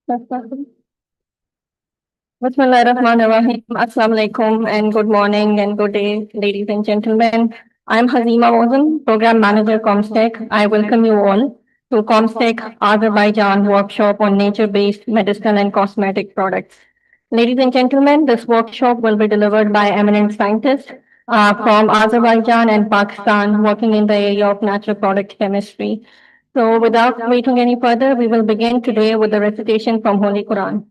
Bismillahirrahmanirrahim. Assalamu alaikum and good morning and good day, ladies and gentlemen. I'm Hazima Wazan, Program Manager Comstech. I welcome you all to Comstech Azerbaijan workshop on nature-based medicinal and cosmetic products. Ladies and gentlemen, this workshop will be delivered by eminent scientists from Azerbaijan and Pakistan working in the area of natural product chemistry. So without waiting any further, we will begin today with the recitation from Holy Quran.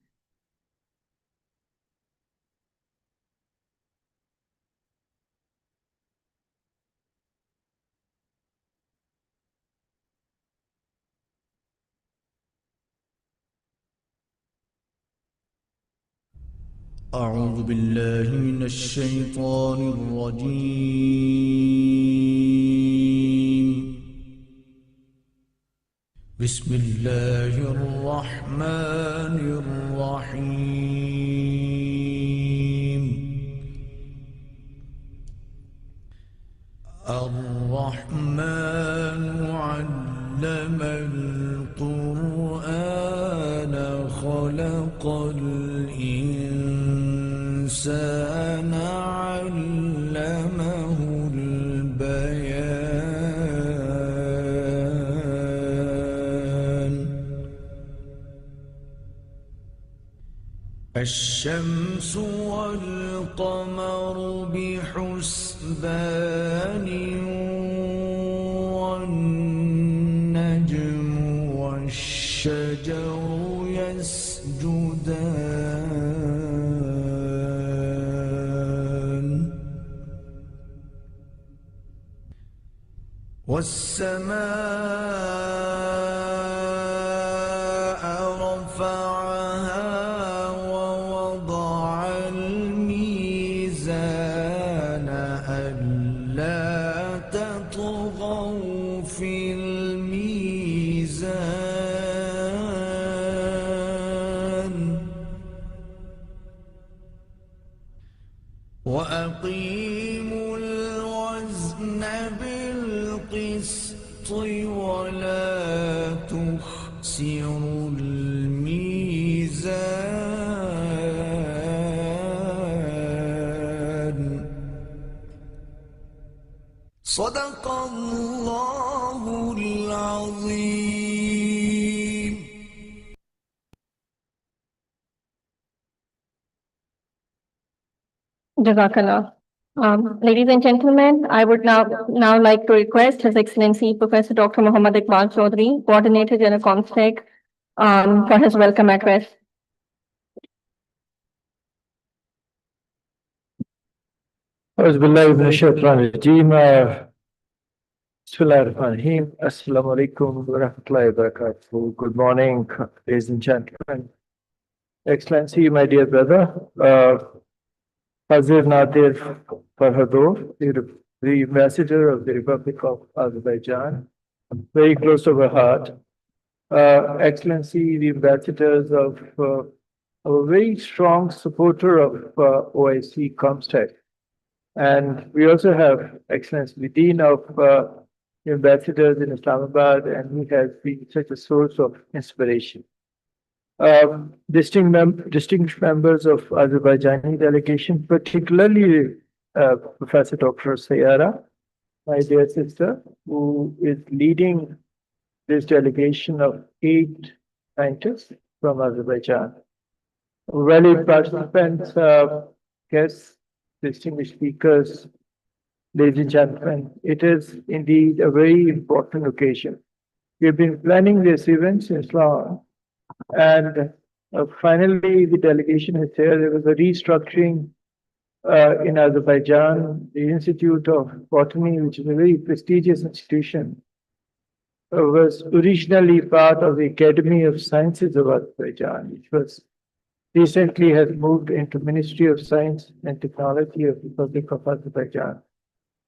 أعوذ بالله من الشيطان الرجيم. بسم الله الرحمن الرحيم. الرحمن علم القرآن خلق الإنسان علمه البيان. الشمس والقمر بحسبان والنجم والشجر يسجدان. والسماء رفعها ووضع الميزان ألا تطغوا في الميزان وأقيموا الوزن بالقسط ولا تخسروا الميزان. صدق الله العظيم. Jazakallah. Ladies and gentlemen, I would now like to request His Excellency Professor Dr. Muhammad Iqbal Chaudhry, Coordinator General Comstech, for his welcome address. Bismillahirrahmanirrahim. Assalamu alaikum wa rahmatullahi wa barakatuh. Good morning, ladies and gentlemen. Excellency, my dear brother, Hazir Nadir Farhadov, the Ambassador of the Republic of Azerbaijan, very close to our heart. Excellency, the ambassadors of a very strong supporter of OIC Comstech. And we also have Excellency, the Dean of Ambassadors in Islamabad, and he has been such a source of inspiration. Distinguished members of Azerbaijani delegation, particularly Professor Dr. Sayara, my dear sister, who is leading this delegation of 8 scientists from Azerbaijan. Valued participants, guests, distinguished speakers, ladies and gentlemen, it is indeed a very important occasion. We've been planning this event since long, and finally the delegation is here. There was a restructuring in Azerbaijan. The Institute of Botany, which is a very prestigious institution, was originally part of the Academy of Sciences of Azerbaijan, which was recently has moved into Ministry of Science and Technology of the Republic of Azerbaijan.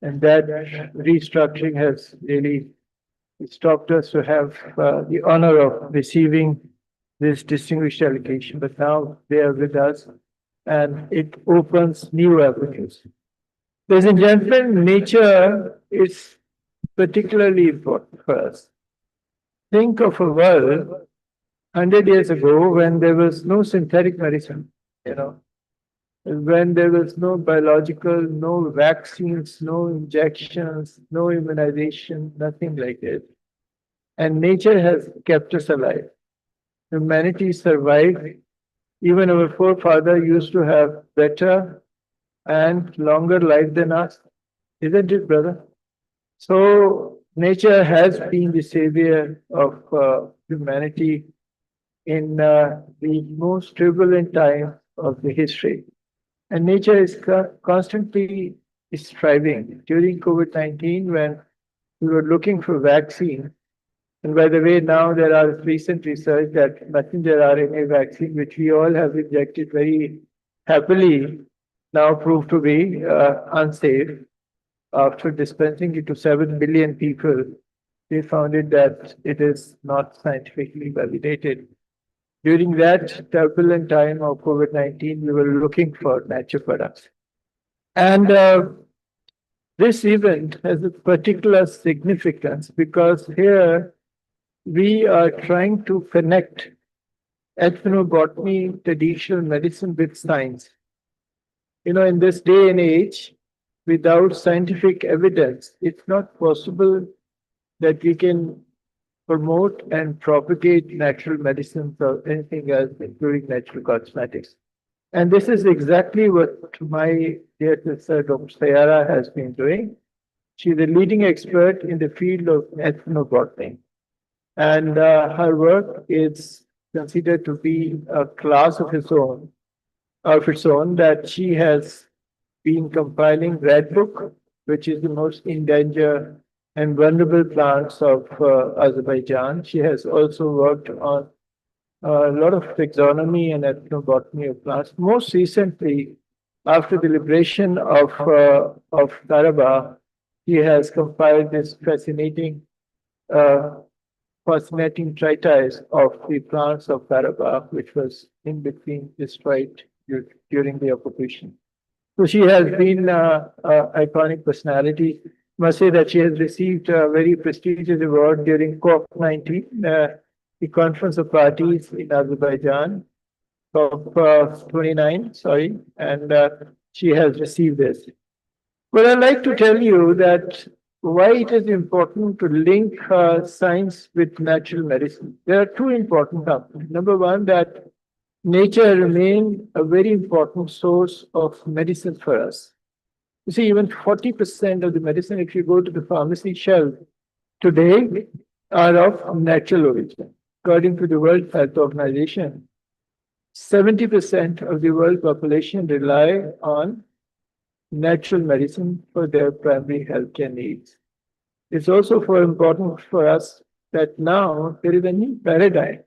And that restructuring has really stopped us to have the honor of receiving this distinguished delegation. But now they are with us, and it opens new avenues. Ladies and gentlemen, nature is particularly important for us. Think of a world 100 years ago, when there was no synthetic medicine, you know, when there was no biological, no vaccines, no injections, no immunization, nothing like it. And nature has kept us alive. Humanity survived. Even our forefather used to have better and longer life than us. Isn't it, brother? So nature has been the savior of humanity in the most turbulent time of the history. And nature is constantly striving. During COVID-19, when we were looking for vaccine, and by the way, now there are recent research that messenger RNA vaccine, which we all have injected very happily, now proved to be unsafe. After dispensing it to 7 billion people, they found it that it is not scientifically validated. During that turbulent time of COVID-19, we were looking for natural products. And this event has a particular significance because here we are trying to connect ethnobotany, traditional medicine with science. You know, in this day and age, without scientific evidence, it's not possible that we can promote and propagate natural medicines or anything else, including natural cosmetics. And this is exactly what my dear sister, Dr. Sayara, has been doing. She's a leading expert in the field of ethnobotany. And her work is considered to be a class of its own, that she has been compiling Red Book, which is the most endangered and vulnerable plants of Azerbaijan. She has also worked on a lot of taxonomy and ethnobotany of plants. Most recently, after the liberation of Karabakh, she has compiled this fascinating treatise of the plants of Karabakh, which was in between destroyed during the occupation. So she has been an iconic personality. Must say that she has received a very prestigious award during COP19, the Conference of Parties in Azerbaijan, COP29, sorry, and she has received this. But I'd like to tell you that why it is important to link science with natural medicine. There are two important components. Number one, that nature remains a very important source of medicine for us. You see, even 40% of the medicine, if you go to the pharmacy shelf today, are of natural origin. According to the World Health Organization, 70% of the world population rely on natural medicine for their primary healthcare needs. It's also important for us that now there is a new paradigm,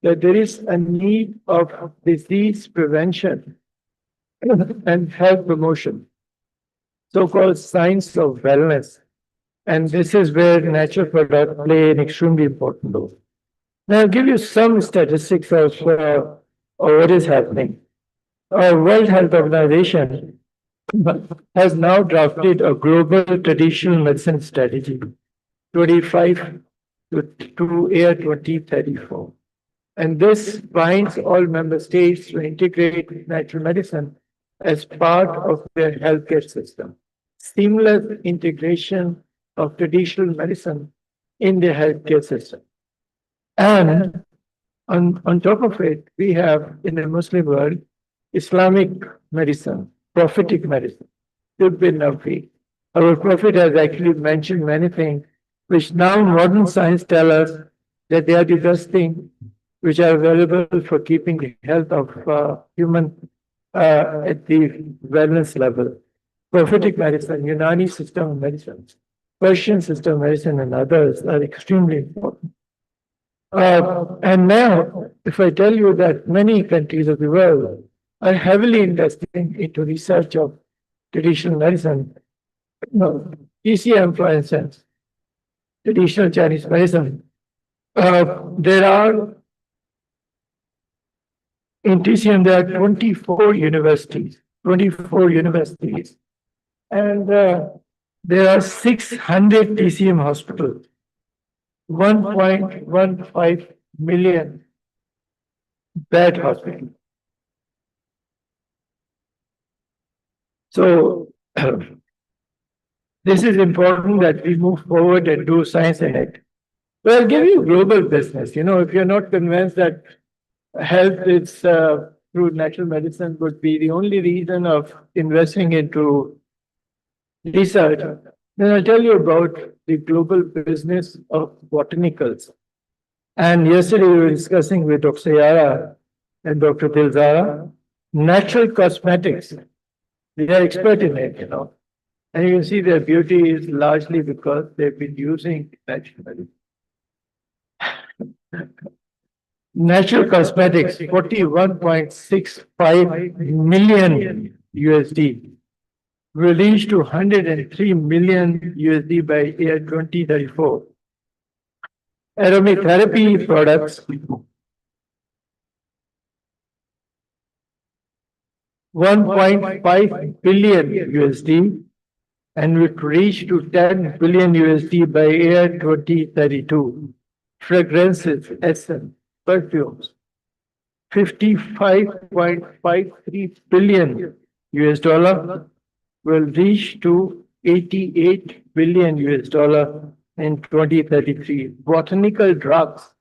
that there is a need of disease prevention and health promotion, so-called science of wellness. And this is where natural products play an extremely important role. Now, I'll give you some statistics of what is happening. Our World Health Organization has now drafted a global traditional medicine strategy, 25 to year 2034. And this binds all member states to integrate natural medicine as part of their healthcare system. Seamless integration of traditional medicine in the healthcare system. And on top of it, we have in the Muslim world, Islamic medicine, prophetic medicine. Our prophet has actually mentioned many things which now modern science tells us that they are the best things which are available for keeping the health of human at the wellness level. Prophetic medicine, Unani system of medicine, Persian system of medicine, and others are extremely important. And now, if I tell you that many countries of the world are heavily investing into research of traditional medicine, TCM, for instance, traditional Chinese medicine, there are in TCM, there are 24 universities, and there are 600 TCM hospitals, 1.15 million bad hospital. So this is important that we move forward and do science in it. Well, I'll give you global business. If you're not convinced that health is through natural medicine would be the only reason of investing into research, then I'll tell you about the global business of botanicals. And yesterday we were discussing with Dr. Yara and Dr. Tilzara, natural cosmetics. They are expert in it. And you can see their beauty is largely because they've been using natural medicine. Natural cosmetics, 41.65 million USD, will reach to 103 million USD by year 2034. Aromatherapy products, 1.5 billion USD, and will reach to 10 billion USD by year 2032. Fragrances, essence, perfumes, 55.53 billion US dollar will reach to 88 billion US dollar in 2033. Botanical drugs,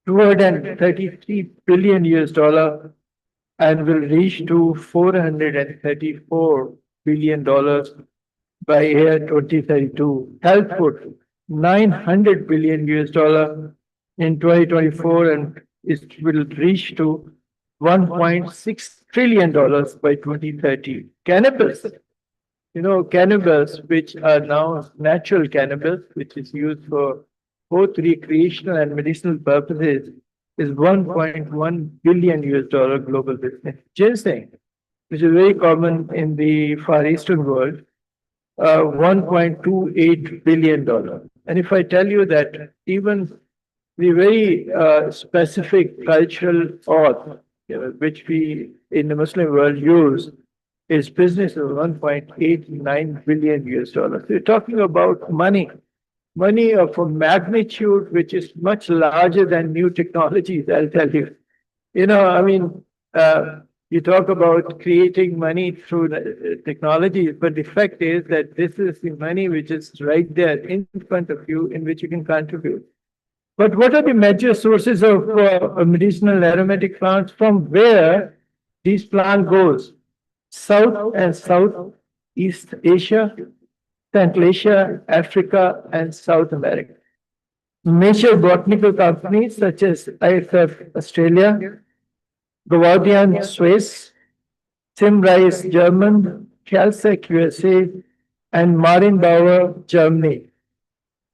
233 billion US dollar and will reach to 434 billion dollars by year 2032. Health food, 900 billion US dollar in 2024, and it will reach to $1.6 trillion by 2030. Cannabis, cannabis, which are now natural cannabis, which is used for both recreational and medicinal purposes, is 1.1 billion US dollar global business. Ginseng, which is very common in the Far Eastern world, $1.28 billion. And if I tell you that even the very specific cultural oath, which we in the Muslim world use, is business of 1.89 billion US dollars. So you're talking about money of a magnitude which is much larger than new technologies, I'll tell you. You talk about creating money through technology, but the fact is that this is the money which is right there in front of you in which you can contribute. But what are the major sources of medicinal aromatic plants from where these plant goes? South and Southeast Asia, Central Asia, Africa, and South America. Major botanical companies such as IFF Australia, Gavaudian Swiss, Simrise German, Calsec USA, and Marinbauer Germany.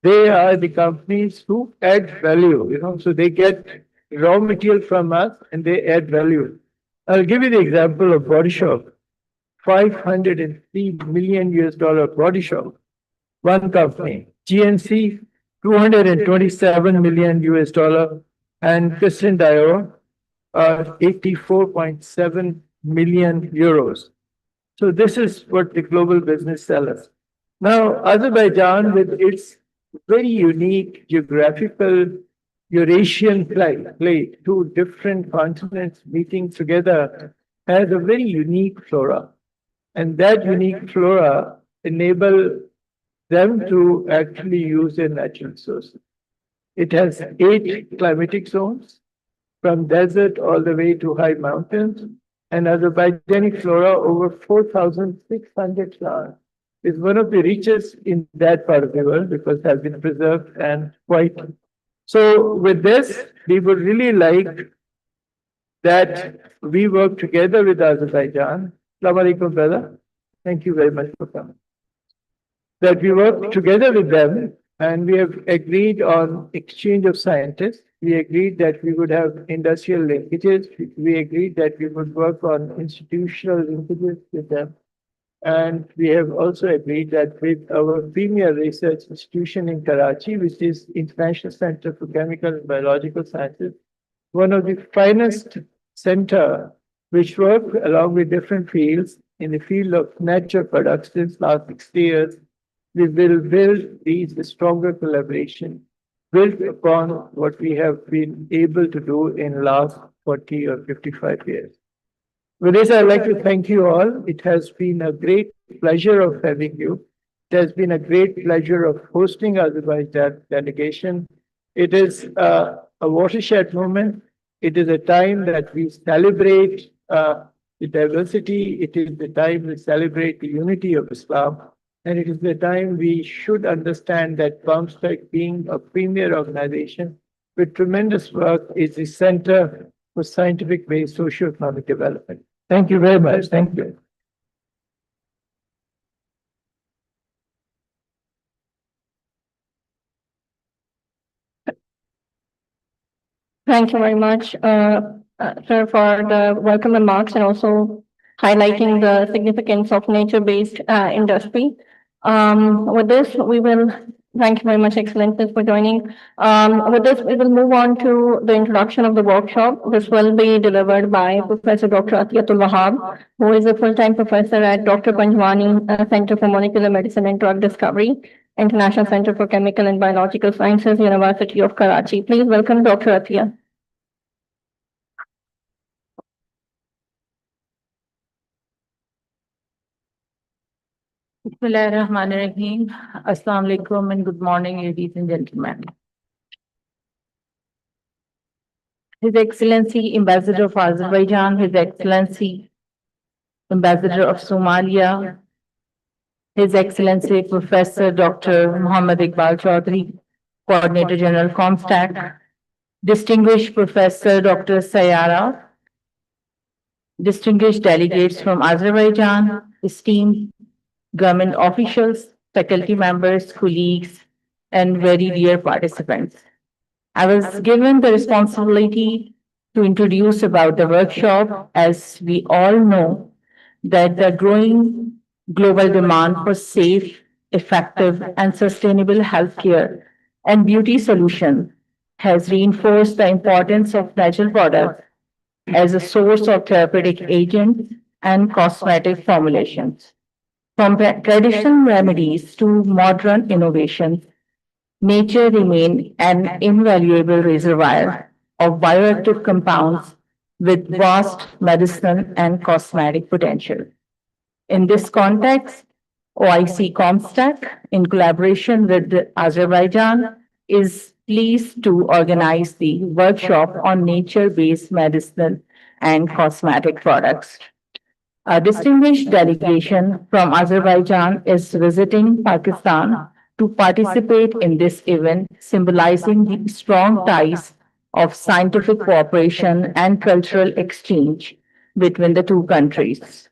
They are the companies who add value, so they get raw material from us and they add value. I'll give you the example of Body Shop. 503 million US dollar Body Shop, one company. GNC, 227 million US dollar, and Christian Dior, 84.7 million euros. So this is what the global business sells us. Now, Azerbaijan, with its very unique geographical Eurasian plate, two different continents meeting together, has a very unique flora. And that unique flora enable them to actually use their natural sources. It has 8 climatic zones, from desert all the way to high mountains, and Azerbaijani flora over 4,600 plants is one of the richest in that part of the world because it has been preserved and quite. So with this, we would really like that we work together with Azerbaijan. Assalamu alaikum, brother. Thank you very much for coming. That we work together with them, and we have agreed on exchange of scientists. We agreed that we would have industrial linkages. We agreed that we would work on institutional linkages with them. And we have also agreed that with our premier research institution in Karachi, which is International Center for Chemical and Biological Sciences, one of the finest center which work along with different fields in the field of natural products since last 60 years, we will build these stronger collaboration built upon what we have been able to do in last 40 or 55 years. With this, I'd like to thank you all. It has been a great pleasure of having you. It has been a great pleasure of hosting Azerbaijan delegation. It is a watershed moment. It is a time that we celebrate the diversity. It is the time we celebrate the unity of Islam. And it is the time we should understand that comstech, being a premier organization with tremendous work, is the center for scientific-based socio-economic development. Thank you very much. Thank you. Thank you very much, sir, for the welcome remarks and also highlighting the significance of nature-based industry. With this, we will thank you very much, Excellencies, for joining. With this, we will move on to the introduction of the workshop. This will be delivered by Professor Dr. Atiyatul Wahab, who is a full-time professor at Dr. Panjwani Center for Molecular Medicine and Drug Discovery, International Center for Chemical and Biological Sciences, University of Karachi. Please welcome Dr. Atiya. Bismillahirrahmanirrahim. Assalamu alaikum and good morning, ladies and gentlemen. His Excellency Ambassador of Azerbaijan, His Excellency Ambassador of Somalia, His Excellency Professor Dr. Muhammad Iqbal Chaudhry, Coordinator General Comstech, distinguished Professor Dr. Sayara, distinguished delegates from Azerbaijan, esteemed government officials, faculty members, colleagues, and very dear participants. I was given the responsibility to introduce about the workshop, as we all know that the growing global demand for safe, effective, and sustainable healthcare and beauty solutions has reinforced the importance of natural products as a source of therapeutic agents and cosmetic formulations. From traditional remedies to modern innovations, nature remains an invaluable reservoir of bioactive compounds with vast medicinal and cosmetic potential. In this context, OIC Comstech, in collaboration with Azerbaijan, is pleased to organize the workshop on nature-based medicinal and cosmetic products. A distinguished delegation from Azerbaijan is visiting Pakistan to participate in this event, symbolizing the strong ties of scientific cooperation and cultural exchange between the two countries.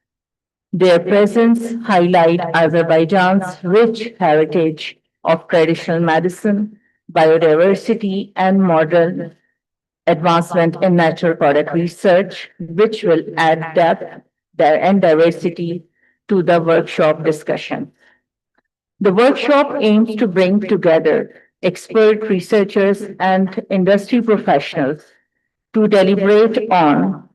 Their presence highlights Azerbaijan's rich heritage of traditional medicine, biodiversity, and modern advancement in natural product research, which will add depth and diversity to the workshop discussion. The workshop aims to bring together expert researchers and industry professionals to deliberate on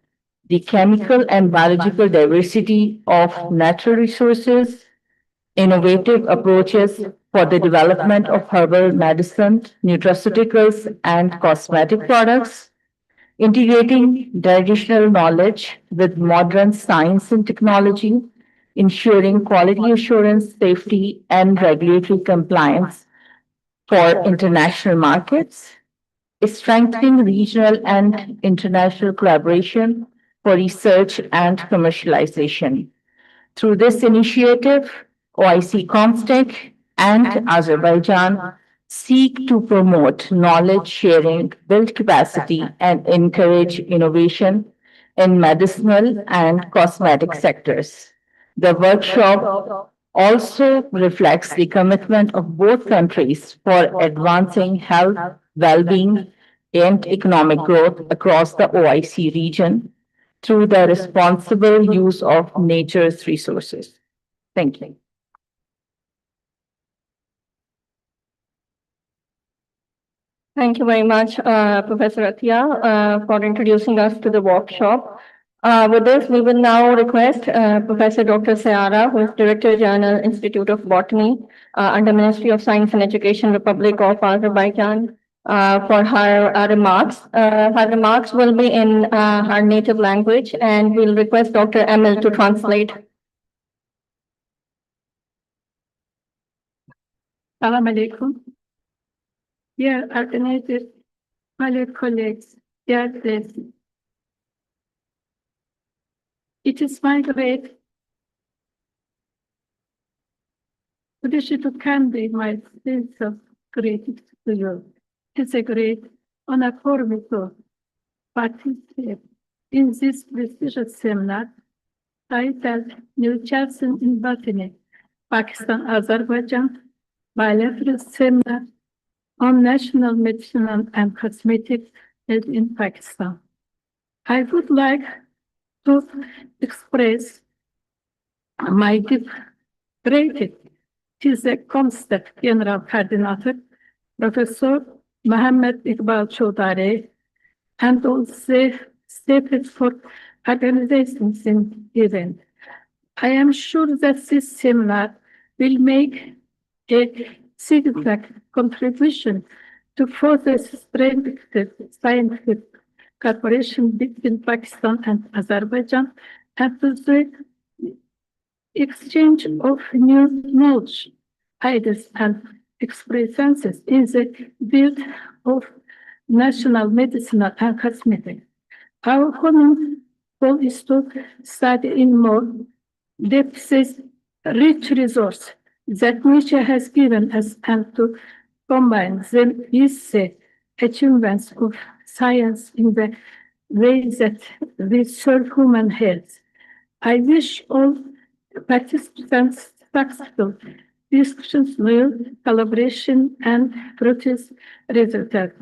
the chemical and biological diversity of natural resources, innovative approaches for the development of herbal medicine, nutraceuticals, and cosmetic products, integrating traditional knowledge with modern science and technology, ensuring quality assurance, safety, and regulatory compliance for international markets, strengthening regional and international collaboration for research and commercialization. Through this initiative, OIC Comstech and Azerbaijan seek to promote knowledge sharing, build capacity, and encourage innovation in medicinal and cosmetic sectors. The workshop also reflects the commitment of both countries for advancing health, well-being, and economic growth across the OIC region through the responsible use of nature's resources. Thank you. Thank you very much, Professor Atiya, for introducing us to the workshop. With this, we will now request Professor Dr. Sayara, who is Director General, Institute of Botany under Ministry of Science and Education, Republic of Azerbaijan, for her remarks. Her remarks will be in her native language, and we'll request Dr. Emil to translate. Salam alaikum. Dear organizers, fellow colleagues, dear guests, it is my great pleasure to convey my sense of gratitude to you. It's a great honor for me to participate in this prestigious seminar titled New Chapters in Botany, Pakistan, Azerbaijan, bilateral seminar on national medicinal and cosmetic health in Pakistan. I would like to express my deep gratitude to the comstech General Coordinator, Professor Mohammed Iqbal Chaudhary, and all the staff for organizing this event. I am sure that this seminar will make a significant contribution to further strengthen scientific cooperation between Pakistan and Azerbaijan and to the exchange of new knowledge, ideas, and experiences in the field of national medicinal and cosmetic. Our common goal is to study in more depth this rich resource that nature has given us and to combine them with the achievements of science in the way that we serve human health. I wish all participants successful discussions, loyal collaboration, and fruitful results.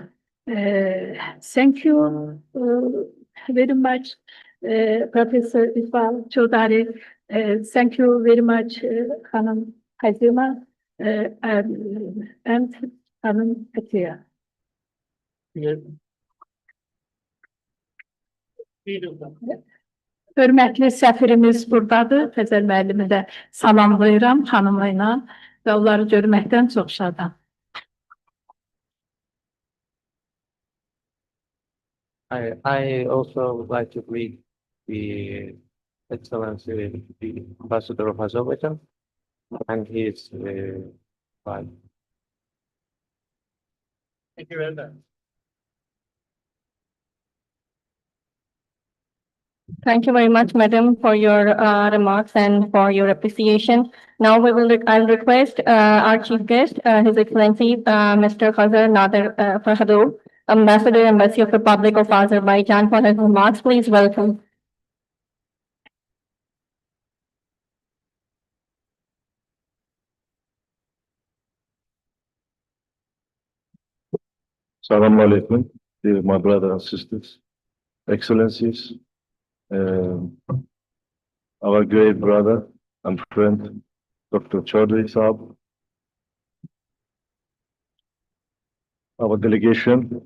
Thank you very much, Professor Iqbal Chaudhary. Thank you very much, Hanım Hazima and Hanım Atiye. Hörmətli səfirimiz buradadır. Fəzəl müəllimi də salamlayıram xanımla və onları görməkdən çox şadam. I also would like to greet the Excellency, the Ambassador of Azerbaijan, and his wife. Thank you very much. Thank you very much, Madam, for your remarks and for your appreciation. Now I'll request our chief guest, His Excellency, Mr. Khazar Nader Fahadov, Ambassador, Embassy of Republic of Azerbaijan, for his remarks. Please welcome. Assalamu alaikum, dear my brothers and sisters, excellencies, our great brother and friend, Dr. Chaudhary Saab, our delegation,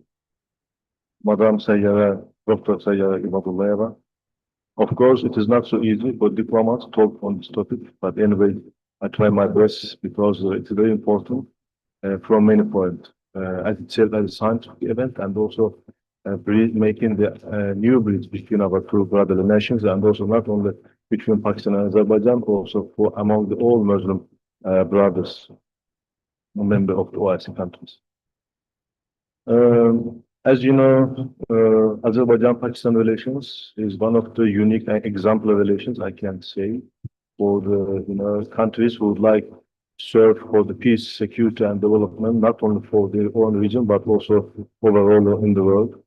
Madam Sayyara, Dr. Sayyara Ibadullayeva. Of course, it is not so easy for diplomats to talk on this topic, but anyway, I try my best because it's very important from many points. As it said, as a scientific event, and also making the new bridge between our two brotherly nations, and also not only between Pakistan and Azerbaijan, also for among the all Muslim brothers, member of the OIC countries. As you know, Azerbaijan-Pakistan relations is one of the unique and exemplary relations, I can say, for the countries who would like serve for the peace, security, and development, not only for their own region, but also overall in the world.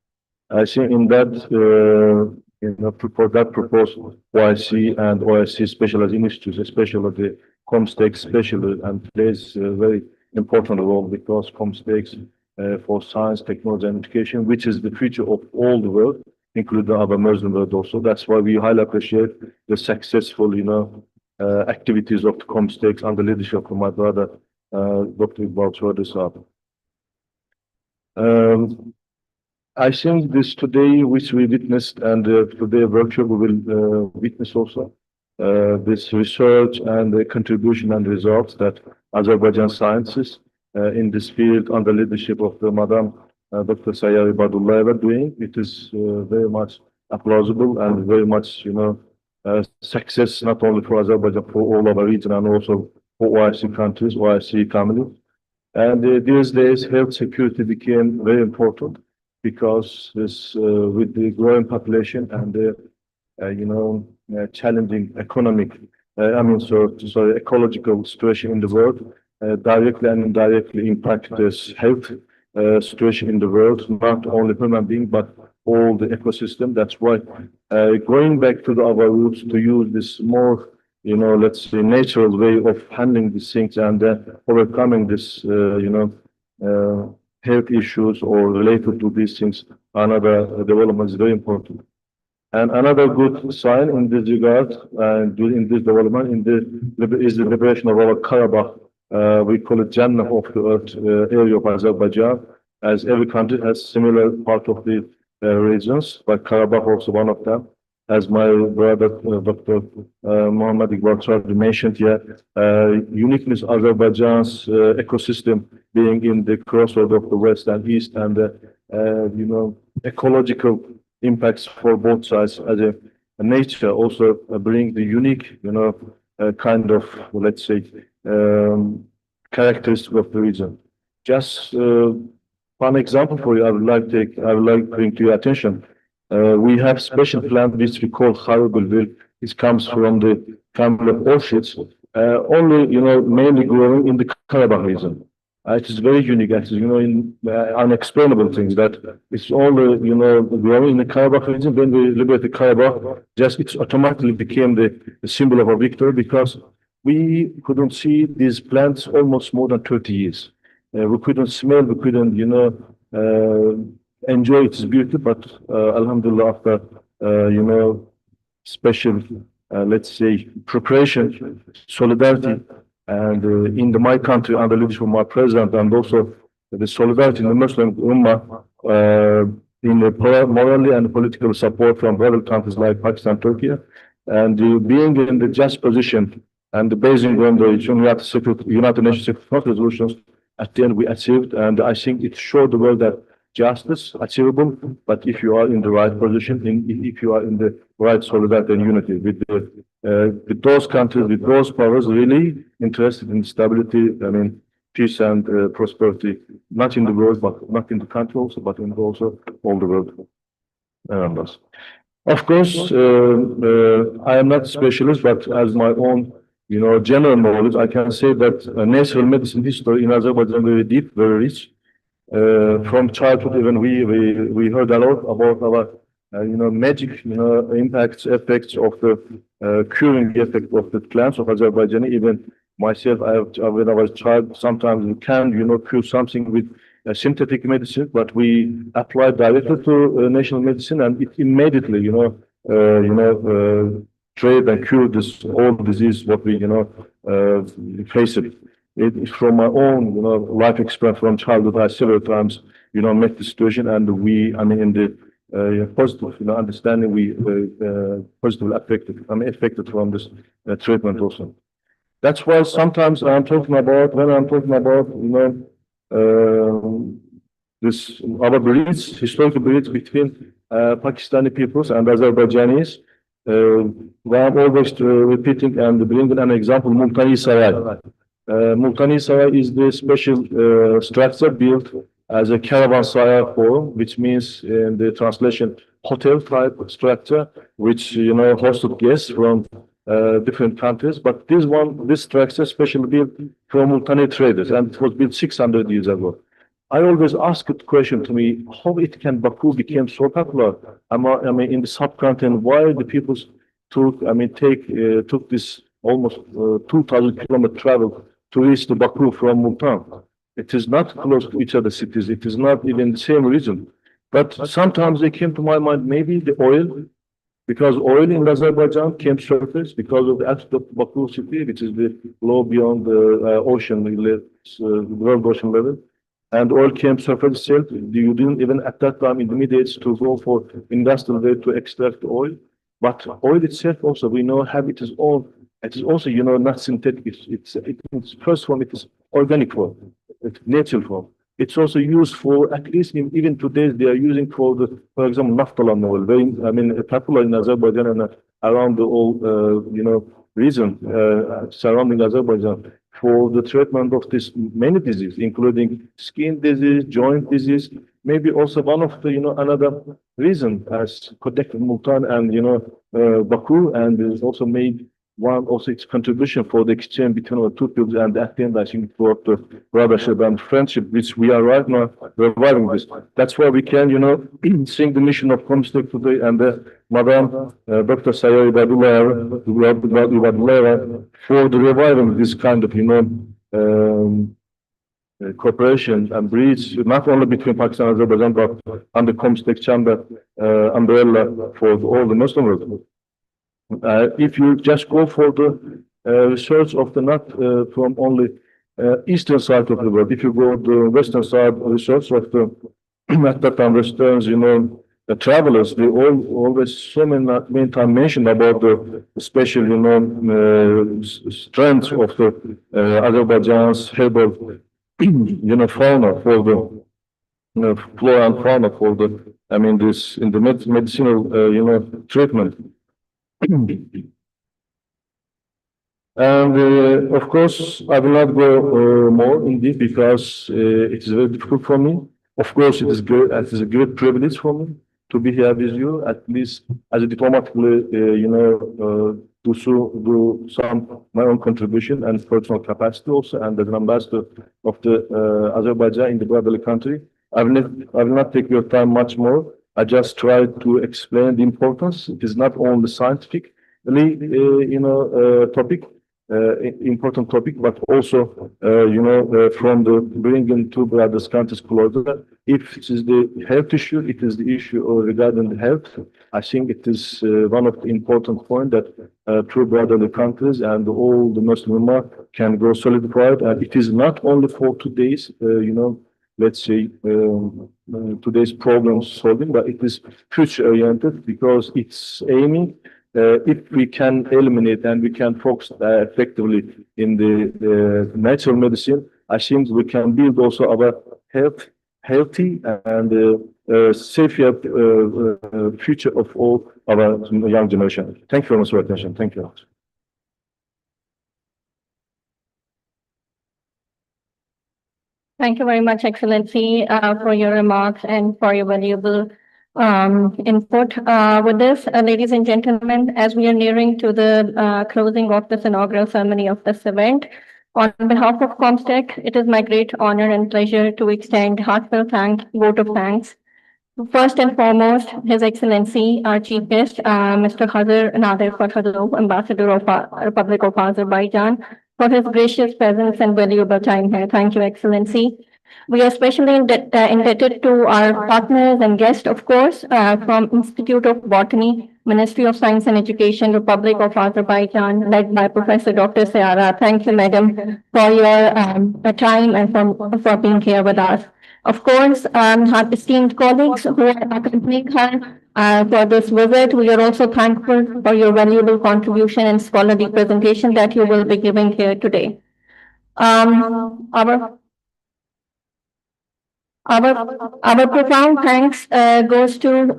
I think in that, for that purpose, OIC and OIC specialized institutes, especially the comstech specialist, and plays a very important role because comstech for science, technology, and education, which is the future of all the world, including our Muslim world also. That's why we highly appreciate the successful, activities of the comstech under leadership of my brother, Dr. Iqbal Chaudhary Saab. I think this today, which we witnessed, and today workshop we will witness also, this research and the contribution and results that Azerbaijan scientists in this field under leadership of the Madam Dr. Sayyari Badullah were doing. It is very much applaudable and very much, success not only for Azerbaijan, for all of our region and also for OIC countries, OIC family. And these days, health security became very important because this, with the growing population and the, challenging economic, sorry, ecological situation in the world, directly and indirectly impact this health situation in the world, not only human being, but all the ecosystem. That's why going back to our roots to use this more, let's say natural way of handling these things and overcoming this, health issues or related to these things, another development is very important. And another good sign in this regard, in this development, is the liberation of our Karabakh. We call it Jannah of the Earth area of Azerbaijan, as every country has similar part of the regions, but Karabakh also one of them. As my brother, Dr. Muhammad Iqbal mentioned here, uniqueness Azerbaijan's ecosystem being in the crossroad of the West and East, and ecological impacts for both sides as a nature also bring the unique, kind of, let's say, characteristic of the region. Just one example for you, I would like to bring to your attention. We have special plant which we call Kharibulbil. It comes from the family of orchids, only, mainly growing in the Karabakh region. It is very unique, actually, in unexplainable things that it's only, growing in the Karabakh region. When we liberated Karabakh, just it automatically became the symbol of our victory because we couldn't see these plants almost more than 30 years. We couldn't smell, we couldn't, enjoy its beauty, but Alhamdulillah, after, special, let's say, preparation, solidarity, and in my country, under leadership of my president, and also the solidarity in the Muslim Ummah, in the morally and political support from brother countries like Pakistan, Turkey, and being in the just position and basing on the United Nations Security resolutions, at the end we achieved, and I think it showed the world that justice achievable, but if you are in the right position, if you are in the right solidarity and unity with those countries, with those powers really interested in stability, peace and prosperity, not in the world, but not in the country also, but in also all the world around us. Of course, I am not a specialist, but as my own, general knowledge, I can say that natural medicine history in Azerbaijan very deep, very rich. From childhood, even we heard a lot about our, magic, impacts, effects of the curing effect of the plants of Azerbaijan. Even myself, when I was a child, sometimes we can, cure something with synthetic medicine, but we applied directly to national medicine, and it immediately, treat and cure this all disease what we, face it. From my own, life experience from childhood, I several times, met the situation, and in the positive, understanding, we positively affected from this treatment also. That's why sometimes when I'm talking about, this our breeds, historical breeds between Pakistani peoples and Azerbaijanis. I'm always repeating and bringing an example, Multani Saray. Multani Saray is the special structure built as a caravanserai form, which means in the translation, hotel type structure, which, hosted guests from different countries. But this structure specially built from Multani traders, and it was built 600 years ago. I always ask a question to me, how Baku became so popular? In the subcontinent, why the people took this almost 2,000 kilometer travel to reach the Baku from Multan. It is not close to each other cities. It is not even the same region. But sometimes they came to my mind, maybe the oil, because oil in Azerbaijan came surface because of the altitude of Baku city, which is the low beyond the ocean, world ocean level. And oil came surface itself. You didn't even at that time intermediate to go for industrial way to extract the oil. But oil itself also, we know, have its own. It is also, not synthetic. It's first form, it is organic form, it's natural form. It's also used for, at least even today, they are using for the, for example, naphthalene oil. Very, I mean, popular in Azerbaijan and around the whole, region surrounding Azerbaijan for the treatment of this many disease, including skin disease, joint disease. Maybe also one of the, another reason as Cosmetic Multan and, Baku, and is also made one also its contribution for the exchange between our two peoples, and at the end, I think, for the brothership and friendship, which we are right now reviving this. That's why we can, sing the mission of Comstech today, and Madam Dr. Sayar Ibadullah for the reviving this kind of, cooperation and bridge, not only between Pakistan and Azerbaijan, but under Comstech chamber umbrella for all the Muslim world. If you just go for the research of the not from only eastern side of the world, if you go to the western side research of the at that time Westerns, the travelers, they always so many time mention about the special, strengths of the Azerbaijan's herbal, fauna for the flora and fauna for the, I mean, this in the medicinal, treatment. And of course, I will not go more in deep because it is very difficult for me. Of course, it is great. It is a great privilege for me to be here with you, at least as a diplomatically, do some my own contribution and personal capacity also, and as an ambassador of the Azerbaijan in the brotherly country. I will not take your time much more. I just try to explain the importance. It is not only scientifically, topic, important topic, but also, from the bringing two brothers countries closer. If it is the health issue, it is the issue regarding the health. I think it is one of the important points that two brotherly countries and all the Muslim Ummah can grow solidified. And it is not only for today's, let's say, today's problem solving, but it is future oriented because it's aiming, if we can eliminate and we can focus effectively in the natural medicine, I think we can build also our healthy and safer future of all our young generation. Thank you very much for your attention. Thank you. Thank you very much, Excellency, for your remarks and for your valuable input. With this, ladies and gentlemen, as we are nearing to the closing of this inaugural ceremony of this event, on behalf of Comstech, it is my great honor and pleasure to extend heartfelt vote of thanks. First and foremost, His Excellency, our Chief Guest, Mr. Khazir Nadir Fakhadov, Ambassador of Republic of Azerbaijan, for his gracious presence and valuable time here. Thank you, Excellency. We are especially indebted to our partners and guests, of course, from Institute of Botany, Ministry of Science and Education, Republic of Azerbaijan, led by Professor Dr. Sayara. Thank you, Madam, for your time and for being here with us. Of course, our esteemed colleagues who are accompanying her for this visit, we are also thankful for your valuable contribution and scholarly presentation that you will be giving here today. Our profound thanks goes to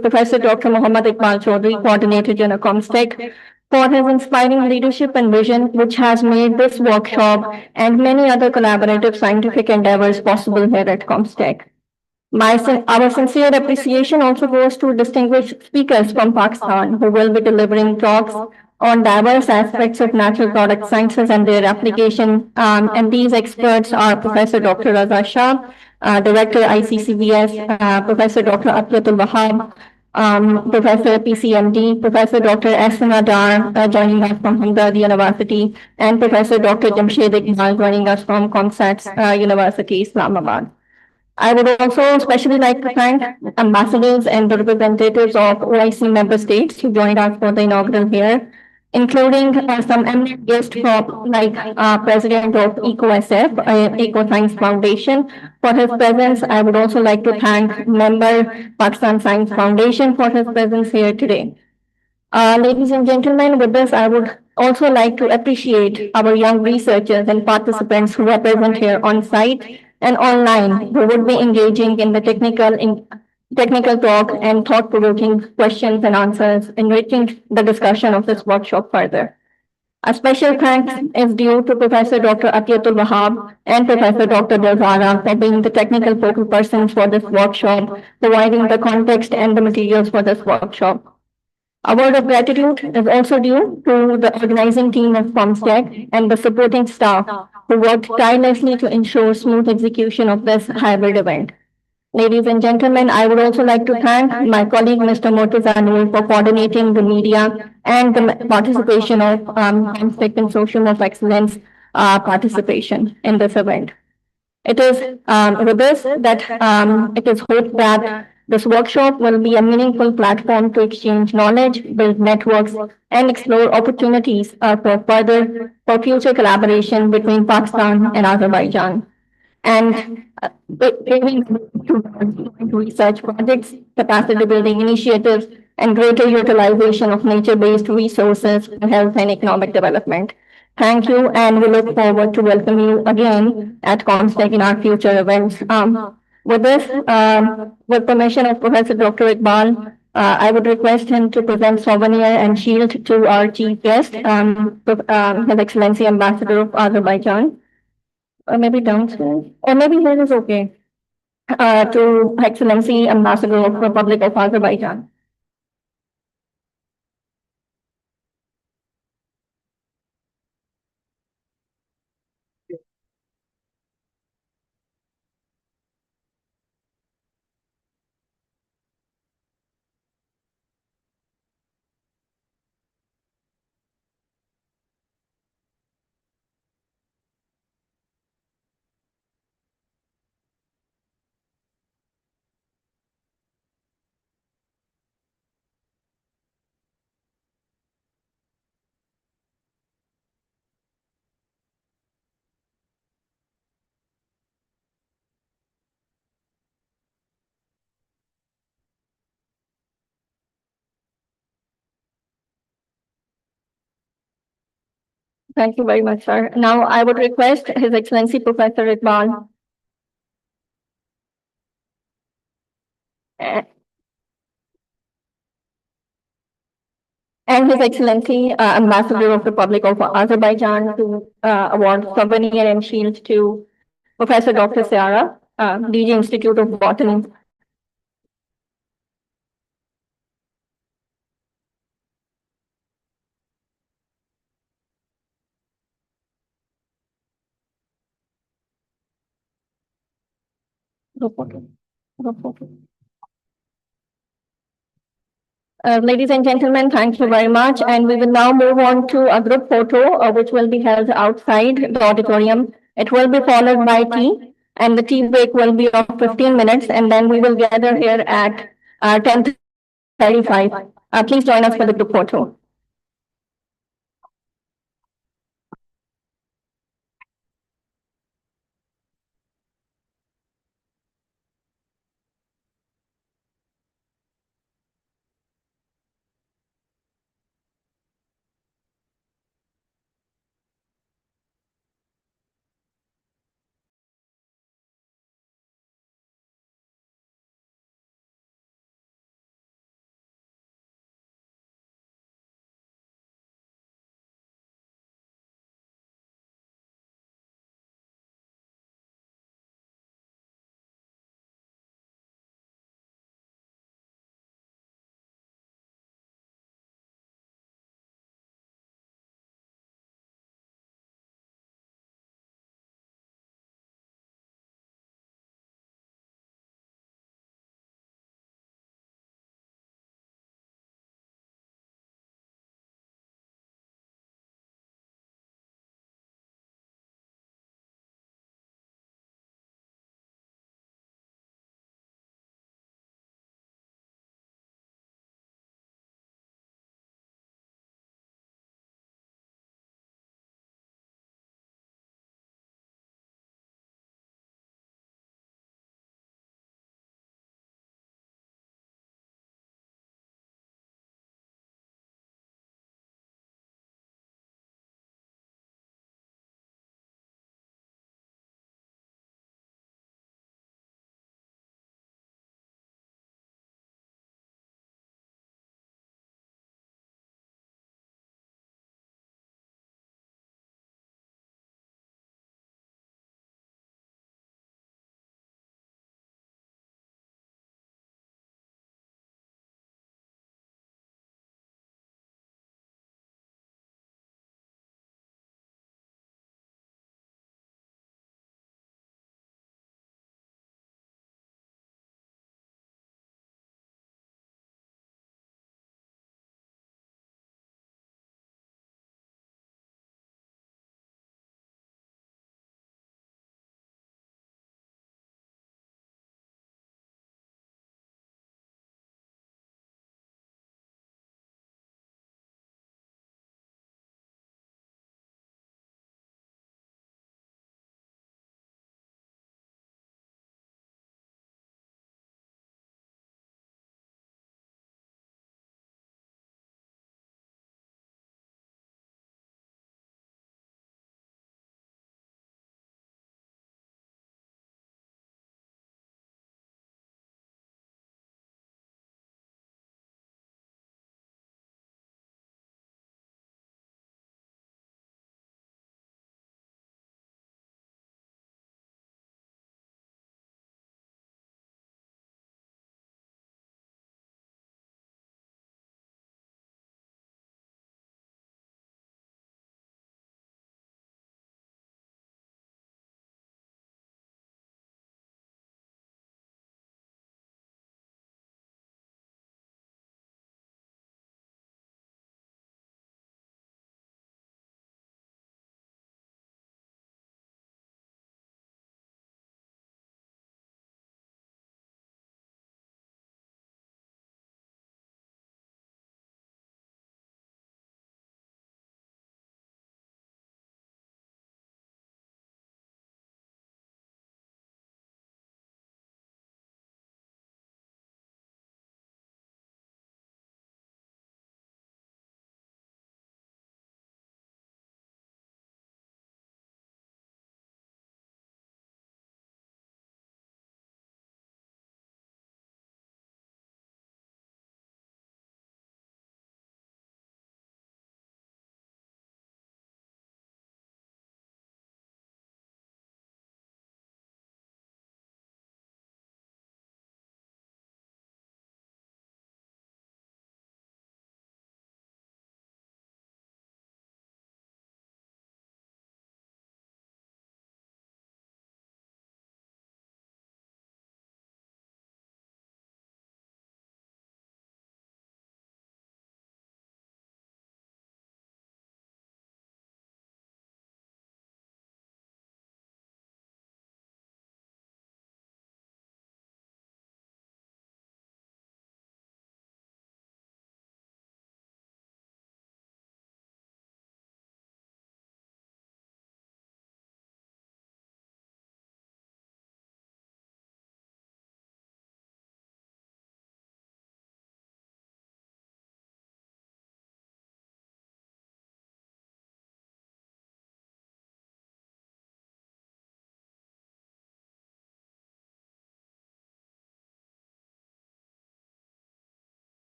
Professor Dr. Muhammad Iqbal Chaudhry, Coordinator General Comstech, for his inspiring leadership and vision, which has made this workshop and many other collaborative scientific endeavors possible here at Comstech. Our sincere appreciation also goes to distinguished speakers from Pakistan who will be delivering talks on diverse aspects of natural product sciences and their application. And these experts are Professor Dr. Raza Shah, Director ICCBS, Professor Dr. Atyatul Wahab, Professor PCMD, Professor Dr. Ahsan Adar, joining us from Hamdard University, and Professor Dr. Jamshed Iqbal, joining us from ComStats University, Islamabad. I would also especially like to thank ambassadors and the representatives of OIC member states who joined us for the inaugural here, including some eminent guests from President of EcoSF, Eco Science Foundation, for his presence. I would also like to thank member Pakistan Science Foundation for his presence here today. Ladies and gentlemen, with this, I would also like to appreciate our young researchers and participants who are present here on site, and online who would be engaging in the technical talk and thought-provoking questions and answers, enriching the discussion of this workshop further. A special thanks is due to Professor Dr. Atiyatul Wahab and Professor Dr. Delzara for being the technical focal persons for this workshop, providing the context and the materials for this workshop. A word of gratitude is also due to the organizing team of Comstech and the supporting staff who worked tirelessly to ensure smooth execution of this hybrid event. Ladies and gentlemen, I would also like to thank my colleague, Mr. Murtaza Noor, for coordinating the media and the participation of Comstech Consortium of Excellence participation in this event. It is with this that it is hoped that this workshop will be a meaningful platform to exchange knowledge, build networks, and explore opportunities for future collaboration between Pakistan and Azerbaijan. And paving to research projects, capacity building initiatives, and greater utilization of nature-based resources for health and economic development. Thank you, and we look forward to welcome you again at Comstech in our future events. With this, with permission of Professor Dr. Iqbal, I would request him to present souvenir and shield to our chief guest, His Excellency Ambassador of Azerbaijan, or maybe downstairs, or maybe here is okay, to Her Excellency Ambassador of Republic of Azerbaijan. Thank you very much, sir. Now I would request His Excellency Professor Iqbal uh, and His Excellency Ambassador of Republic of Azerbaijan to award souvenir and shield to Professor Dr. Seara, DG Institute of Botany. Ladies and gentlemen, thank you very much. And we will now move on to a group photo, which will be held outside the auditorium. It will be followed by tea, and the tea break will be of 15 minutes, and then we will gather here at 10:35. Please join us for the group photo.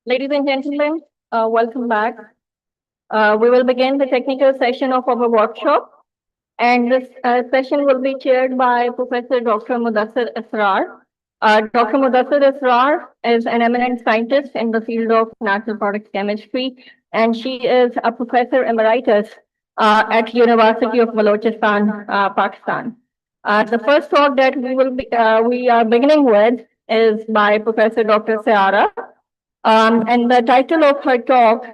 Ladies and gentlemen, welcome back. We will begin the technical session of our workshop. And this session will be chaired by Professor Dr. Mudassir Asrar. Dr. Mudassir Asrar is an eminent scientist in the field of natural products chemistry, and she is a professor emeritus at University of Balochistan, Pakistan. The first talk that we are beginning with is by Professor Dr. Seara, and the title of her talk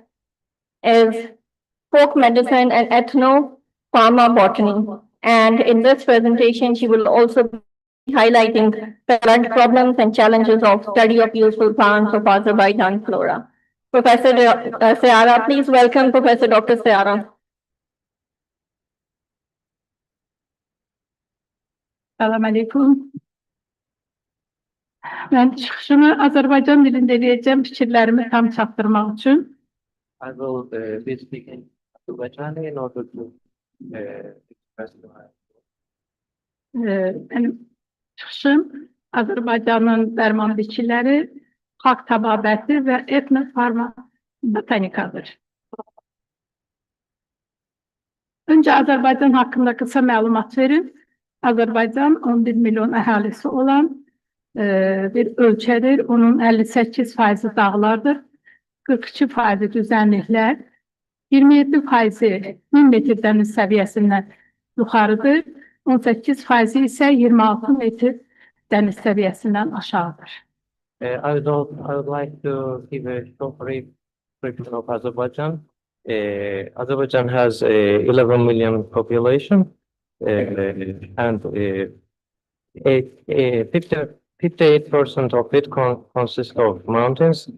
is Folk Medicine and Ethno-Pharmabotany. And in this presentation, she will also be highlighting current problems and challenges of study of useful plants of Azerbaijan flora. Professor Seara, please welcome Professor Dr. Seara. Salam aleyküm. Ben çıkışımı Azerbaycan dilinde edeceğim fikirlerimi tam çaktırmak için. I will be speaking Azerbaijani in order to express Benim çıxışım Azərbaycanın dərman bitkiləri, xalq təbabəti və etnofarmabotanikadır. Öncə Azərbaycan haqqında qısa məlumat verim. Azərbaycan 11 milyon əhalisi olan bir ölkədir. Onun 58% dağlardır, 42% düzənliklər, 27% 1000 metr dəniz səviyyəsindən yuxarıdır, 18% isə 26 metr dəniz səviyyəsindən aşağıdır. I would like to give a short brief description of Azerbaijan. Azerbaijan has a 11 million population, and 58% of it consists of mountains,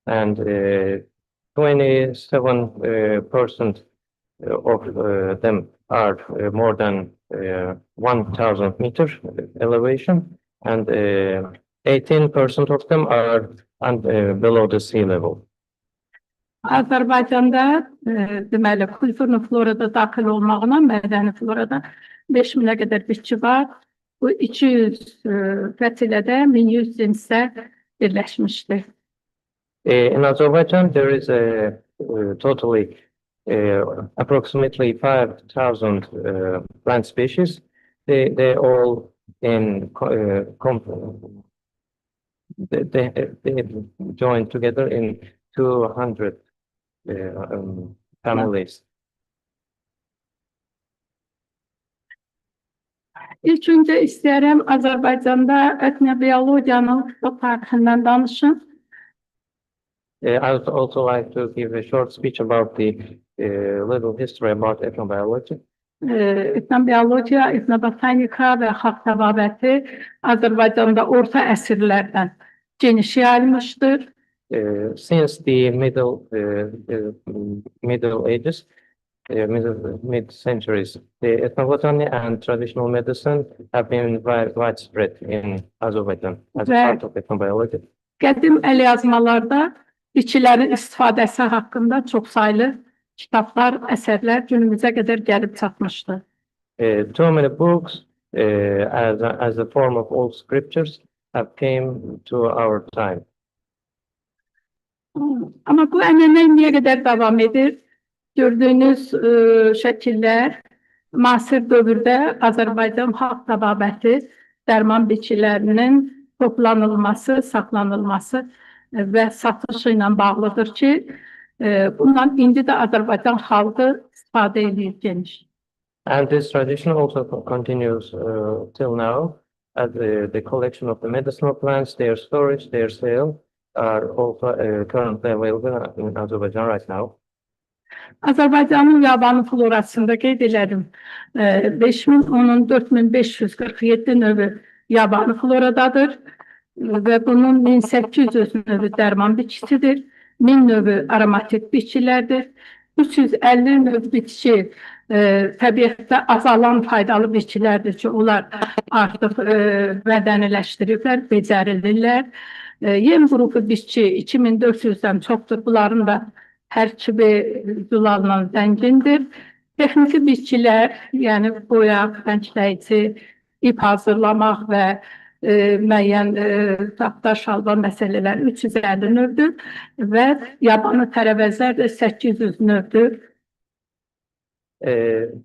and 27% of them are more than 1,000 meters elevation, and 18% of them are below the sea level. Azərbaycanda deməli kulturlu florada daxil olmağına mədəni florada 5000-ə qədər bitki var. Bu 200 fəsilədə 1100 cinslər birləşmişdir. In Azerbaijan, there is a totally approximately 5,000 plant species. They all they join together in 200 families. İlk öncə istəyirəm Azərbaycanda etnobiyologiyanın tarixindən danışım. I would also like to give a short speech about the little history about ethnobiology. Etnobiyologiya, etnobotanika və xalq təbabəti Azərbaycanda orta əsrlərdən geniş yayılmışdır. Since the Middle Ages, mid-centuries, the ethnobotany and traditional medicine have been widespread in Azerbaijan as part of ethnobiology. Qədim əlyazmalarda bitkilərin istifadəsi haqqında çoxsaylı kitablar, əsərlər günümüzə qədər gəlib çatmışdır. Too many books, as a form of old scriptures, have came to our time. Amma bu ənənə indiyə qədər davam edir. Gördüyünüz şəkillər müasir dövrdə Azərbaycan xalq təbabəti dərman bitkilərinin toplanılması, saxlanılması və satışı ilə bağlıdır ki, bundan indi də Azərbaycan xalqı istifadə edir geniş. And this tradition also continues till now, as the collection of the medicinal plants, their storage, their sale are also currently available in Azerbaijan right now. Azərbaycanın yabanı florasında qeyd edelim. 5010'un 4547 növü yabanı floradadır ve bunun 1800 növü dərman bitkisidir. 1000 növü aromatik bitkilərdir. 350 növ bitki təbiətdə azalan faydalı bitkilərdir ki, onlar artıq bədəniləşdiriblər, becərilirlər. Yem qrupu bitki 2400'dən çoxdur. Bunların da tərkibi zülalla zəngindir. Texniki bitkilər, yəni boyaq, rəngləyici, ip hazırlamaq və müəyyən taxta, şalban məsələlər 350 növdür və yabanı tərəvəzlər də 800 növdür. In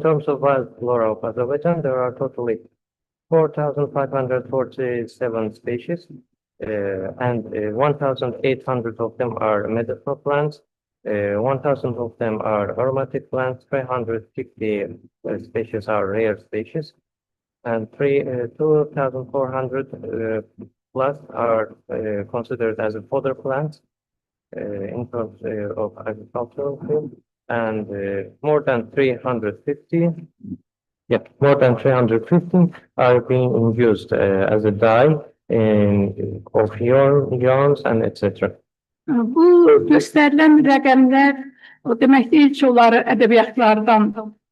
terms of wild flora of Azerbaijan, there are totally 4,547 species, and 1,800 of them are medicinal plants, 1,000 of them are aromatic plants, 350 species are rare species, and 2,400 plus are considered as a fodder plants in terms of agricultural field, and more than 350 are being used as a dye of yarns and etc. Bu göstərilən rəqəmlər, o demək deyil ki, onları ədəbiyyatlardan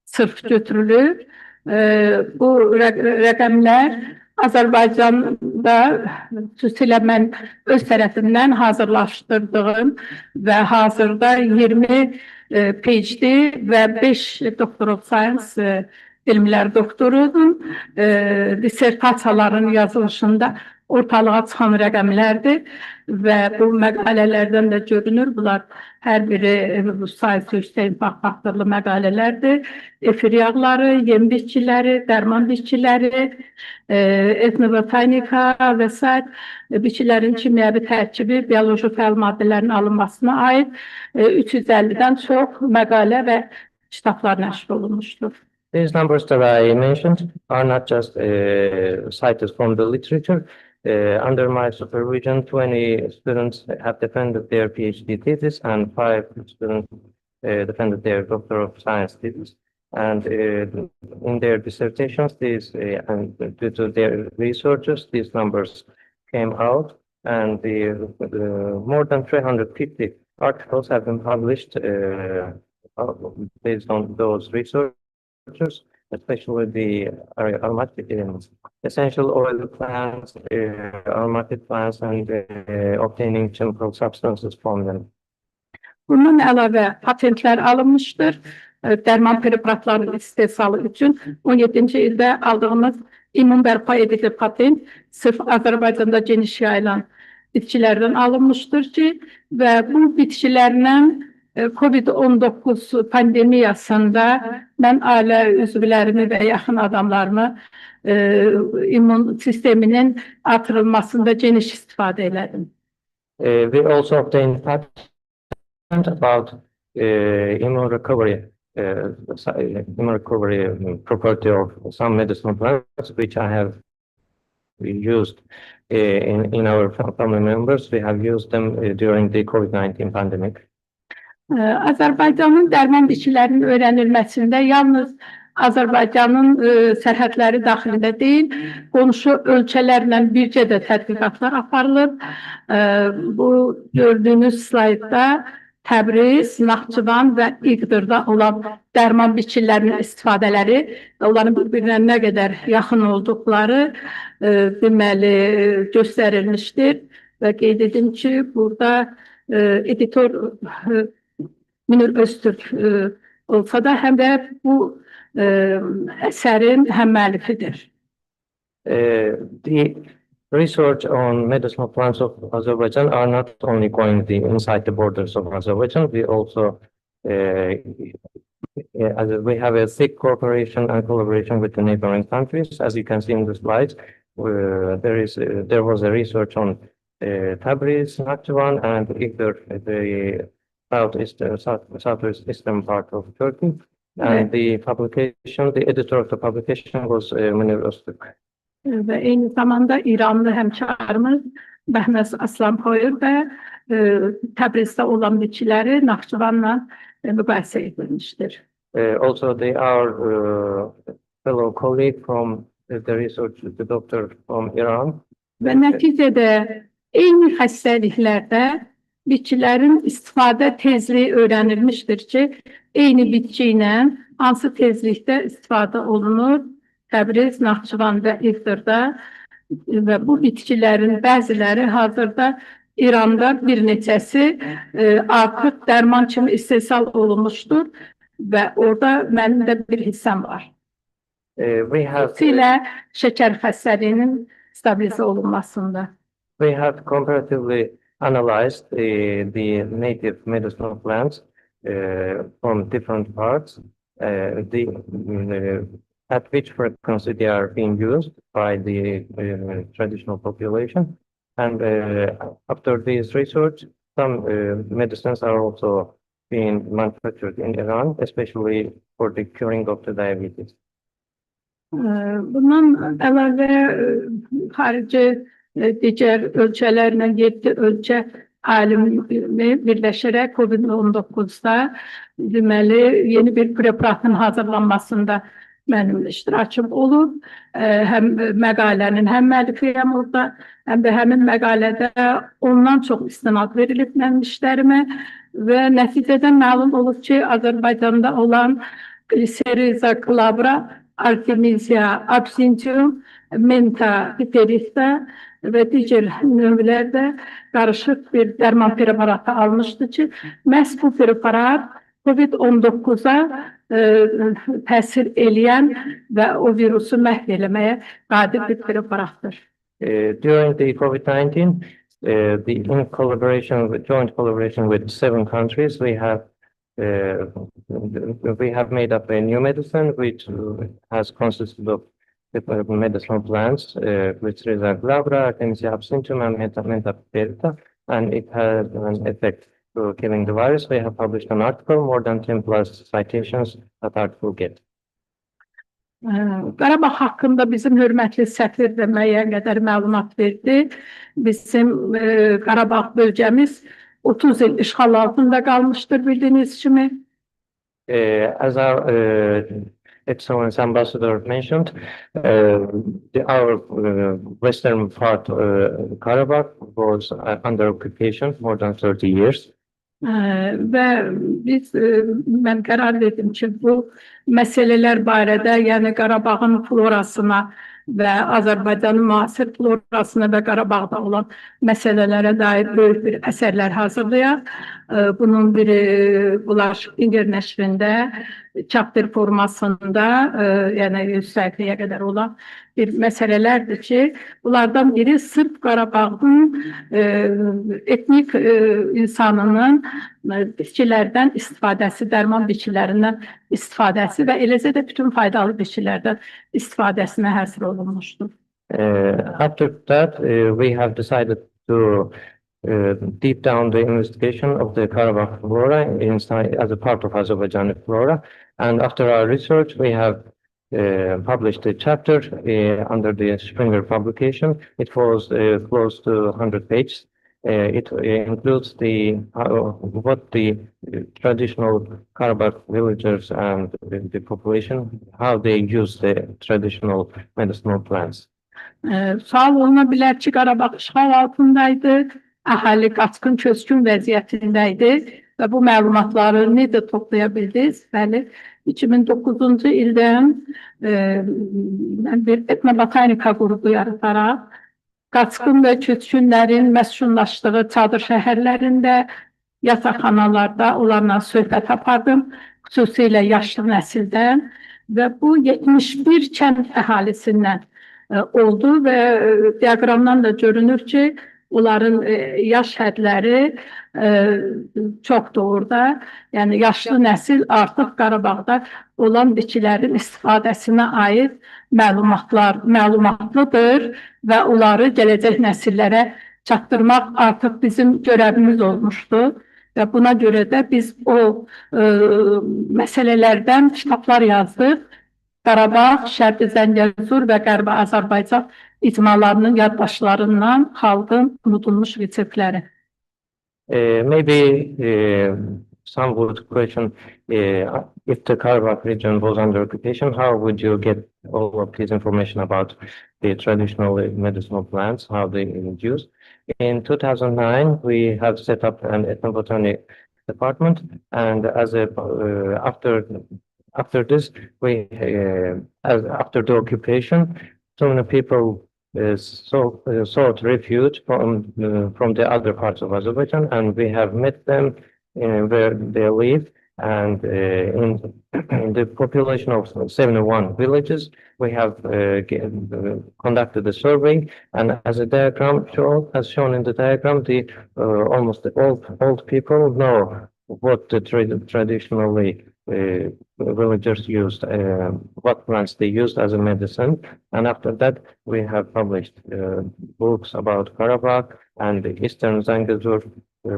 sırf götürülür. Bu rəqəmlər Azərbaycanda xüsusilə mən öz tərəfimdən hazırlaşdırdığım və hazırda 20 PhD və 5 Doctor of Science elmlər doktorunun dissertasiyaların yazılışında ortalığa çıxan rəqəmlərdir və bu məqalələrdən də görünür. Bunlar hər biri bu sayısı yüksək impact faktorlu məqalələrdir. Efir yağları, yem bitkiləri, dərman bitkiləri, etnobotanika və s. bitkilərin kimyəvi tərkibi, bioloji fəal maddələrin alınmasına aid 350-dən çox məqalə və kitablar nəşr olunmuşdur. These numbers that I mentioned are not just cited from the literature. Under my supervision, 20 students have defended their PhD thesis and 5 students defended their Doctor of Science thesis. And in their dissertations, and due to their researches, these numbers came out, and more than 350 articles have been published based on those researches, especially the aromatic essential oil plants, aromatic plants, and obtaining chemical substances from them. Bundan əlavə patentlər alınmışdır. Dərman preparatlarının istehsalı üçün 17-ci ildə aldığımız immun bərpa edici patent sırf Azərbaycanda geniş yayılan bitkilərdən alınmışdır ki, və bu bitkilərlə COVID-19 pandemiyasında mən ailə üzvlərimi və yaxın adamlarımı immun sisteminin artırılmasında geniş istifadə elədim. We also obtained patent about immune recovery property of some medicinal plants, which I have used in our family members. We have used them during the COVID-19 pandemic. Azərbaycanın dərman bitkilərinin öyrənilməsində yalnız Azərbaycanın sərhədləri daxilində deyil, qonşu ölkələrlə bircə də tədqiqatlar aparılır. Bu gördüyünüz slaydda Təbriz, Naxçıvan və İqdirdə olan dərman bitkilərinin istifadələri, onların bir-birinə nə qədər yaxın olduqları deməli göstərilmişdir və qeyd edim ki, burada editor Münir Öztürk olsa da həm də bu əsərin həm müəllifidir. The research on medicinal plants of Azerbaijan are not only going inside the borders of Azerbaijan, we also we have a thick cooperation and collaboration with the neighboring countries. As you can see in the slides, there was a research on Tabriz, Nakhchivan, and Igdir, the southwest eastern part of Turkey. And the editor of the publication was Münir Öztürk. Ve aynı zamanda İranlı hemkarımız Mehmet Aslanpoyur ve Təbrizdə olan bitkiləri Naxçıvanla müqayisə edilmiştir. Also, they are fellow colleague from the research, the doctor from Iran. Və nəticədə eyni xəstəliklərdə bitkilərin istifadə tezliyi öyrənilmişdir ki, eyni bitki ilə hansı tezlikdə istifadə olunur Təbriz, Naxçıvan və İqdirdə və bu bitkilərin bəziləri hazırda İranda bir neçəsi artıq dərman kimi istehsal olunmuşdur və orada mənim də bir hissəm var. Xüsusilə şəkər xəstəliyinin stabilize olunmasında. We have comparatively analyzed the native medicinal plants from different parts, at which frequency they are being used by the traditional population. And after this research, some medicines are also being manufactured in Iran, especially for the curing of the diabetes. Bundan əlavə xarici digər ölkələrlə 7 ölkə alimi birləşərək COVID-19'da deməli yeni bir preparatın hazırlanmasında mənim iştirakım olub. Həm məqalənin həm müəllifiyəm orada, həm də həmin məqalədə ondan çox istinad verilib mənim işlərimə və nəticədən məlum olub ki, Azərbaycanda olan Gliseriza glabra, Artemisia absinthium, Menta piperita və digər növlərdə qarışıq bir dərman preparatı almışdı ki, məhz bu preparat COVID-19'a təsir eləyən və o virusu məhv eləməyə qadir bir preparatdır. During the COVID-19, in collaboration, joint collaboration with 7 countries, we have made up a new medicine which has consisted of medicinal plants, which is a glabra, Artemisia absinthium, and Menta piperita, and it has an effect to killing the virus. We have published an article, more than 10 plus citations that article get. Qarabağ haqqında bizim hörmətli səfir də müəyyən qədər məlumat verdi. Bizim Qarabağ bölgəmiz 30 il işğal altında qalmışdır bildiyiniz kimi. As our Excellence Ambassador mentioned, our western part, Karabakh, was under occupation more than 30 years. Və mən qərar verdim ki, bu məsələlər barədə, yəni Qarabağın florasına və Azərbaycanın müasir florasına və Qarabağda olan məsələlərə dair böyük bir əsərlər hazırlayaq. Bunun biri Bulaşıq İnger nəşrində, chapter formasında, yəni 100 səhifəyə qədər olan bir məsələlərdir ki, bunlardan biri sırf Qarabağın etnik insanının bitkilərdən istifadəsi, dərman bitkilərindən istifadəsi və eləcə də bütün faydalı bitkilərdən istifadəsinə həsr olunmuşdur. After that, we have decided to deep down the investigation of the Karabakh flora inside, as a part of Azerbaijani flora. And after our research, we have published a chapter under the Springer publication. It was close to 100 pages. It includes what the traditional Karabakh villagers and the population, how they use the traditional medicinal plants. Sual oluna bilər ki, Qarabağ işğal altındaydı, əhali qaçqın köçkün vəziyyətindəydi və bu məlumatları necə toplaya bildiniz? Bəli, 2009-cu ildən bir etnobotanika qrupu yaradaraq qaçqın və köçkünlərin məskunlaşdığı çadır şəhərlərində, yataqxanalarda onlarla söhbət apardım, xüsusilə yaşlı nəsildən və bu 71 kənd əhalisindən oldu və diaqramdan da görünür ki, onların yaş hədləri çoxdur orada. Yəni, yaşlı nəsil artıq Qarabağda olan bitkilərin istifadəsinə aid məlumatlıdır və onları gələcək nəsillərə çatdırmaq artıq bizim görevimiz olmuşdur. Və buna görə də biz o məsələlərdən kitablar yazdıq Qarabağ, Şərqi Zəngəzur və Qərbi Azərbaycan icmalarının yaddaşlarından xalqın unudulmuş reseptləri. Maybe some would question if the Karabakh region was under occupation, how would you get all of this information about the traditional medicinal plants, how they were used? In 2009, we have set up an ethnobotany department, and after this, after the occupation, so many people sought refuge from the other parts of Azerbaijan, and we have met them where they live. And in the population of 71 villages, we have conducted a survey, and as a diagram as shown in the diagram, almost the old people know what the traditionally villagers used, what plants they used as a medicine. And after that, we have published books about Karabakh and the Eastern Zangezur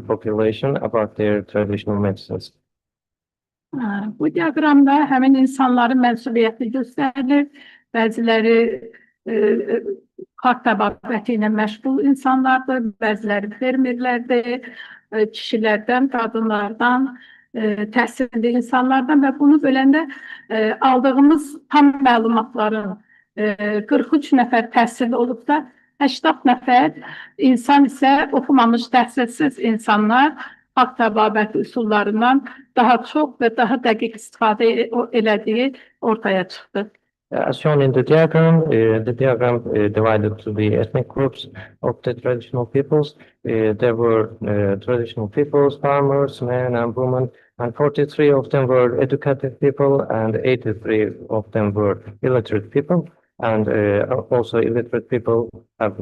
population about their traditional medicines. Bu diaqramda həmin insanların mənsubiyyəti göstərilir. Bəziləri xalq təbabəti ilə məşğul insanlardır, bəziləri fermerlərdir, kişilərdən, qadınlardan, təhsilli insanlardan və bunu böləndə aldığımız tam məlumatların 43 nəfər təhsilli olubsa, 80 nəfər insan isə oxumamış təhsilsiz insanlar xalq təbabəti üsullarından daha çox və daha dəqiq istifadə elədiyi ortaya çıxdı. As shown in the diagram divided to the ethnic groups of the traditional peoples. There were traditional peoples, farmers, men and women, and 43 of them were educated people, and 83 of them were illiterate people. And also illiterate people have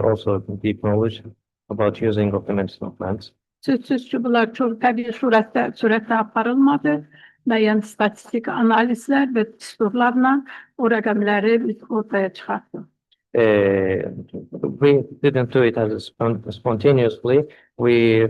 also deep knowledge about using of the medicinal plants. Sözsüz ki, bunlar çox təbii surətdə aparılmadı. Müəyyən statistik analizlər və düsturlarla o rəqəmləri biz ortaya çıxartdıq. We didn't do it as spontaneously. We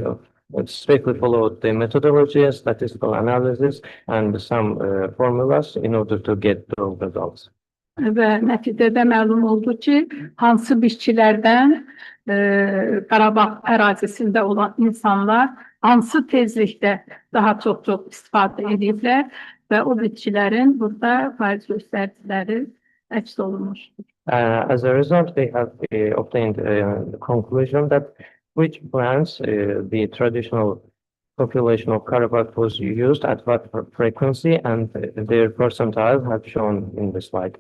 strictly followed the methodology, statistical analysis, and some formulas in order to get those results. Və nəticədə məlum oldu ki, hansı bitkilərdən Qarabağ ərazisində olan insanlar hansı tezlikdə daha çox istifadə ediblər və o bitkilərin burada faiz göstəriciləri əks olunmuşdur. As a result, they have obtained the conclusion that which plants the traditional population of Karabakh was used at what frequency, and their percentile have shown in the slide.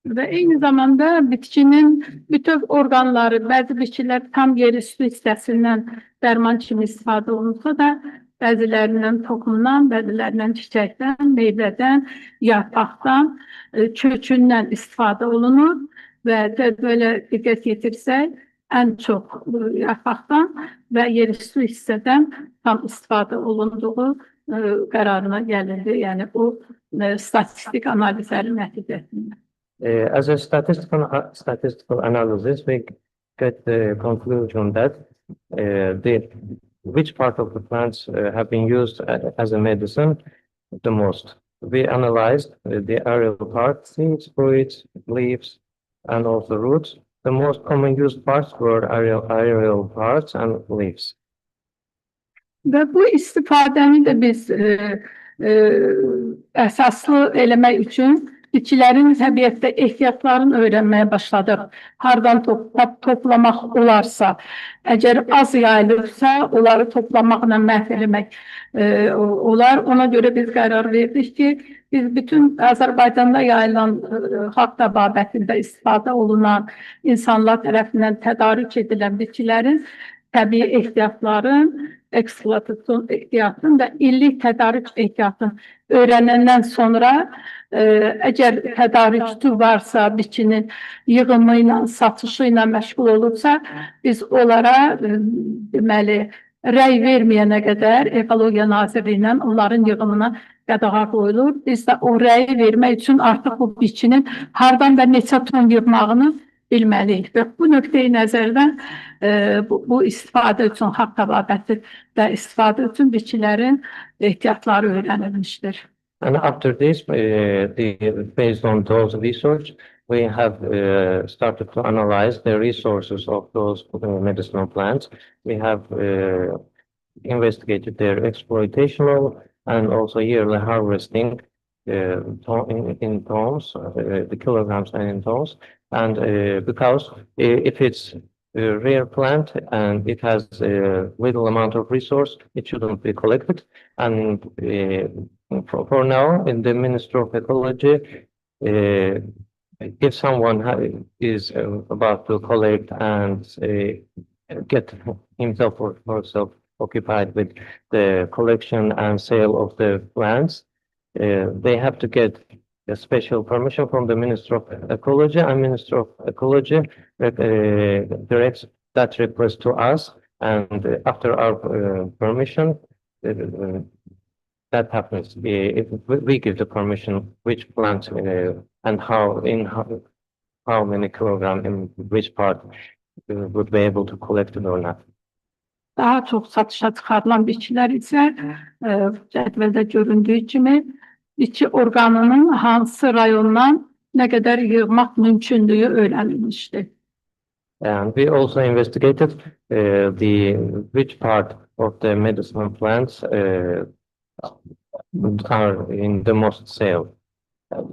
Və eyni zamanda bitkinin bütöv orqanları, bəzi bitkilər tam yeri su hissəsindən dərman kimi istifadə olunsa da, bəzilərindən toxumdan, bəzilərindən çiçəkdən, meyvədən, yarpaqdan, kökündən istifadə olunur və belə diqqət yetirsək, ən çox yarpaqdan və yeri su hissədən tam istifadə olunduğu qərarına gəlindi. Yəni o statistik analizlərin nəticəsində. As a statistical analysis, we get the conclusion that which part of the plants have been used as a medicine the most. We analyzed the aerial parts, seeds, fruits, leaves, and also roots. The most common used parts were aerial parts and leaves. Və bu istifadəni də biz əsaslı eləmək üçün bitkilərin təbiətdə ehtiyatlarını öyrənməyə başladıq. Hardan toplamaq olarsa, əgər az yayılırsa, onları toplamaqla məhv eləmək olar. Ona görə biz qərar verdik ki, biz bütün Azərbaycanda yayılan xalq təbabətində istifadə olunan insanlar tərəfindən tədarük edilən bitkilərin təbii ehtiyatların, eksploatasyon ehtiyatın və illik tədarük ehtiyatın öyrənəndən sonra əgər tədarükçü varsa, bitkinin yığımı ilə, satışı ilə məşğul olursa, biz onlara deməli, rəy verməyənə qədər Ekologiya Nazirliyindən onların yığımına qadağa qoyulur. Biz də o rəyi vermək üçün artıq bu bitkinin hardan və neçə ton yığmağını bilməliyik. Və bu nöqteyi nəzərdən bu istifadə üçün, xalq təbabəti də istifadə üçün bitkilərin ehtiyatları öyrənilmişdir. And after this, based on those research, we have started to analyze the resources of those medicinal plants. We have investigated their exploitational and also yearly harvesting in tons, the kilograms and in tons. And because if it's a rare plant and it has a little amount of resource, it shouldn't be collected. And for now, in the Ministry of Ecology, if someone is about to collect and get himself or herself occupied with the collection and sale of the plants, they have to get a special permission from the Minister of Ecology, and Minister of Ecology directs that request to us, and after our permission, that happens. If we give the permission, which plant and how many kilogram in which part would be able to collect it or not. Daha çok satışa çıkarılan bitkiler ise cədvəldə göründüyü kimi bitki orqanının hansı rayondan nə qədər yığmaq mümkündüyü öyrənilmişdir. And we also investigated which part of the medicinal plants are in the most sale.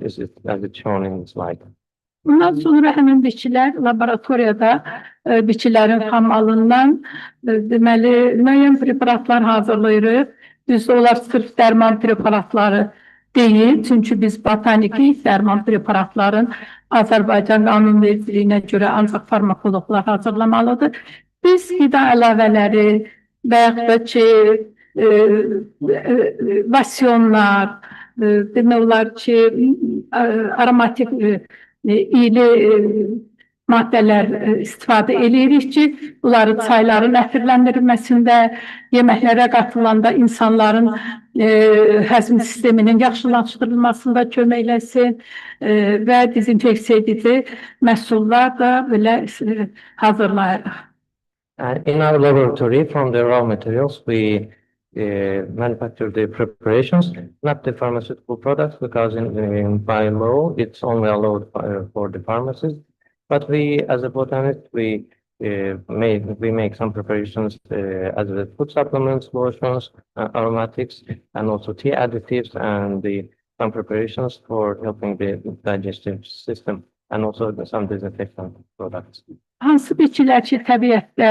This is as it's shown in the slide. Bundan sonra həmin bitkilər laboratoriyada bitkilərin xam malından deməli müəyyən preparatlar hazırlayırıq. Düzdür, onlar sırf dərman preparatları deyil. Çünki biz botaniki dərman preparatların Azərbaycan qanunvericiliyinə görə ancaq farmakoloqlar hazırlamalıdır. Biz qida əlavələri və yaxud da ki vasyonlar, demək olar ki aromatik iyili maddələr istifadə edirik ki, bunları çayların ətirləndirilməsində, yeməklərə qatılanda insanların həzm sisteminin yaxşılaşdırılmasında köməkləsin və dezinfeksiya edici məhsullar da belə hazırlayırıq. In our laboratory, from the raw materials, we manufacture the preparations, not the pharmaceutical products, because by law, it's only allowed for the pharmacists. But we, as a botanist, we make some preparations as the food supplements, lotions, aromatics, and also tea additives, and some preparations for helping the digestive system, and also some disinfectant products. Hansı bitkilər ki, təbiətdə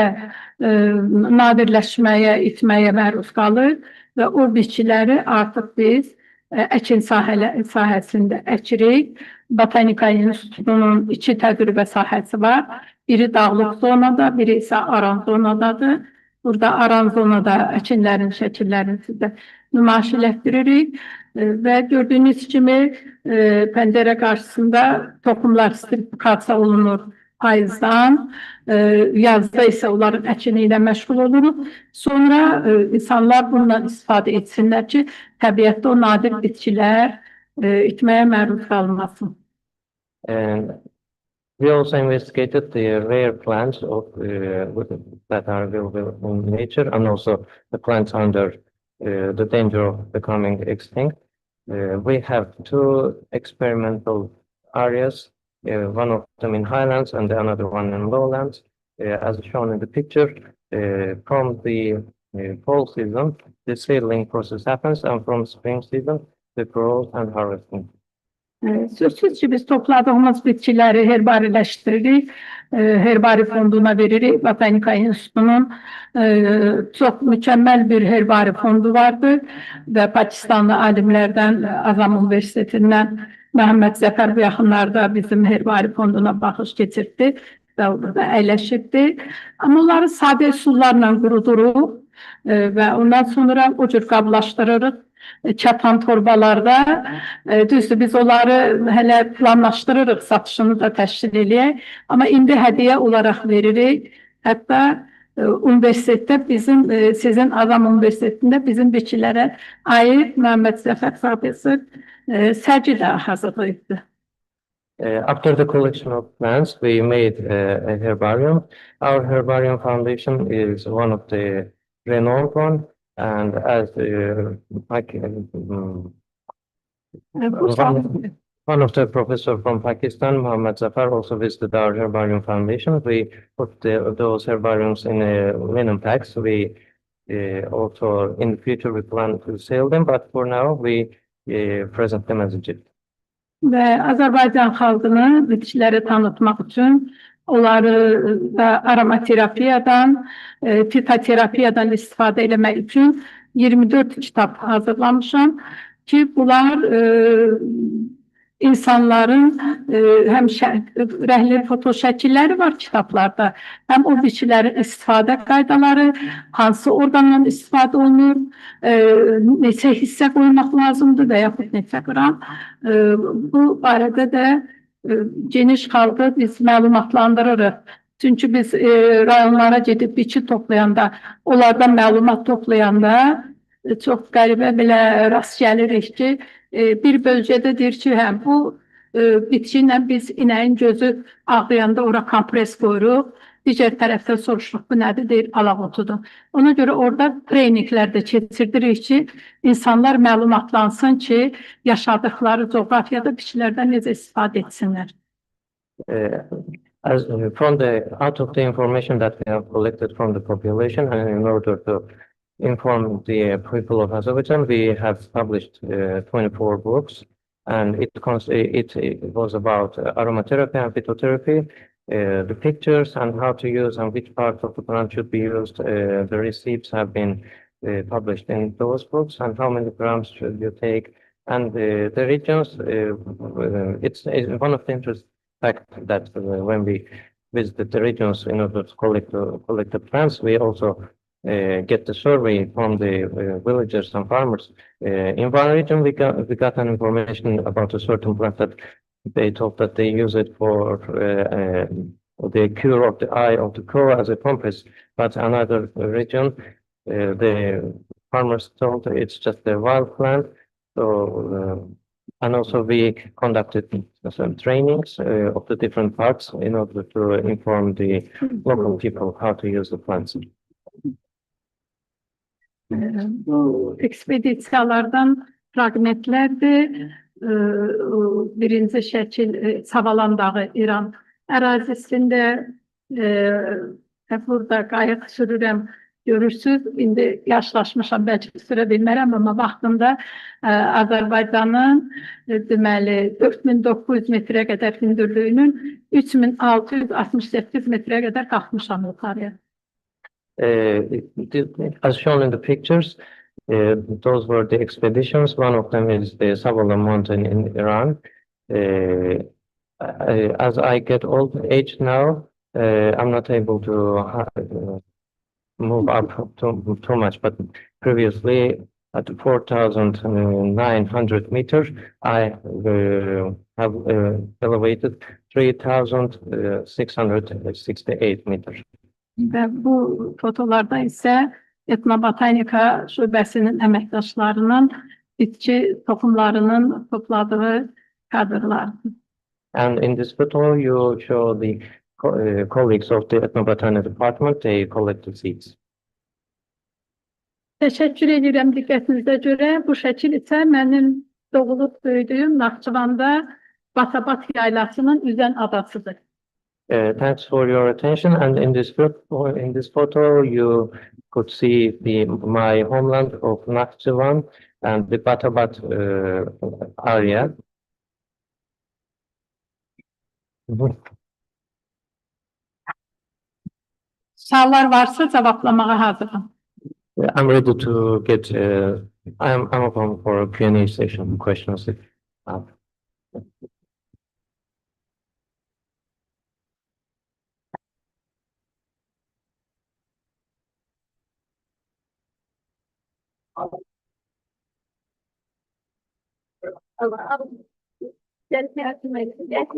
nadirləşməyə, itməyə məruz qalır və o bitkiləri artıq biz əkin sahəsində əkirik. Botanika İnstitutunun 2 təcrübə sahəsi var. Biri dağlıq zonada, biri isə aran zonadadır. Burada aran zonada əkinlərin şəkillərini sizə nümayiş elətdiririk və gördüyünüz kimi pəncərə qarşısında toxumlar sertifikasiya olunur payızdan, yazda isə onların əkini ilə məşğul oluruq. Sonra insanlar bundan istifadə etsinlər ki, təbiətdə o nadir bitkilər itməyə məruz qalmasın. And we also investigated the rare plants that are available in nature, and also the plants under the danger of becoming extinct. We have 2 experimental areas, one of them in highlands and another one in lowlands, as shown in the picture. From the fall season, the seedling process happens, and from spring season, the growth and harvesting. Sözsüz ki, biz topladığımız bitkiləri herbariləşdiririk, herbari fonduna veririk. Botanika İnstitutunun çox mükəmməl bir herbari fondu vardır və Pakistanlı alimlərdən, Azam Universitetindən Məhəmməd Zəfər bu yaxınlarda bizim herbari fonduna baxış keçirdi və orada əyləşirdi. Amma onları sadə üsullarla quruduruq və ondan sonra o cür qablaşdırırıq. Çatan torbalarda, düzdür, biz onları hələ planlaşdırırıq, satışını da təşkil eləyək. Amma indi hədiyyə olaraq veririk. Hətta universitetdə sizin Azam Universitetində bizim bitkilərə aid Məhəmməd Zəfər professor sərgi də hazırlayıbdır. After the collection of plants, we made a herbarium. Our herbarium foundation is one of the renowned one. And as One of the professor from Pakistan, Mohammed Zafar, also visited our herbarium foundation. We put those herbariums in linen packs. We also in the future we plan to sell them, but for now we present them as a gift. Ve Azerbaycan xalqını bitkiləri tanıtmaq üçün onları da aromaterapiyadan, fitoterapiyadan istifadə etmək üçün 24 kitab hazırlamışam ki, bunlar insanların həm rəhli foto şəkilləri var kitablarda, həm o bitkilərin istifadə qaydaları, hansı orqandan istifadə olunur, neçə hissə qoymaq lazımdır və yaxud neçə qram. Bu barədə də geniş xalqı biz məlumatlandırırıq. Çünki biz rayonlara gedib bitki toplayanda, onlardan məlumat toplayanda çox qəribə belə rast gəlirik ki, bir bölgədə deyir ki, həm bu bitki ilə biz inəyin gözü ağrıyanda ora kompres qoyuruq. Digər tərəfdən soruşuruq, bu nədir? Deyir, alaqutudur. Ona görə orada treyninqlər də keçirdirik ki, insanlar məlumatlansın ki, yaşadıkları coğrafiyada bitkilərdən necə istifadə etsinlər. Out of the information that we have collected from the population, and in order to inform the people of Azerbaijan, we have published 24 books, and it was about aromatherapy and phytotherapy, the pictures and how to use and which parts of the plant should be used. The receipts have been published in those books, and how many grams should you take, and the regions. It's one of the interesting facts that when we visited the regions in order to collect the plants, we also get the survey from the villagers and farmers. In one region, we got an information about a certain plant that they thought that they use it for the cure of the eye of the cow as a pomace, but another region, the farmers told it's just a wild plant. So, and also we conducted some trainings of the different parts in order to inform the local people how to use the plants. Bu ekspedisiyalardan fragmentlərdir. Birinci şəkil Savalan dağı İran ərazisində. Burada qayıq sürürəm, görürsünüz. İndi yaşlaşmışam, bəlkə sürə bilmərəm, amma vaxtında Azərbaycanın deməli 4900 metrə qədər hündürlüyünün 3668 metrə qədər qalxmışam yuxarıya. As shown in the pictures, those were the expeditions. One of them is the Savalan mountain in Iran. As I get old age now, I'm not able to move up too much, but previously at 4,900 meters, I have elevated 3,668 meters. Və bu fotolarda isə etnobotanika şöbəsinin əməkdaşlarının bitki toxumlarının topladığı kadrlardır. And in this photo, you show the colleagues of the ethnobotany department, they collect the seeds. Təşəkkür edirəm diqqətinizə görə. Bu şəkil isə mənim doğulub böyüdüyüm Naxçıvanda Batabat yaylasının üzən adasıdır. Thanks for your attention. And in this photo, you could see my homeland of Nakhchivan and the Batabat area. Suallar varsa cevaplamağa hazırım. I'm ready to get. I'm open for a Q&A session. Questions.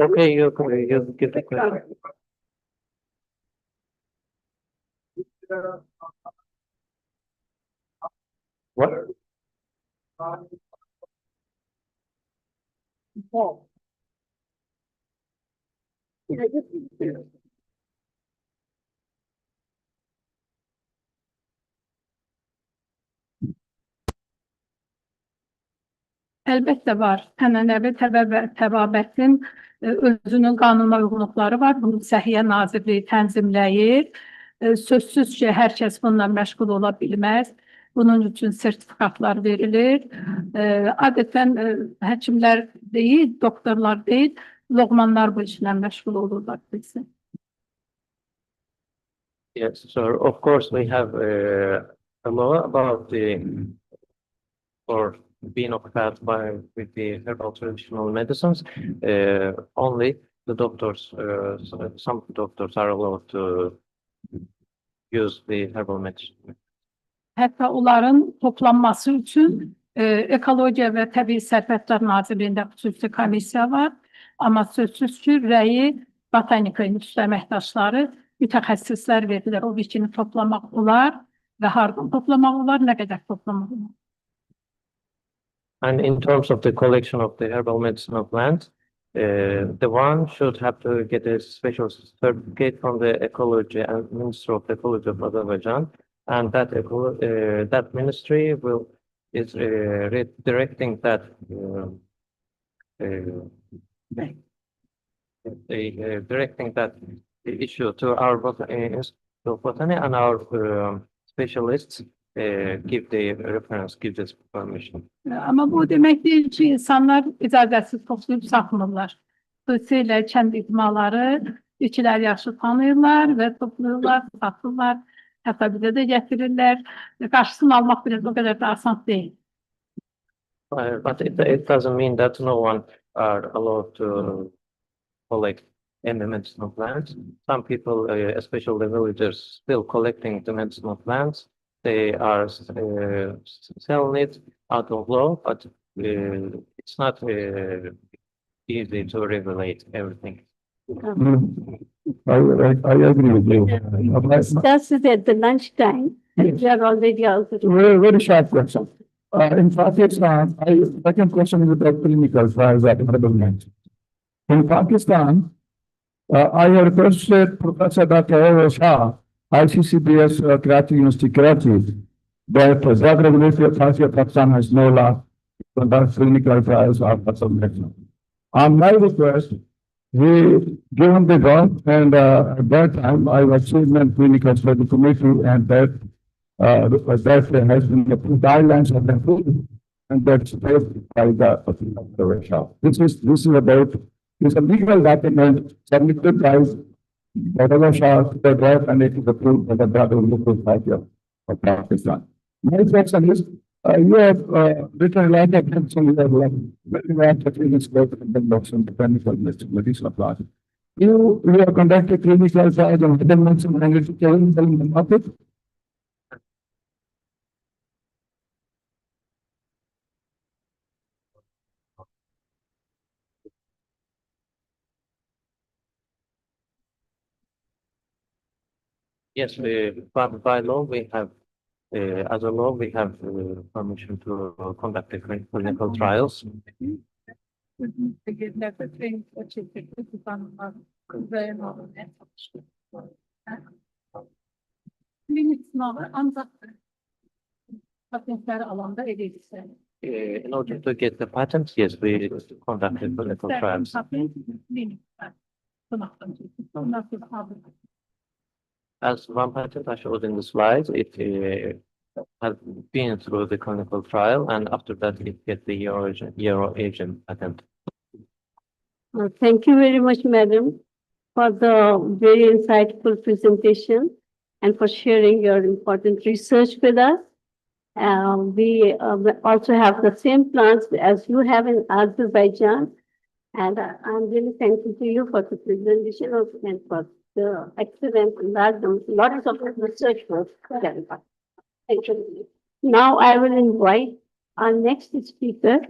Okay, you give the question. What? Əlbəttə var. Ənənəvi təbabətin özünün qanuna uyğunluqları var. Bunu Səhiyyə Nazirliyi tənzimləyir. Sözsüz ki, hər kəs bununla məşğul ola bilməz. Bunun üçün sertifikatlar verilir. Adətən həkimlər deyil, doktorlar deyil, loğmanlar bu işlə məşğul olurlar bilsin. Yes, so of course we have a law about for being occupied with the herbal traditional medicines. Only the doctors, some doctors are allowed to use the herbal medicine. Hətta onların toplanması üçün Ekologiya və Təbii Sərvətlər Nazirliyində xüsusi komissiya var. Amma sözsüz ki, rəyi botanika institutu əməkdaşları, mütəxəssislər verirlər. O bitkini toplamaq olar və hardan toplamaq olar, nə qədər toplamaq olar. And in terms of the collection of the herbal medicinal plants, the one should have to get a special certificate from the Ecology and Ministry of Ecology of Azerbaijan, and that ministry is directing that issue to our botany and our specialists give the reference, give this permission. Amma bu demək deyil ki, insanlar icazəsiz toplayıb satmırlar. Xüsusilə kənd icmaları bitkiləri yaxşı tanıyırlar və toplayırlar, satırlar, hətta bizə də gətirirlər. Qarşısını almaq biraz o qədər də asan deyil. But it doesn't mean that no one are allowed to collect any medicinal plants. Some people, especially the villagers, still collecting the medicinal plants. They are selling it out of law, but it's not easy to regulate everything. I agree with you. Just at the lunchtime, we are already out. Very short question. In Pakistan, second question is about clinical trials that Honorable mentioned. In Pakistan, I have requested Professor Dr. Shah, ICCBS Karachi University, Karachi, that the drug regulatory authority of Pakistan has no law to conduct clinical trials of muscle medicine. On my request, he given the grant, and at that time I was chairman clinical study committee, and that has been approved, guidelines have been approved, and that's paid by the Shah. This is about, it's a legal document submitted by whatever Shah to the draft, and it is approved by the Drug Regulatory Authority of Pakistan. My question is, you have written a lot of books on the clinical medicine, technical medicinal plants. You have conducted clinical trials on other medicine and it's available in the market. Yes, by law we have, as a law we have permission to conduct the clinical trials. In order to get the patent, yes, we conduct the clinical trials. As one patent I showed in the slides, it has been through the clinical trial, and after that it gets the Euro Asian patent. Thank you very much, madam, for the very insightful presentation and for sharing your important research with us. We also have the same plants as you have in Azerbaijan, and I'm really thankful to you for the presentation and for the excellent lots of research work. Thank you. Now I will invite our next speaker,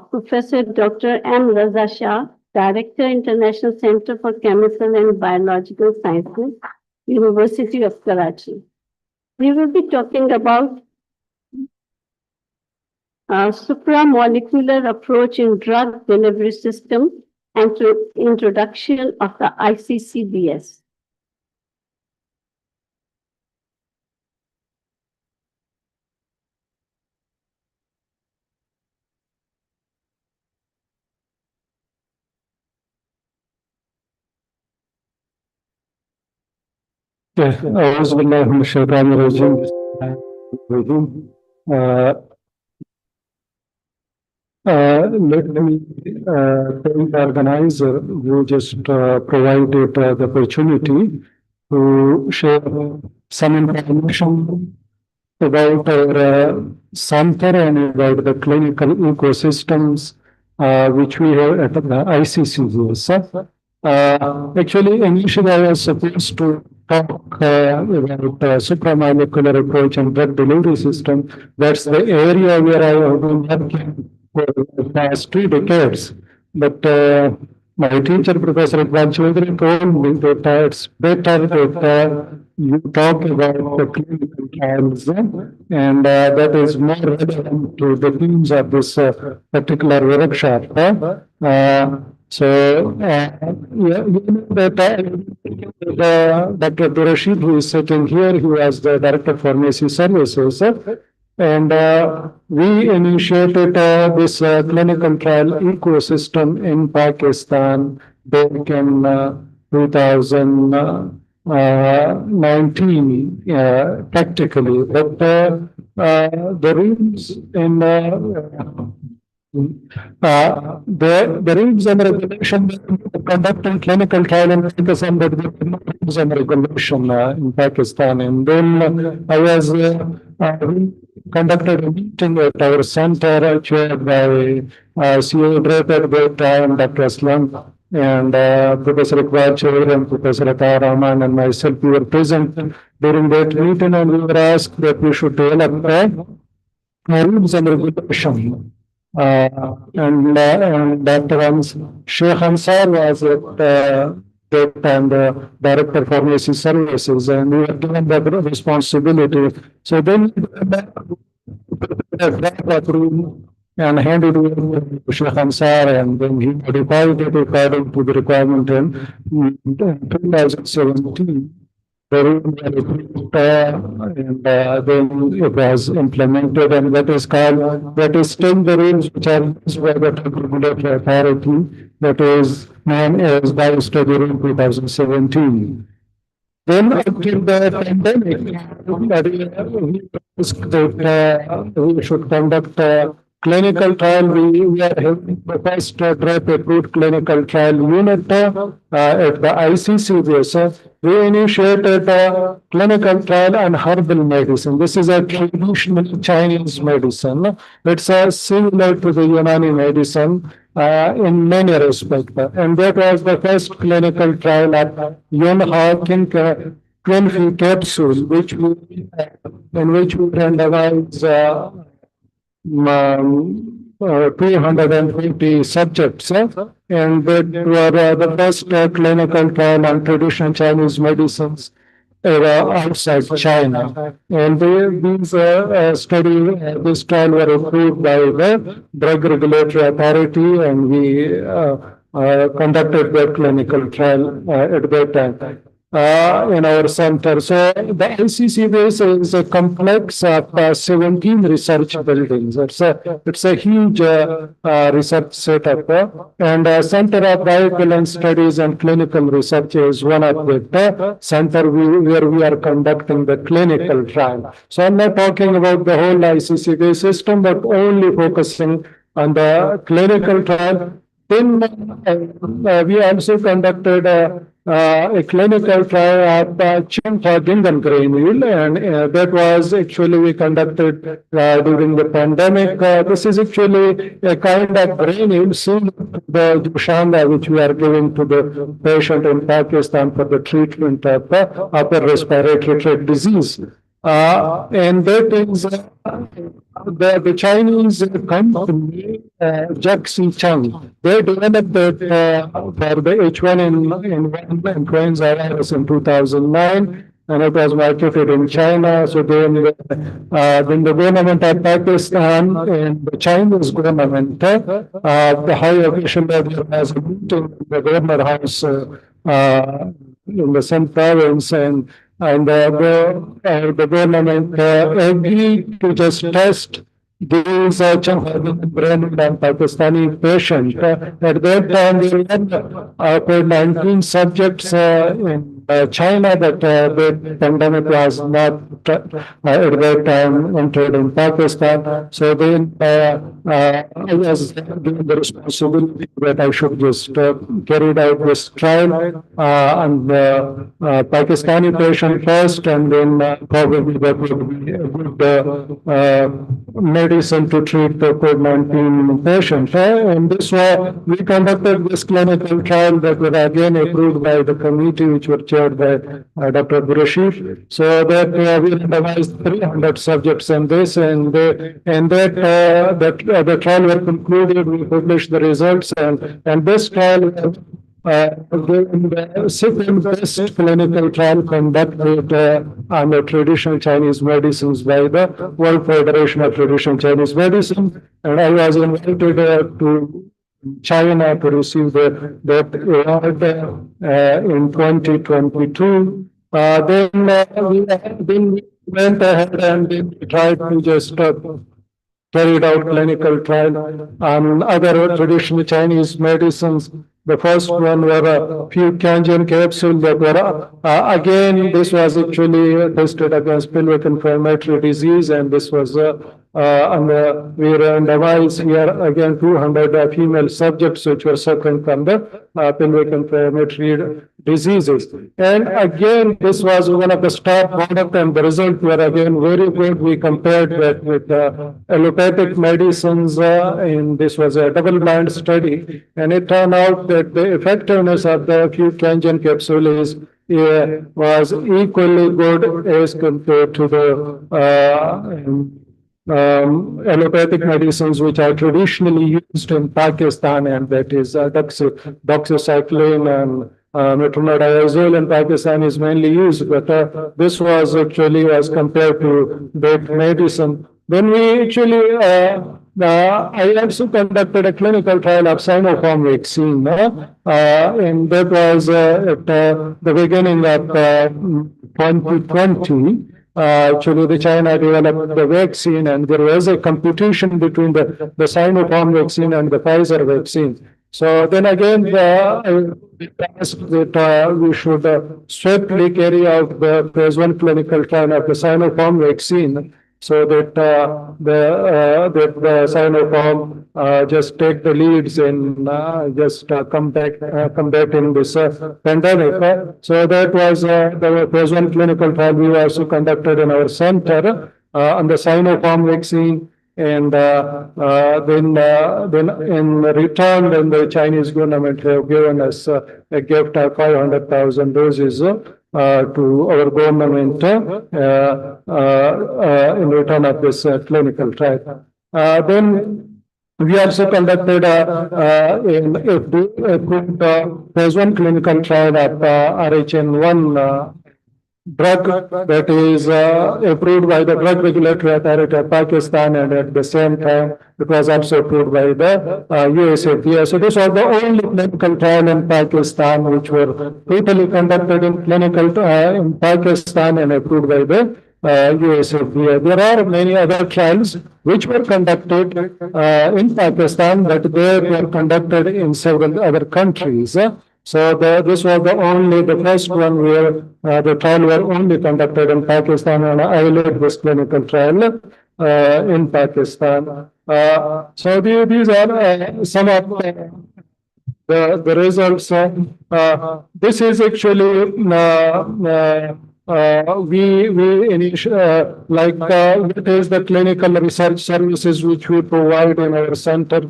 Professor Dr. M. Raza Shah, Director, International Center for Chemical and Biological Sciences, University of Karachi. We will be talking about supramolecular approach in drug delivery system and introduction of the ICCBS. أعوذ بالله من الشيطان الرجيم. Uh, Let me thank the organizer who just provided the opportunity to share some information about our center and about the clinical ecosystems which we have at the ICCGS. Actually, initially I was supposed to talk about supramolecular approach and drug delivery system. That's the area where I have been working for the past 2 decades. But my teacher, Professor Iqbal Chaudhary, told me that it's better that you talk about the clinical trials, and that is more relevant to the themes of this particular workshop. You know that Dr. Durashid, who is sitting here, he was the Director of Pharmacy Services, and we initiated this clinical trial ecosystem in Pakistan back in 2019, practically. But the rules in the rules and regulation conducting clinical trial in Pakistan, but there were no rules and regulation in Pakistan. And then I was conducted a meeting at our center chaired by CEO Director at that time, Dr. Aslam, and Professor Iqbal Chaudhary and Professor Atar Rahman and myself. We were present during that meeting, and we were asked that we should develop rules and regulation. And Dr. Sheikh Ansar was at that time the Director of Pharmacy Services, and we were given that responsibility. So then that room and handed over to Sheikh Ansar, and then he modified it according to the requirement in 2017. The room was approved, and then it was implemented, and that is still the rules which are used by the regulatory authority, that is known as Bio-Study Rule 2017. Then after the pandemic, we asked that we should conduct a clinical trial. We are having the first drug-approved clinical trial unit at the ICCGS. We initiated a clinical trial on herbal medicine. This is a traditional Chinese medicine. It's similar to the Unani medicine in many respects. And that was the first clinical trial at Yunhao 12 capsule, in which we randomized 250 subjects, and they were the first clinical trial on traditional Chinese medicines outside China. And this trial were approved by the Drug Regulatory Authority, and we conducted the clinical trial at that time. In our center. So the LCC base is a complex of 17 research buildings. It's a huge research setup, and Center of Bioequivalence Studies and Clinical Research is one of the center where we are conducting the clinical trial. So I'm not talking about the whole ICC base system, but only focusing on the clinical trial. Then we also conducted a clinical trial at Chinta granule, and that was actually we conducted during the pandemic. This is actually a kind of granule similar to the Jushanda, which we are giving to the patient in Pakistan for the treatment of upper respiratory tract disease. And that is the Chinese company, Jaxi Chang. They developed it for the H1N1 influenza virus in 2009, and it was marketed in China. So then the government of Pakistan and the Chinese government, the high official level was a meeting in the governor house in the same province, and the government agreed to just test these brand and Pakistani patient. At that time, we had 19 subjects in China that the pandemic was not at that time entered in Pakistan. So then I was given the responsibility that I should just carry out this trial on the Pakistani patient first, and then probably that would be a good medicine to treat the COVID-19 patient. And this way, we conducted this clinical trial that was again approved by the committee, which were chaired by Dr. Burashif. So that we randomized 300 subjects in this, and the trial was concluded. We published the results, and this trial the second best clinical trial conducted on the traditional Chinese medicines by the World Federation of Traditional Chinese Medicine, and I was invited to China to receive that award in 2022. Then we went ahead and then we tried to just carried out clinical trial on other traditional Chinese medicines. The first one were a few Kangen capsules that were, again, this was actually tested against pelvic inflammatory disease, and this was we randomized here again 200 female subjects which were suffering from the pelvic inflammatory diseases. And again, this was one of the star product, and the results were again very good. We compared that with allopathic medicines, and this was a double-blind study, and it turned out that the effectiveness of the few Kangen capsule was equally good as compared to the allopathic medicines which are traditionally used in Pakistan, and that is doxycycline and metronidazole in Pakistan is mainly used, but this was actually as compared to that medicine. Then we actually, I also conducted a clinical trial of Sinopharm vaccine, and that was at the beginning of 2020. Actually, the China developed the vaccine, and there was a competition between the Sinopharm vaccine and the Pfizer vaccine. So then again, we asked that we should swiftly carry out the phase 1 clinical trial of the Sinopharm vaccine, so that the Sinopharm just take the leads and just combating this pandemic. So that was the phase 1 clinical trial we also conducted in our center on the Sinopharm vaccine. And then in return, then the Chinese government have given us a gift of 500,000 doses to our government in return of this clinical trial. Then we also conducted phase 1 clinical trial of RHN1 drug that is approved by the Drug Regulatory Authority of Pakistan, and at the same time it was also approved by the USFDA. So this was the only clinical trial in Pakistan which were totally conducted in in Pakistan and approved by the USFDA. There are many other trials which were conducted in Pakistan, but they were conducted in several other countries. So this was the first one where the trial were only conducted in Pakistan, and I led this clinical trial in Pakistan. So these are some of the results. This is actually what is the clinical research services which we provide in our center.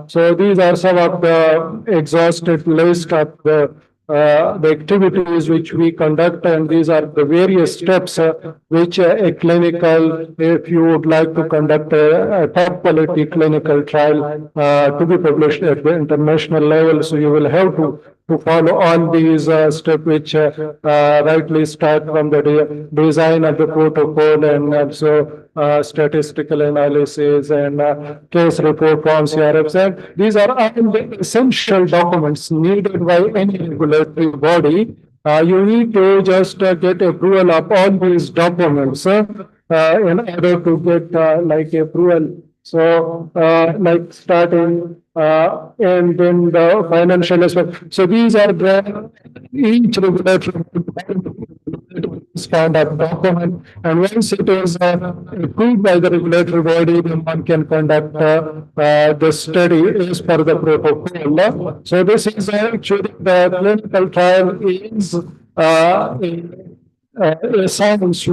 So these are some of the exhausted list of the activities which we conduct, and these are the various steps which a clinical, if you would like to conduct a top quality clinical trial to be published at the international level, so you will have to follow all these steps which rightly start from the design of the protocol, and also statistical analysis and case report forms, CRFs. And these are all the essential documents needed by any regulatory body. You need to just get approval of all these documents in order to get approval. So starting and then the financial aspect. So these are each regulatory this kind of document. And once it is approved by the regulatory body, then one can conduct the study as per the protocol. So this is actually the clinical trial is a science.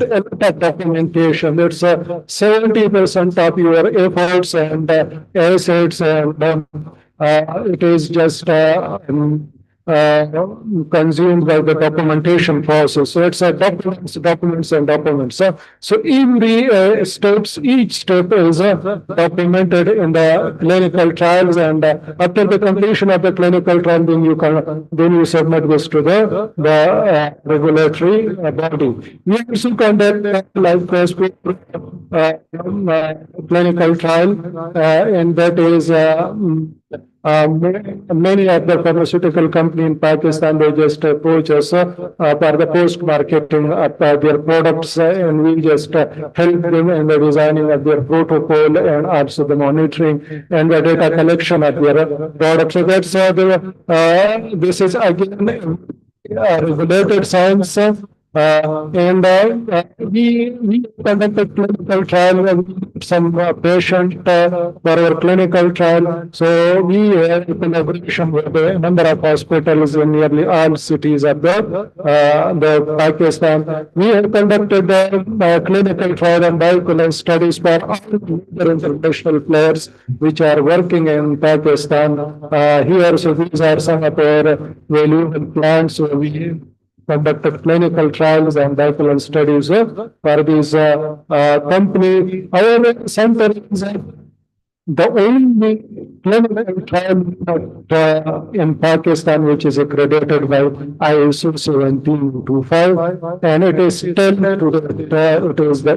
A lot of documentation. That's 70% of your efforts and assets, and it is just consumed by the documentation process. So it's documents, and documents. So every steps, each step is documented in the clinical trials, and after the completion of the clinical trial, then you submit this to the regulatory body. We also conduct like clinical trial, and that is many of the pharmaceutical company in Pakistan, they just approach us for the post-marketing of their products, and we just help them in the designing of their protocol and also the monitoring and the data collection of their products. So that's this is again regulated science. We conducted clinical trial and some patient for our clinical trial. So we have collaboration with a number of hospitals in nearly all cities of the Pakistan. We have conducted the clinical trial and bioequivalence studies for all the international players which are working in Pakistan. Here, so these are some of our valuable plants. So we conducted clinical trials and bioequivalence studies for this company. Our center is the only clinical trial in Pakistan which is accredited by ISO 17025, and it is still it is the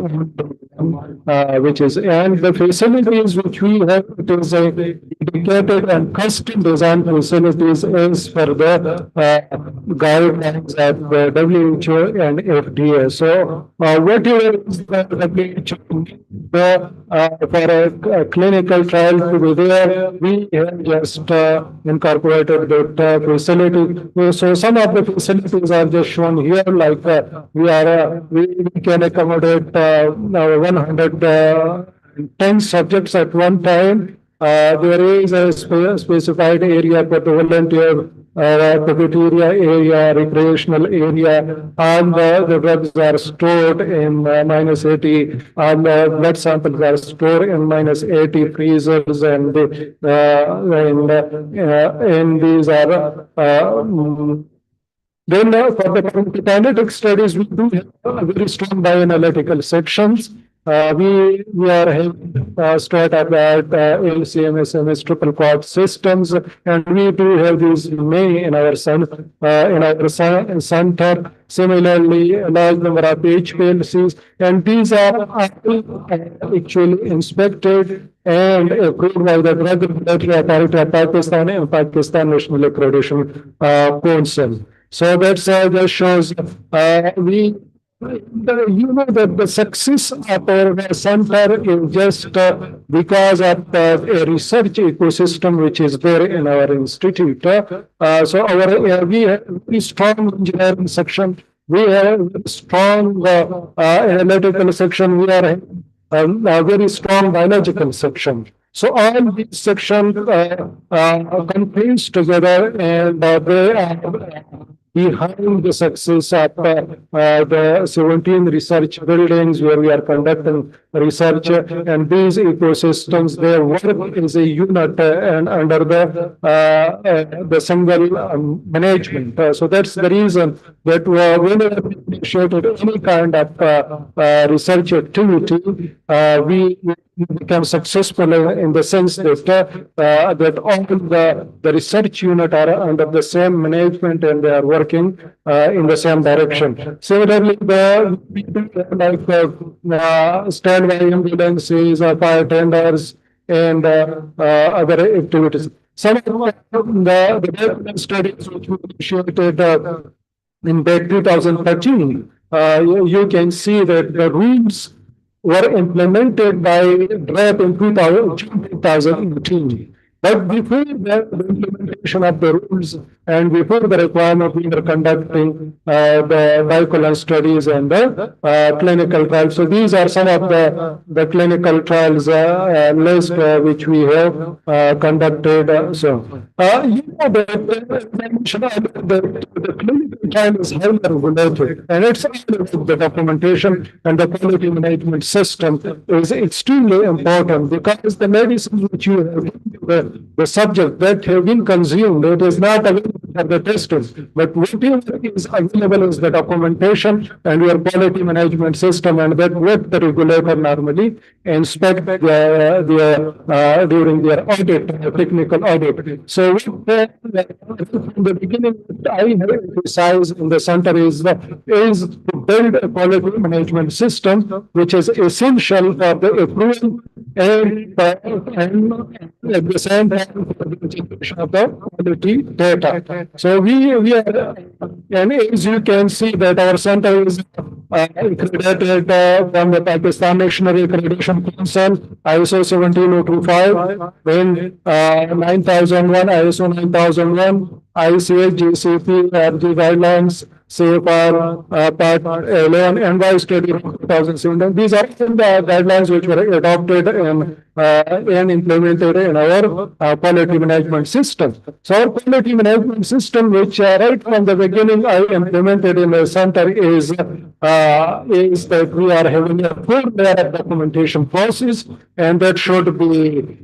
which is, and the facilities which we have, it is a dedicated and custom designed facilities as per the guidelines of the WHO and FDA. So whatever is the WHO for a clinical trial to be there, we have just incorporated that facility. So some of the facilities are just shown here, like we can accommodate 110 subjects at one time. There is a specified area for the volunteer, cafeteria area, recreational area, and the drugs are stored in -80, and blood samples are stored in -80 freezers, and these are then for the kinetic studies, we do have very strong bioanalytical sections. We are having state-of-the-art LCM, SMS, triple quad systems, and we do have these many in our center. Similarly, a large number of HPLCs, and these are actually inspected and approved by the Drug Regulatory Authority of Pakistan and Pakistan National Accreditation Council. So that's just shows that the success of our center is just because of a research ecosystem which is there in our institute. So we have a very strong engineering section. We have a strong analytical section. We are a very strong biological section. So all these sections contains together, and they are behind the success of the 17 research buildings where we are conducting research, and these ecosystems, they work as a unit and under the single management. So that's the reason that whenever we initiated any kind of research activity, we become successful in the sense that all the research unit are under the same management and they are working in the same direction. Similarly, standby ambulances, fire tenders, and other activities. Some of the studies which we initiated in 2013, you can see that the rules were implemented by DRAP in 2018. But before the implementation of the rules and before the requirement, we are conducting the bioequivalence studies and the clinical trials. So these are some of the clinical trials list which we have conducted. You know the clinical trial is highly regulated, and it's the documentation and the quality management system is extremely important because the medicines which you have, the subject that have been consumed, it is not available for the testing, but whatever is available is the documentation and your quality management system, and that what the regulator normally inspect during their audit, technical audit. So from the beginning, I have emphasized in the center is to build a quality management system, which is essential for the approval and at the same time for the generation of the quality data. So we are, and as you can see that our center is accredited from the Pakistan National Accreditation Council, ISO 17025, then 9001, ISO 9001, ICH, GCP, RG guidelines, CFR Part 11, NY Study 2017. These are the guidelines which were adopted and implemented in our quality management system. So our quality management system, which right from the beginning I implemented in the center, is that we are having a full layer documentation process, and that should be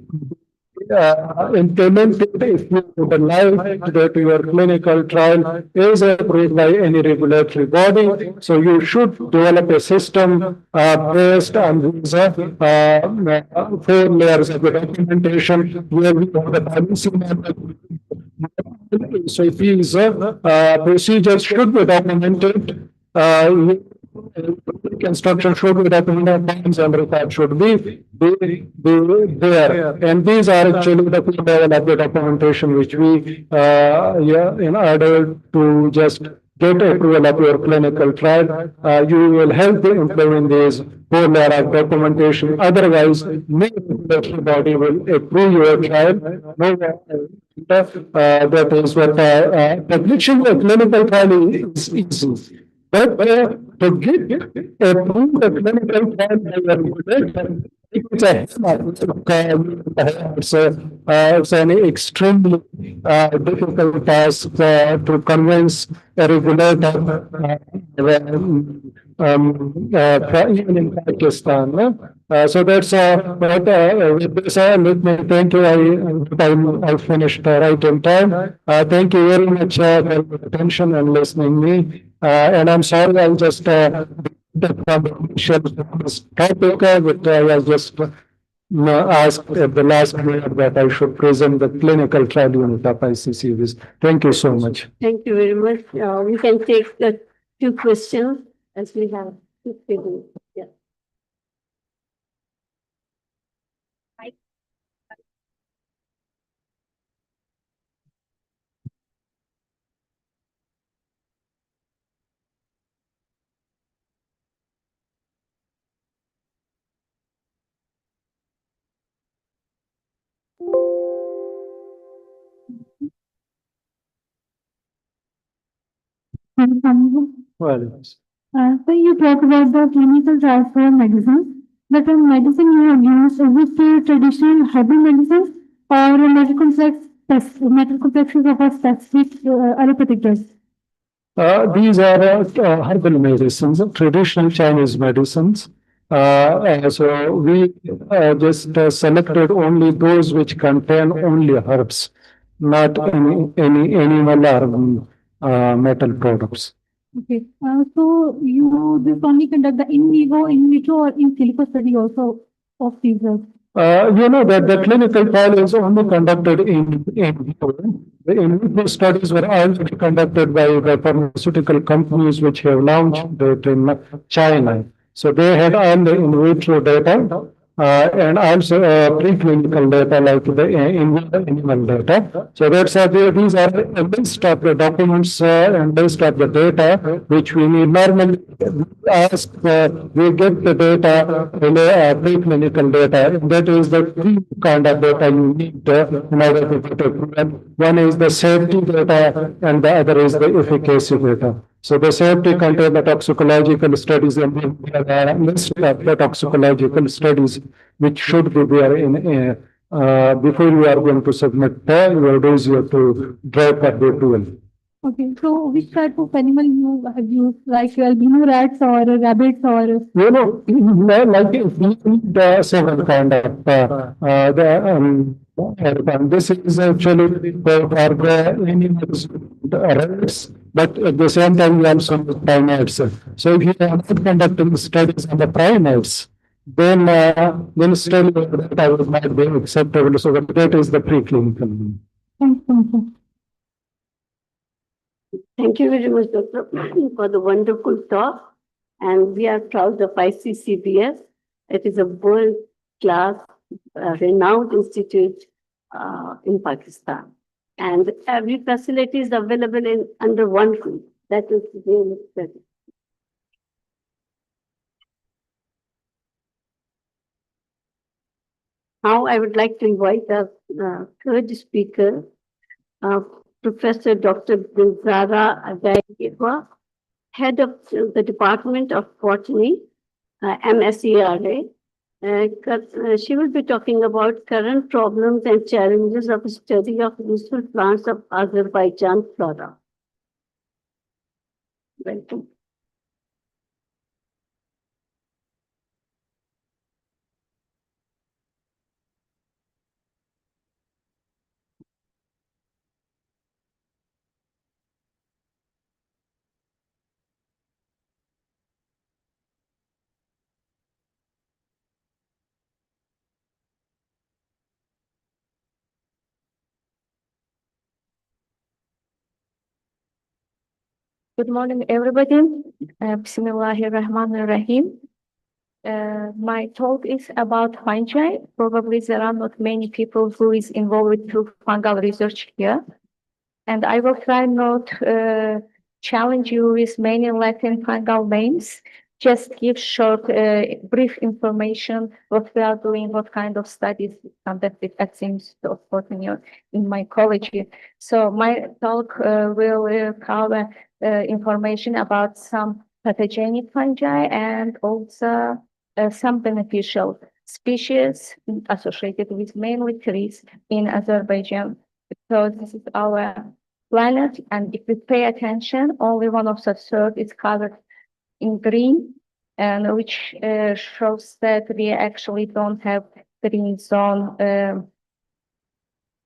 implemented if you would like that your clinical trial is approved by any regulatory body. So you should develop a system based on these 4 layers of the documentation where we have the balancing method. So these procedures should be documented. Construction should be documented, plans and records should be there. And these are actually the key level of the documentation which we, in order to just get approval of your clinical trial, you will have to implement these 4 layers of documentation. Otherwise, no regulatory body will approve your trial. That is what publishing a clinical trial is easy. But to get approved a clinical trial by a regulator, it's an extremely difficult task to convince a regulator, even in Pakistan. So that's but with this, let me thank you. I finished right in time. Thank you very much for your attention and listening me. And I'm sorry, I'll just share this topic, but I was just asked at the last minute that I should present the clinical trial unit of ICCVs. Thank you so much. Thank you very much. We can take a few questions as we have 2 people. Yeah. Well, So you talk about the clinical trials for medicine, but in medicine you have used with traditional herbal medicine or medical complexes of a specific allopathic drugs. These are herbal medicines, traditional Chinese medicines. So we just selected only those which contain only herbs, not any animal or metal products. Okay. So you this only conduct the in vivo, in vitro, or in silico study also of these drugs. You know that the clinical trial is only conducted in vitro. The in vitro studies were already conducted by the pharmaceutical companies which have launched it in China. So they had all the in vitro data, and also preclinical data like the animal data. So these are a list of the documents and list of the data which we need normally ask. We get the data preclinical data. That is the three kind of data you need in order to get approval. One is the safety data and the other is the efficacy data. So the safety contain the toxicological studies and then we have a list of the toxicological studies which should be there in before you are going to submit your dossier to drive for the approval. Okay, so which type of animal you have used, like albino rats or rabbits or? You know, like we need several kind of this is actually for the animals, the rats, but at the same time we also use primates. So if you are not conducting studies on the primates, then still that might be acceptable. So that is the preclinical. Thank you very much, Dr. for the wonderful talk. And we are proud of ICCBS. It is a world-class, renowned institute in Pakistan. And every facility is available in under one roof. That is really important. Now I would like to invite our third speaker, Professor Dr. Binzara Adayeva, Head of the Department of Botany, MSERA. She will be talking about current problems and challenges of study of useful plants of Azerbaijan flora. Welcome. Good morning, everybody. Bismillahirrahmanirrahim. My talk is about fungi. Probably there are not many people who is involved with fungal research here. And I will try not challenge you with many Latin fungal names. Just give short, brief information what we are doing, what kind of studies conducted at the Institute of Botany in my college. So my talk will cover information about some pathogenic fungi and also some beneficial species associated with mainly trees in Azerbaijan. So this is our planet, and if we pay attention, only one of the third is covered in green, and which shows that we actually don't have green zone.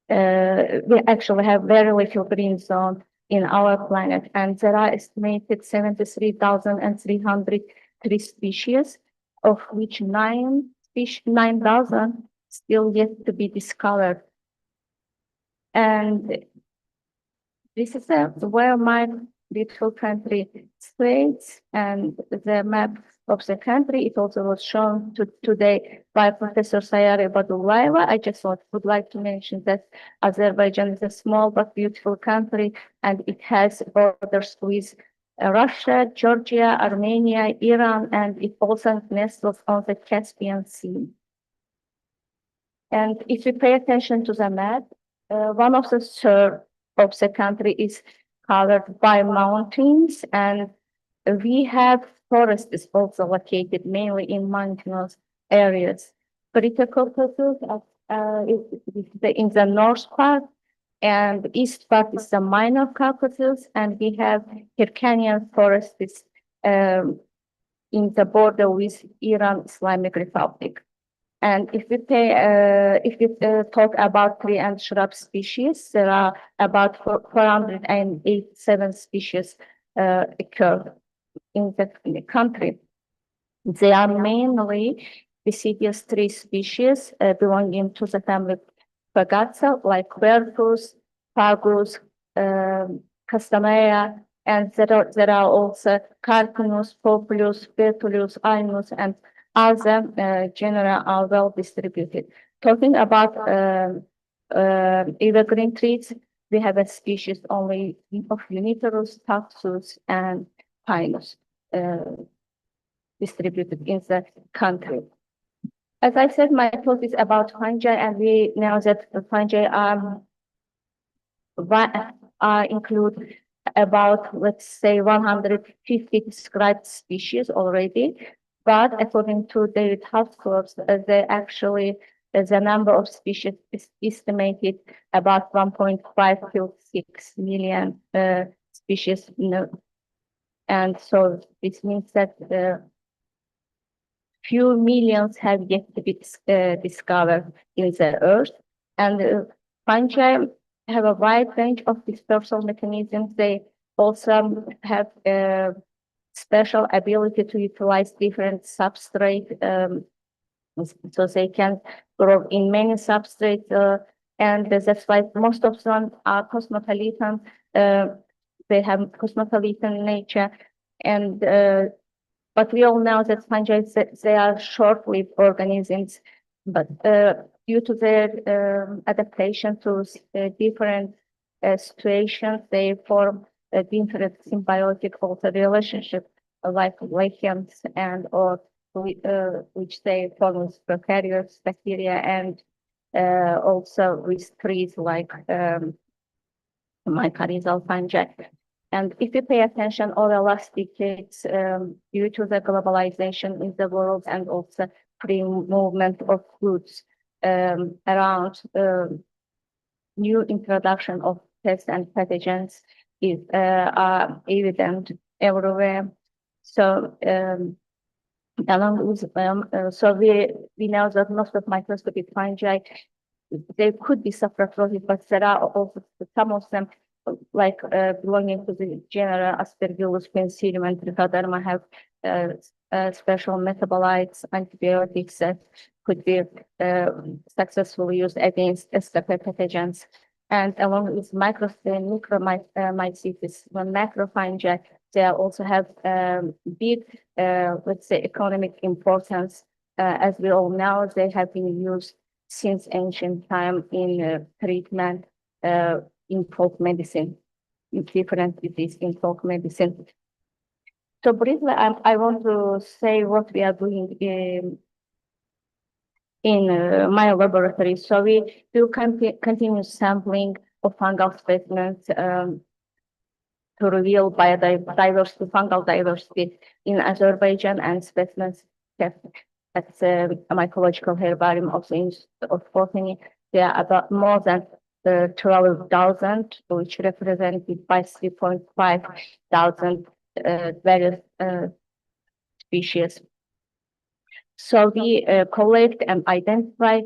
We actually have very little green zone in our planet, and there are estimated 73,300 tree species, of which 9,000 still yet to be discovered. And this is where my beautiful country stays, and the map of the country. It also was shown today by Professor Sayare Badullaeva. I just would like to mention that Azerbaijan is a small but beautiful country, and it has borders with Russia, Georgia, Armenia, Iran, and it also nestles on the Caspian Sea. And if we pay attention to the map, one of the third of the country is covered by mountains, and we have forests also located mainly in mountainous areas. Critical Caucasus is in the north part, and the east part is the minor Caucasus, and we have Hyrcanian forests in the border with Iran Islamic Republic. And if we talk about tree and shrub species, there are about 487 species occur in the country. They are mainly deciduous tree species belonging to the family Pagaza, like Quercus, Fagus, Castamea, and there are also Carcinus, Populus, Betulus, Ainus, and as a genera are well distributed. Talking about evergreen trees, we have a species only of Unitorus, Taxus, and Pinus distributed in the country. As I said, my talk is about fungi, and we know that the fungi include about, let's say, 150 described species already. But according to David Housecourse, they actually, the number of species is estimated about 1.5 to 6 million species. And so this means that few millions have yet to be discovered in the earth. And fungi have a wide range of dispersal mechanisms. They also have a special ability to utilize different substrate, so they can grow in many substrates, and that's why most of them are cosmopolitan. They have cosmopolitan nature, and but we all know that fungi, they are short-lived organisms, but due to their adaptation to different situations, they form a different symbiotic also relationship, like lichens and or which they form with prokaryotes, bacteria, and also with trees like mycorrhizal fungi. And if you pay attention over the last decades, due to the globalization in the world and also free movement of goods around, new introduction of pests and pathogens is evident everywhere. So along with so we know that most of microscopic fungi, they could be sapraprophytic, but there are also some of them, like belonging to the genera Aspergillus, Penicillium, and Trichoderma, have special metabolites, antibiotics that could be successfully used against STP pathogens. And along with micromycetes, macrofungi, they also have big, let's say, economic importance. As we all know, they have been used since ancient time in treatment in folk medicine, in different diseases in folk medicine. So briefly, I want to say what we are doing in my laboratory. So we do continue sampling of fungal specimens to reveal biodiversity, fungal diversity in Azerbaijan, and specimens kept at the mycological herbarium of the Institute of Botany. There are about more than 12,000, which represented by 3.5 thousand various species. So we collect and identify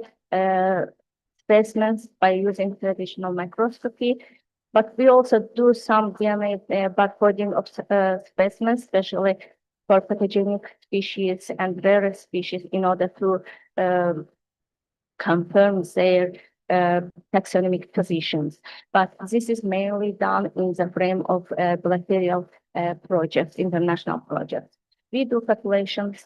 specimens by using traditional microscopy, but we also do some DNA barcoding of specimens, especially for pathogenic species and rare species, in order to confirm their taxonomic positions. But this is mainly done in the frame of bilateral projects, international projects. We do population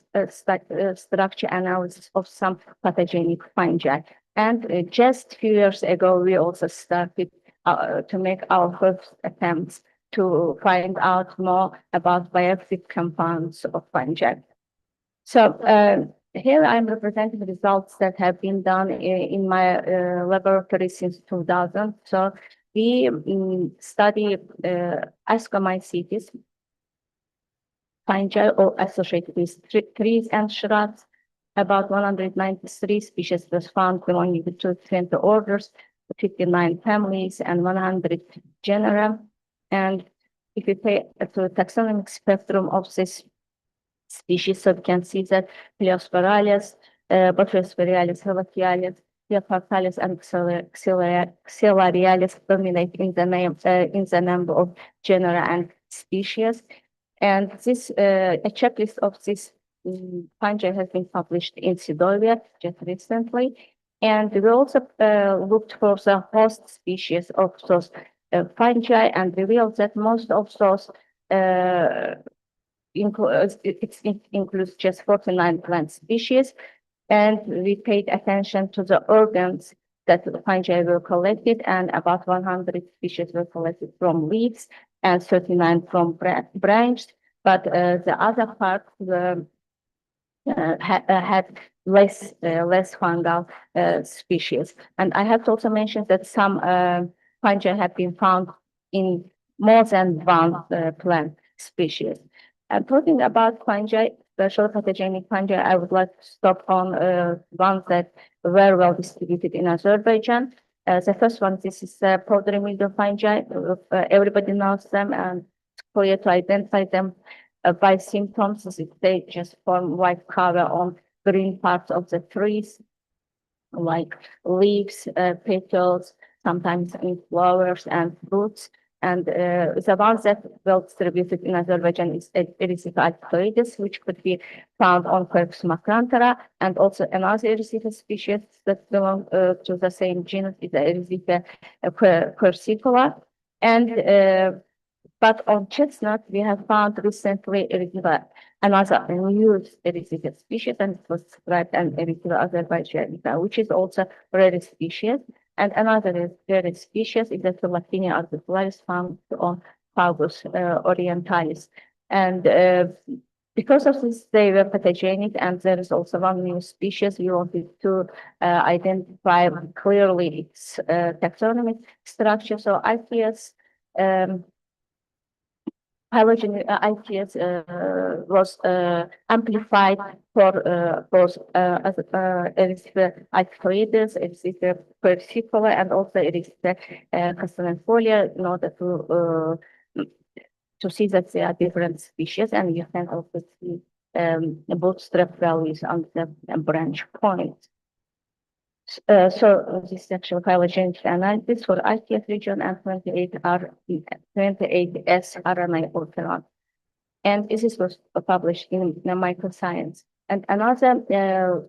structure analysis of some pathogenic fungi. And just a few years ago, we also started to make our first attempts to find out more about bioactive compounds of fungi. So here I'm representing results that have been done in my laboratory since 2000. So we study Ascomycetes, fungi or associated with trees and shrubs. About 193 species was found belonging to 20 orders, 59 families, and 100 genera. And if you pay to the taxonomic spectrum of this species, so we can see that Pleospiralis, Botryospiralis, Helicoides, Leopardalis, and Xylarialis dominate in the name in the number of genera and species. And this a checklist of this fungi has been published in Sidovia just recently. And we also looked for the host species of those fungi, and revealed that most of those it includes just 49 plant species, and we paid attention to the organs that the fungi were collected, and about 100 species were collected from leaves and 39 from branches. But the other part were, had less fungal species. And I have to also mention that some fungi have been found in more than one plant species. And talking about fungi, special pathogenic fungi, I would like to stop on ones that were well distributed in Azerbaijan. The first one, this is powdery mildew fungi. Everybody knows them, and it's clear to identify them by symptoms. They just form white cover on green parts of the trees, like leaves, petals, sometimes in flowers and fruits. And the ones that well distributed in Azerbaijan is Erysipa alkaloides, which could be found on Quercus macrantera, and also another Erysipa species that belong to the same genus is the Erysipa quercicola. And but on chestnut, we have found recently Erysipa, another new Erysipa species, and it was described as Erysipa azerbaijanica, which is also a rare species. And another rare species is the Philakinia articularis, found on Fagus orientalis. And because of this, they were pathogenic, and there is also one new species. We wanted to identify clearly its taxonomic structure. So IPS phylogenetic IPS was amplified for both Erysipa alkaloides, Erysipa quercicola, and also Erysipa castanfolia, in order to see that they are different species, and you can also see bootstrap values on the branch point. So this is actual phylogenetic analysis for IPS region and 28S RNA orphanol. And this was published in Microscience. And another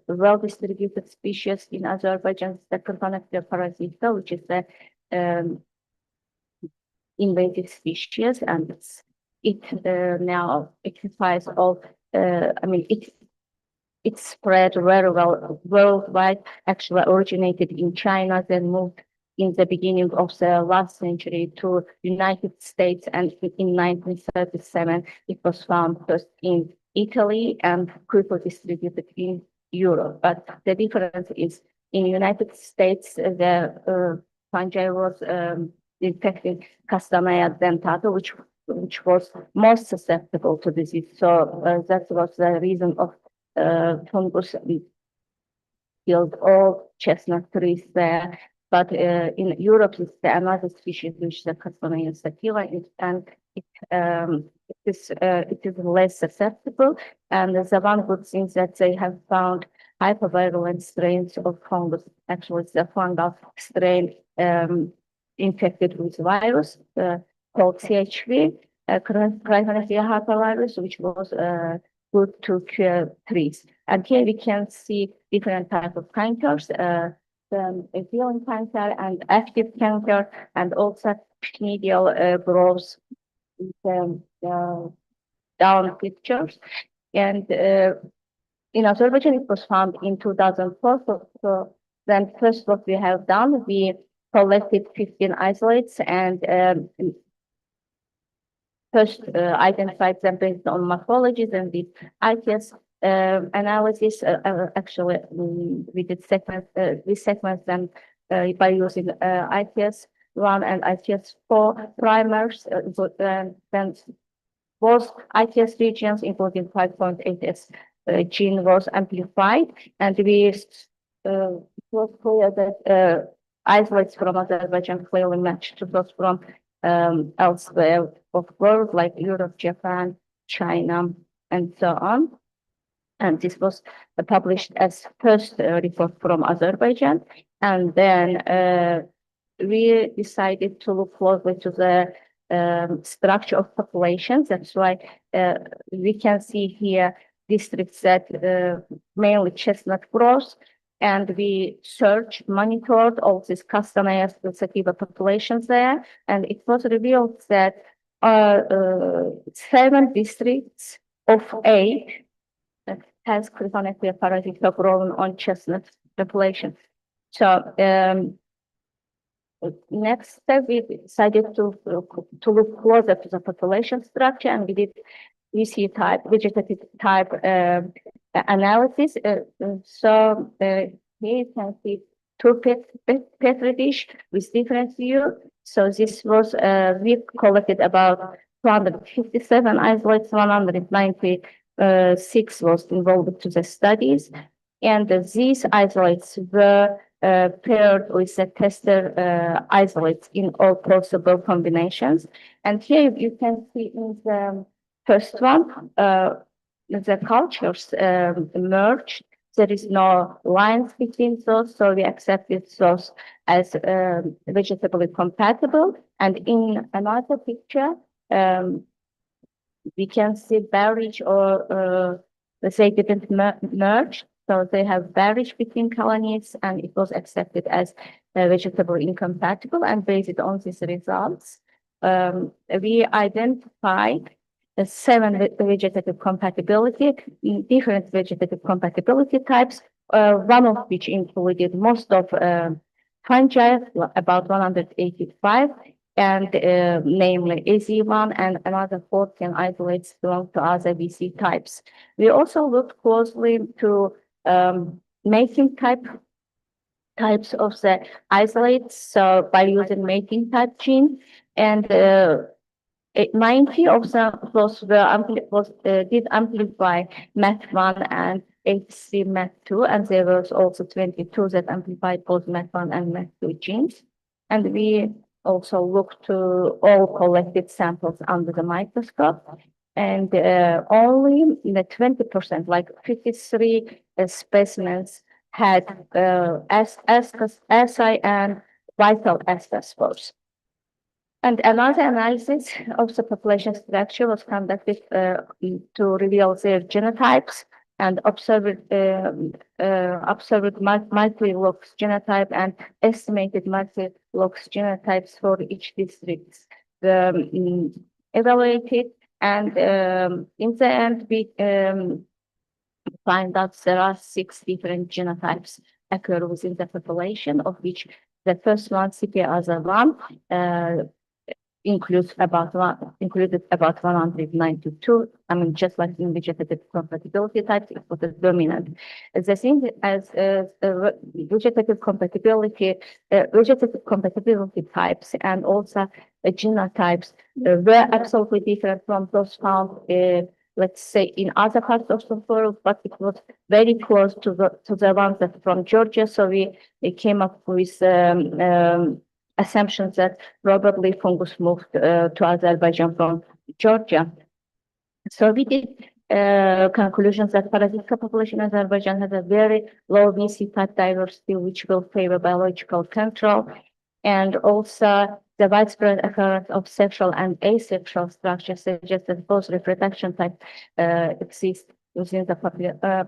well-distributed species in Azerbaijan is the Cosmetic parasita, which is the invasive species, and it now occupies all. It spread very well worldwide, actually originated in China, then moved in the beginning of the last century to United States, and in 1937, it was found first in Italy and quickly distributed in Europe. But the difference is in United States, the fungi was infecting Castanea dentata, which was most susceptible to disease. So that was the reason of fungus killed all chestnut trees there. But in Europe, it's another species, which is the Castanea sativa, and it is less susceptible. And the one good thing that they have found hypervirulent strains of fungus. Actually, it's a fungal strain infected with virus called CHV, Cryptonephria hypervirus, which was good to cure trees. And here we can see different types of cancers, the healing cancer and active cancer, and also medial growth down pictures. And in Azerbaijan, it was found in 2004. So then first what we have done, we collected 15 isolates and first identified them based on morphologies, and the IPS analysis. Actually, we did segment, we segment them by using IPS1 and IPS4 primers. Then both IPS regions, including 5.8S gene, was amplified, and it was clear that isolates from Azerbaijan clearly matched to those from elsewhere of world, like Europe, Japan, China, and so on. And this was published as first report from Azerbaijan. And then we decided to look closely to the structure of populations. That's why we can see here districts that mainly chestnut grows. And we monitored all these Castanea sativa populations there. And it was revealed that 7 districts of 8 that has Cryphonectria parasitica growing on chestnut population. So next step, we decided to look closer to the population structure, and we did VC type, vegetative type analysis. So here you can see two petri dish with different view. So this was, we collected about 257 isolates, 196 was involved to the studies. And these isolates were paired with the tester isolates in all possible combinations. And here you can see in the first one, the cultures merged. There is no lines between those, so we accepted those as vegetably compatible. And in another picture, we can see barrage or they didn't merge. So they have barrage between colonies, and it was accepted as vegetably incompatible. And based on these results, we identified 7 vegetative compatibility, different vegetative compatibility types, one of which included most of fungi, about 185, and namely AZ1, and another 14 isolates belong to other VC types. We also looked closely to mating types of the isolates, so by using mating type gene, and 90 of those did amplify MET1 and 83 MET2, and there was also 22 that amplified both MET1 and MET2 genes. And we also looked to all collected samples under the microscope, and only in the 20%, like 53 specimens had SI and vital ester spores. And another analysis of the population structure was conducted to reveal their genotypes, and observed multi-lox genotype and estimated multi-lox genotypes for each district evaluated. And in the end, we find that there are 6 different genotypes occur within the population, of which the first one, CP-AZA1, included about 192. I mean, just like in vegetative compatibility types, it was the dominant. The thing as vegetative compatibility types and also genotypes were absolutely different from those found, let's say, in other parts of the world, but it was very close to the ones that from Georgia. So we came up with assumptions that probably fungus moved to Azerbaijan from Georgia. So we did conclusions that parasitic population in Azerbaijan has a very low VC type diversity, which will favor biological control, and also the widespread occurrence of sexual and asexual structures suggests that both reproduction type exist within the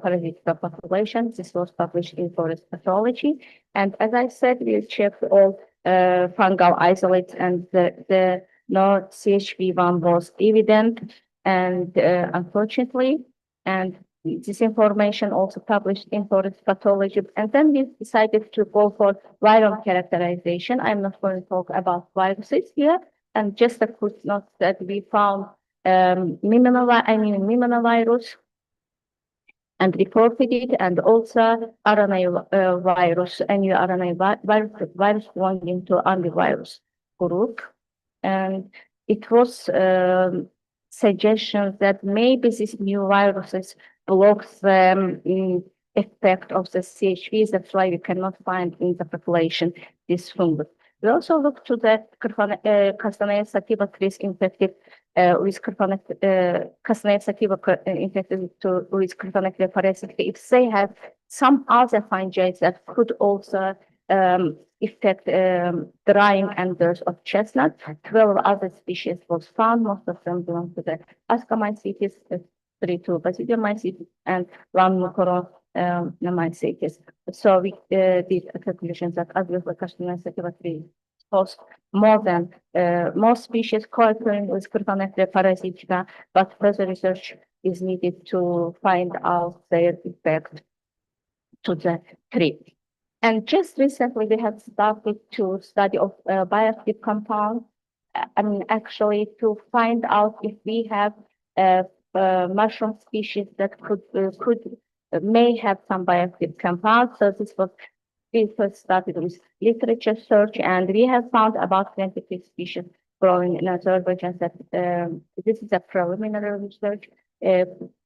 parasitic population. This was published in Forest Pathology. And as I said, we checked all fungal isolates, and the no CHV1 was evident, and unfortunately, and this information also published in Forest Pathology. And then we decided to go for viral characterization. I'm not going to talk about viruses here, and just a quick note that we found immunovirus and reported it, and also RNA virus, new RNA virus belonging to antivirus group. And it was suggestions that maybe these new viruses block the effect of the CHVs. That's why we cannot find in the population this fungus. We also looked to the Castanea sativa trees infected with Castanea sativa infected with Cryphonectria parasitica. If they have some other fungi that could also affect drying enders of chestnut, 12 other species was found. Most of them belong to the Ascomycetes, 3 to Basidiomycetes, and 1 Mucoromycetes. So we did a conclusion that obviously Castanea sativa tree host more species co-occurring with Cryphonectria parasitica, but further research is needed to find out their effect to the tree. And just recently, we have started to study of bioactive compounds. I mean, actually, to find out if we have mushroom species that may have some bioactive compounds. So this was we first started with literature search, and we have found about 23 species growing in Azerbaijan. That this is a preliminary research.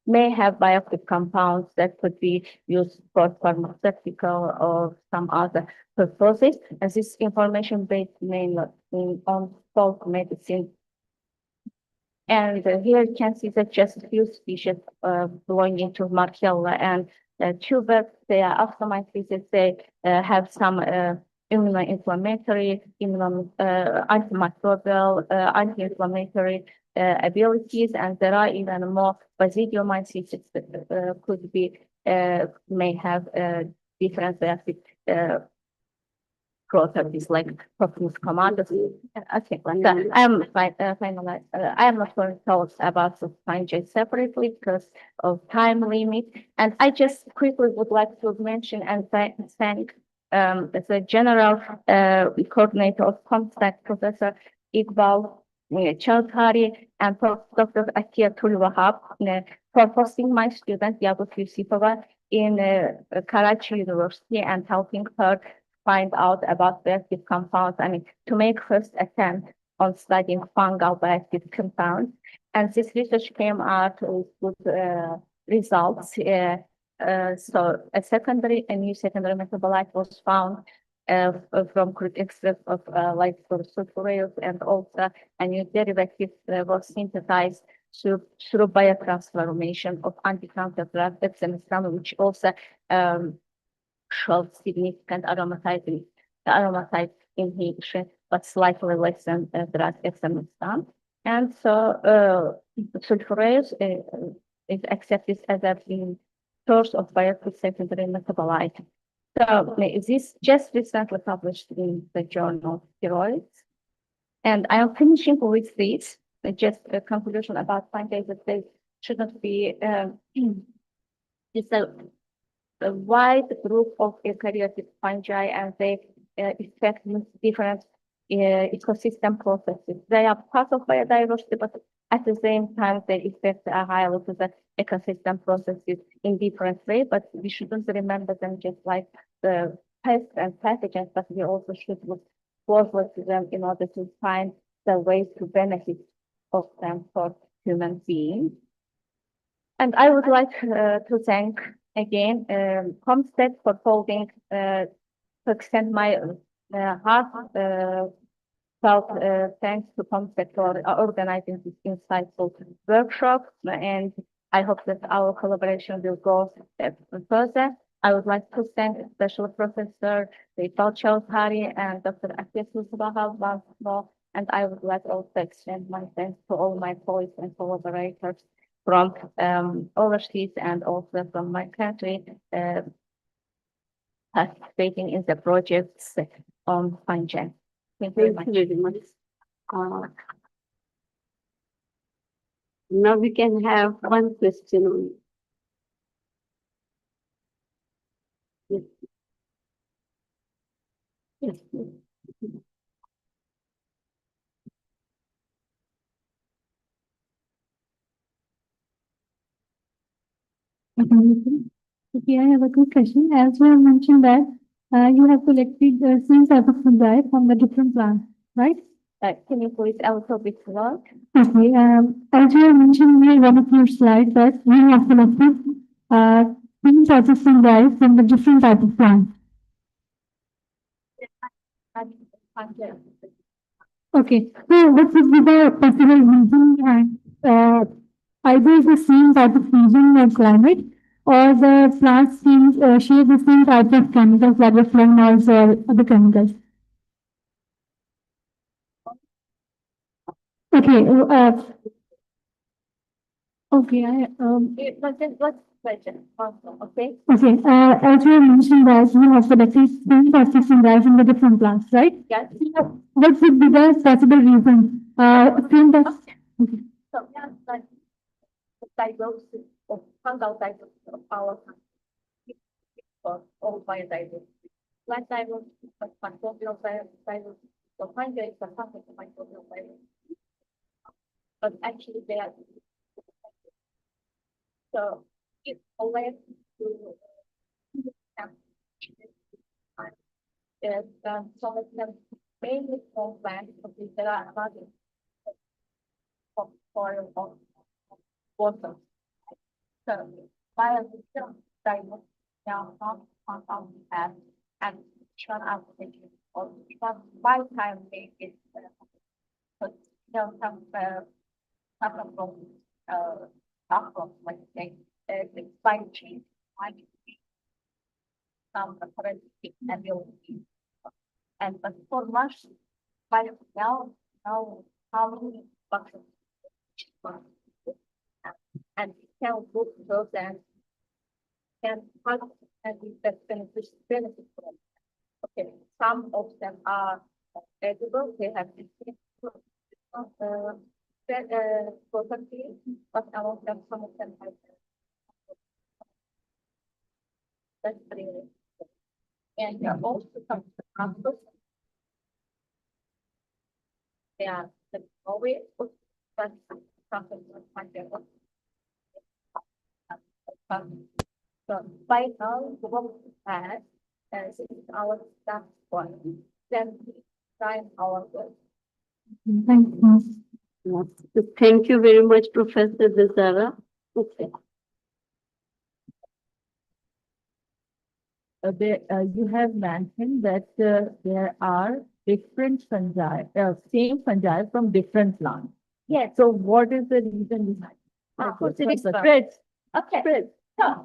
May have bioactive compounds that could be used for pharmaceutical or some other purposes. And this information based mainly on folk medicine. And here you can see that just a few species belonging to Markella and tubers. They are ophthalmitis. They have some immunoinflammatory, antimicrobial, anti-inflammatory abilities, and there are even more basidiomycetes that could be may have different bioactive properties like proteins commandos. Okay, so I'm finally I am not going to talk about the fungi separately because of time limit, and I just quickly would like to mention and thank the general coordinator of comstech, Professor Iqbal Chowdhury, and Dr. Atia Tulwahab for hosting my student Yabut Yusipova in Karachi University and helping her find out about bioactive compounds. I mean, to make first attempt on studying fungal bioactive compounds. And this research came out with good results. So a new secondary metabolite was found from crude extract of sulfureous, and also a new derivative was synthesized through biotransformation of anti-cancer drug dexamethasone, which also showed significant aromatase inhibition, but slightly less than drug dexamethasone. And so sulfureous is accepted as a source of bioactive secondary metabolite. So this just recently published in the journal Steroids. And I am finishing with this, just a conclusion about fungi that they shouldn't be, it's a wide group of eukaryotic fungi, and they affect different ecosystem processes. They are part of biodiversity, but at the same time, they affect highly to the ecosystem processes in different ways. But we shouldn't remember them just like the pests and pathogens, but we also should look closely to them in order to find the ways to benefit of them for human beings. And I would like to thank again comstech for holding to extend my heartfelt thanks to comstech for organizing this insightful workshop, and I hope that our collaboration will go further. I would like to thank Special Professor Iqbal Chowdhury and Dr. Atia Tulwahab once more, and I would like also to extend my thanks to all my colleagues and collaborators from overseas and also from my country participating in the projects on fungi. Thank you very much. Now we can have one question only. Yes. Yes. Okay, I have a quick question. As you have mentioned that you have collected the same type of fungi from the different plants, right? Can you please a little bit slow? Okay, as you have mentioned in one of your slides that you have collected same type of fungi from the different type of plants. Okay, so what would be the possible reason behind either the same type of region or climate, or the plants share the same type of chemicals like the flavonoids or other chemicals? Okay, okay, What's question also, okay? okay, as you mentioned that you have selected same type of fungi from the different plants, right? Yes. So what would be the possible reason? Same type, okay. So, yeah, but diversity of fungal diversity of our country for all biodiversity. Plant diversity, microbial diversity, so fungi is a fungus of microbial diversity. But actually they are so it's always to is some of them mainly from plants, because there are other of soil of water. So biological diversity now not on our path and short application or short lifetime is but still some from like say the climate change might be some current ability. And but for much by now how many buckets and can book those and can part and that benefit from. Okay, some of them are edible, they have distinct property, but among them some of them have that's really. And there are also some examples. They are the always but something like that. So by now, the work has since our staff point, then we try our work. Thank you. Yes. Thank you very much, Professor Desara. Okay. You have mentioned that there are different fungi, same fungi from different plants. Yes. So what is the reason behind? What's the reason? Spreads. Okay. Spreads. So,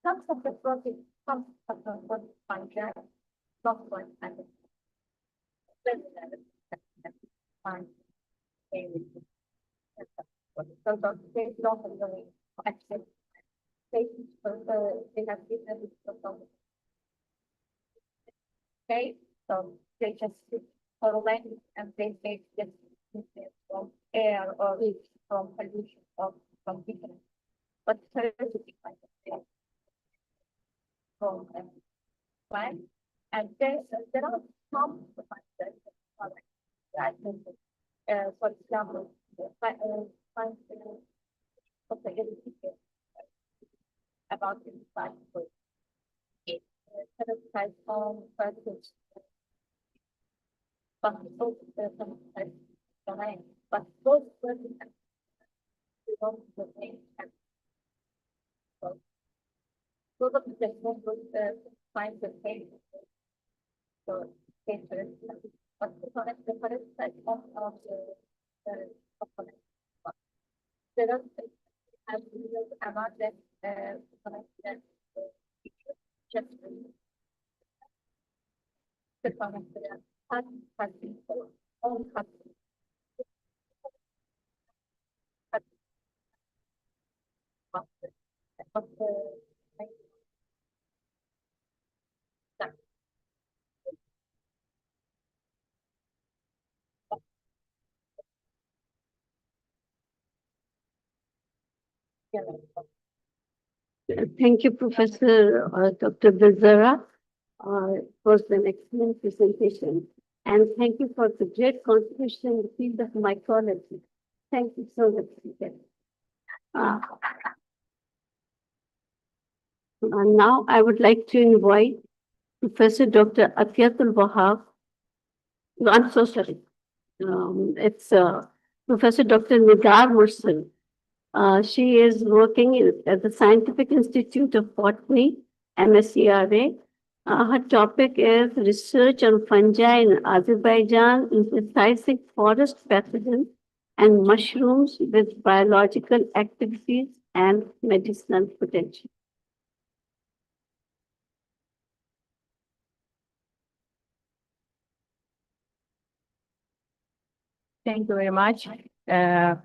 some of the protein, some of the fungi, not one and fine. So they don't really accept. They have different. Okay, so they just correlate and they just from air or from pollution or from different. But theoretically, from plant, and there are some factors that for example, about the plant. Type on purpose. But both but both belong to the same so the potential would find the same. So but the first type of the component. There are about that just the comment has been all Thank you, Professor Dr. Bezara. It was an excellent presentation. And thank you for the great contribution in the field of mycology. Thank you so much. And now I would like to invite Professor Dr. Atiyatul Wahab. No, I'm so sorry. It's Professor Dr. Nidar Mursal. She is working at the Scientific Institute of Botany, MSCRA. Her topic is research on fungi in Azerbaijan, emphasizing forest pathogens and mushrooms with biological activities and medicinal potential. Thank you very much. My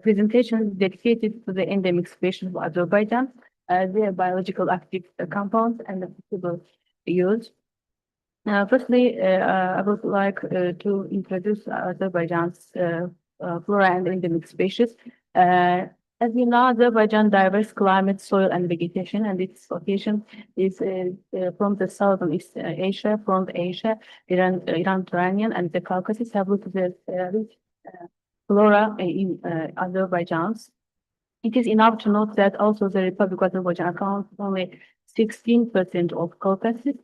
presentation is dedicated to the endemic species of Azerbaijan, their biological active compounds and the possible use. Firstly, I would like to introduce Azerbaijan's flora and endemic species. As you know, Azerbaijan diverse climate, soil, and vegetation, and its location is from the southern East Asia, from Asia, Iran, Iranian, and the Caucasus have looked at the rich flora in Azerbaijan. It is enough to note that also the Republic of Azerbaijan accounts only 16% of Caucasus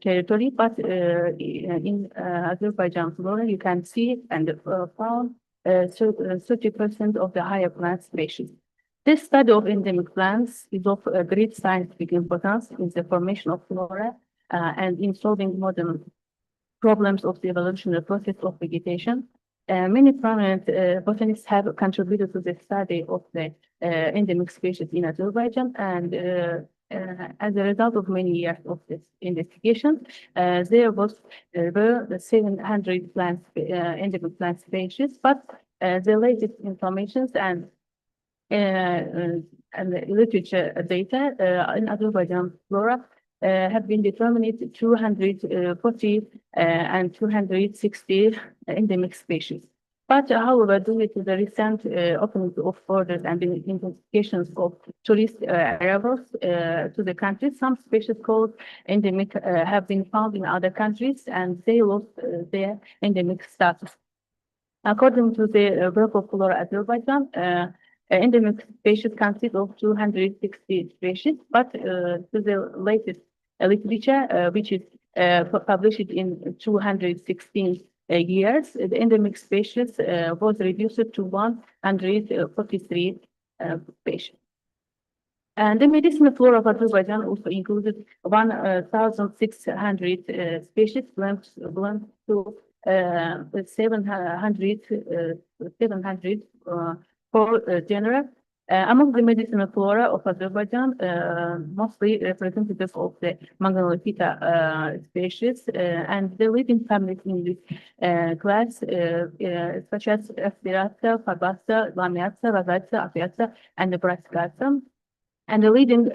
territory, but in Azerbaijan flora, you can see and found 30% of the higher plant species. This study of endemic plants is of great scientific importance in the formation of flora and in solving modern problems of the evolutionary process of vegetation. Many prominent botanists have contributed to the study of the endemic species in Azerbaijan, and as a result of many years of this investigation, there were 700 endemic plant species, but the latest information and the literature data in Azerbaijan flora have been determined 240 and 260 endemic species. But however, due to the recent opening of borders and the intensifications of tourist arrivals to the country, some species called endemic have been found in other countries and they lost their endemic status. According to the Bureau of Flora Azerbaijan, endemic species consist of 260 species, but to the latest literature, which is published in 216 years, the endemic species was reduced to 143 species. And the medicinal flora of Azerbaijan also included 1,600 species, belongs to 700 for genera. Among the medicinal flora of Azerbaijan, mostly representative of the Mangalepita species, and the leading families in this class, such as Aspirata, Fabasta, Lamiata, Razata, Apiata, and the Brassicata. And the leading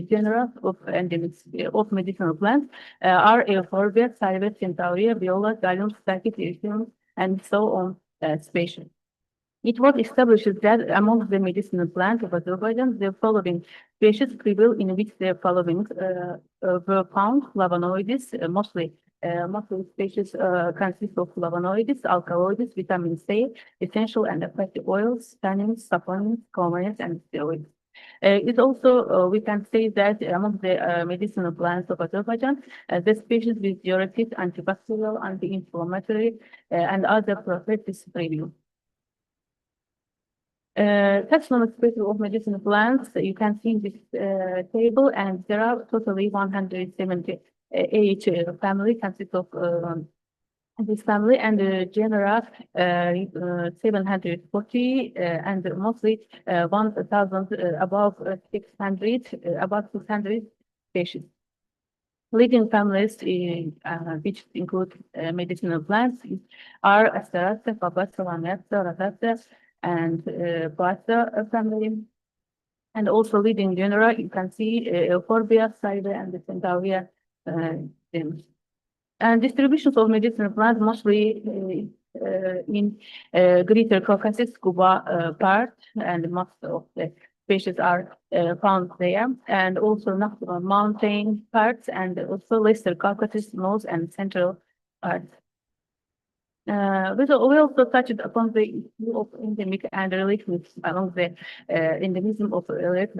genera of endemic of medicinal plants are Euphorbia, Salvia, Centaurea, Viola, Gallum, Stachys, Erythrina, and so on species. It was established that among the medicinal plants of Azerbaijan, the following species prevail, in which the following were found: flavonoids, mostly species consist of flavonoids, alkaloids, vitamin C, essential and fatty oils, tannins, saponins, coumarins, and steroids. It also, we can say that among the medicinal plants of Azerbaijan, the species with diuretic, antibacterial, anti-inflammatory, and other properties prevail. Taxonomic species of medicinal plants, you can see in this table, and there are totally 178 family consist of this family, and genera 740, and mostly 1,000 above 600 species. Leading families which include medicinal plants are Asterata, Fabasta, Lamiata, Razata, and Basta family. And also leading genera, you can see Euphorbia, Salvia, and the Centaurea. And distributions of medicinal plants mostly in Greater Caucasus, Kuba part, and most of the species are found there, and also mountain parts, and also Lesser Caucasus, North and Central parts. We also touched upon the issue of endemic and relations among the endemism of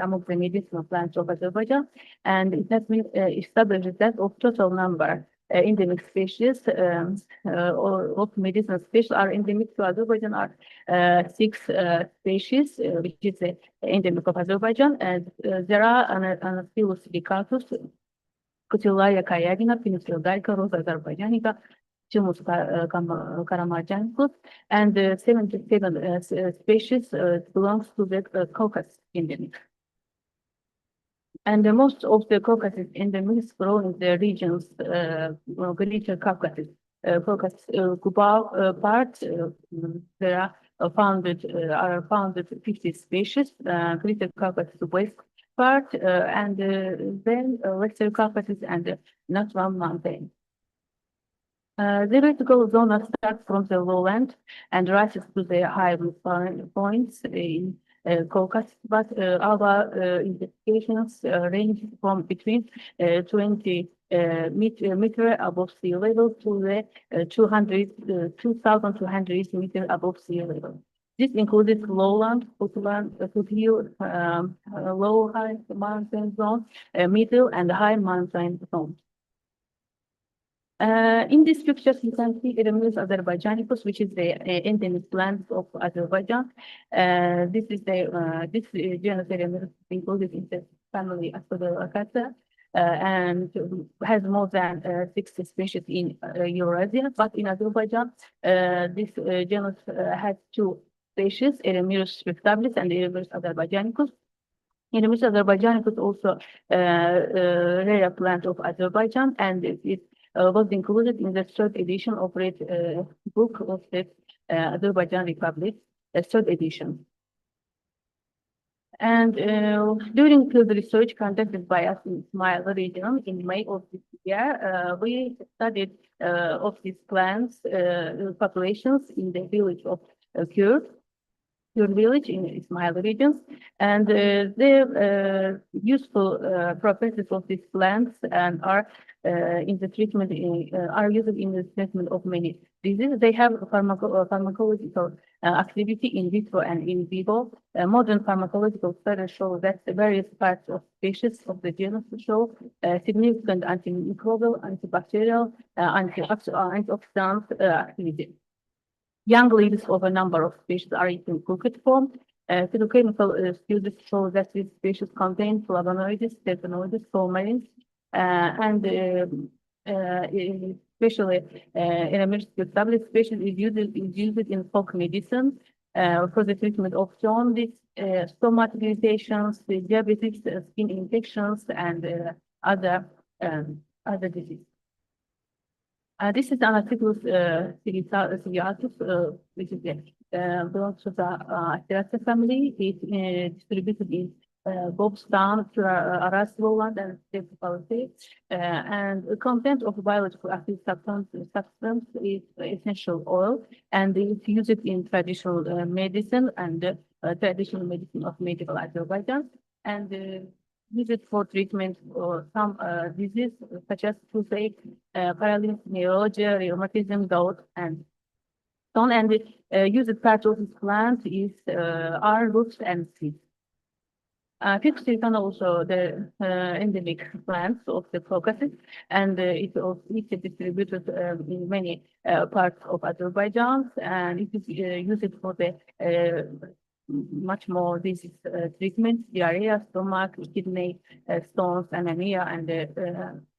among the medicinal plants of Azerbaijan, and it has been established that of total number endemic species or of medicinal species are endemic to Azerbaijan are 6 species, which is endemic of Azerbaijan, and there are Anaphyllus silicatus, Cutularia kayagina, Penicillin gallica, Rosa azerbaijanica, Thymus karamarjanicus, and 77 species belongs to the Caucasus endemic. And most of the Caucasus endemics grow in the regions Greater Caucasus. Caucasus Kuba part, there are found 50 species, Greater Caucasus West part, and then Western Caucasus and Natural Mountain. The vertical zone starts from the lowland and rises to the high points in Caucasus, but our investigations range from between 20 meter above sea level to the 2,200 meter above sea level. This included lowland, foothill, low high mountain zone, middle and high mountain zone. In these pictures, you can see Eremus azerbaijanicus, which is the endemic plant of Azerbaijan. This is the genus Eremus included in the family Asphodelaceae, and has more than 60 species in Eurasia. But in Azerbaijan, this genus has two species, Eremus spectabilis and Eremus azerbaijanicus. Eremus azerbaijanicus also rare plant of Azerbaijan, and it was included in the third edition of Red Book of the Azerbaijan Republic, the third edition. And during the research conducted by us in Ismail region in May of this year, we studied of these plants populations in the village of Kurd village in Ismail regions, and the useful properties of these plants and are in the treatment are used in the treatment of many diseases. They have pharmacological activity in vitro and in vivo. Modern pharmacological studies show that the various parts of species of the genus show significant antimicrobial, antibacterial, antioxidant activity. Young leaves of a number of species are in cooked form. Phytochemical studies show that these species contain flavonoids, terpenoids, coumarins, and especially in a established species is used in folk medicine for the treatment of jaundice, stomach irritations, diabetes, skin infections, and other diseases. This is Anacyclus ciliatus, which is belongs to the Astraceae family. It distributed in Bobstan, Aras lowland, and steppe palisades. And the content of biological active substance is essential oil, and it's used in traditional medicine and traditional medicine of medieval Azerbaijan, and used for treatment of some diseases such as toothache, paralysis, neuralgia, rheumatism, gout, and so on. And used part of this plant is are roots and seeds. Pyxilcan also the endemic plants of the Caucasus, and it also is distributed in many parts of Azerbaijan, and it is used for the much more disease treatment, diarrhea, stomach, kidney stones, anemia, and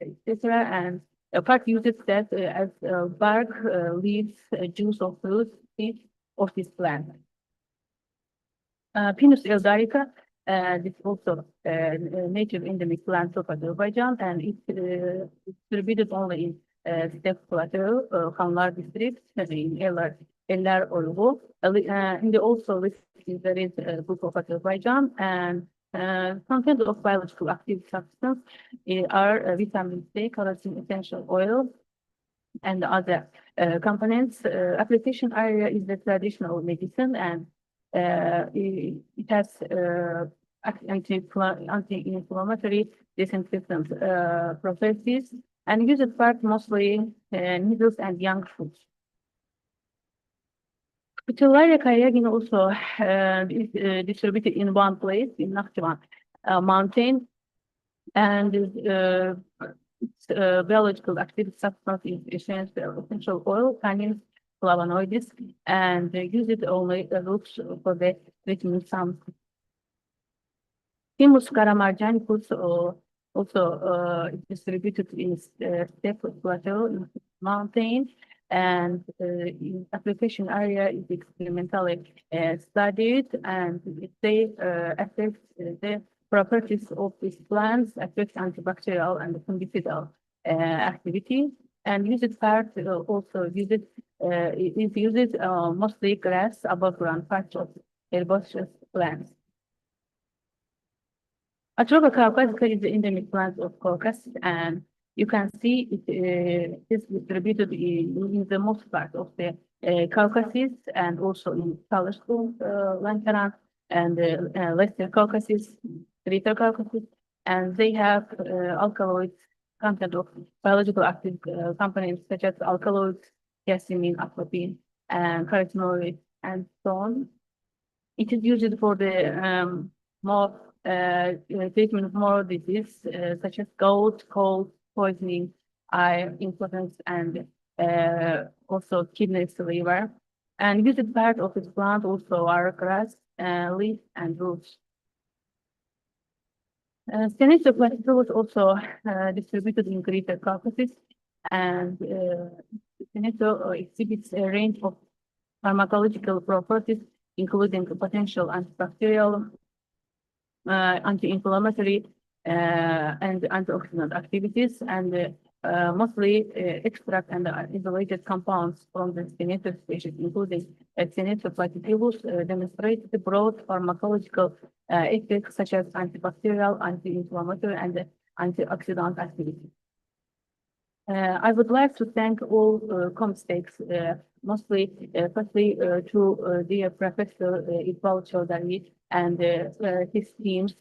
etc. And a part uses that as bark, leaves, juice of fruits, seeds of this plant. Pinus eldarica, this is also native endemic plant of Azerbaijan, and it's distributed only in steppe plateau, Khanlar district, in Eller Orgu. And also there is a book of Azerbaijan, and content of biological active substance are vitamin C, carotene essential oil, and other components. Application area is the traditional medicine, and it has anti-inflammatory, disinfectant properties, and used part mostly needles and young fruits. Pituitaria caryagin also is distributed in one place in Nakhchivan mountain, and its biological active substance is essential oil, tannins, flavonoids, and use it only roots for the treatment some. Thymus caramarjanicus also distributed in steppe plateau in mountain, and in application area is experimentally studied, and they affect the properties of these plants, affect antibacterial and fungicidal activity, and used part also used is used mostly grass above ground parts of herbaceous plants. Atropa caucasica is the endemic plant of Caucasus, and You can see it is distributed in the most part of the Caucasus and also in Palestine, Lankaran, and Western Caucasus, Greater Caucasus, and they have alkaloid content of biological active components such as alkaloids, thiamine, aquafine, and carotenoids, and so on. It is used for the more treatment of more disease such as gout, cold, poisoning, eye impotence, and also kidney liver. And used part of its plant also are grass, leaf, and roots. Senescent was also distributed in Greater Caucasus, and Senescent exhibits a range of pharmacological properties, including potential antibacterial, anti-inflammatory, and antioxidant activities, and mostly extract and isolated compounds from the Senescent species, including Senescent platypus, demonstrate the broad pharmacological effects such as antibacterial, anti-inflammatory, and antioxidant activity. I would like to thank all comstechs, mostly, firstly, to dear Professor Iqbal Chaudhary and his teams,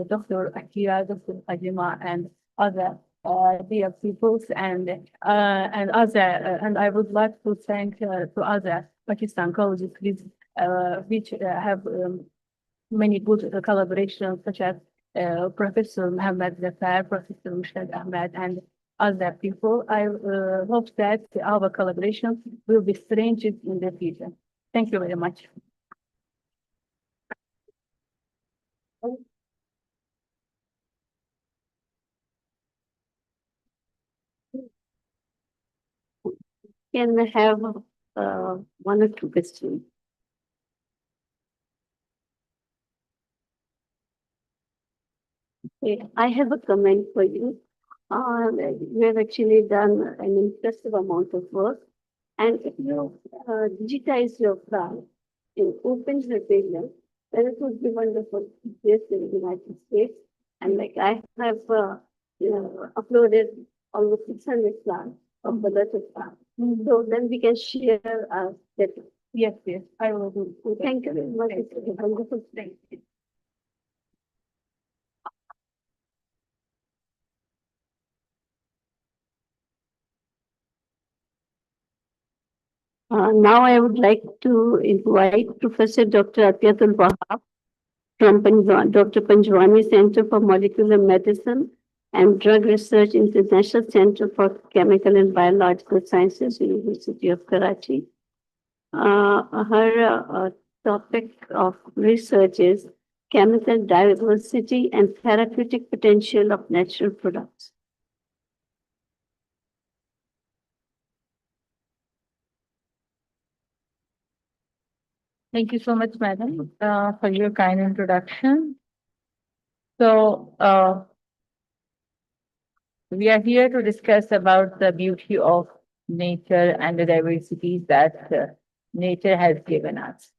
Dr. Akira, Dr. Hajima, and other dear peoples, and other, and I would like to thank to other Pakistan colleges which have many good collaborations, such as Professor Mohammed Zafar, Professor Mushtaq Ahmed, and other people. I hope that our collaboration will be strengthened in the future. Thank you very much. Can I have one or two questions? Okay, I have a comment for you. You have actually done an impressive amount of work, and if you digitize your plant in open material, then it would be wonderful based in the United States. And like I have uploaded almost 600 plants of the letter plant. So then we can share that. Yes, yes, I will do. Thank you very much. It's a wonderful thing. Now I would like to invite Professor Dr. Atiatul Wahab from Dr. Panjwani Center for Molecular Medicine and Drug Research International Center for Chemical and Biological Sciences, University of Karachi. Her topic of research is chemical diversity and therapeutic potential of natural products. Thank you so much, madam, for your kind introduction. So, we are here to discuss about the beauty of nature and the diversities that nature has given us.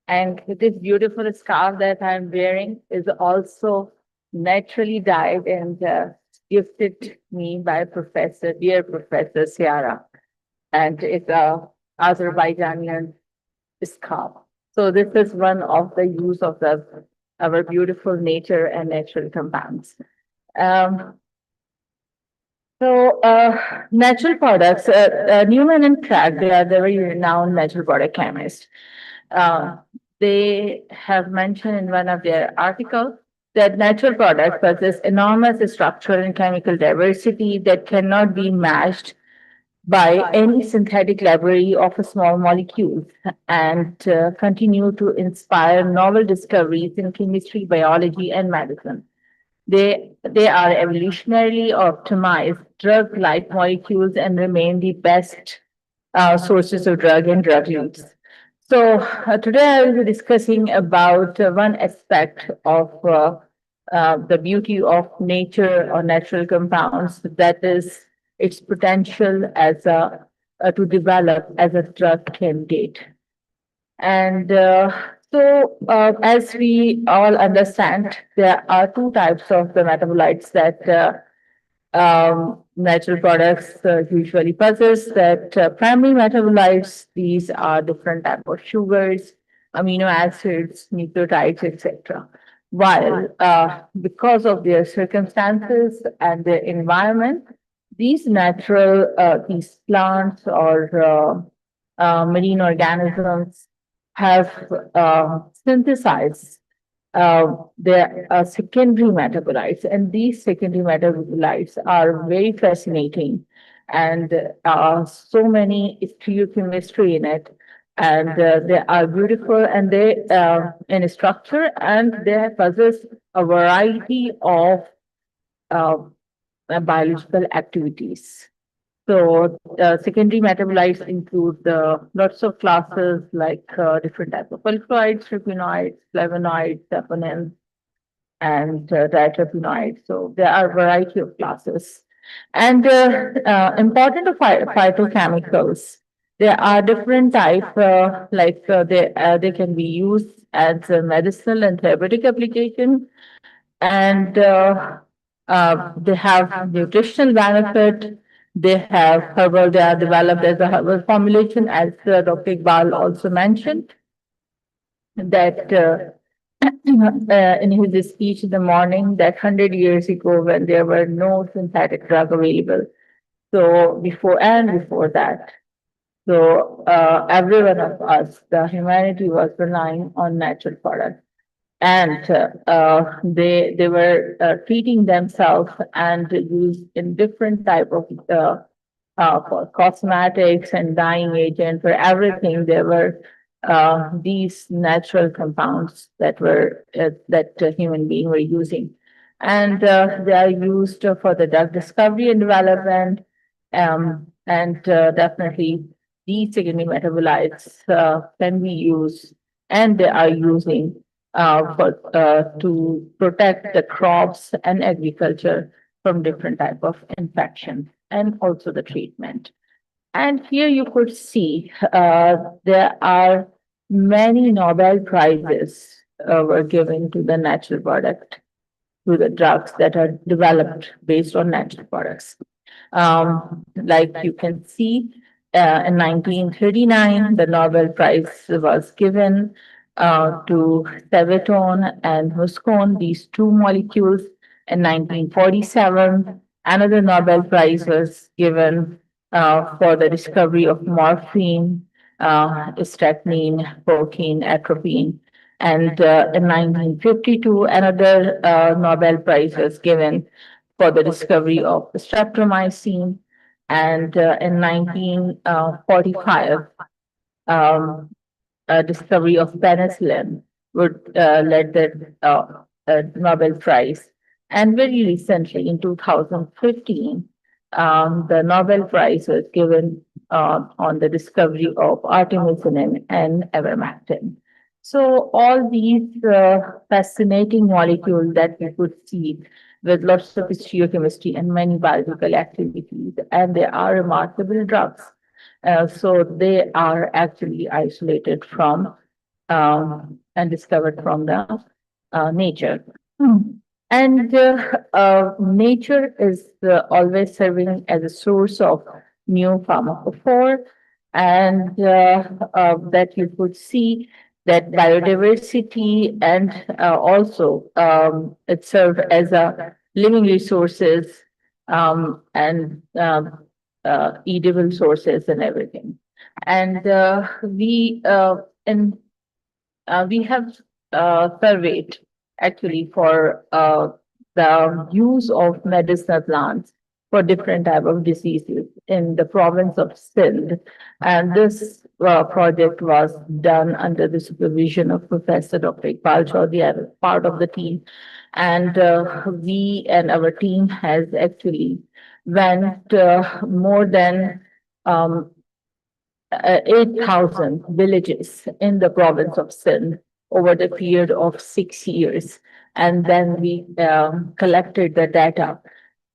And this beautiful scarf that I'm wearing is also naturally dyed and gifted me by dear Professor Ciara. And it's a Azerbaijani scarf. So this is one of the use of our beautiful nature and natural compounds. Natural products, Newman and Craig, they are the very renowned natural product chemists. They have mentioned in one of their articles that natural products possess enormous structural and chemical diversity that cannot be matched by any synthetic library of a small molecules, and continue to inspire novel discoveries in chemistry, biology, and medicine. They are evolutionarily optimized drug-like molecules and remain the best sources of drug and drug leads. So today I will be discussing about one aspect of the beauty of nature or natural compounds, that is its potential as to develop as a drug candidate. And as we all understand, there are two types of the metabolites that natural products usually possess that primary metabolites. These are different type of sugars, amino acids, nucleotides, etc. While because of their circumstances and their environment, these plants or marine organisms have synthesized their secondary metabolites, and these secondary metabolites are very fascinating, and so many stereochemistry in it, and they are beautiful, and they in structure, and they possess a variety of uh, biological activities. So secondary metabolites include lots of classes like different types of alkaloids, terpenoids, flavonoids, saponins, and diterpenoids. So there are a variety of classes. And important of phytochemicals. There are different types, they can be used as a medicinal and therapeutic application, and they have nutritional benefit. They have herbal. They are developed as a herbal formulation, as Dr. Iqbal also mentioned that in his speech in the morning, that 100 years ago, when there were no synthetic drug available, so before that, so every one of us, the humanity was relying on natural products, and they were treating themselves and used in different type of for cosmetics and dyeing agent for everything. There were these natural compounds that human beings were using, and they are used for the drug discovery and development, and definitely these secondary metabolites can be used, and they are using to protect the crops and agriculture from different type of infection, and also the treatment. And here you could see there are many Nobel Prizes were given to the natural product, to the drugs that are developed based on natural products. Like you can see, in 1939, the Nobel Prize was given to Sevetone and Muscone, these two molecules. In 1947, another Nobel Prize was given for the discovery of morphine, strychnine, cocaine, atropine. And in 1952, another Nobel Prize was given for the discovery of streptomycin. And in 1945, discovery of penicillin would led the Nobel Prize. And very recently, in 2015, the Nobel Prize was given on the discovery of artemisinin and ivermectin. So all these fascinating molecules that we could see with lots of stereochemistry and many biological activities, and they are remarkable drugs. So they are actually isolated from and discovered from the nature. And nature is always serving as a source of new pharmacophore, and that you could see that biodiversity, and also it serves as a living resources, and edible sources and everything. And we have surveyed actually for the use of medicinal plants for different type of diseases in the province of Sindh. And this project was done under the supervision of Professor Dr. Iqbal Chaudhary as part of the team. And we and our team has actually went more than 8,000 villages in the province of Sindh over the period of 6 years. And then we collected the data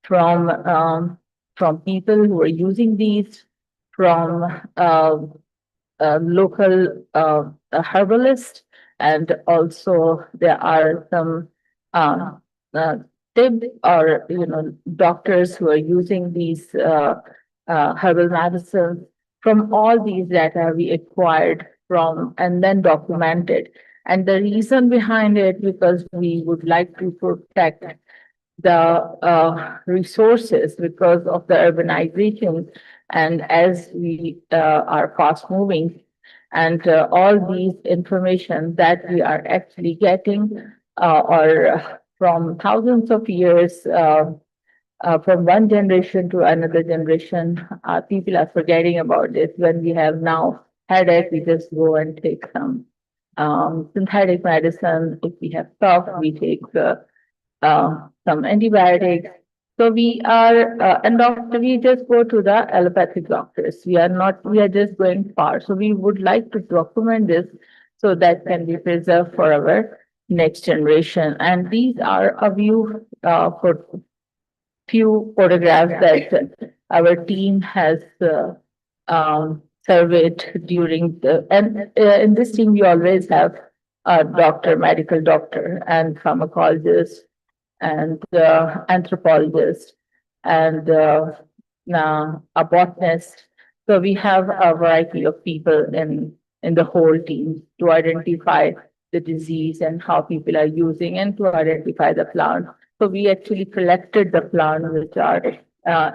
from people who are using these, from local herbalists, and also there are some tip or, doctors who are using these herbal medicines. From all these data we acquired from and then documented. And the reason behind it, because we would like to protect the resources because of the urbanization, and as we are fast moving, and all these information that we are actually getting are from thousands of years, from one generation to another generation. People are forgetting about this. When we have now headache, we just go and take some synthetic medicine. If we have cough, we take some antibiotics. So we are, and doctor, we just go to the allopathic doctors. We are just going far. So we would like to document this so that can be preserved for our next generation. And these are a view for few photographs that our team has surveyed during and in this team we always have a doctor, medical doctor, and pharmacologist, and anthropologist, and a botanist. So we have a variety of people in the whole team to identify the disease and how people are using, and to identify the plant. So we actually collected the plants which are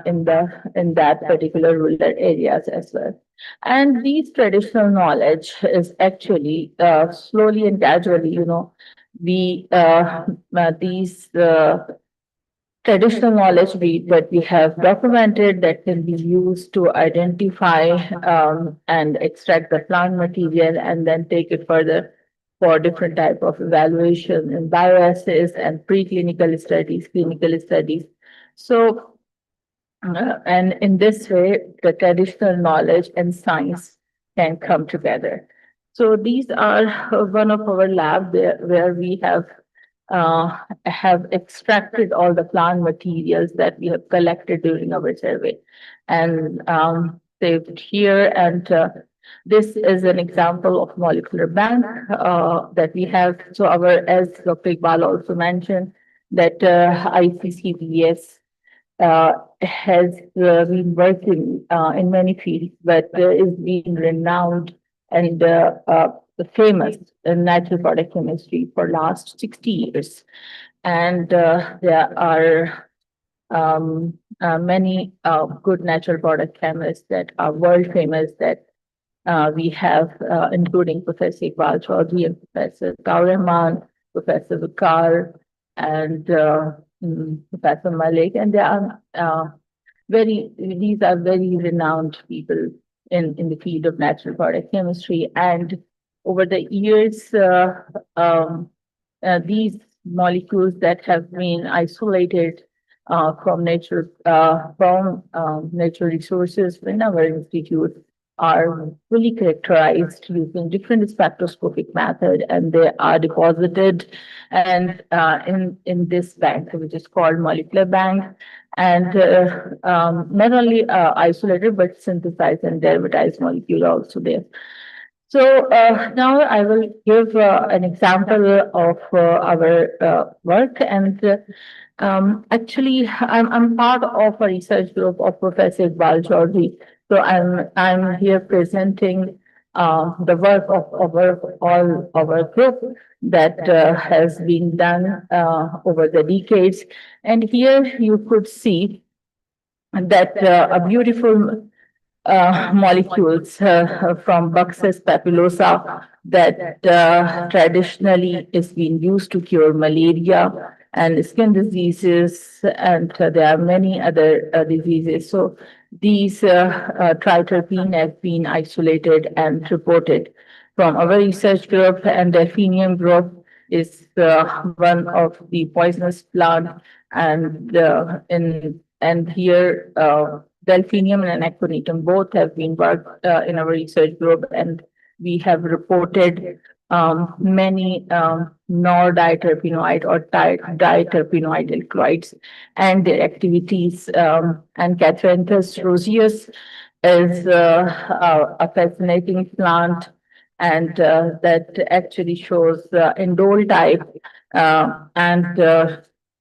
in that particular rural areas as well. And these traditional knowledge is actually slowly and gradually, we these traditional knowledge that we have documented that can be used to identify and extract the plant material and then take it further for different type of evaluation in bioassays and preclinical studies, clinical studies. So, and in this way, the traditional knowledge and science can come together. So these are one of our lab where we have extracted all the plant materials that we have collected during our survey and saved here. And this is an example of molecular bank that we have. So as Dr. Iqbal also mentioned, that ICCBS has been working in many fields, but is being renowned and famous in natural product chemistry for last 60 years. And there are many good natural product chemists that are world famous that we have, including Professor Iqbal Chaudhry and Professor Kaur Professor Vikar, and Professor Malik, and they are these are very renowned people in the field of natural product chemistry. And over the years, these molecules that have been isolated from natural resources in our institute are fully characterized using different spectroscopic method, and they are deposited and in this bank, which is called molecular bank, and not only isolated but synthesized and derivatized molecule also there. So now I will give an example of our work, and actually I'm part of a research group of Professor Iqbal Chaudhry. So I'm here presenting the work of all our group that has been done over the decades. And here you could see that a beautiful molecules from Buxus papulosa that traditionally is being used to cure malaria and skin diseases, and there are many other diseases. So these triterpene have been isolated and reported from our research group, and delphinium group is one of the poisonous plant, and and here delphinium and aconitum both have been worked in our research group, and we have reported many nor-diterpenoid or diterpenoid alkaloids and their activities. And Catranthus roseus is a fascinating plant, and that actually shows indole type, and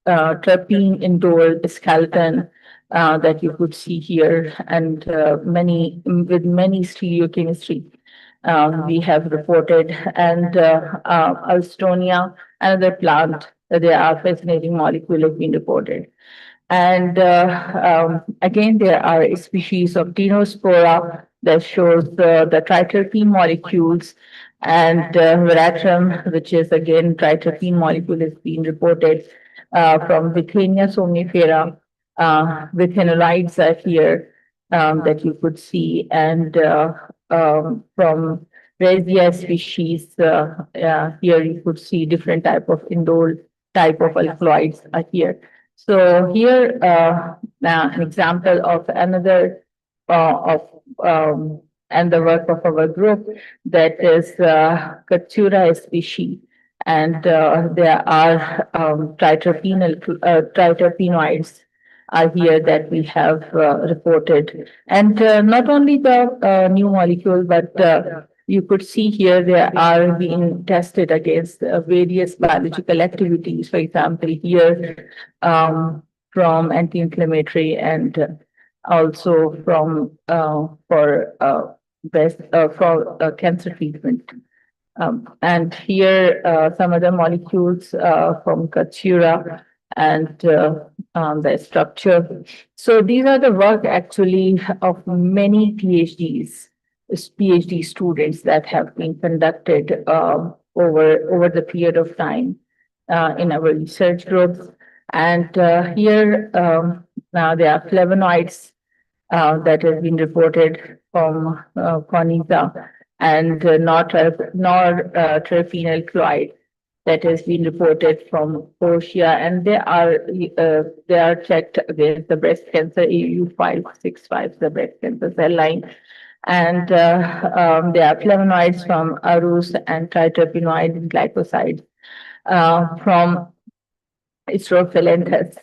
terpene indole skeleton that you could see here, and with many stereochemistry we have reported, and Alstonia, another plant, there are fascinating molecule have been reported. And again, there are species of Tinospora that shows the triterpene molecules, and veratrum, which is again triterpene molecule, has been reported from Withenia somnifera. Withenolides are here that you could see, and from Resia species, here you could see different type of indole type of alkaloids are here. So here, an example of another and the work of our group, that is Katsura species, and there are triterpenoids are here that we have reported, and not only the new molecule, but you could see here they are being tested against various biological activities. For example, here from anti-inflammatory and also from for cancer treatment. And here some other molecules from Katsura and the structure. So these are the work actually of many PhD students that have been conducted over the period of time in our research groups. And here now there are flavonoids that have been reported from Coniza, and nortriphenyl chloride that has been reported from Portia, and they are checked against the breast cancer AU565, the breast cancer cell line. And there are flavonoids from Arus and triterpenoid and glycosides from Strophalanthus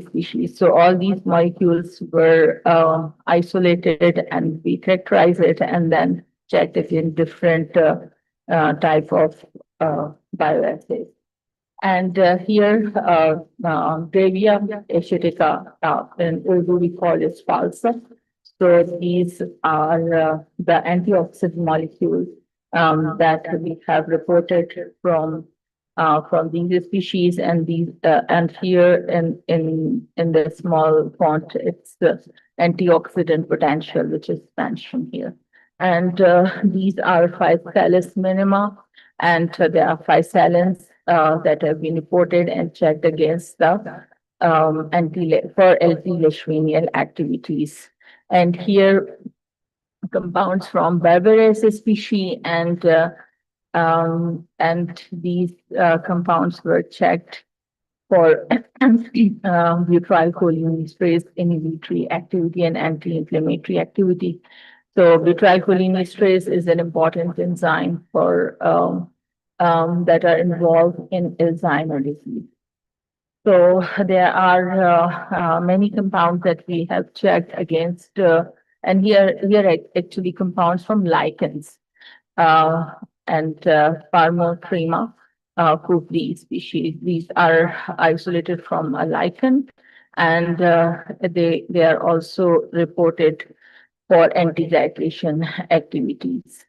species. So all these molecules were isolated, and we characterized it and then checked it in different type of bioassays. And here, Gravia asiatica, in Urdu we call it falsa. So these are the antioxidant molecules that we have reported from these species, and these and here in the small font, it's the antioxidant potential, which is mentioned here. And these are physalis minima, and there are physalins that have been reported and checked against the for anti-leishmanial activities. And here compounds from Barbares species, and these compounds were checked for butyrylcholinesterase inhibitory activity and anti-inflammatory activity. So butyrylcholinesterase is an important enzyme for that are involved in Alzheimer's disease. So there are many compounds that we have checked against, and here actually compounds from lichens and Pharmocrema kupri species. These are isolated from a lichen, and they are also reported for anti-glycation activities.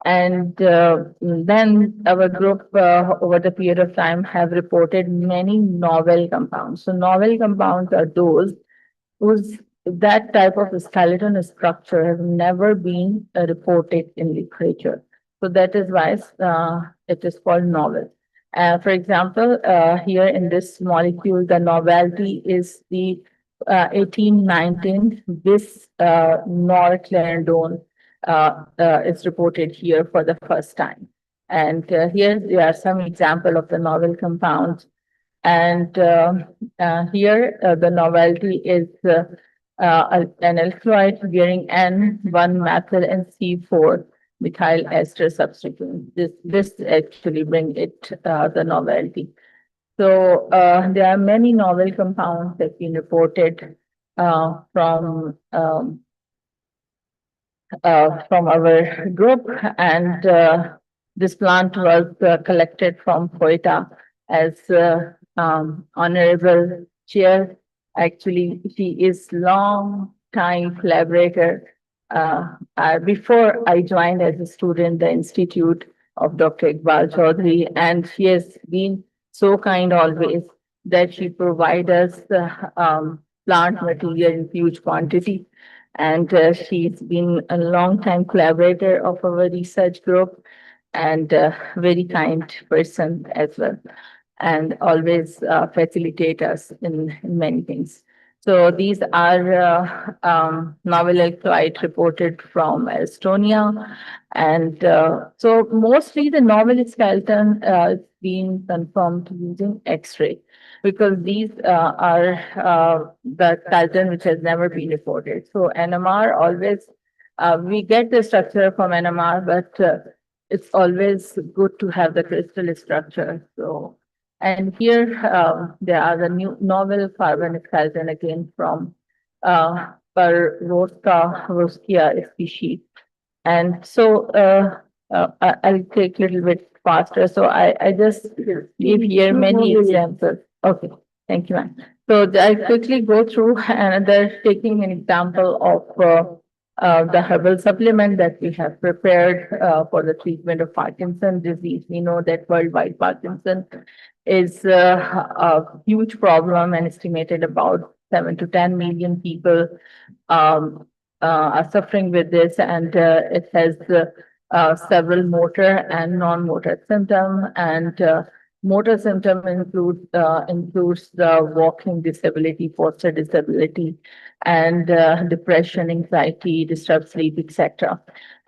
And then our group over the period of time have reported many novel compounds. So novel compounds are those whose that type of skeleton structure has never been reported in literature. So that is why it is called novel. For example, here in this molecule, the novelty is the 1819 bis norclerendone is reported here for the first time. And here there are some example of the novel compounds. And here the novelty is an alkaloid bearing N1-methyl and C4 methyl ester substituent. This actually bring it the novelty. So there are many novel compounds that have been reported from our group, and this plant was collected from Koita as honorable chair. Actually, she is long time collaborator. Before I joined as a student, the Institute of Dr. Iqbal Chaudhary, and she has been so kind always that she provide us the plant material in huge quantity. And she's been a long time collaborator of our research group and very kind person as well, and always facilitate us in many things. So these are novel alkaloid reported from Estonia. And so mostly the novel skeleton is being confirmed using X-ray, because these are the skeleton which has never been reported. So NMR always, we get the structure from NMR, but it's always good to have the crystal structure. So, and here there are the new novel carbon skeleton again from Roskia species. And so I'll take a little bit faster. So I just give here many examples. Okay, thank you, ma'am. So I quickly go through another, taking an example of the herbal supplement that we have prepared for the treatment of Parkinson's disease. We know that worldwide Parkinson is a huge problem, and estimated about 7 to 10 million people are suffering with this, and it has several motor and non-motor symptoms. And motor symptom includes the walking disability, posture disability, and depression, anxiety, disturbed sleep, etc.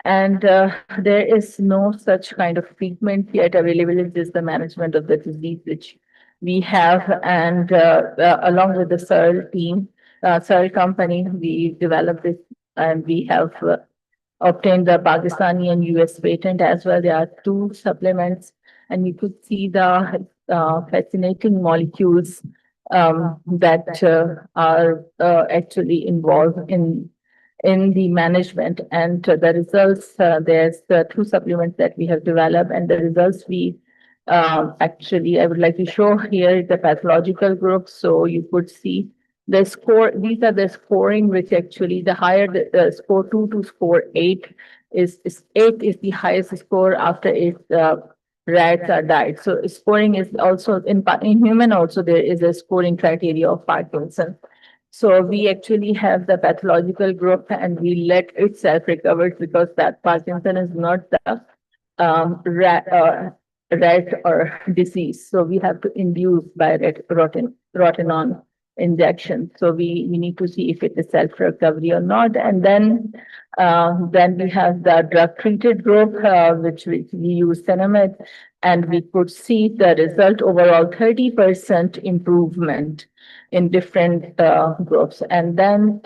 And there is no such kind of treatment yet available. It is the management of the disease which we have, and along with the Searle team, Searle company, we developed this, and we have obtained the Pakistani and US patent as well. There are 2 supplements, and you could see the fascinating molecules that are actually involved in the management. And the results, there's 2 supplements that we have developed, and the results we actually, I would like to show here the pathological group. So you could see the score. These are the scoring, which actually the higher the score 2 to score 8 is 8 is the highest score after 8 rats are died. So scoring is also in human also there is a scoring criteria of Parkinson. So we actually have the pathological group, and we let itself recover, because that Parkinson is not the rat or disease. So we have to induce by rotenone injection. So we need to see if it is self-recovery or not. And then we have the drug-treated group, which we use Cinemed, and we could see the result overall 30% improvement in different groups. And then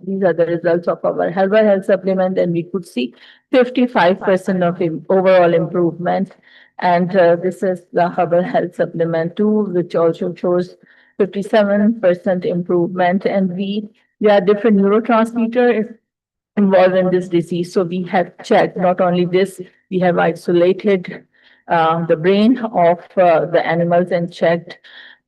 these are the results of our herbal health supplement, and we could see 55% of overall improvement. And this is the herbal health supplement 2, which also shows 57% improvement. And there are different neurotransmitters involved in this disease. So we have checked not only this, we have isolated the brain of the animals and checked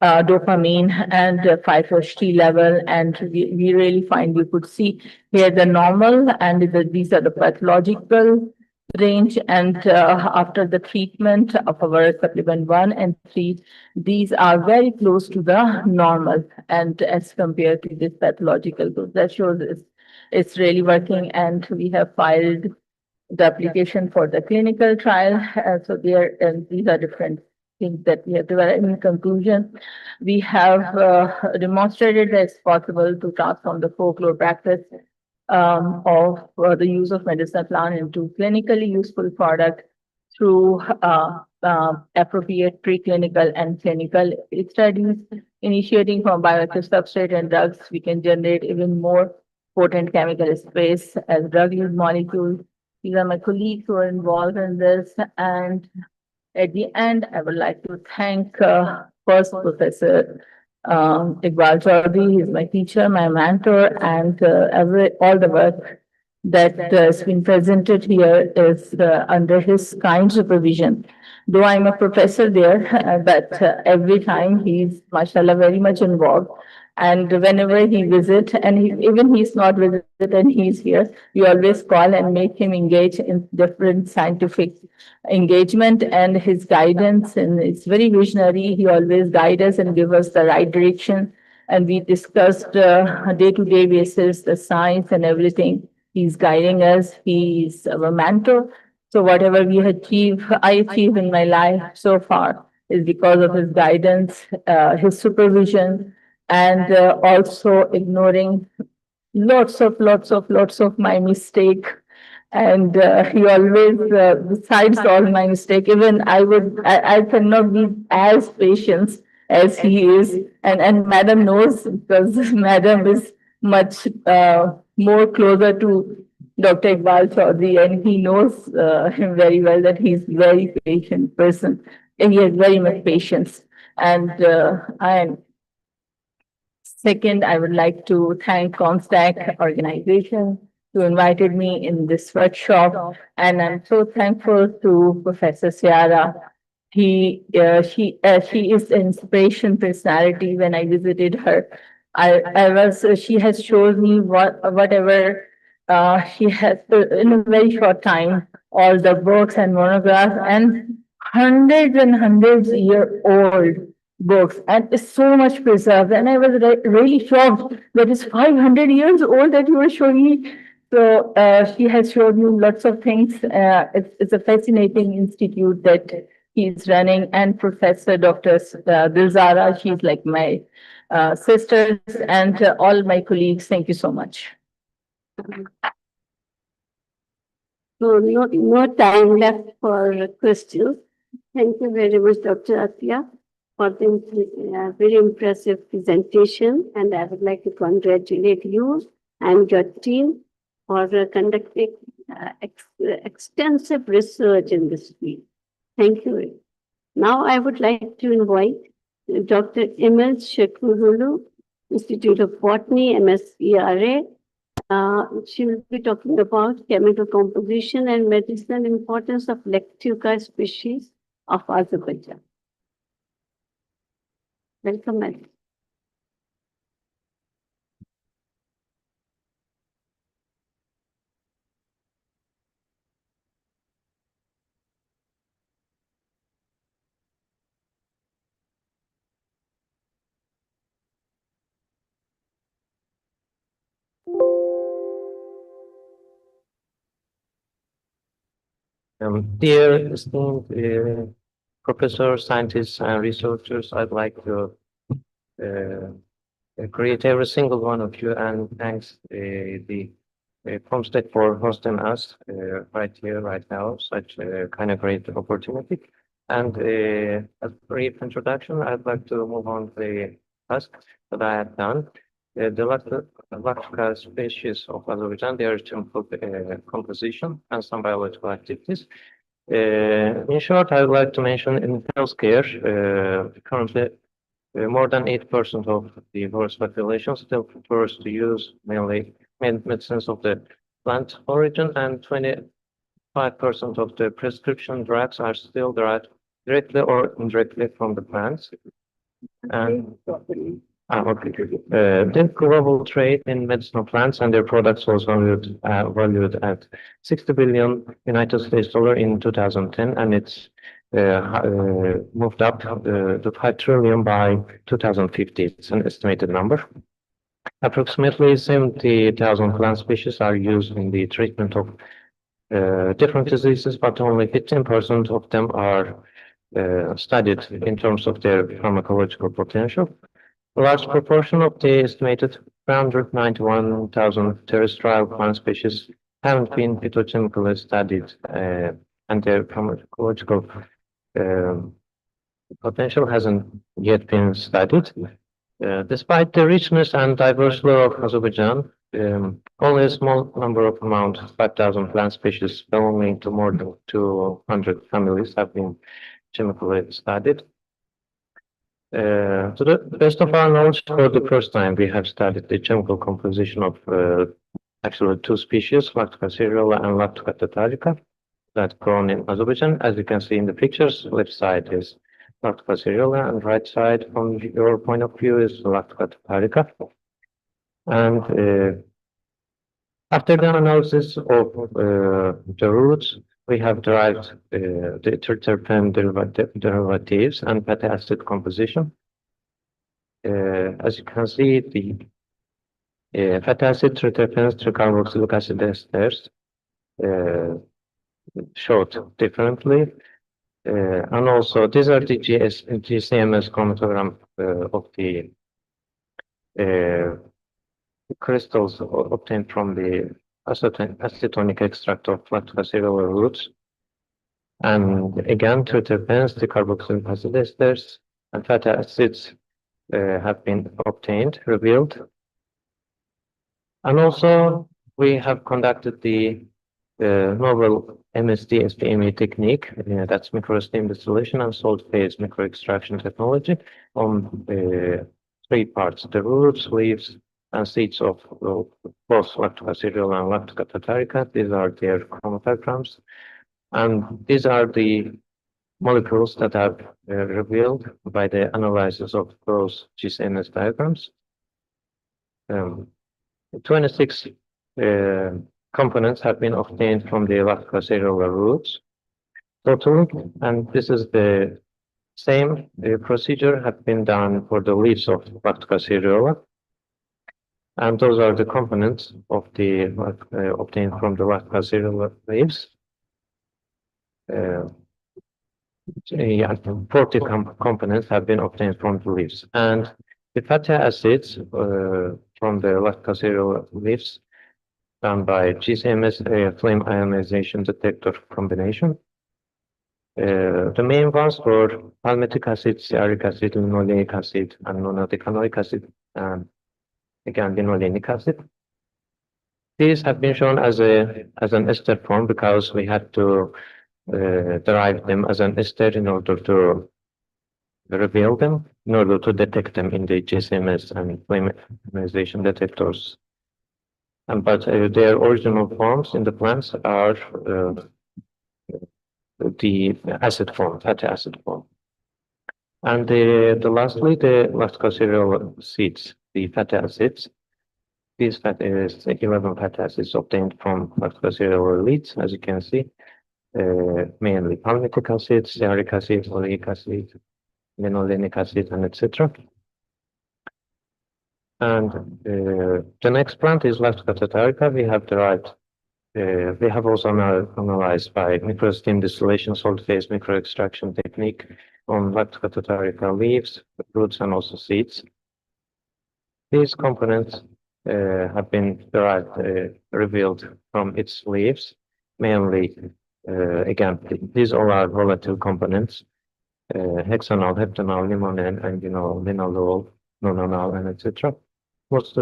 dopamine and 5-HT level. And we really find, you could see here the normal, and these are the pathological range. And after the treatment of our supplement 1 and 3, these are very close to the normal, and as compared to this pathological group, that shows it's really working. And we have filed the application for the clinical trial. So there, and these are different things that we have developed. In conclusion, we have demonstrated that it's possible to transform the folklore practice of the use of medicinal plant into clinically useful product through appropriate preclinical and clinical studies. Initiating from bioactive substrate and drugs, we can generate even more potent chemical space as drug-use molecules. These are my colleagues who are involved in this. And at the end, I would like to thank first Professor Iqbal Chaudhary. He's my teacher, my mentor, and all the work that has been presented here is under his kind supervision. though I'm a professor there, but every time he's, mashallah, very much involved. And whenever he visits, and even he's not visited and he's here, we always call and make him engage in different scientific engagement, and his guidance, and it's very visionary. He always guides us and give us the right direction. And we discussed a day-to-day basis, the science and everything. He's guiding us. He's our mentor. So whatever I achieve in my life so far is because of his guidance, his supervision, and also ignoring lots of my mistake. And he always, besides all my mistake, even I cannot be as patient as he is. And Madam knows, because Madam is much more closer to Dr. Iqbal Chaudhary, and he knows him very well, that he's very patient person. And he has very much patience. And second, I would like to thank Comstech organization who invited me in this workshop. And I'm so thankful to Professor Ciara. She is an inspiration personality. When I visited her, she has showed me whatever she has in a very short time, all the books and monographs, and hundreds year old books, and it's so much preserved. And I was really shocked that it's 500 years old that you were showing me. So she has showed me lots of things. It's a fascinating institute that he's running, and Professor Dr. Dilzara, she's like my sisters, and all my colleagues. Thank you so much. So no time left for questions. Thank you very much, Dr. Athiya, for the very impressive presentation. And I would like to congratulate you and your team for conducting extensive research in this field. Thank you. Now I would like to invite Dr. Emil Shekurulu, Institute of Botany, MSERA. She will be talking about chemical composition and medicinal importance of Lectuca species of Azerbaijan. Welcome, madam. Dear esteemed professors, scientists, and researchers, I'd like to greet every single one of you, and thanks the Comstech for hosting us right here, right now, such a kind of great opportunity. And as a brief introduction, I'd like to move on to the task that I have done. The Lectuca species of Azerbaijan, their chemical composition and some biological activities. In short, I would like to mention in healthcare, currently more than 8% of the world's population still prefers to use mainly medicines of the plant origin, and 25% of the prescription drugs are still derived directly or indirectly from the plants. And the global trade in medicinal plants and their products was valued at 60 billion United States dollar in 2010, and it's moved up to 5 trillion by 2050. It's an estimated number. Approximately 70,000 plant species are used in the treatment of different diseases, but only 15% of them are studied in terms of their pharmacological potential. A large proportion of the estimated 391,000 terrestrial plant species haven't been phytochemically studied, and their pharmacological potential hasn't yet been studied. Despite the richness and diverse flora of Azerbaijan, only a small number of around 5,000 plant species belonging to more than 200 families have been chemically studied. To the best of our knowledge, for the first time, we have studied the chemical composition of actually two species, Lactuca cereula and Lactuca tetragica. that grown in Azerbaijan. As you can see in the pictures, left side is Lactica cereula and right side from your point of view is Lactica tatarica. And after the analysis of the roots, we have derived the terpene derivatives and fatty acid composition. As you can see, the fatty acid terpenes, tricarboxylic acid esters showed differently. And also, these are the GCMS chromatogram of the crystals obtained from the acetonic extract of Lactica cereula roots. And again, terpenes, the carboxylic acid esters, and fatty acids have been obtained, revealed. And also, we have conducted the novel MSD SPME technique, that's microsteam distillation and salt phase microextraction technology on three parts: the roots, leaves, and seeds of both Lactica cereula and Lactica tatarica. These are their chromatograms. And these are the molecules that have revealed by the analysis of those GCMS diagrams. 26 components have been obtained from the Lactica cereula roots totally, and this is the same procedure has been done for the leaves of Lactica cereula. And those are the components of the obtained from the Lactica cereula leaves. 40 components have been obtained from the leaves, and the fatty acids from the Lactica cereula leaves done by GCMS flame ionization detector combination. The main ones were palmitic acid, stearic acid, linoleic acid, and nonadecanoic acid, and again linolenic acid. These have been shown as an ester form because we had to derive them as an ester in order to reveal them, in order to detect them in the GCMS and flame ionization detectors. But their original forms in the plants are the acid form, fatty acid form. And lastly, the Lactica cereula seeds, the fatty acids. These 11 fatty acids obtained from Lactica cereula leaves, as you can see, mainly palmitic acid, stearic acid, oleic acid, linolenic acid, and etc. And the next plant is Lactica tatarica. We have derived, we have also analyzed by microsteam distillation salt phase microextraction technique on Lactica tatarica leaves, roots, and also seeds. These components have been derived, revealed from its leaves, mainly, again, these all are volatile components, hexanol, heptanol, limonene, anginol, linalool, nonanol, and etc.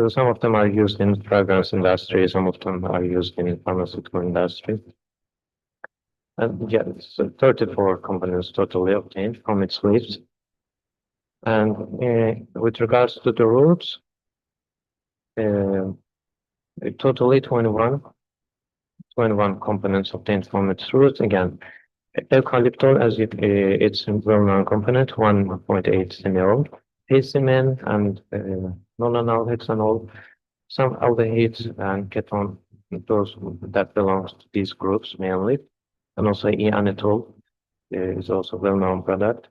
Some of them are used in fragrance industry, some of them are used in pharmaceutical industry. And yeah, so 34 components totally obtained from its leaves. And with regards to the roots, totally 21 components obtained from its roots. Again, eucalyptol, as it's a well-known component, 1.8 semiol, pacimine, and nonanol, hexanol, some aldehydes and ketone, those that belongs to these groups mainly, and also e-anetol is also a well-known product.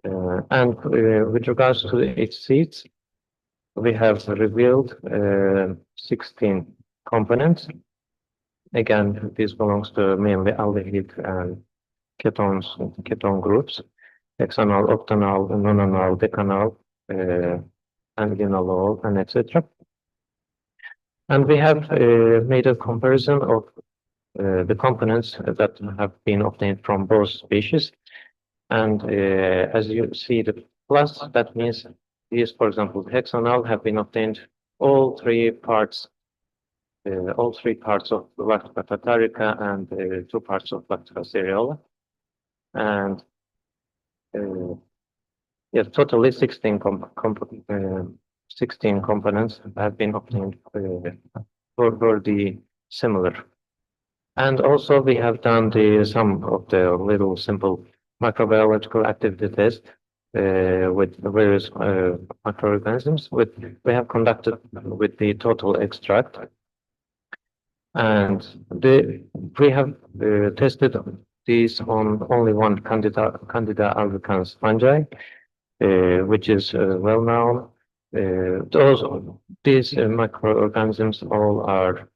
And with regards to its seeds, we have revealed 16 components. Again, this belongs to mainly aldehyde and ketone groups, hexanol, octanol, nonanol, decanol, and linalool, and etc. And we have made a comparison of the components that have been obtained from both species. And as you see the plus, that means these, for example, hexanol have been obtained all three parts of Lactica tatarica and 2 parts of Lactica cereula. And yes, totally 16 components have been obtained for the similar And also we have done some of the little simple microbiological activity tests with various microorganisms. We have conducted with the total extract, and we have tested these on only one Candida albicans fungi, which is well known. These microorganisms all are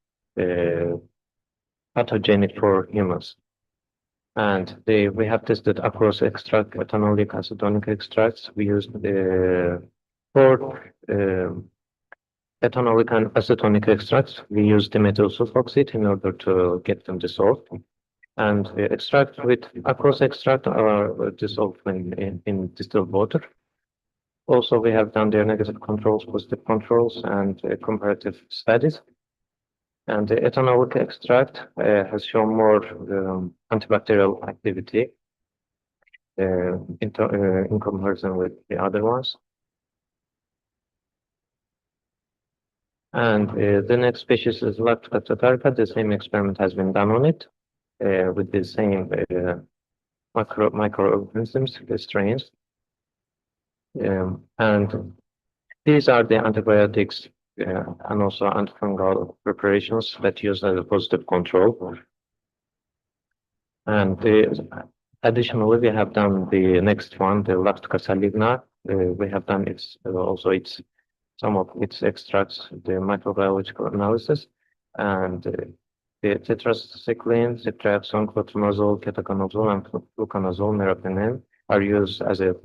pathogenic for humans. And we have tested across extract, ethanolic, acetonic extracts. We used for ethanolic and acetonic extracts. We used the methyl sulfoxide in order to get them dissolved. And the extract with across extract are dissolved in distilled water. Also, we have done their negative controls, positive controls, and comparative studies. And the ethanolic extract has shown more antibacterial activity in comparison with the other ones. And the next species is Lactica tatarica. The same experiment has been done on it with the same microorganisms, the strains. And these are the antibiotics and also antifungal preparations that use as a positive control. And additionally, we have done the next one, the Lactica saligna. We have done some of its extracts, the microbiological analysis, and the tetracycline, ceftriaxone, clotrimazole, ketoconazole, and fluconazole, meropenem are used as a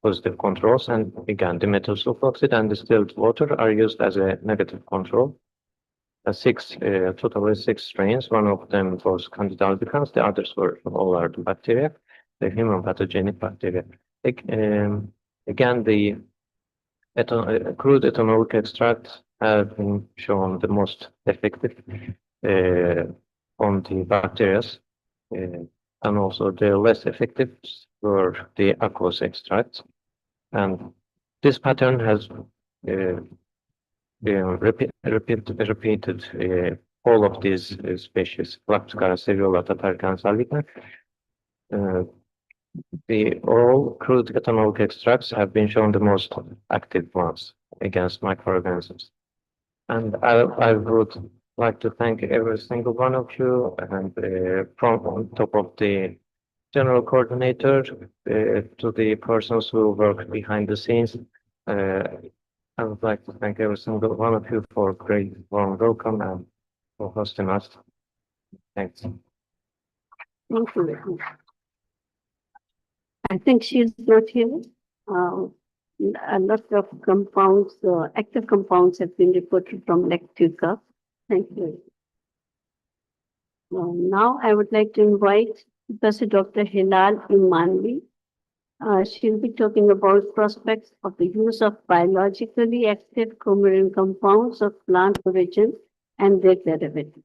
positive controls, and again, the methyl sulfoxide and distilled water are used as a negative control. Totally 6 strains. One of them was Candida albicans, the others were all are bacteria, the human pathogenic bacteria. Again, the crude ethanolic extract have been shown the most effective on the bacteria, and also the less effective were the aqueous extracts. And this pattern has repeated all of these species, Lactica, Seriola, tatarica, and salvica. All crude ethanolic extracts have been shown the most active ones against microorganisms. And I would like to thank every single one of you, and from on top of the general coordinator to the persons who work behind the scenes. I would like to thank every single one of you for a great warm welcome and for hosting us. Thanks. Thank you. I think she's not here. A lot of compounds, active compounds have been reported from Lactica. Thank you. Now I would like to invite Professor Dr. Hilal Imanvi. She'll be talking about prospects of the use of biologically active coumarin compounds of plant origin and their derivatives.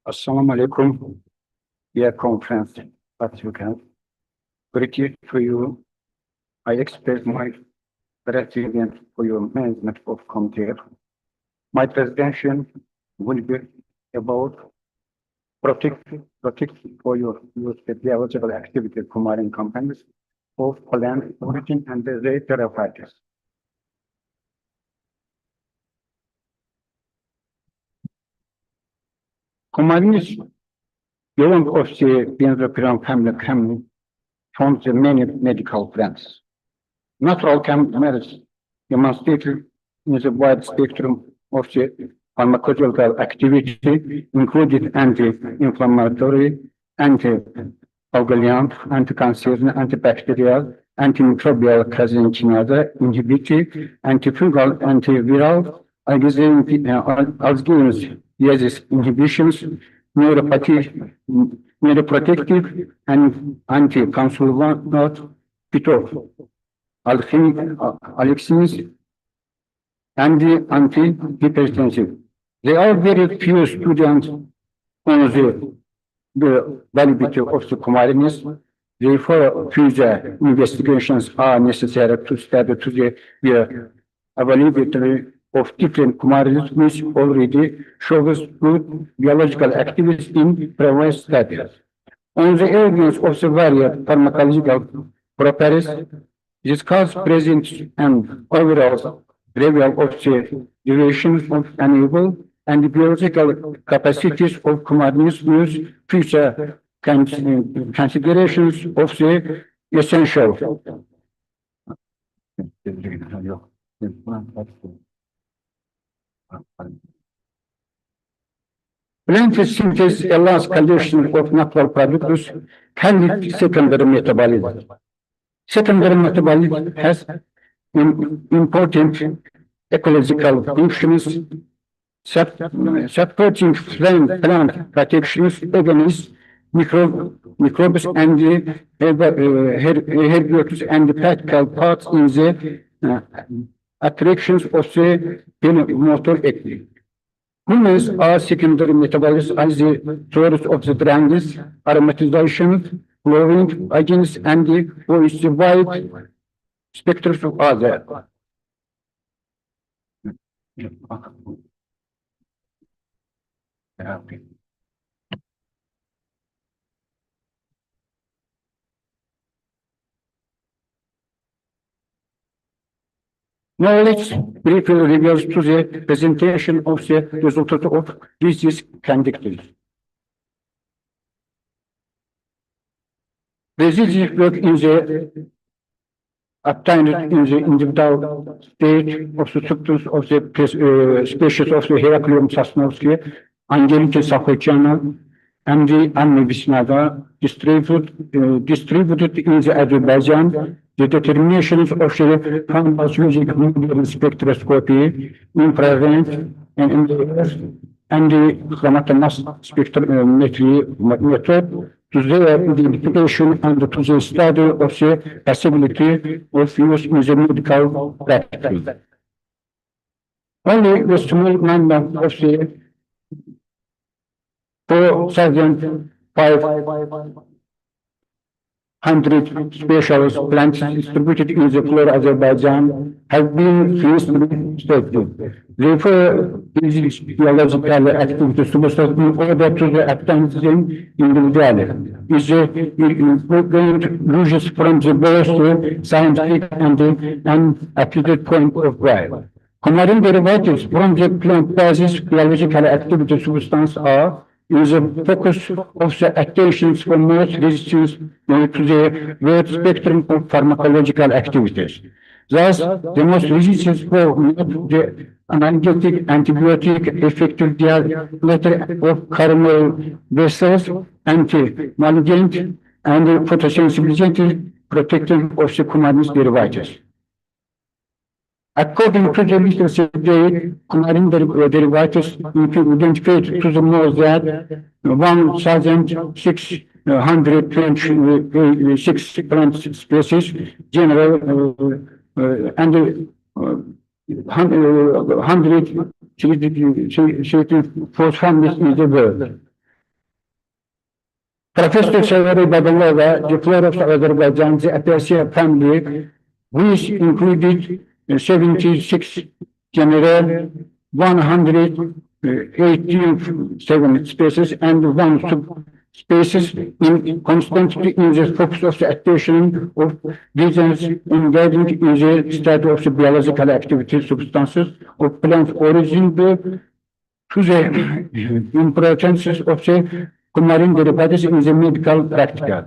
Assalamu alaikum, dear conference participants. Gratitude to you. I express my gratitude for your management of committee. My presentation will be about protect for your biological activity coumarin companies of plant origin and their therapeutics. Coumarin is belong of the Benzopiram family from the many medical plants. Natural chemicals demonstrated in the wide spectrum of the pharmacological activity, including anti-inflammatory, anti-alkaliant, anti-cancer, antibacterial, antimicrobial casein-kinase inhibitor, antifungal, antiviral, Alzheimer's disease inhibitions, neuroprotective, and anti-cancerogenic alchemic alexins, and the antihypertensive. There are very few students on the validity of the commodities. Therefore, further investigations are necessary to study the availability of different commodities which already shows good biological activity in previous studies. On the evidence of the various pharmacological properties, discuss present and overall review of the duration of enable and the biological capacities of commodities with future considerations of the essential. Plant synthesis allows collection of natural products can lead to secondary metabolism. Secondary metabolism has important ecological functions, supporting plant protections against microbes and the herbivores and the practical parts in the attractions of the motor activity. Humans are secondary metabolites as the source of the dryness, aromatization, flowing agents, and the wide spectrum of other. Now let's briefly review to the presentation of the result of disease conducted. Resilience work in the obtained in the individual stage of the structures of the species of the Heracleum sosnovski, Angelica safretiana, and the Medicinal distributed in the Azerbaijan. The determinations of the pharmacologic spectroscopy, infrared, and the chromatograph spectrometry method to their identification and to the study of the possibility of use in the medical practice. Only the small number of the 4,500 specialist plants distributed in the floor of Azerbaijan have been recently studied. Therefore, these biological activities to in order to obtain them individually is a from the both scientific and applied point of view. Common derivatives from the plant basis biological activity substance are is a focus of the attention for most resistance to the broad spectrum of pharmacological activities. Thus, the most resistance for the analgesic, antibiotic, effective dilator of coronary vessels, anti-malignant, and photosensibility protective of the common derivatives. According to the literature, common derivatives identified to the most that 1,626 plant species, general, and 100 for families in the world. Professor Severi Babalova, the flora of Azerbaijan, the Acacia family, which included 76 general, 187 species, and 1 subspecies in constantly in the focus of the attention of reasons engaging in the study of the biological activity substances of plant origin to the importance of the marine derivatives in the medical practice.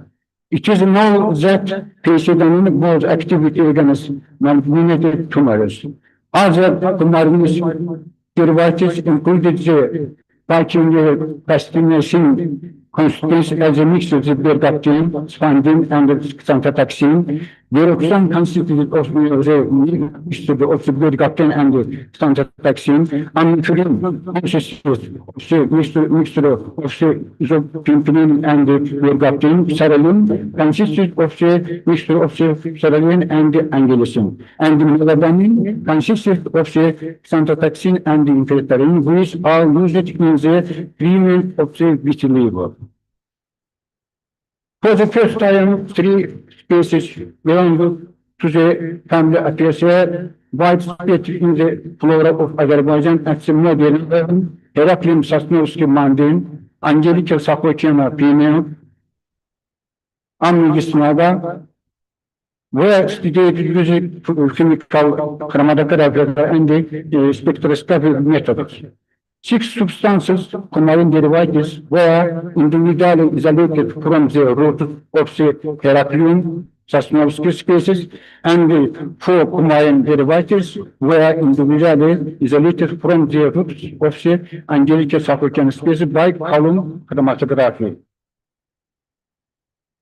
It is known that penicillin was activity against malignant tumors. Other marine derivatives included the pastinacin constitutes as a mixture of beta-lactam, spandin, and xanthotaxin, The eruption constituted of the mixture of the blood captain and the standard vaccine, and mixture of the isopropyl and the blood captain, serolin, consisted of the mixture of the serolin and the angelicin, and the melatonin consisted of the standard vaccine and the interferon, which are used in the treatment of the vitiligo. For the first time, three species belong to the family Apiaceae, widespread in the flora of Azerbaijan at the modern level, Heraclium sosnovski mandin, Angelica sapochena female, Amnigisnada, were studied using chemical chromatography and the spectroscopy methods. Six substances combined derivatives were individually isolated from the root of the Heraclium sosnovski species, and the four combined derivatives were individually isolated from the roots of the Angelica sapochena species by column chromatography.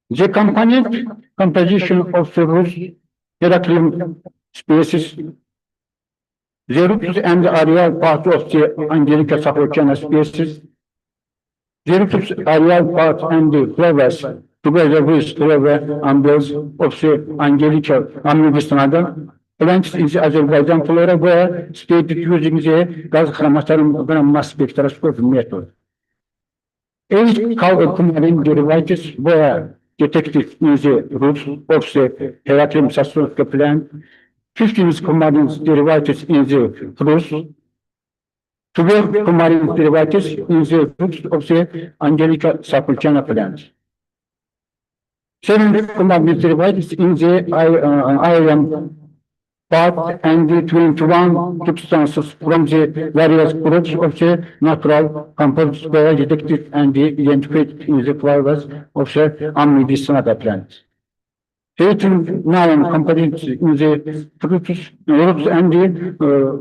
The composition of the root Heraclium species, the roots and the aerial part of the Angelica sapochena species, the roots, aerial part and the flowers, together with flower umbels of the Angelica amnigisnada, plants in the Azerbaijan flora were studied using the gas chromatography mass spectroscopy method. 8 common derivatives were detected in the roots of the Heraclium sosnovski plant, 15 common derivatives in the fruits, 12 common derivatives in the roots of the Angelica sapochena plant, 7 common derivatives in the iron part, and the 21 substances from the various groups of the natural compounds were detected and identified in the flowers of the Amnigisnada plant. 39 components in the fruits, roots, and the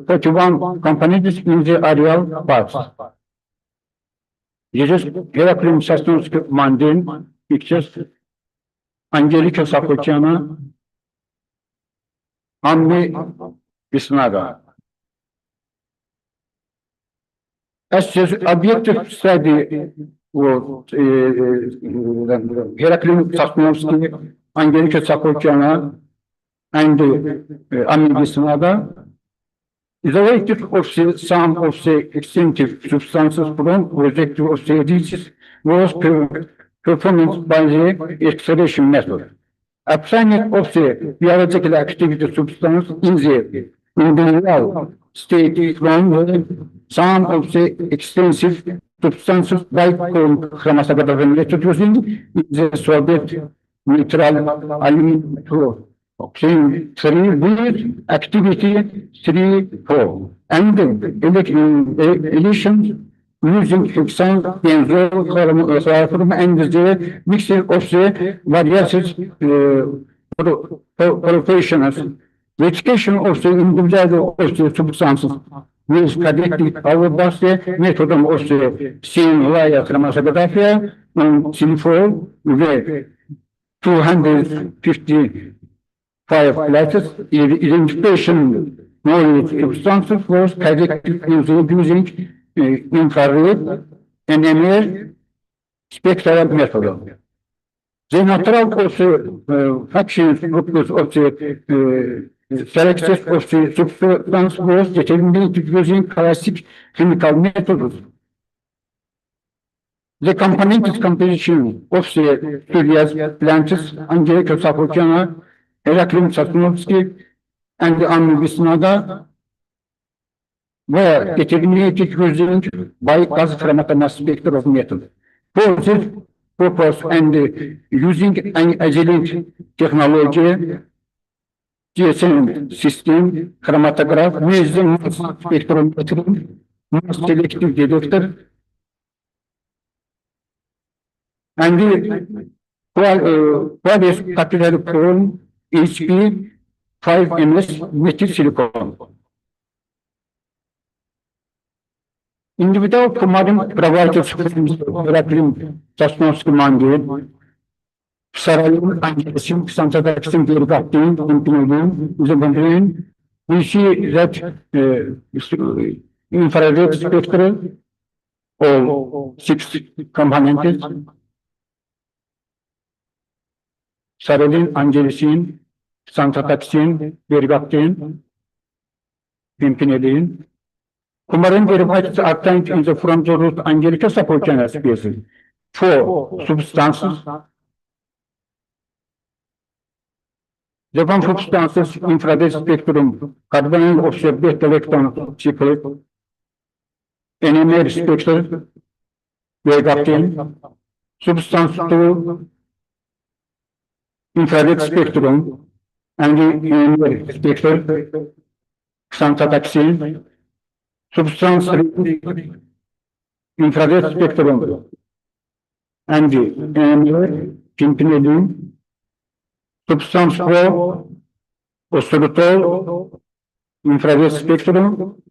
41 components in the aerial parts. This is Heraclium sosnovski mandin pictures, Angelica sapochena, Amnigisnada. As the objective study was Heraclium sosnovski, Angelica sapochena, and Amnigisnada, isolated of the some of the extinctive substances from projective of the disease was performed by the extraction method. Absence of the biological activity substance in the individual state from some of the extensive substances by chromatography method using the Soviet neutral aluminum oxygen 3 with activity 3-4 and elections using hexane benzol and the mixture of the various professionals. Verification of the individual of the substances with conducted power by the method of the same layer chromatography on C4 with 255 letters. Identification knowledge substances was conducted using infrared NMR spectral method. The natural also factions of the characters of the substance was determined using classic chemical methods. The component composition of the studious plants, Angelica sapochena, Heraclium sosnovski, and Amnigisnada were determined using by gas chromatography spectral method. For this purpose and using an excellent technology, GSM system chromatograph with the mass spectrometry, mass selective detector, and the Quadus capillary form HP 5 ms methyl silicone. Individual commodity provided from Heraclium sosnovski mandin Sarayın, Angelis'in, Santa Tex'in geri kattığın, Impinol'un, Uzunbundur'un, we see that infrared spectrum of 6 components. Sarayın, Angelis'in, Santa Tex'in geri kattığın, Impinol'un, Kumarin derivatives obtained in the from the root Angelica support species. 4 substances. The one substances infrared spectrum, carbonyl offset beta electron cycle, NMR spectrum, Vegaptin, substance 2, infrared spectrum, and the NMR spectrum, xanthataxin, substance 3, infrared spectrum, and the NMR, pimpinidine, substance 4, oscillotol, infrared spectrum,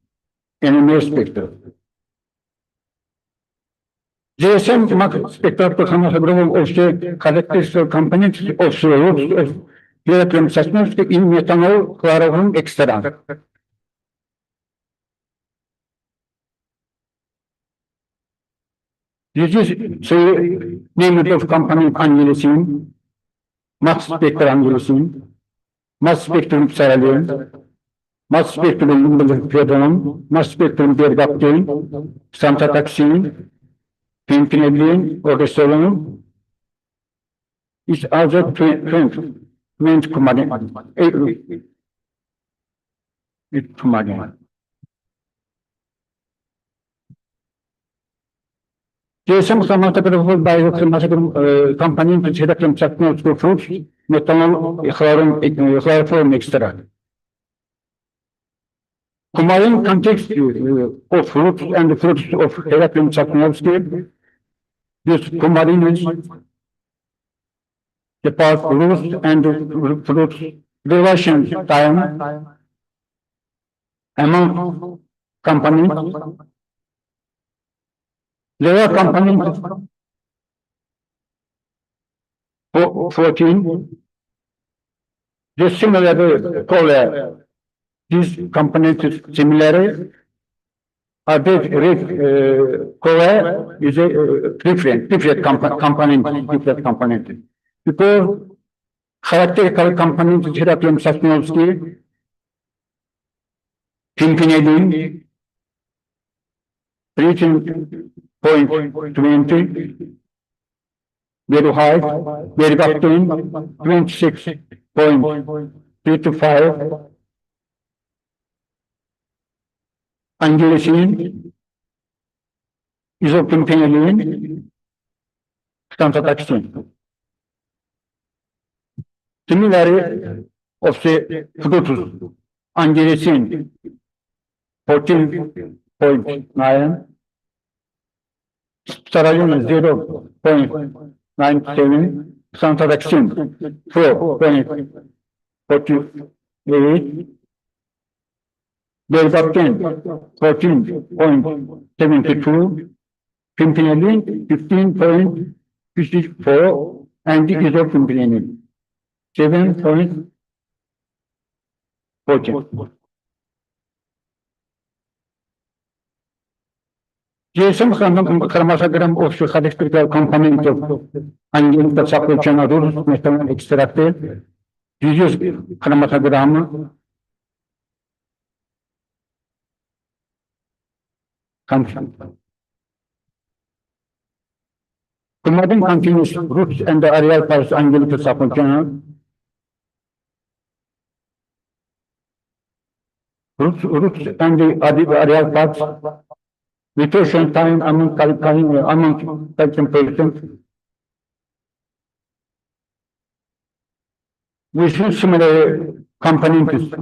NMR spectrum. GSM mass spectrum of the characteristic components of the roots of electron substance in methanol chloroform extract. This is the name of component angilicine, mass spectrum angilicine, mass spectrum cerulean, mass spectrum predon, mass spectrum bergaptin, xanthataxin, pimpinidine, orgestolinum, is also 20 component. GSM chromatography biochromatography component is electron substance to fruits, methanol, chloroform extract. Combine context of fruits and fruits of electron substance, this combines the part roots and fruits relation time among components. There are components 14. Just similar color. These components similar. Color is a different component. Because characteristical component is Heraclium Sosnovsky, pimpinidine, 3.20, very high, very captain, 26.3 to 5, angilicine, isopimpinidine, xanthataxin. Similarly, of the fruits, angilicine, 14.9, Sarayun 0.97, xanthataxin 4.48, Belgaptan 14.72, pimpinidine 15.54, and isopimpinidine 7.14. GSM chromatograph of the characteristical component of angelical supply chain rules, methanol extracted, uses chromatogram function. Chromatin continues roots and the aerial parts angelical supply chain. Roots and the aerial parts. Mutation time among calcium patients. We see similar components.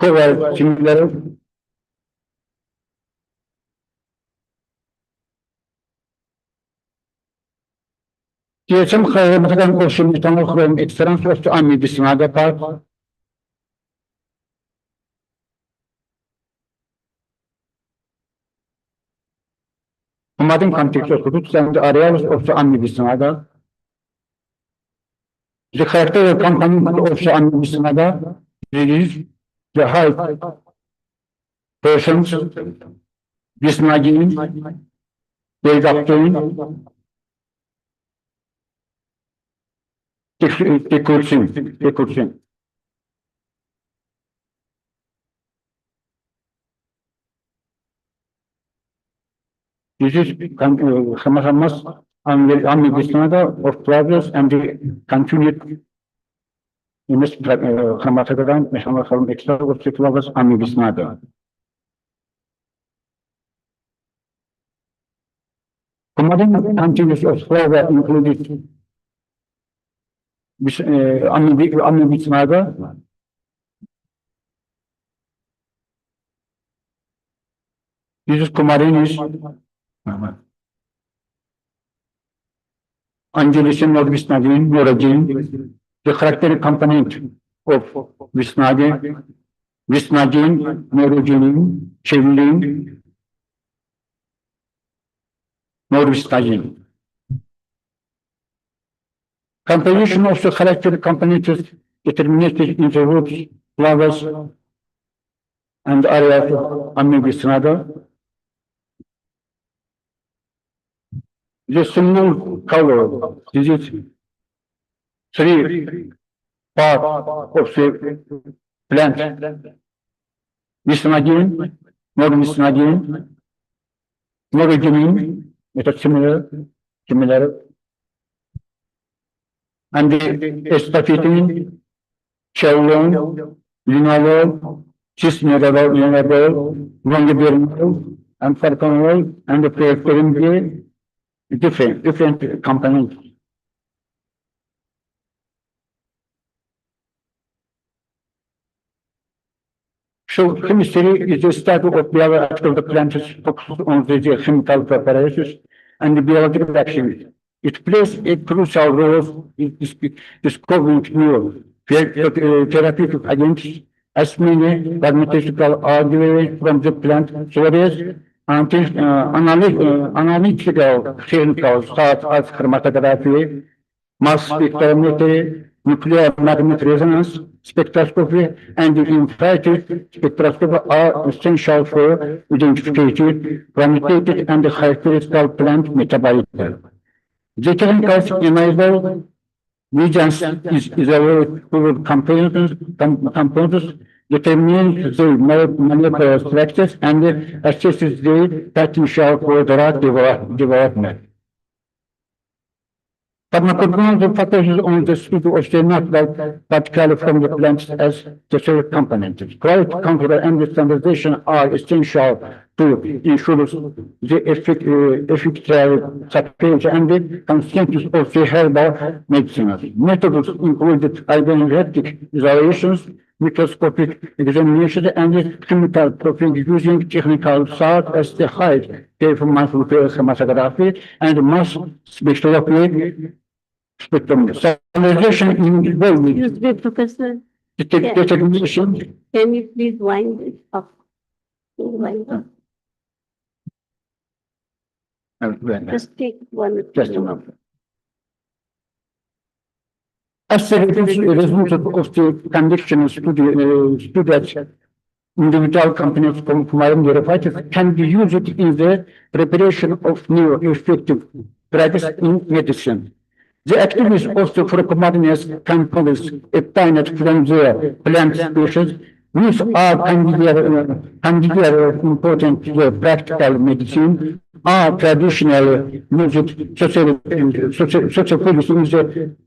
Cover similar. GSM مثلا قرص methanol chrome extract was to medicinal part. commanding context of routes and areas of the Medicinal. The character of company of the Medicinal is the high persons, Bismagin, the doctrine, the Kursin. This is Hamas and the Medicinal of progress and the continued in this Hamasagadan, Hamas extra of the progress and Medicinal. Commanding continuous of flavor included Medicinal. This is Kumarin's Angelism of Visnagin, Noragin, the character component of Visnagin, Norogin, Chevlin, Norvisnagin. Composition of the character components determined in the roots, flowers, and areas of Amivisnada. The single color, this is three parts of the plant. Visnagin, Norvisnagin, Norogin, it is similar. And the estaphytin, chelone, linalol, cisneranol, longiberinol, and farconol, and the pyrethrin, different components. So chemistry is the study of biological of the plants focused on the chemical preparations and the biological activity. It plays a crucial role in discovering new therapeutic agents as many pharmaceutical arguments from the plant sources and analytical clinical such as chromatography, mass spectrometry, nuclear magnetic resonance spectroscopy, and infrared spectroscopy are essential for identification, quantitative, and characteristical plant metabolism. The chemicals enable regions is a way for components determines the molecular structures and assesses the potential for drug development. Pharmacological factors on the speed of the natural particle from the plants as the cell components. Quality control and standardization are essential to ensure the effective supply and the consensus of the herbal medicine. Methods included identity isolations, microscopic examination, and chemical profiling using technical such as the high performance chromatography and mass spectroscopy. Standardization involved Excuse me, Professor. determination. Can you please wind it up? Wind up. Just take one. Just a moment. As a result of the condition studied individual components from marijuana can be used in the preparation of new effective drugs in medicine. The activities of the pharmacokinetics components obtained from the plant species, which are considered important to the practical medicine, are traditionally used successfully in the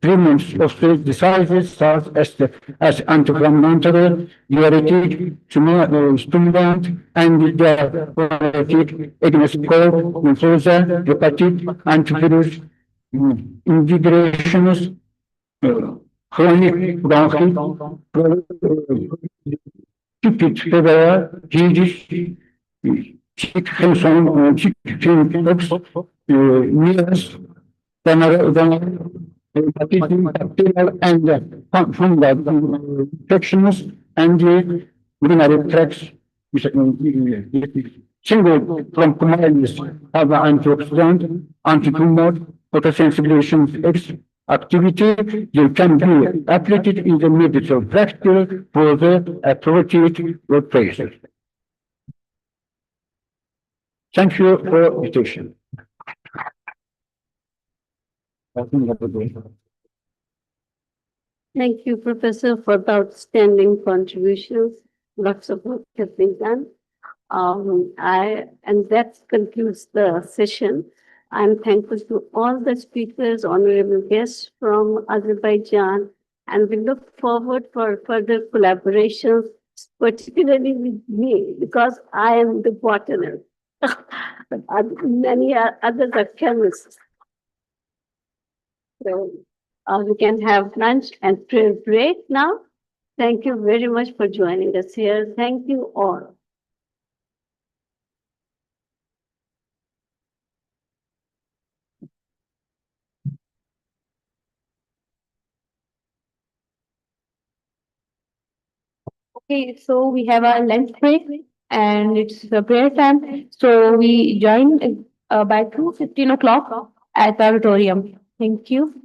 treatments of the diseases such as anti-inflammatory, diuretic, stimulant, and diuretic against cold, influenza, hepatitis, antivirus, integrations, chronic bronchitis, typic fever, disease, chicken pox, measles, bacterial and fungal infections, and urinary tracts Single from commodities have an antioxidant, anti-tumor, photosensitization X activity. They can be applied in the medical practice for the appropriate workplace. Thank you for attention. Thank you, Professor, for the outstanding contributions. Lots of work has been done. And that concludes the session. I'm thankful to all the speakers, honorable guests from Azerbaijan, and we look forward for further collaborations, particularly with me, because I am the botanist. Many others are chemists. So we can have lunch and prayer break now. Thank you very much for joining us here. Thank you all. Okay, so we have a lunch break and it's a prayer time. So we join by 2:15 o'clock at the auditorium. Thank you.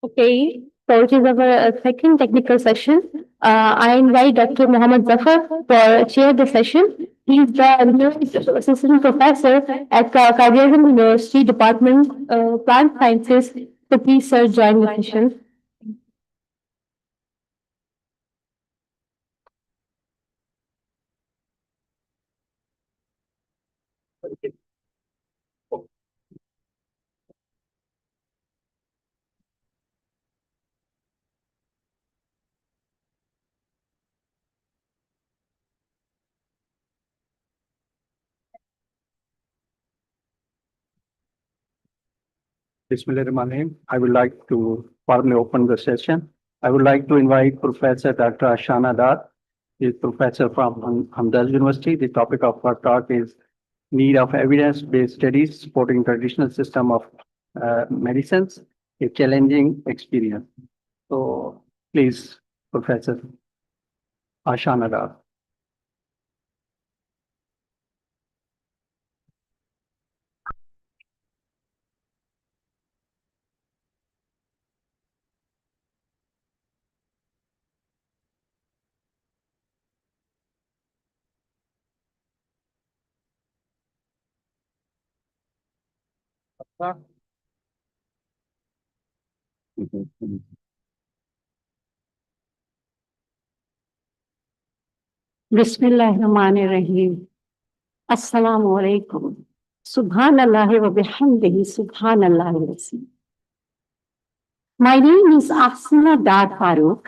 Okay, so it is our second technical session. I invite Dr. Mohammed Zafar for chair the session. He is the assistant professor at Azerbaijan University Department Plant Sciences. So please, sir, join the session. Bismillahirrahmanirrahim. I would like to formally open the session. I would like to invite Professor Dr. Ashana Dar. He is professor from Hamdard University. The topic of our talk is need of evidence-based studies supporting traditional system of medicines, a challenging experience. So please, Professor Ashana Dar. Bismillahirrahmanirrahim. Assalamu alaikum. Subhanallah wa bihamdihi subhanallah al-azim. My name is Afsana Dar Farooq,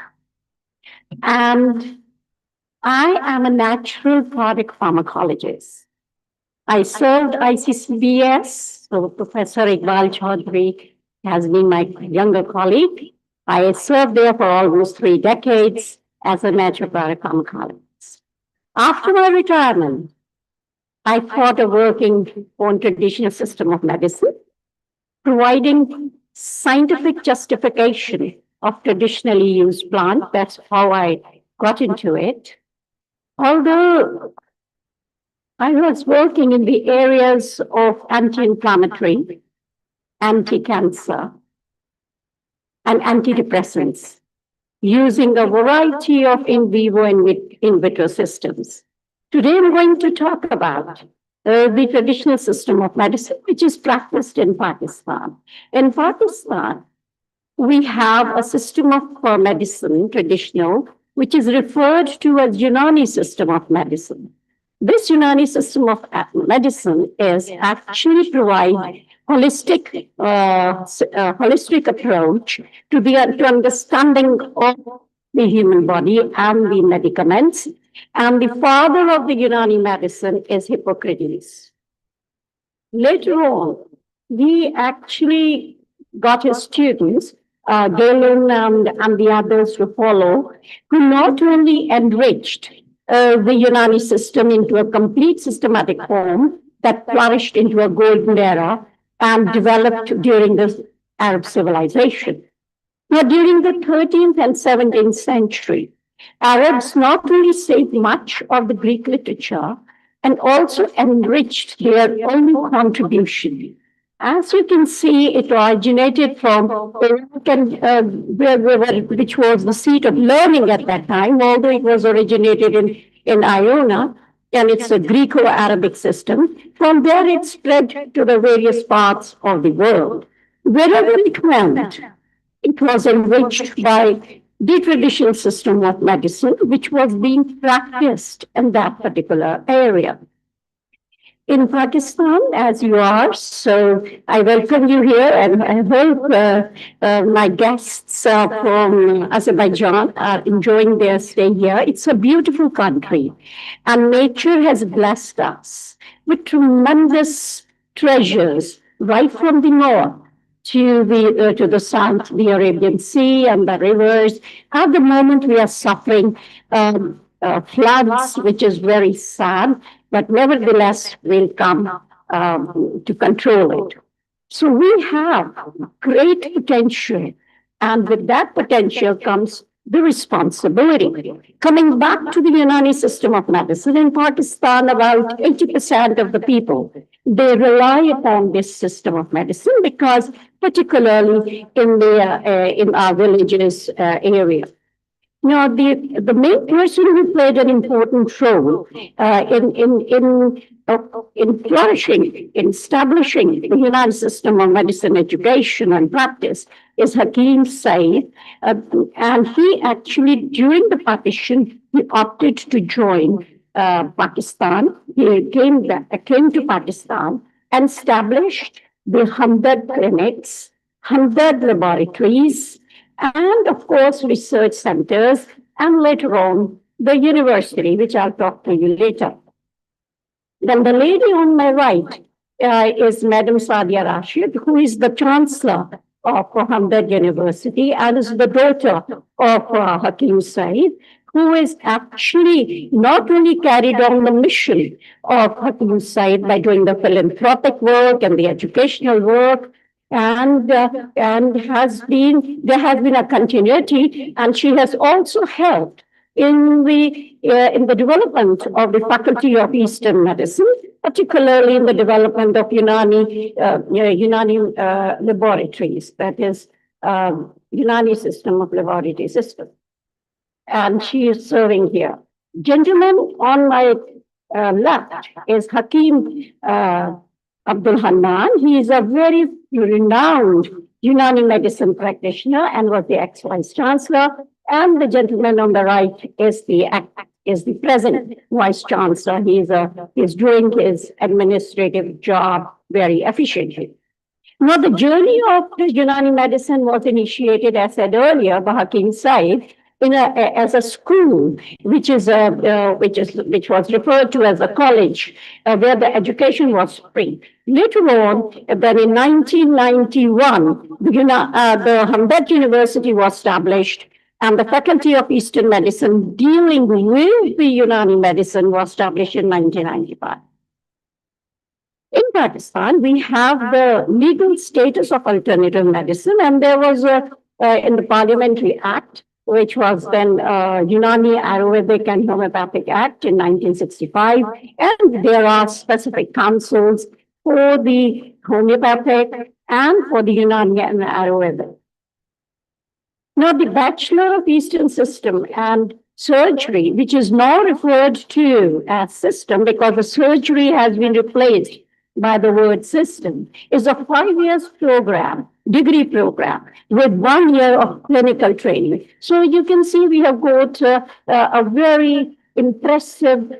and I am a natural product pharmacologist. I served ICCBS, so Professor Iqbal Chaudhry has been my younger colleague. I served there for almost 3 decades as a natural product pharmacologist. After my retirement, I thought of working on traditional system of medicine, providing scientific justification of traditionally used plant. That's how I got into it. Although I was working in the areas of anti-inflammatory, anti-cancer, and antidepressants, using a variety of in vivo and in vitro systems. Today, I'm going to talk about the traditional system of medicine, which is practiced in Pakistan. In Pakistan, we have a system of medicine, traditional, which is referred to as Unani system of medicine. This Unani system of medicine is actually provide holistic approach to understanding of the human body and the medicaments. And the father of the Unani medicine is Hippocrates. Later on, he actually got his students, Galen and the others to follow, who not only enriched the Unani system into a complete systematic form that flourished into a golden era and developed during the Arab civilization. Now, during the 13th and 17th century, Arabs not only saved much of the Greek literature and also enriched their own contribution. As you can see, it originated from which was the seat of learning at that time, although it was originated in Iona, and it's a Greco-Arabic system. From there, it spread to the various parts of the world. Wherever it went, it was enriched by the traditional system of medicine, which was being practiced in that particular area. In Pakistan, as you are, so I welcome you here, and I hope my guests from Azerbaijan are enjoying their stay here. It's a beautiful country, and nature has blessed us with tremendous treasures right from the north to the south, the Arabian Sea and the rivers. At the moment, we are suffering floods, which is very sad, but nevertheless, we'll come to control it. So we have great potential, and with that potential comes the responsibility. Coming back to the Unani system of medicine, in Pakistan, about 80% of the people, they rely upon this system of medicine because particularly in our villages area. Now, the main person who played an important role in flourishing, in establishing the United system of medicine education and practice is Hakim Said. And he actually, during the partition, he opted to join Pakistan. He came to Pakistan and established the Hamdard clinics, Hamdard laboratories, and of course, research centers, and later on, the university, which I'll talk to you later. Then the lady on my right is Madam Sadia Rashid, who is the chancellor of Hamdard University and is the daughter of Hakim Said, who is actually not only carried on the mission of Hakim Said by doing the philanthropic work and the educational work, and there has been a continuity, and she has also helped in the development of the Faculty of Eastern Medicine, particularly in the development of Unani laboratories, that is Unani system of laboratory system. And she is serving here. Gentleman on my left is Hakim Abdul Hanan. He is a very renowned Unani medicine practitioner and was the ex-vice chancellor. And the gentleman on the right is the present vice chancellor. He is doing his administrative job very efficiently. Now, the journey of the Unani medicine was initiated, as said earlier, by Hakim Said as a school, which was referred to as a college, where the education was free. Later on, then in 1991, the Hamdard University was established, and the Faculty of Eastern Medicine dealing with the Unani medicine was established in 1995. In Pakistan, we have the legal status of alternative medicine, and there was in the Parliamentary Act, which was then Unani, Ayurvedic and Homeopathic Act in 1965. And there are specific councils for the homeopathic and for the Unani and Ayurvedic. Now, the Bachelor of Eastern System and Surgery, which is now referred to as system because the surgery has been replaced by the word system, is a 5-year program, degree program, with 1 year of clinical training. So you can see we have got a very impressive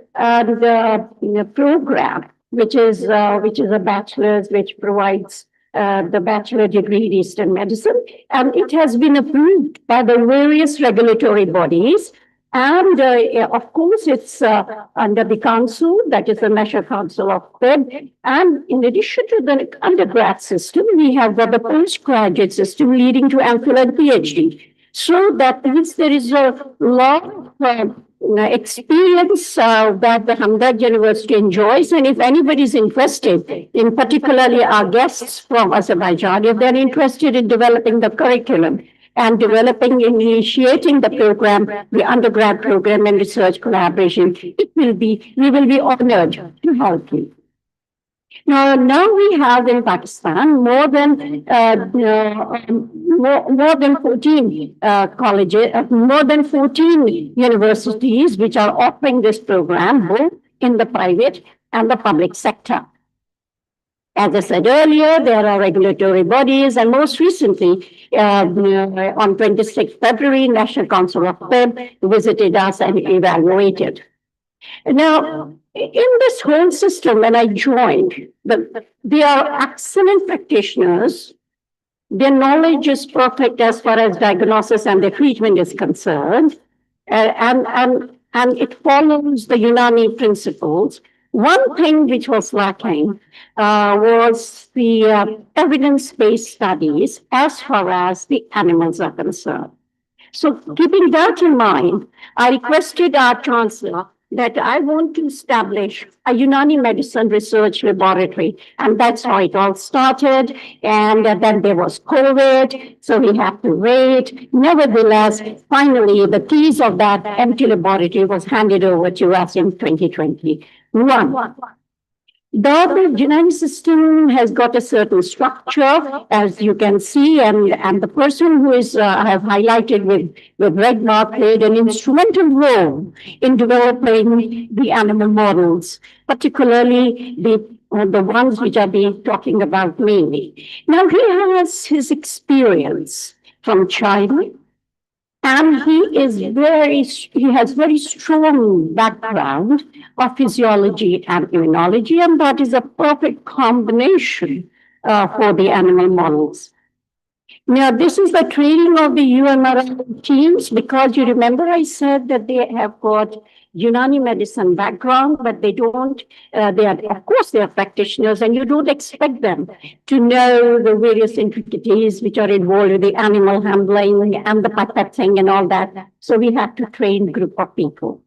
program, which is a bachelor's, which provides the bachelor degree in Eastern Medicine, and it has been approved by the various regulatory bodies. And of course, it's under the council, that is the National Council of Fed. And in addition to the undergrad system, we have got the postgraduate system leading to MPhil and PhD. So that means there is a lot of experience that the Hamdard University enjoys. And if anybody is interested, in particularly our guests from Azerbaijan, if they're interested in developing the curriculum and initiating the program, the undergrad program and research collaboration, we will be honored to help you. Now we have in Pakistan more than 14 colleges, more than 14 universities which are offering this program both in the private and the public sector. As I said earlier, there are regulatory bodies, and most recently, on 26 February, National Council of PEB visited us and evaluated. Now, in this whole system, when I joined, they are excellent practitioners. Their knowledge is perfect as far as diagnosis and the treatment is concerned, and it follows the Unani principles. One thing which was lacking was the evidence-based studies as far as the animals are concerned. So keeping that in mind, I requested our chancellor that I want to establish a Unani medicine research laboratory. And that's how it all started. And then there was COVID, so we had to wait. Nevertheless, finally, the keys of that empty laboratory was handed over to us in 2021. The Unani system has got a certain structure, as you can see, and the person who is I have highlighted with red mark played an instrumental role in developing the animal models, particularly the ones which I've been talking about mainly. Now he has his experience from China, and he has very strong background of physiology and immunology, and that is a perfect combination for the animal models. Now, this is the training of the UMRI teams, because you remember I said that they have got Unani medicine background, but they don't, of course, they are practitioners, and you don't expect them to know the various intricacies which are involved with the animal handling and the pipetting and all that. So we have to train a group of people.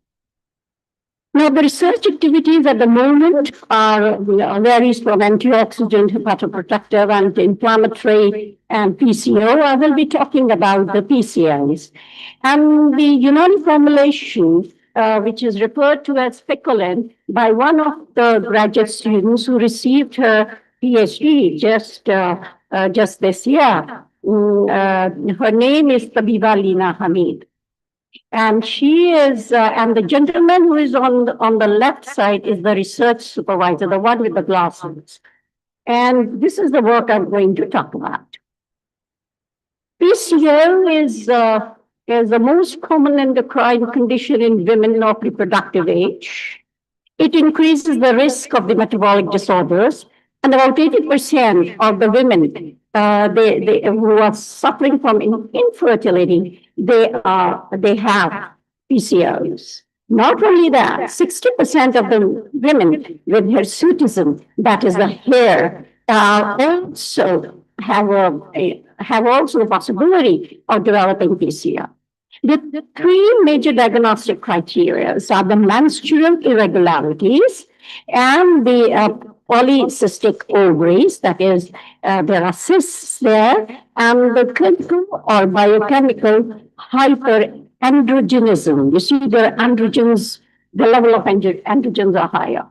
Now, the research activities at the moment are varies from antioxidant, hepatoprotective, anti-inflammatory, and PCO. I will be talking about the PCOs. And the Unani formulation, which is referred to as Picolin by one of the graduate students who received her PhD just this year. Her name is Tabiba Lina Hamid. And she is, and the gentleman who is on the left side is the research supervisor, the one with the glasses. And this is the work I'm going to talk about. PCO is the most common endocrine condition in women of reproductive age. It increases the risk of the metabolic disorders, and about 80% of the women who are suffering from infertility, they have PCOS. Not only that, 60% of the women with hirsutism, that is the hair, also have the possibility of developing PCO. The three major diagnostic criteria are the menstrual irregularities and the polycystic ovaries, that is, there are cysts there, and the clinical or biochemical hyperandrogenism. You see, the androgens, the level of androgens are higher.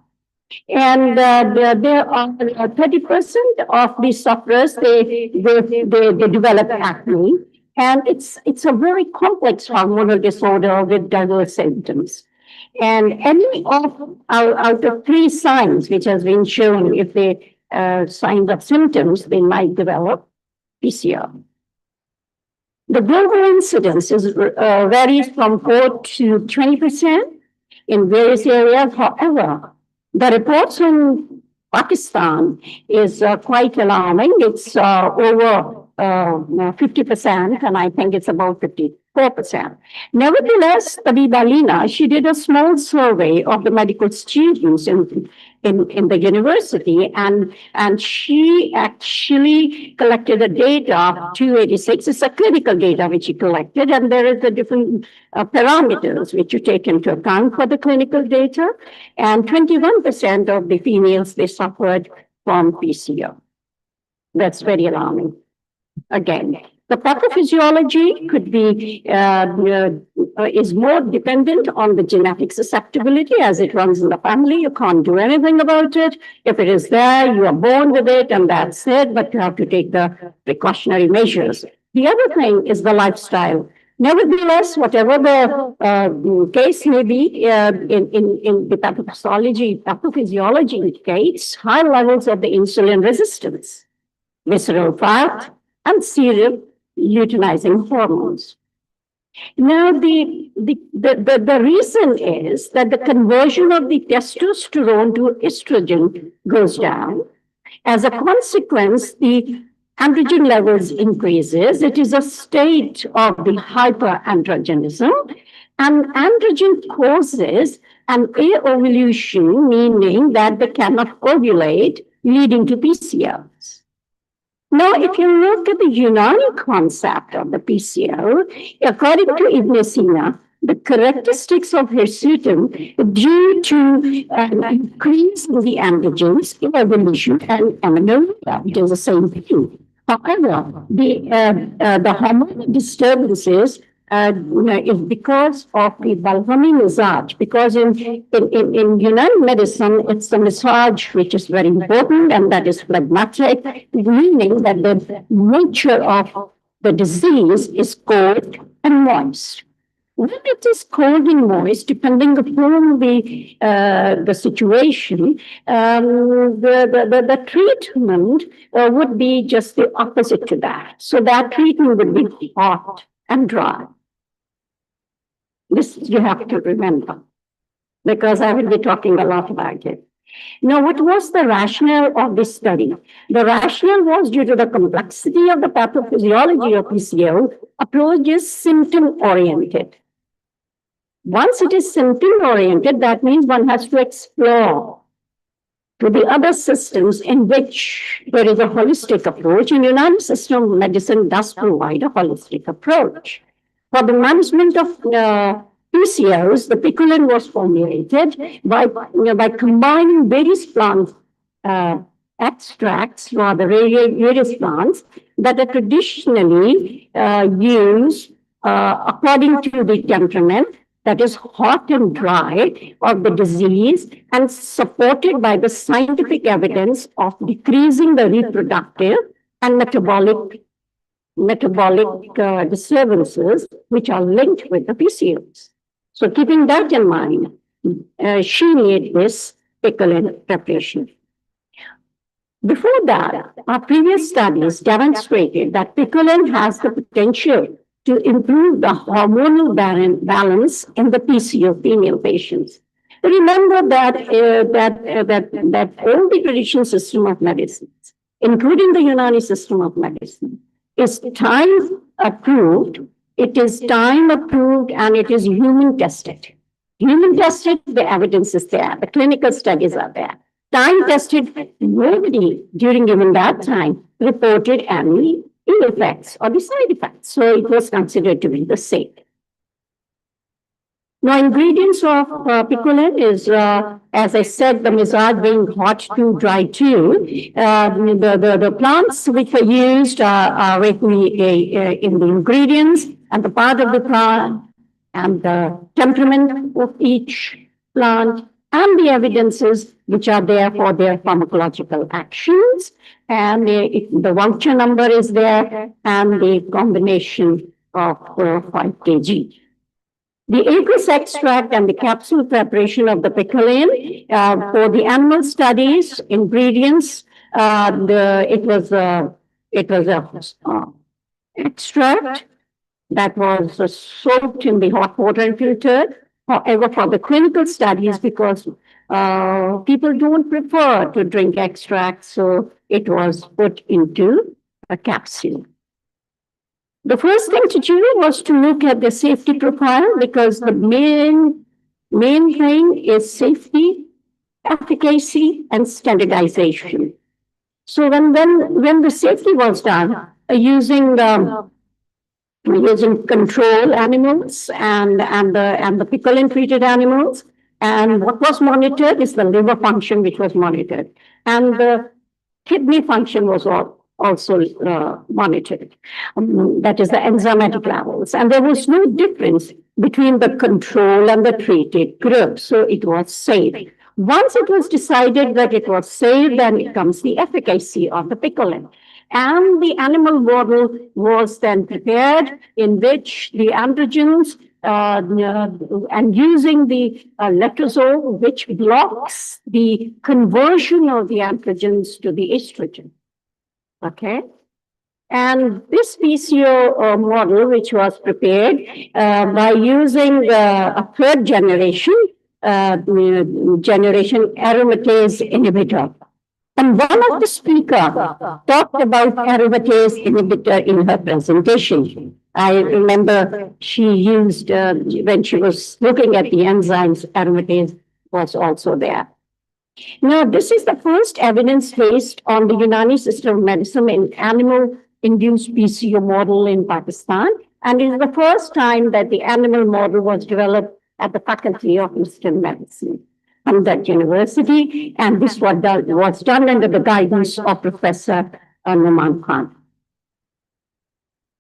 And there are 30% of the sufferers, they develop acne. And it's a very complex hormonal disorder with diverse symptoms. And any of out of three signs which has been shown, if they signs of symptoms, they might develop PCO. The global incidence varies from 4 to 20% in various areas. However, the reports in Pakistan is quite alarming. It's over 50%, and I think it's about 54%. Nevertheless, Tabiba Lina, she did a small survey of the medical students in the university, and she actually collected the data of 286. It's a clinical data which she collected, and there is the different parameters which you take into account for the clinical data. And 21% of the females, they suffered from PCO. That's very alarming. Again, the pathophysiology could be is more dependent on the genetic susceptibility as it runs in the family. You can't do anything about it. If it is there, you are born with it, and that's it. But you have to take the precautionary measures. The other thing is the lifestyle. Nevertheless, whatever the case may be, in the pathophysiology indicates high levels of the insulin resistance, visceral fat, and serum luteinizing hormones. Now, the reason is that the conversion of the testosterone to estrogen goes down. As a consequence, the androgen levels increases. It is a state of the hyperandrogenism, and androgen causes an aovulation, meaning that they cannot ovulate, leading to PCOS. Now, if you look at the Unani concept of the PCO, according to Ibn Sina, the characteristics of hirsutum due to an increase in the androgens in evolution and amenorrhea. It is the same thing. However, the hormonal disturbances is because of the Balhami massage, because in United medicine, it's the massage which is very important, and that is phlegmatic, meaning that the nature of the disease is cold and moist. When it is cold and moist, depending upon the situation, the treatment would be just the opposite to that. So that treatment would be hot and dry. This you have to remember, because I will be talking a lot about it. Now, what was the rationale of this study? The rationale was due to the complexity of the pathophysiology of PCO, approach is symptom-oriented. Once it is symptom-oriented, that means one has to explore to the other systems in which there is a holistic approach, and United System of Medicine does provide a holistic approach. For the management of PCOS, the picoline was formulated by combining various plant extracts, rather various plants that are traditionally used according to the temperament, that is hot and dry of the disease, and supported by the scientific evidence of decreasing the reproductive and metabolic disturbances which are linked with the PCOS. So keeping that in mind, she made this picoline preparation. Before that, our previous studies demonstrated that picoline has the potential to improve the hormonal balance in the PCO female patients. Remember that all the traditional system of medicine, including the Unani system of medicine, is time approved. It is time approved and it is human tested. Human tested, the evidence is there. The clinical studies are there. Time tested, nobody during even that time reported any ill effects or the side effects. So it was considered to be the same. Now, ingredients of picoline is, as I said, the massage being hot to dry too. The plants which are used are written in the ingredients and the part of the plant and the temperament of each plant and the evidences which are there for their pharmacological actions. And the voucher number is there and the combination of 5 kg. The aqueous extract and the capsule preparation of the picoline for the animal studies, ingredients, it was a extract that was soaked in the hot water and filtered. However, for the clinical studies, because people don't prefer to drink extracts, so it was put into a capsule. The first thing to do was to look at the safety profile, because the main thing is safety, efficacy, and standardization. So when the safety was done, using control animals and the picoline treated animals, and what was monitored is the liver function which was monitored, and the kidney function was also monitored. That is the enzymatic levels. And there was no difference between the control and the treated group. So it was safe. Once it was decided that it was safe, then it comes the efficacy of the picoline. And the animal model was then prepared in which the androgens and using the letrozole, which blocks the conversion of the androgens to the estrogen. Okay. And this PCO model, which was prepared by using a third generation aromatase inhibitor. And one of the speakers talked about aromatase inhibitor in her presentation. I remember she used, when she was looking at the enzymes, aromatase was also there. Now, this is the first evidence based on the Unani system of medicine in animal-induced PCO model in Pakistan. And it is the first time that the animal model was developed at the Faculty of Eastern Medicine from that university. And this was done under the guidance of Professor Numan Khan.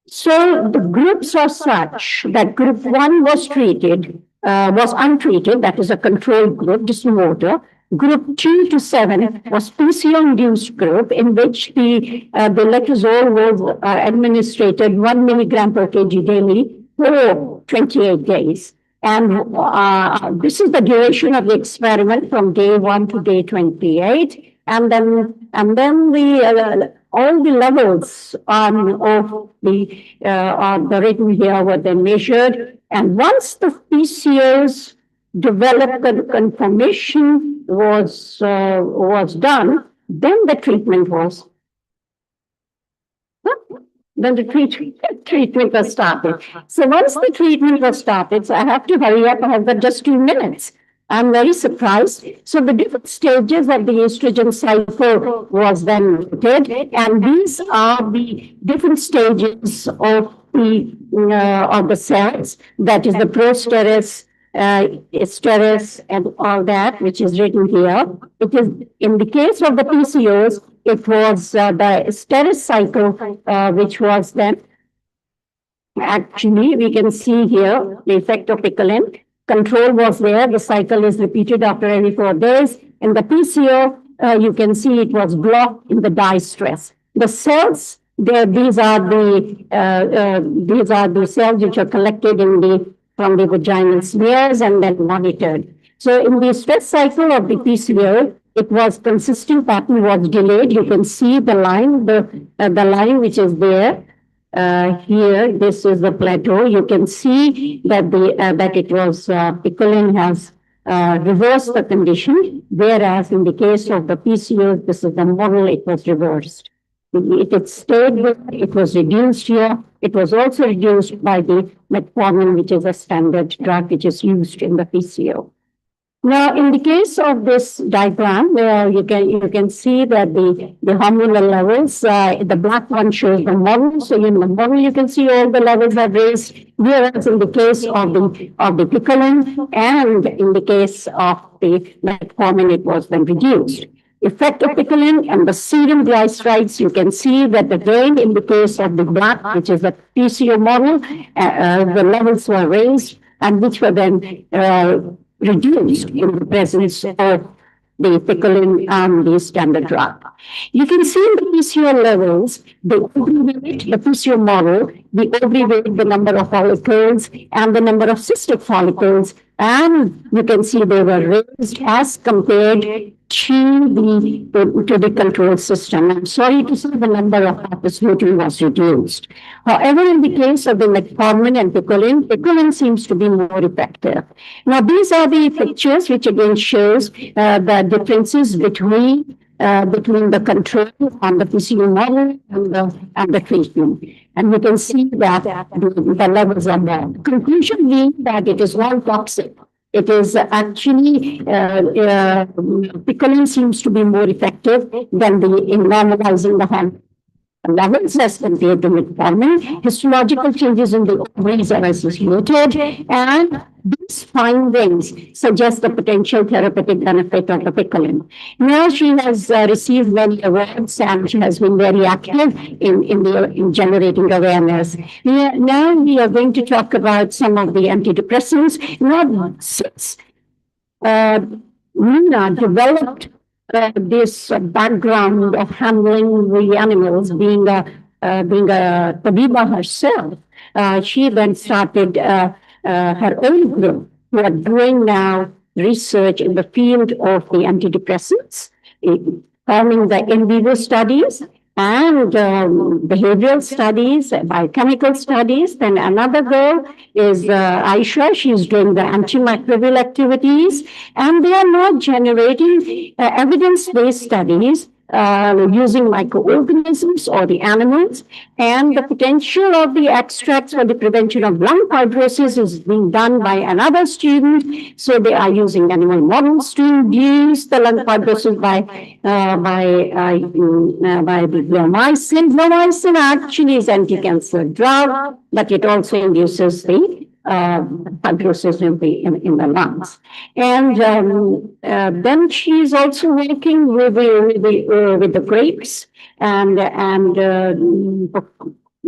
So the groups are such that group 1 was untreated, that is a control group, just water. Group 2 to 7 was PCO-induced group in which the letrozole was administered 1 milligram per kg daily for 28 days. And this is the duration of the experiment from day 1 to day 28. And then all the levels of the written here were then measured. And once the PCOs developed and confirmation was done, then the treatment was treatment was started. So once the treatment was started, so I have to hurry up, I have got just 2 minutes. I'm very surprised. So the different stages of the estrogen cycle was then noted, and these are the different stages of the cells, that is the prosterus, esterus, and all that, which is written here. It is in the case of the PCOs, it was the esterus cycle, which was then actually, we can see here the effect of picoline. Control was there. The cycle is repeated after every 4 days. In the PCO, you can see it was blocked in the distress. The cells, these are the cells which are collected from the vaginal smears and then monitored. So in the stress cycle of the PCO, it was consistent pattern was delayed. You can see the line, the line which is there. Here, this is the plateau. You can see that it was picoline has reversed the condition, whereas in the case of the PCO, this is the model, it was reversed. It stayed with, it was reduced here. It was also reduced by the metformin, which is a standard drug which is used in the PCO. Now, in the case of this diagram, you can see that the hormonal levels, the black one shows the model. So in the model, you can see all the levels are raised, whereas in the case of the picoline and in the case of the metformin, it was then reduced. Effect of picoline and the serum glycerides, you can see that again in the case of the black, which is the PCO model, the levels were raised and which were then reduced in the presence of the picoline and the standard drug. You can see in the PCO levels, the ovary weight, the PCO model, the ovary weight, the number of follicles, and the number of cystic follicles, and you can see they were raised as compared to the control system. I'm sorry to say the number of participating was reduced. However, in the case of the metformin and picoline seems to be more effective. Now, these are the pictures which again shows the differences between the control on the PCO model and the treatment. And we can see that the levels are there. The conclusion being that it is non-toxic. It is actually, picoline seems to be more effective than in normalizing the hormone levels as compared to metformin. Histological changes in the ovaries are associated, and these findings suggest the potential therapeutic benefit of the picoline. Now she has received many awards and she has been very active in generating awareness. Now we are going to talk about some of the antidepressants. Now, since Nina developed this background of handling the animals, being a tabiba herself, she then started her own group who are doing now research in the field of the antidepressants, performing the in vivo studies and behavioral studies, biochemical studies. Then another girl is Aisha. She's doing the antimicrobial activities, and they are now generating evidence-based studies using microorganisms or the animals. And the potential of the extracts for the prevention of lung fibrosis is being done by another student. So they are using animal models to induce the lung fibrosis by the bleomycin. Bleomycin actually is anti-cancer drug, but it also induces the fibrosis in the lungs. And then she is also working with the grapes and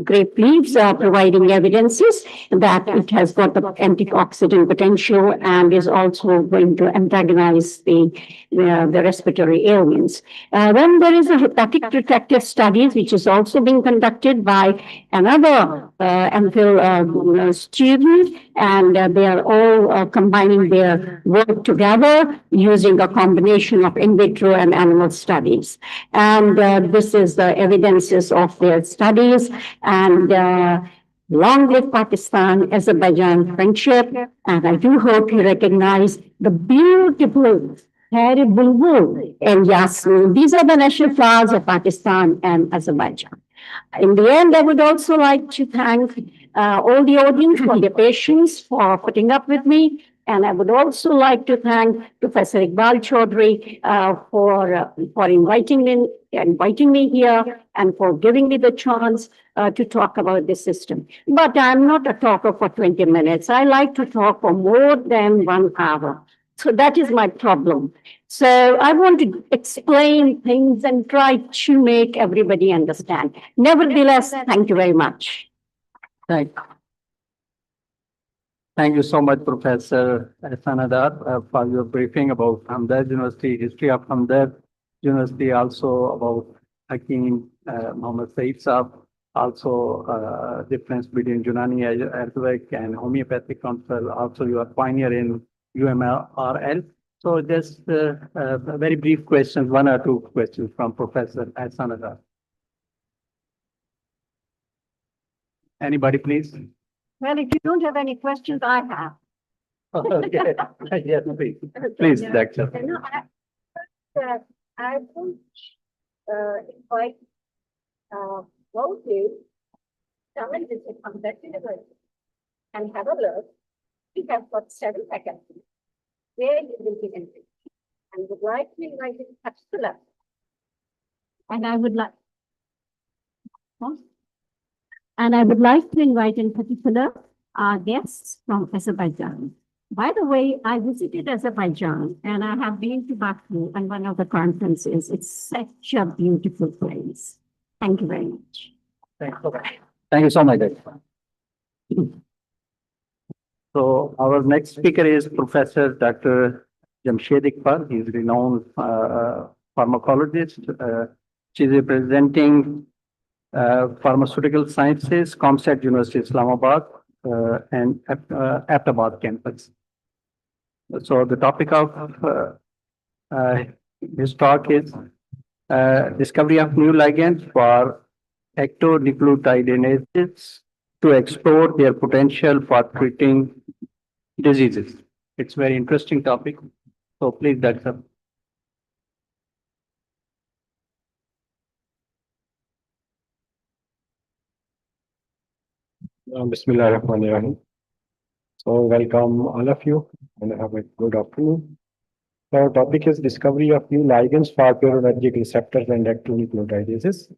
grape leaves are providing evidences that it has got the antioxidant potential and is also going to antagonize the respiratory ailments. Then there is a hepatic protective studies, which is also being conducted by another MPhil student, and they are all combining their work together using a combination of in vitro and animal studies. And this is the evidences of their studies. And long live Pakistan, Azerbaijan friendship. And I do hope you recognize the beautiful hairy bulbul and yasmin. These are the national flowers of Pakistan and Azerbaijan. In the end, I would also like to thank all the audience for their patience, for putting up with me. And I would also like to thank Professor Iqbal Chaudhry for inviting me here and for giving me the chance to talk about this system. But I'm not a talker for 20 minutes. I like to talk for more than 1 hour. So that is my problem. So I want to explain things and try to make everybody understand. Nevertheless, thank you very much. Thank you so much, Professor Sanadar, for your briefing about Hamdard University, history of Hamdard University, also about Hakim Muhammad Said Saab, also difference between Junani Ayurvedic and homeopathic council. Also, you are pioneer in UMRL. So just very brief questions, 1 or 2 questions from Professor Sanadar. Anybody, please? Well, if you don't have any questions, I have. Okay. Yes, please. Please, Doctor. I would invite both you come and visit Hamdard University and have a look. We have got 7 faculty where you will be entering. And would like to invite in particular. And I would like. And I would like to invite in particular our guests from Azerbaijan. By the way, I visited Azerbaijan and I have been to Baku and one of the conferences. It's such a beautiful place. Thank you very much. Thank you so much. So our next speaker is Professor Dr. Jamshed Iqbal. He is a renowned pharmacologist. She is representing Pharmaceutical Sciences, comstech University, Islamabad, and Ahmedabad campus. So the topic of his talk is discovery of new ligands for ectonucleotidases to explore their potential for treating diseases. It's a very interesting topic. So please, Doctor. Bismillah ar-Rahman ar-Rahim. So welcome all of you and have a good afternoon. So our topic is discovery of new ligands for purinergic receptors and ectonucleotidases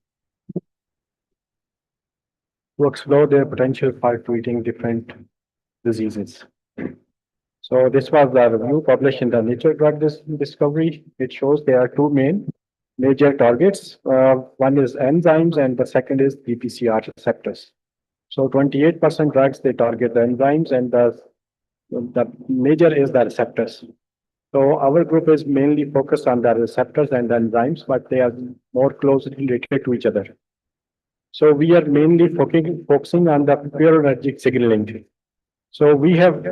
to explore their potential for treating different diseases. So this was the review published in the Nature Drug Discovery. It shows there are 2 major targets. One is enzymes and the second is GPCR receptors. So 28% drugs, they target the enzymes and the major is the receptors. So our group is mainly focused on the receptors and the enzymes, but they are more closely related to each other. So we are mainly focusing on the purinergic signaling. So we have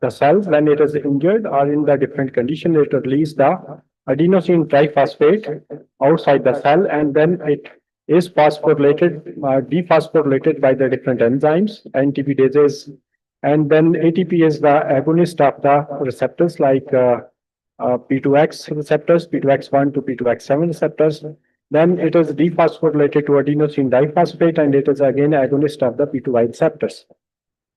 the cells when it is injured or in the different condition, it releases the adenosine triphosphate outside the cell and then it is phosphorylated, dephosphorylated by the different enzymes, ATPases, and then ATP is the agonist of the receptors like P2X receptors, P2X1 to P2X7 receptors, Then it is dephosphorylated to adenosine diphosphate, and it is again agonist of the P2Y receptors.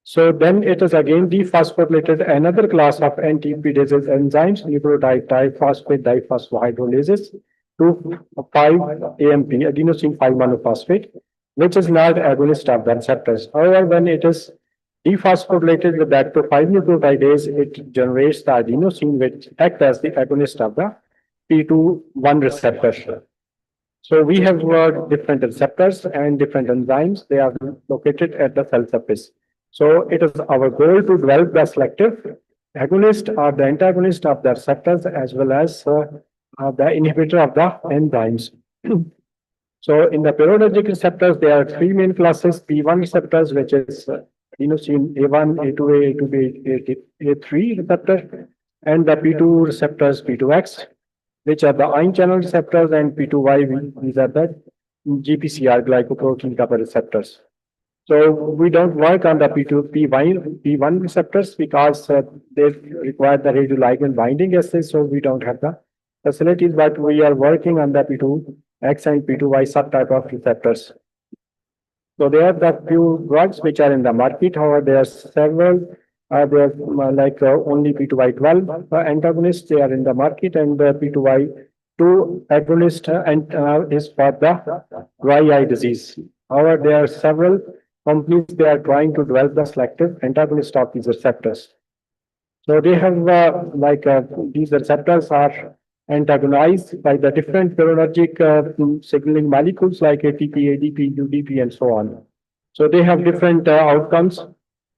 So then it is again dephosphorylated another class of anti-impedases enzymes, nucleotide diphosphate diphosphohydrolases, to 5-AMP, adenosine 5-monophosphate, which is not agonist of the receptors. However, when it is dephosphorylated with that to 5-nucleotidase, it generates the adenosine, which acts as the agonist of the P2-1 receptor. So we have different receptors and different enzymes. They are located at the cell surface. So it is our goal to develop the selective agonist or the antagonist of the receptors, as well as the inhibitor of the enzymes. So in the pyrrologic receptors, there are three main classes: P1 receptors, which is adenosine A1, A2A, A2B, A3 receptor, and the P2 receptors, P2X, which are the ion channel receptors, and P2Y, these are the GPCR, glycoprotein coupled receptors. So we don't work on the P1 receptors because they require the radioligand binding assays, so we don't have the facilities, but we are working on the P2X and P2Y subtype of receptors. So there are the few drugs which are in the market. However, there are several. There are like only P2Y12 antagonists. They are in the market, and the P2Y2 agonist and is for the dry eye disease. However, there are several companies. They are trying to develop the selective antagonist of these receptors. So they have these receptors are antagonized by the different pyrrologic signaling molecules like ATP, ADP, UDP, and so on. So they have different outcomes.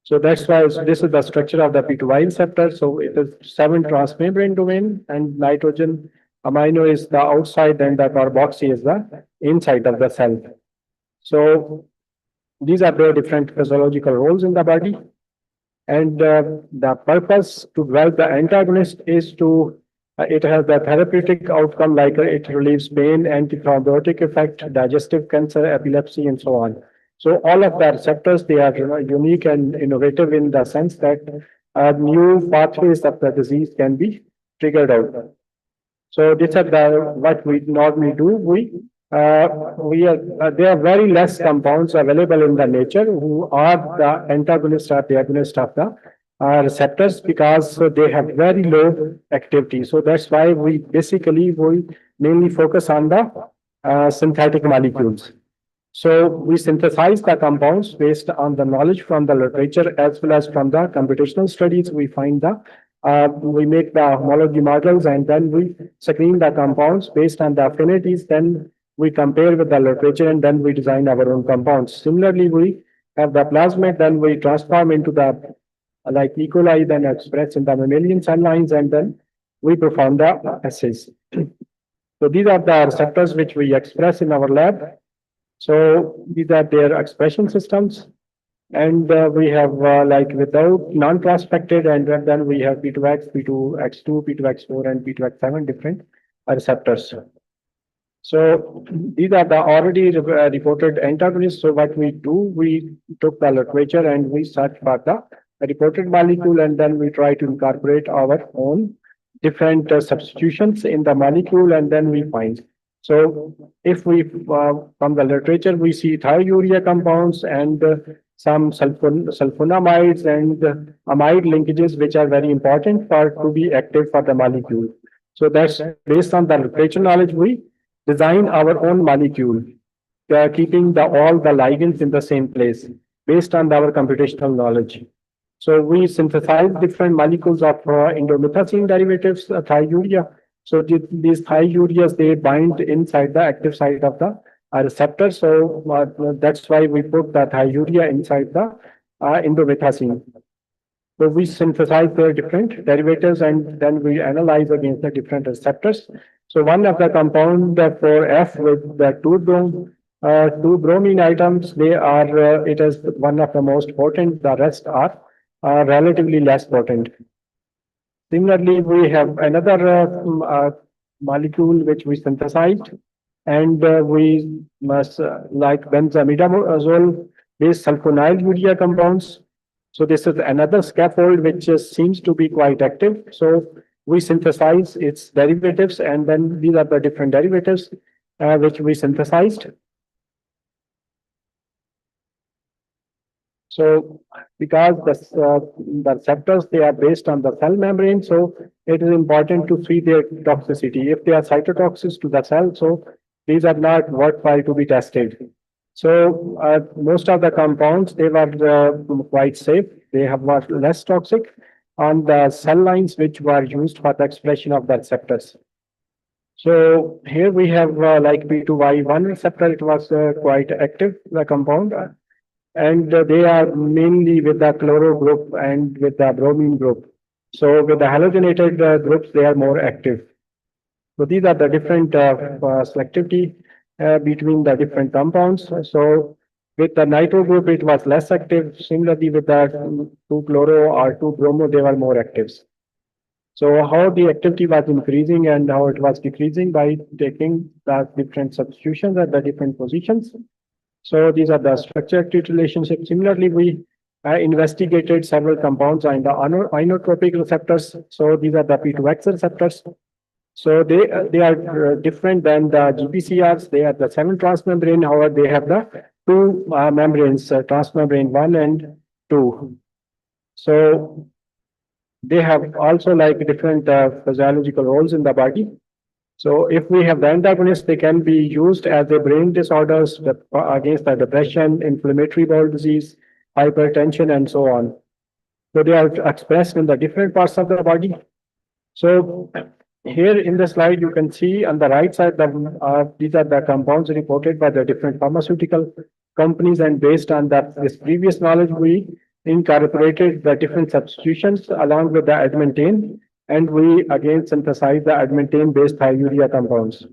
So that's why this is the structure of the P2Y receptor. So it is 7 transmembrane domain, and nitrogen amino is the outside, and the carboxy is the inside of the cell. So these are the different physiological roles in the body. And the purpose to develop the antagonist is to it has the therapeutic outcome, like it relieves pain, antithrombotic effect, digestive cancer, epilepsy, and so on. So all of the receptors, they are unique and innovative in the sense that new pathways of the disease can be triggered out. So these are what we normally do. There are very less compounds available in the nature who are the antagonist or the agonist of the receptors, because they have very low activity. So that's why we mainly focus on the synthetic molecules. So we synthesize the compounds based on the knowledge from the literature as well as from the computational studies. We find we make the homology models, and then we screen the compounds based on the affinities. Then we compare with the literature, and then we design our own compounds. Similarly, we have the plasmid, then we transform into the like E. coli, then express in the mammalian cell lines, and then we perform the assays. So these are the receptors which we express in our lab. So these are their expression systems. And we have like without non-prospected, and then we have P2X, P2X2, P2X4, and P2X7 different receptors. So these are the already reported antagonists. So what we do, we took the literature and we search for the reported molecule, and then we try to incorporate our own different substitutions in the molecule, and then we find. So if we, from the literature, we see thiourea compounds and some sulfonamides and amide linkages, which are very important to be active for the molecule. So that's based on the literature knowledge, we design our own molecule, keeping all the ligands in the same place based on our computational knowledge. So we synthesize different molecules of indomethacin derivatives, thiourea. So these thioureas, they bind inside the active site of the receptor. So that's why we put the thiourea inside the indomethacin. So we synthesize the different derivatives, and then we analyze against the different receptors. So one of the compound for F with the two bromine items, they are it is one of the most potent. The rest are relatively less potent. Similarly, we have another molecule which we synthesized, and we must like benzimidazole based sulfonyl urea compounds. So this is another scaffold which seems to be quite active. So we synthesize its derivatives, and then these are the different derivatives. which we synthesized. So because the receptors, they are based on the cell membrane, so it is important to see their toxicity. If they are cytotoxic to the cell, so these are not worthwhile to be tested. So most of the compounds, they were quite safe. They have much less toxic on the cell lines which were used for the expression of the receptors. So here we have like P2Y1 receptor, it was quite active, the compound, and they are mainly with the chloro group and with the bromine group. So with the halogenated groups, they are more active. So these are the different selectivity between the different compounds. So with the nitro group, it was less active. Similarly, with the 2-chloro or 2-bromo, they were more active. So how the activity was increasing and how it was decreasing by taking the different substitutions at the different positions. So these are the structure-activity relationships. Similarly, we investigated several compounds on the inotropic receptors. So these are the P2X receptors. So they are different than the GPCRs. They are the 7 transmembrane. However, they have the 2 membranes, transmembrane 1 and 2. So they have also like different physiological roles in the body. So if we have the antagonists, they can be used as a brain disorders against the depression, inflammatory bowel disease, hypertension, and so on. So they are expressed in the different parts of the body. So here in the slide, you can see on the right side, these are the compounds reported by the different pharmaceutical companies, and based on this previous knowledge, we incorporated the different substitutions along with the admantane, and we again synthesize the admantane-based thiourea compounds.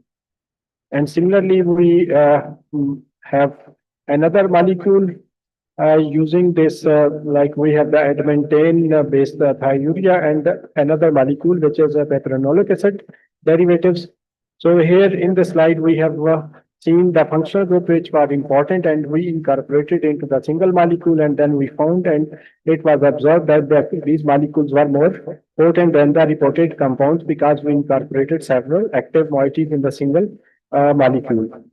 And similarly, we have another molecule using this, like we have the admantane-based thiourea and another molecule, which is a pepronolic acid derivatives. So here in the slide, we have seen the functional group which were important, and we incorporated into the single molecule, and then we found and it was observed that these molecules were more potent than the reported compounds because we incorporated several active moieties in the single molecule.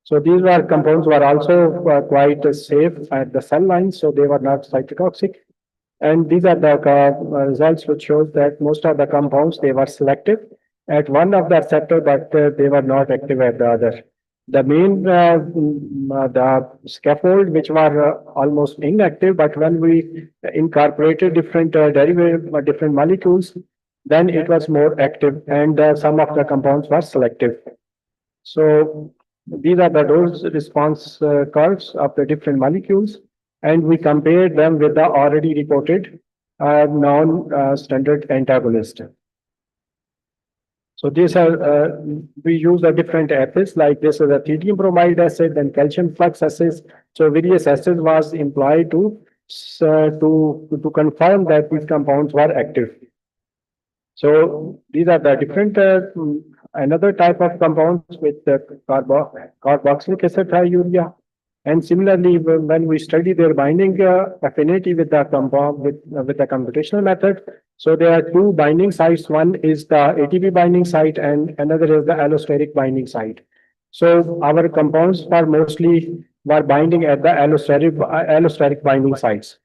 So these were compounds were also quite safe at the cell lines, so they were not cytotoxic. And these are the results which shows that most of the compounds, they were selective at one of the receptor, but they were not active at the other. The main the scaffold, which were almost inactive, but when we incorporated different different molecules, then it was more active, and some of the compounds were selective. So these are the dose response curves of the different molecules, and we compared them with the already reported non-standard antagonist. So these are, we use the different acids, like this is a sodium bromide acid and calcium flux acids. So various acids was employed to confirm that these compounds were active. So these are the different, another type of compounds with the carboxylic acid thiourea. And similarly, when we study their binding affinity with the compound with the computational method, so there are 2 binding sites. One is the ATP binding site, and another is the allosteric binding site. So our compounds were mostly binding at the allosteric binding sites.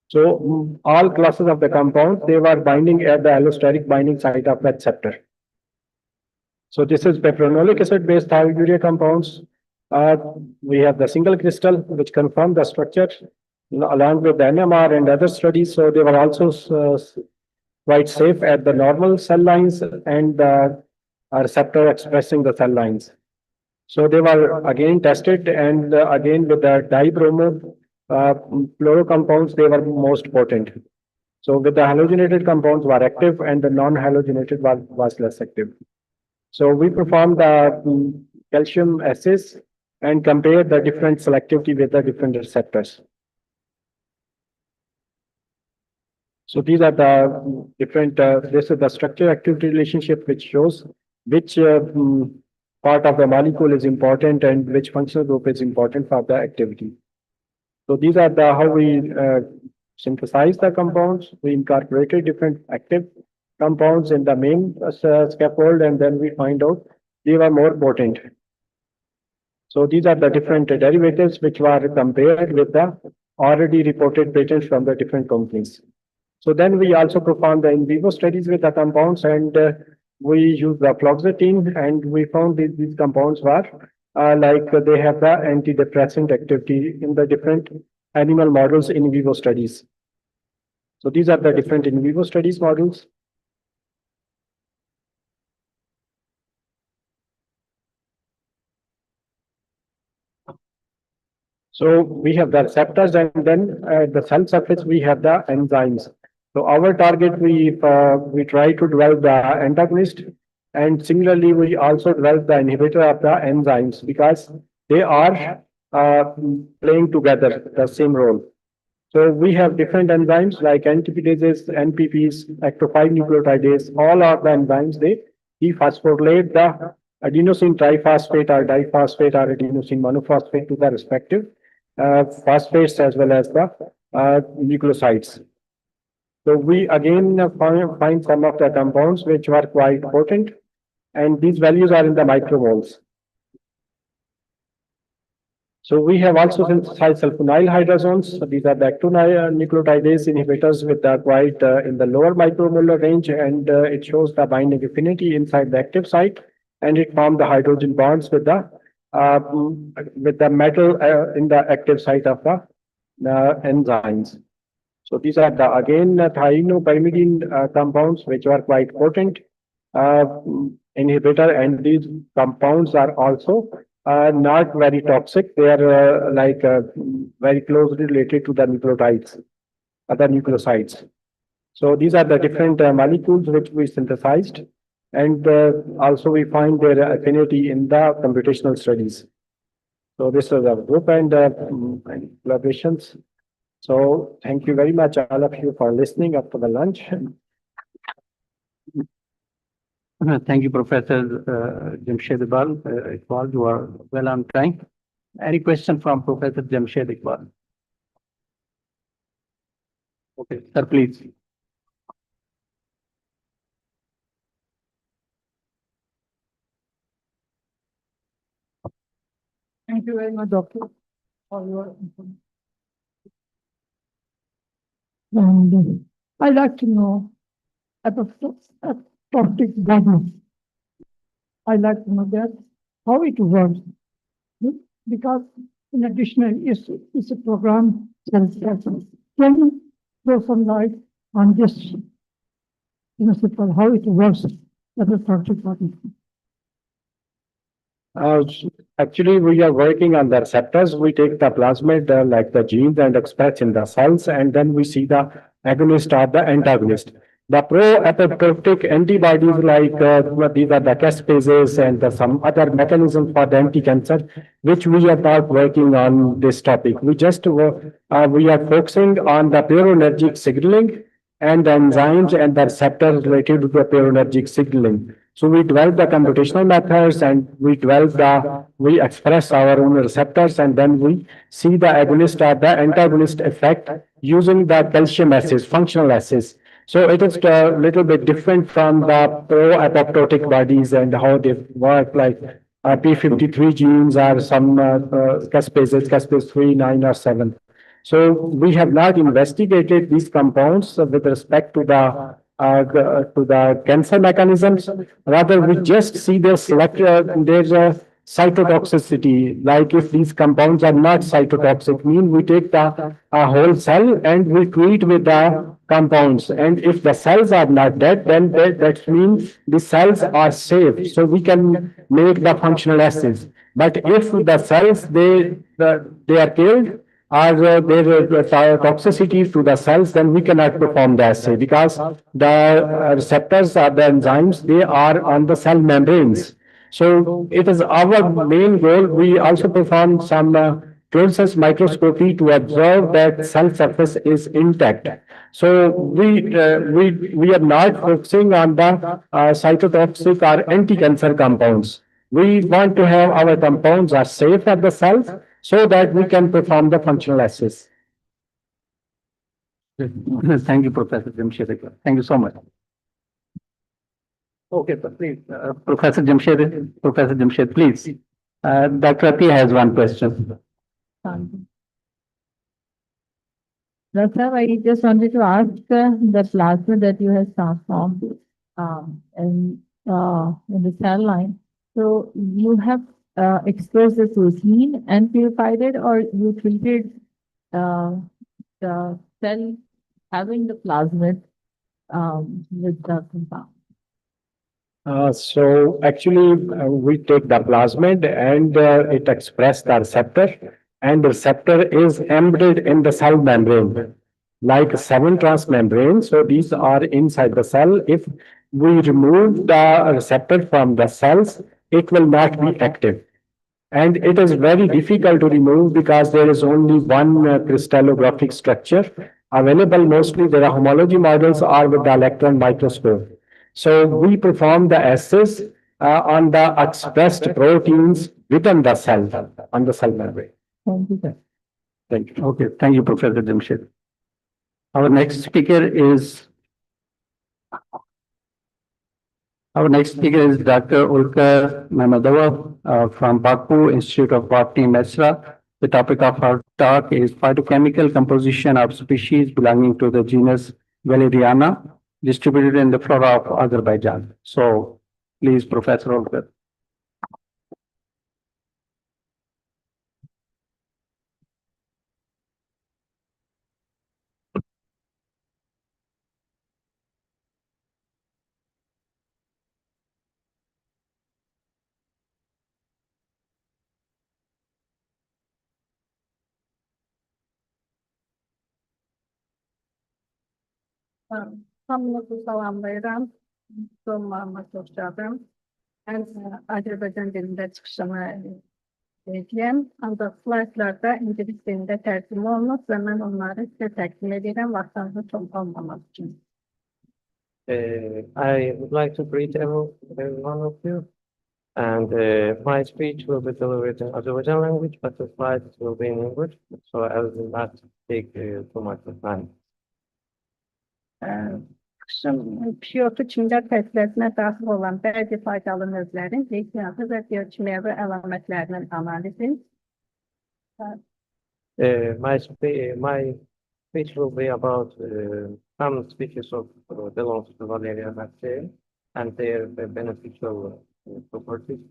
So all classes of the compounds, they were binding at the allosteric binding site of that receptor. So this is pepronolic acid-based thiourea compounds. We have the single crystal, which confirmed the structure along with the NMR and other studies. So they were also quite safe at the normal cell lines and the receptor expressing the cell lines. So they were again tested, and again with the dibromo fluoro compounds, they were most potent. So with the halogenated compounds were active, and the non-halogenated was less active. So we performed the calcium assays and compared the different selectivity with the different receptors. So these are the different, this is the structure-activity relationship, which shows which part of the molecule is important and which functional group is important for the activity. So these are the how we synthesize the compounds. We incorporated different active compounds in the main scaffold, and then we find out they were more potent. So these are the different derivatives which were compared with the already reported patents from the different companies. So then we also performed the in vivo studies with the compounds, and we used the fluoxetine, and we found these compounds were like they have the antidepressant activity in the different animal models in vivo studies. So these are the different in vivo studies models. So we have the receptors, and then at the cell surface we have the enzymes. So our target, we try to develop the antagonist, and similarly we also develop the inhibitor of the enzymes because they are playing together the same role. So we have different enzymes like NTPases, NPPs, acto-5 nucleotidase. All of the enzymes, they dephosphorylate the adenosine triphosphate or diphosphate or adenosine monophosphate to the respective phosphates as well as the nucleosides. So we again find some of the compounds which were quite potent, and these values are in the micromoles. So we have also synthesized sulfonyl hydrazones. So these are the actonucleotidase inhibitors with the quite in the lower micromolar range, and it shows the binding affinity inside the active site, and it forms the hydrogen bonds with the metal in the active site of the enzymes. So these are the again thionopyrimidine compounds which are quite potent inhibitor, and these compounds are also not very toxic. They are very closely related to the nucleotides, other nucleosides. So these are the different molecules which we synthesized, and also we find their affinity in the computational studies. So this is our group and collaborations. So thank you very much, all of you, for listening up to the lunch. Thank you, Professor Jamshed Iqbal. You are well on time. Any question from Professor Jamshed Iqbal? Okay, sir, please. Thank you very much, Doctor, for your information. And I'd like to know apoptotic body. I'd like to know that how it works. Because in addition, it's a program. Can you throw some light on this principle, how it works, apoptotic body? Actually, we are working on the receptors. We take the plasmid like the genes and express in the cells, and then we see the agonist or the antagonist. The pro-apoptotic antibodies like these are the caspases and some other mechanisms for the anti-cancer, which we are not working on this topic. We just we are focusing on the purinergic signaling and the enzymes and the receptors related to the purinergic signaling. So we develop the computational methods, and we express our own receptors, and then we see the agonist or the antagonist effect using the calcium assays, functional assays. So it is a little bit different from the pro-apoptotic bodies and how they work, like P53 genes or some caspases, caspase 3, 9, or 7. So we have not investigated these compounds with respect to the cancer mechanisms. Rather, we just see there's a cytotoxicity. Like if these compounds are not cytotoxic, mean we take the whole cell and we treat with the compounds. And if the cells are not dead, then that means the cells are safe. So we can make the functional assays. But if the cells they are killed, or there is toxicity to the cells, then we cannot perform the assay because the receptors or the enzymes, they are on the cell membranes. So it is our main goal. We also perform some fluorescence microscopy to observe that cell surface is intact. So we are not focusing on the cytotoxic or anti-cancer compounds. We want to have our compounds are safe at the cells, so that we can perform the functional assays. Thank you, Professor Jamshed. Thank you so much. Okay, but please, Professor Jamshed, please. Dr. Ati has one question. Doctor, I just wanted to ask the plasma that you have transformed in the cell line. So you have exposed the protein and purified it, or you treated the cell having the plasmid with the compound? So actually, we take the plasmid and it expresses the receptor, and the receptor is embedded in the cell membrane, like 7 transmembrane. So these are inside the cell. If we remove the receptor from the cells, it will not be active. And it is very difficult to remove because there is only one crystallographic structure available. Mostly there are homology models or with the electron microscope. So we perform the assays on the expressed proteins within the cell, on the cell membrane. Thank you, sir. Thank you. Okay, thank you, Professor Jamshed. Our next speaker is Dr. Ulka Mamadova from Baku Institute of Botany, Mesra. The topic of our talk is phytochemical composition of species belonging to the genus Valeriana, distributed in the flora of Azerbaijan. So, please, Professor Ulka. Hamınızı salamlayıram. Sormalarıma çalışacağım. Ben Azerbaycan dilində çıxışımı edeceğim. Ancaq slaytlarda İngilis dilində tərcümə olunub və mən onları sizə təqdim edirəm vaxtınızı çox almamaq üçün. I would like to greet every one of you. And my speech will be delivered in Azerbaijan language, but the slides will be in English, so I will not take too much time. Piyotu kimlər təsirlərinə daxil olan bəzi faydalı növlərin heysiyyatı və biokimyəvi əlamətlərinin analizi. My speech will be about some species of belongs to Valeria bacteria and their beneficial properties.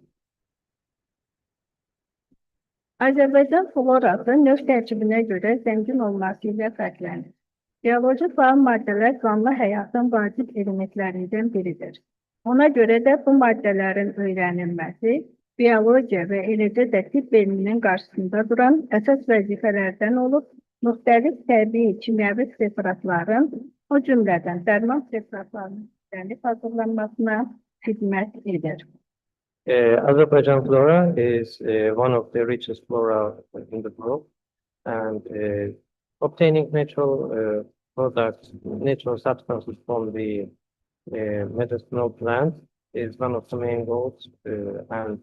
Azərbaycan florası növ tərkibinə görə zəngin olması ilə fərqlənir. Bioloji faal maddələr canlı həyatın vacib elementlərindən biridir. Ona görə də bu maddələrin öyrənilməsi, biologiya və eləcə də tibb elminin qarşısında duran əsas vəzifələrdən olub, müxtəlif təbii kimyəvi preparatların, o cümlədən dərman preparatlarının hazırlanmasına xidmət edir. Azerbaijan flora is one of the richest flora in the world, and obtaining natural products, natural substances from the medicinal plant is one of the main goals, and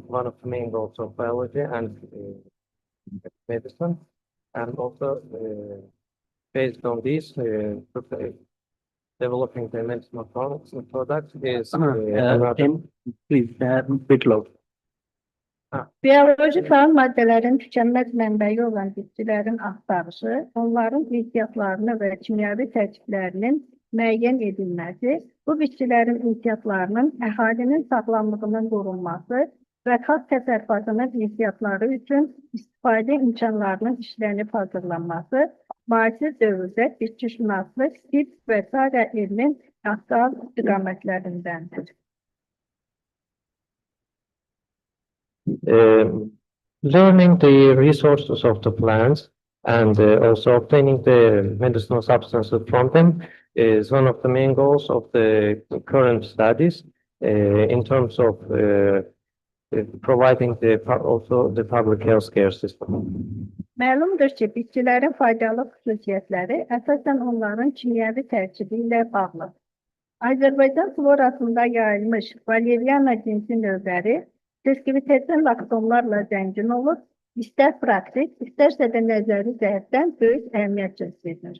one of the main goals of biology and medicine. And also, based on this, developing the medicinal products is please, bit loud. Biyoloji faal maddələrin tükənməz mənbəyi olan bitkilərin axtarışı, onların ehtiyatlarını və kimyəvi tərkiblərinin müəyyən edilməsi, bu bitkilərin ehtiyatlarının əhalinin sağlamlığının qorunması və xalq təsərrüfatının ehtiyatları üçün istifadə imkanlarının işlənib hazırlanması, müasir dövrdə bitkişünaslıq, tibb və sairə elmin əsas istiqamətlərindəndir. Learning the resources of the plants and also obtaining the medicinal substances from them is one of the main goals of the current studies in terms of providing also the public health care system. Məlumdur ki, bitkilərin faydalı xüsusiyyətləri əsasən onların kimyəvi tərkibi ilə bağlıdır. Azərbaycan florasında yayılmış Valeriana cinsi növləri sirkivitetin laksonlarla zəngin olur, istər praktik, istərsə də nəzəri cəhətdən böyük əhəmiyyət göstərir.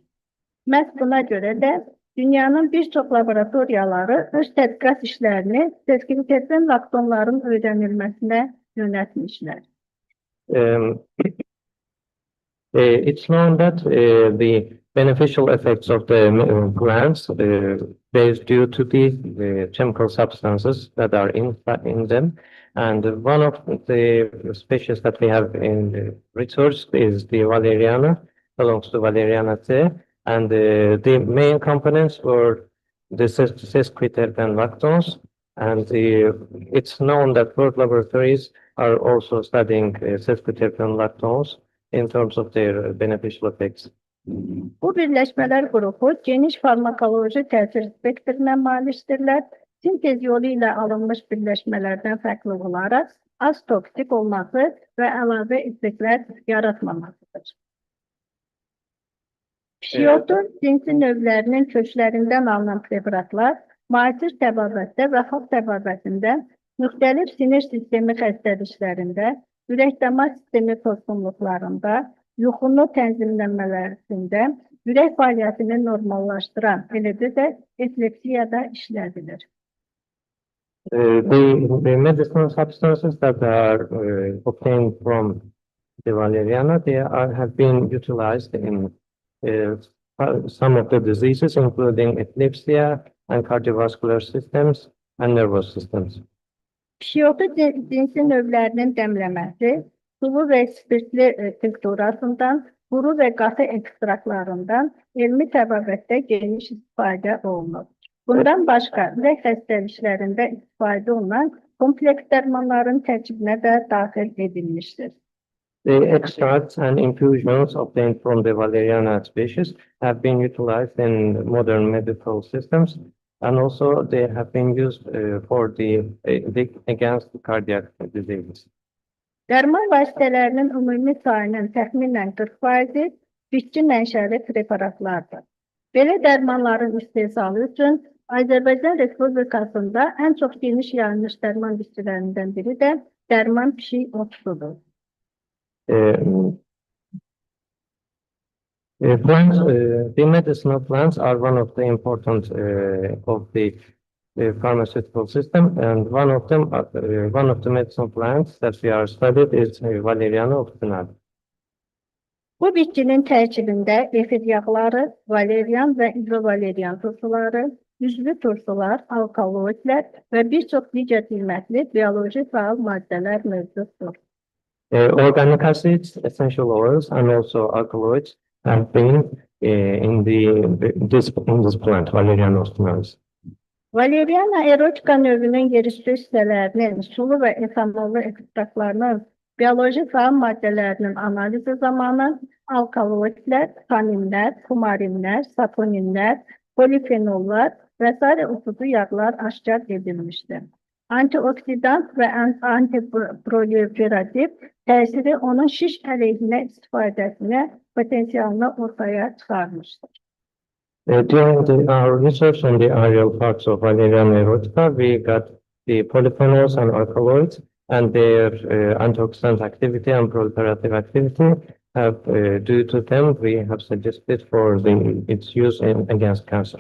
Məhz buna görə də Dünyanın bir çox laboratoriyaları öz tədqiqat işlərini sezgiliteten laktonların öyrənilməsinə yönəltmişlər. It's known that the beneficial effects of the plants is due to the chemical substances that are in them. And one of the species that we have in the research is the Valeriana, belongs to Valerianaceae. And the main components were the sesquiterpene lactose. And it's known that world laboratories are also studying sesquiterpene lactose in terms of their beneficial effects. Bu birləşmələr qrupu geniş farmakoloji təsir spektrinə malikdirlər. Sintez yolu ilə alınmış birləşmələrdən fərqli olaraq az toksik olması və əlavə effektlər yaratmamasıdır. Pişiyotur cinsi növlərinin köklərindən alınan preparatlar müasir təbabətdə və xalq təbabətində, müxtəlif sinir sistemi xəstəliklərində, ürək-damar sistemi pozğunluqlarında, yuxunu tənzimlənmələrində, ürək fəaliyyətini normallaşdıran, eləcə də epilepsiyada işlədilir. The medicinal substances that are obtained from the Valeriana, have been utilized in some of the diseases, including epilepsy and cardiovascular systems and nervous systems. Pişiyotu cinsi növlərinin dəmləməsi, sulu və spirtli tinkturasından, quru və qatı ekstraktlarından elmi təbabətdə geniş istifadə olunur. Bundan başqa, ürək xəstəliklərində istifadə olunan kompleks dərmanların tərkibinə də daxil edilmişdir. The extracts and infusions obtained from the Valeriana species have been utilized in modern medical systems, and also they have been used for against cardiac diseases. Dərman vasitələrinin ümumi sayının təxminən 40% bitki mənşəli preparatlardır. Belə dərmanların istehsalı üçün Azərbaycan Respublikasında ən çox geniş yayılmış dərman bitkilərindən biri də dərman pişik otusudur. The medicinal plants are one of the important of the pharmaceutical system, and one of the medicinal plants that we are studied is Valeriana officinalis. Bu bitkinin tərkibində efir yağları, valerian və izovalerian turşuları, üzvü turşular, alkaloidlər və bir çox digər qiymətli bioloji fəal maddələr mövcuddur. Organic acids, essential oils, and also alkaloids have been in this plant, Valeriana officinalis. Valeriana erotika növünün yerüstü hissələrinin sulu və etanollu ekstraktlarının bioloji fəal maddələrinin analizi zamanı alkaloidlər, taninlər, kumarinlər, saponinlər, polifenollar və sair usudu yağlar aşkar edilmişdir. Antioksidant və antiproliferativ təsiri onun şiş əleyhinə istifadəsinə potensialını ortaya çıxarmışdır. During our research on the aerial parts of Valeriana erotica, we got the polyphenols and alkaloids, and their antioxidant activity and proliferative activity have, due to them, we have suggested for its use against cancer.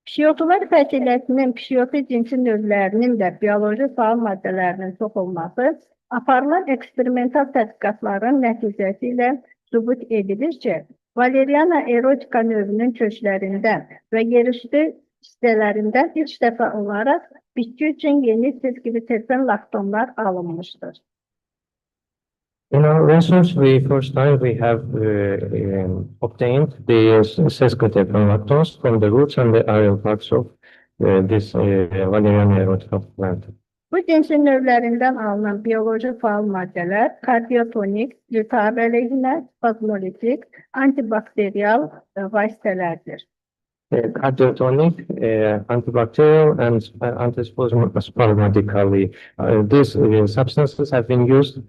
Pişiyotular fəsilləsinin pişiyotu cinsi növlərinin də bioloji fəal maddələrinin çox olması aparılan eksperimental tədqiqatların nəticəsi ilə sübut edilir ki, Valeriana erotika növünün köklərindən və yerüstü hissələrindən ilk dəfə olaraq bitki üçün yeni sesquiterpen laktonlar alınmışdır. In our research, first time we have obtained the sesquiterpen lactose from the roots and the aerial parts of this Valeriana erotica plant. Bu cinsin növlərindən alınan bioloji fəal maddələr kardiotonik, iltihab əleyhinə, spazmolitik, antibakteriyal vasitələrdir. Cardiotonic, antibacterial, and antispasmodically. These substances have been used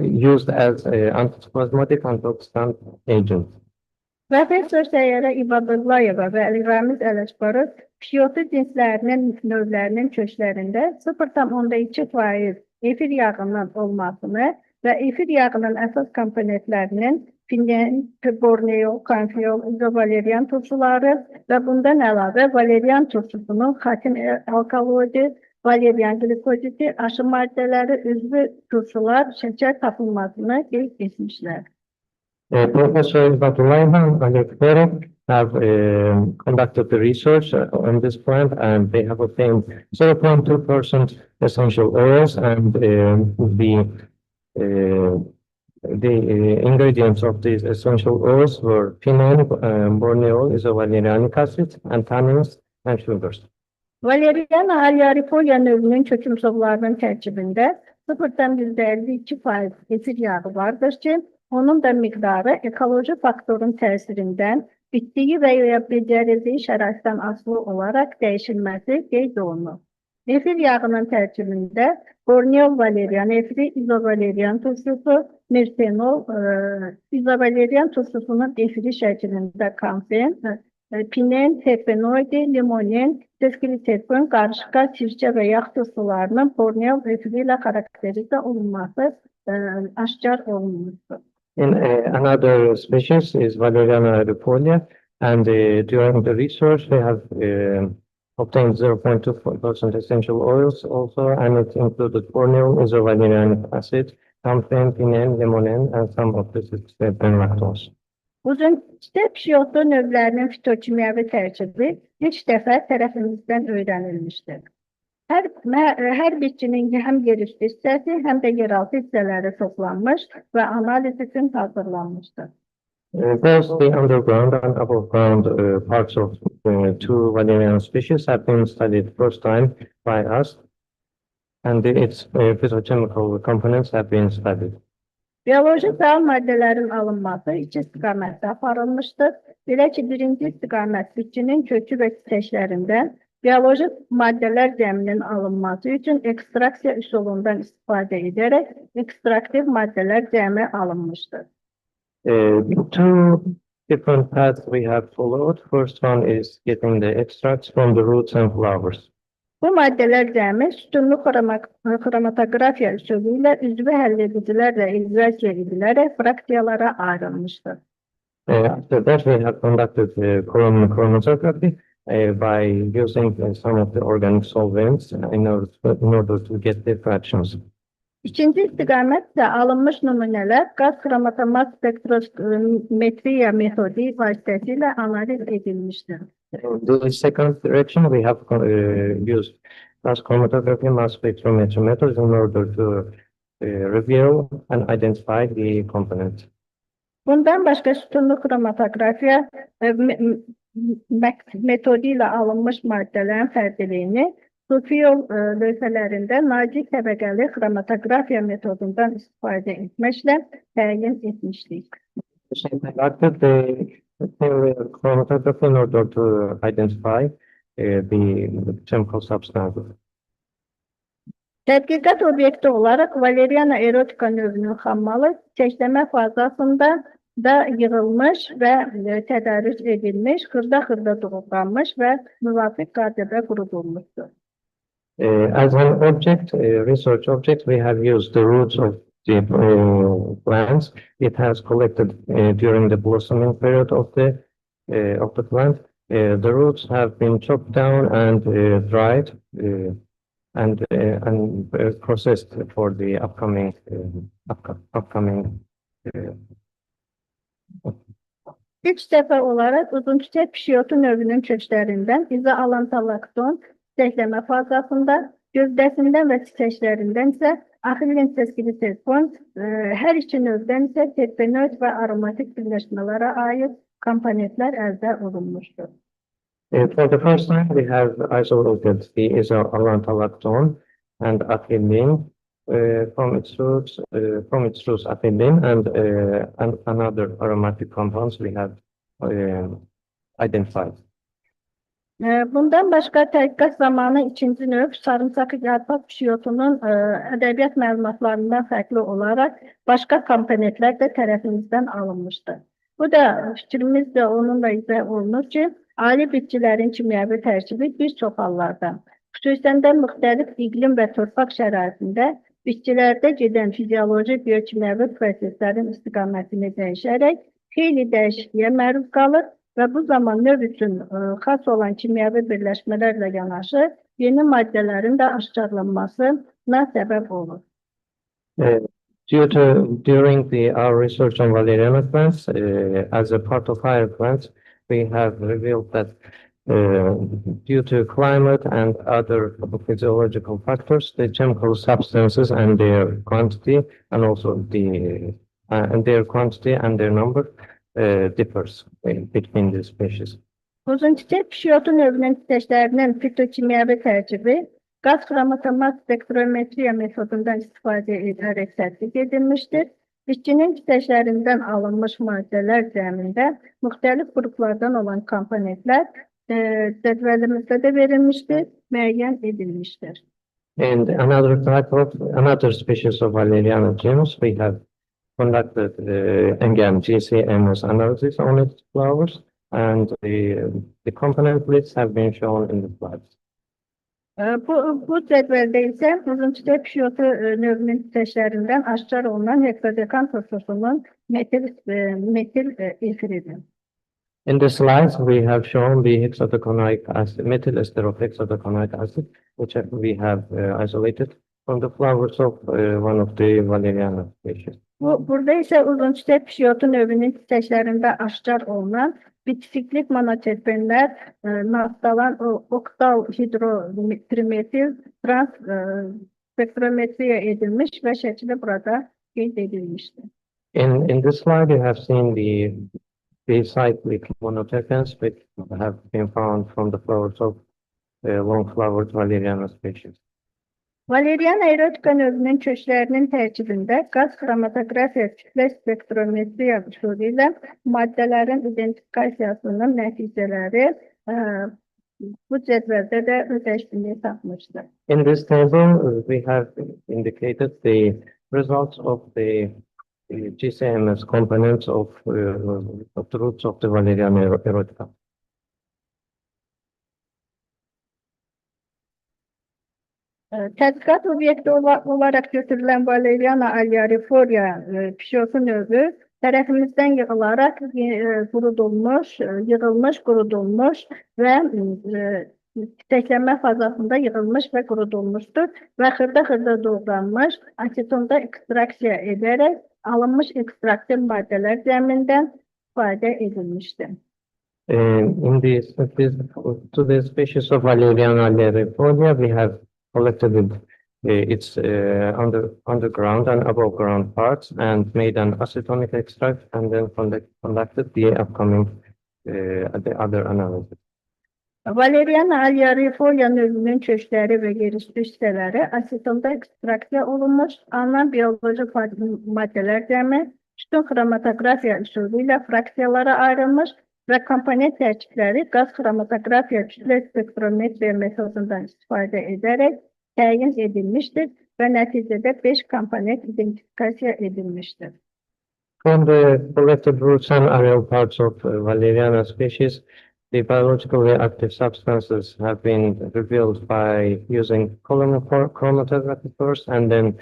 used as antispasmodic antioxidant agent. Profesör Səyyərə İbadullayeva və Əli-Ramiz Ələcbarov pişiyotu cinslərinin növlərinin köklərində 0,2% efir yağının olmasını və efir yağının əsas komponentlərinin pinen, borneo, kamfiyol, izovalerian turşuları ve bundan əlavə valerian turşusunun xatin alkaloidi, valerian glikozidi, aşı maddələri, üzvü turşular, şeker tapılmasını qeyd etmişlər. Professor Batulaihan and Ekberek have conducted the research on this plant, and they have obtained 0.2% essential oils, and the ingredients of these essential oils were pinene, borneol, isovalerianic acid, and tannins and sugars. Valerian Alyarifolia növünün kökümsovlarının tərkibində 0,52% etil yağı vardır ki, onun da miqdarı ekoloji faktorun təsirindən bitdiyi və ya becərildiyi şəraitdən asılı olaraq dəyişilməsi qeyd olunur. Efir yağının tərkibində borneol valerian efiri, izovalerian turşusu, medicinal, izovalerian turşusunun efiri şəklində kamfen, pinen, terpenoidi, limonin, deskriterpin, qarışqa, sirkə və yağ turşularının borneol efiri ilə xarakterizə olunması aşkar olunmuşdur. Another species is Valeriana erifolia, and during the research they have obtained 0.2% essential oils also, and it included borneol, isovalerianic acid, kamfen, pinene, limonin, and some of this is lactose. Uzun psiyotlu növlərinin fitokimyəvi tərkibi ilk dəfə tərəfimizdən öyrənilmişdir. Hər bitkinin həm yerüstü hissəsi, həm də yeraltı hissələri toplanmış və analiz üçün hazırlanmışdır. Both the underground and above ground parts of two valerian species have been studied first time by us, and its phytochemical components have been studied. Bioloji fəal maddələrin alınması iki istiqamətdə aparılmışdır. Belə ki, birinci istiqamət bitkinin kökü və çiçəklərindən bioloji maddələr cəminin alınması üçün ekstraksiya üsulundan istifadə edərək ekstraktiv maddələr cəmi alınmışdır. Two different paths we have followed. First one is getting the extracts from the roots and flowers. Bu maddələr cəmi sütunlu xromatografiya üsulu ilə üzvü həlledicilərlə izolasiya edilərək fraksiyalara ayrılmışdır. After that, we have conducted chromatography by using some of the organic solvents in order to get the fractions. İkinci istiqamət isə alınmış nümunələr qaz xromatomat spektrometriya metodu vasitəsilə analiz edilmişdir. The second direction, we have used mass chromatography, mass spectrometry methods in order to reveal and identify the components. Bundan başqa sütunlu xromatografiya metodu ilə alınmış maddələrin fərdiliyini sulfiyol lövhələrində nazik təbəqəli xromatografiya metodundan istifadə etməklə təyin etmişdik. Conducted the chromatography in order to identify the chemical substances. Tədqiqat obyekti olaraq Valeriana erotica növünün xammalı çiçəkləmə fazasında da yığılmış və tədarüz edilmiş, xırda doğranmış və müvafiq qaydada qurudulmuşdur. As an object, research object, we have used the roots of the plants. It has collected during the blossoming period of the plant. The roots have been chopped down and dried and processed for the upcoming. İlk dəfə olaraq uzun çiçək pişiyotu növünün köklərindən izoalantalakton çiçəkləmə fazasında, gövdəsindən və çiçəklərindən isə axilin seskiliterpon, hər iki növdən isə terpenoid və aromatik birləşmələrə aid komponentlər əldə olunmuşdur. For the first time, we have isolated the isoalantalactone and ethylene from its roots ethylene and another aromatic compounds we have identified. Bundan başqa tədqiqat zamanı ikinci növ sarımsaq yarpaq pişiyotunun ədəbiyyat məlumatlarından fərqli olaraq başqa komponentlər də tərəfimizdən alınmışdır. Bu da fikrimizdə onunla izah olunur ki, ali bitkilərin kimyəvi tərkibi bir çox hallarda, xüsusən də müxtəlif iqlim və torpaq şəraitində Bitkilərdə gedən fizioloji biyokimyəvi proseslərin istiqamətini dəyişərək xeyli dəyişikliyə məruz qalır və bu zaman növ üçün xas olan kimyəvi birləşmələrlə yanaşı yeni maddələrin də aşkarlanmasına səbəb olur. During our research on valeriana plants, as a part of higher plants, we have revealed that due to climate and other physiological factors, the chemical substances and their quantity, and also their number differs between the species. Uzunçiçek pişiyotu növünün çiçeklərinin fitokimyəvi tərkibi qaz xromatoma spektrometriya metodundan istifadə edilərək tətbiq edilmişdir. Bitkinin çiçəklərindən alınmış maddələr cəmində müxtəlif qruplardan olan komponentlər cədvəlimizdə də verilmişdir, müəyyən edilmişdir. And another species of valeriana genus, we have conducted again GCMS analysis on its flowers, and the component lists have been shown in the slides. Bu cədvəldə isə uzunçiçek pişiyotu növünün çiçəklərindən aşkar olunan heksadekan tosusunun metil efiridir. In the slides, we have shown the hexadecanoic acid, methyl ester of hexadecanoic acid, which we have isolated from the flowers of one of the valeriana species. Burada isə uzunçiçek pişiyotu növünün çiçəklərində aşkar olunan bitkiklik monoterpenlər, naftalan oktal hidrotrimetil trans spektrometriya edilmiş və şəkli burada qeyd edilmişdir. In this slide, you have seen the cyclic monoterpens which have been found from the flowers of long-flowered valeriana species. Valeriana erotica növünün köklərinin tərkibində qaz xromatografiya kütlə spektrometriya üsulu ilə maddələrin identifikasiyasının nəticələri bu cədvəldə də öz əksini tapmışdır. In this table, we have indicated the results of the GCMS components of the roots of the valeriana erotica. Tədqiqat obyekti olaraq götürülən valeriana alliarifolia pişiyotu növü tərəfimizdən yığılaraq yığılmış, qurudulmuş və çiçəklənmə fazasında yığılmış və qurudulmuşdur və xırda doğranmış asetonda ekstraksiya edərək alınmış ekstraktiv maddələr cəmindən istifadə edilmişdir. To the species of valeriana alliarifolia, we have collected its underground and above ground parts and made an acetonic extract and then conducted the upcoming the other analysis. Valeriana alliarifolia növünün kökləri və yerüstü hissələri asetonda ekstraksiya olunmuş, alınan bioloji maddələr cəmi sütun xromatografiya üsulu ilə fraksiyalara ayrılmış və komponent tərkibləri qaz xromatografiya kütlə spektrometriya metodundan istifadə edərək təyin edilmişdir və nəticədə 5 komponent identifikasiya edilmişdir. From the collected roots and aerial parts of valeriana species, the biologically active substances have been revealed by using column chromatography first and then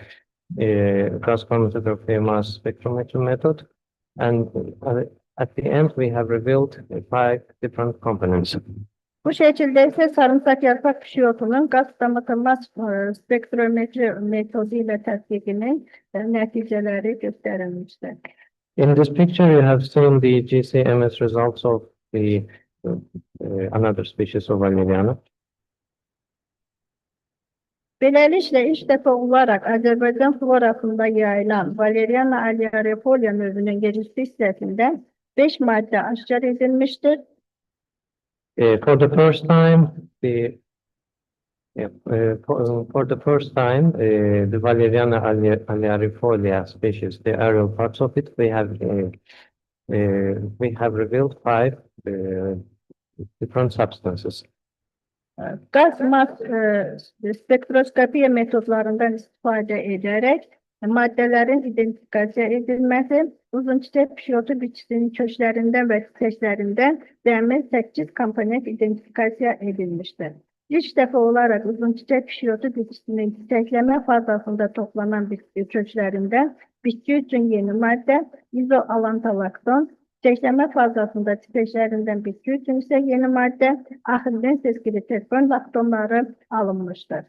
gas chromatography mass spectrometry method. And at the end, we have revealed 5 different components. Bu şəkildə isə sarımsaq yarpaq pişiyotunun qaz xromatoma spektrometri metodu ilə tətbiqinin nəticələri göstərilmişdir. In this picture, you have seen the GCMS results of the another species of valeriana. Beləliklə, ilk dəfə olaraq Azərbaycan florasında yayılan valeriana alliarifolia növünün yerüstü hissəsində 5 maddə aşkar edilmişdir. For the first time, the valeriana alliarifolia species, the aerial parts of it, we have revealed 5 different substances. Qaz spektroskopiya metodlarından istifadə edərək maddələrin identifikasiya edilməsi, uzunçiçek pişiyotu bitkisinin köklərindən və çiçəklərindən cəmi 8 komponent identifikasiya edilmişdir. İlk defa olarak uzun çiçek pişiyotu bitkisinin çiçekleme fazasında toplanan bitki köklerinden bitki için yeni madde izoalantalakton, çiçekleme fazasında çiçeklerinden bitki için ise yeni madde ahilden seskili terpön laktonları alınmıştır.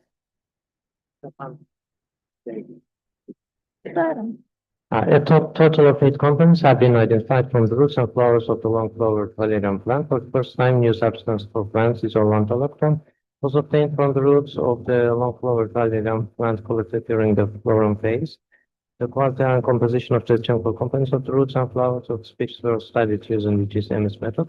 Total of 8 components have been identified from the roots and flowers of the long-flowered valerian plant. For the first time, new substance for plants is orlantalacton, was obtained from the roots of the long-flowered valerian plant collected during the flowering phase. The quality and composition of the chemical components of the roots and flowers of the species were studied using the GCMS method.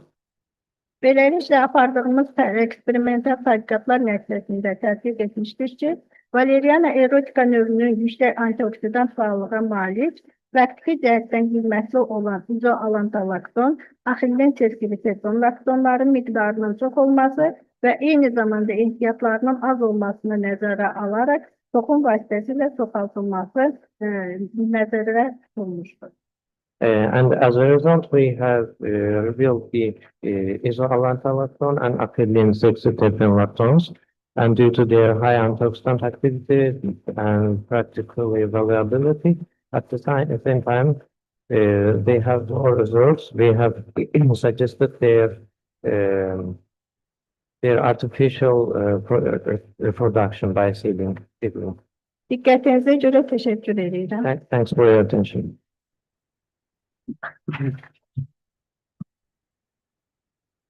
Beləliklə apardığımız eksperimental tədqiqatlar nəticəsində tədqiq etmişdir ki, valeriana erotika növünün yüksək antioksidant fəallığa malik, praktiki cəhətdən qiymətlli olan izoalantalakton, axildən çeskili terpon laktonların miqdarının çox olması və eyni zamanda ehtiyatlarının az olmasını nəzərə alaraq toxum vasitəsilə çoxaltılması nəzərə tutulmuşdur. And as a result, we have revealed the isoalantalacton and acetylene 6-terpene lactones. And due to their high antioxidant activity and practical availability, at the same time, they have more results. We have suggested their artificial reproduction by seedling. Diqqətinizə görə təşəkkür edirəm. Thanks for your attention.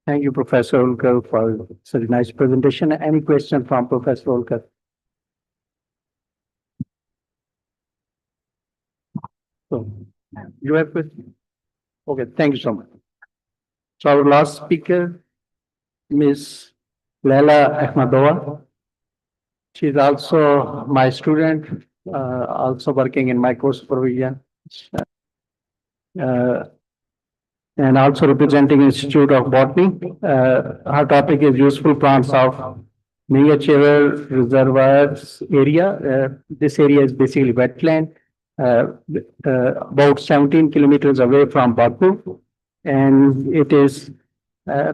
Thank you, Professor Ulkar, for such a nice presentation. Any question from Professor Ulkar? So, you have question? Okay, thank you so much. So our last speaker, Ms. Laila Ahmadova. She's also my student, also working in my co-supervision. And also representing Institute of Botany. Her topic is useful plants of miniature reservoirs area. This area is basically wetland, about 17 kilometers away from Baku. And it is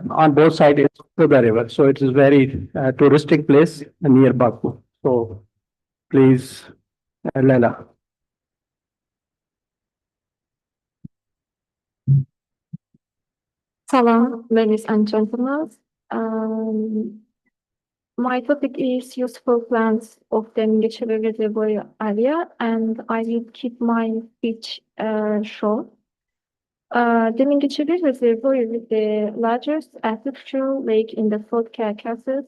on both sides of the river. So it is very touristic place near Baku. So please, Laila. Salam, ladies and gentlemen. My topic is useful plants of the Medicinal reservoir area, and I will keep my speech short. The Medicinal reservoir is the largest artificial lake in the South Caucasus,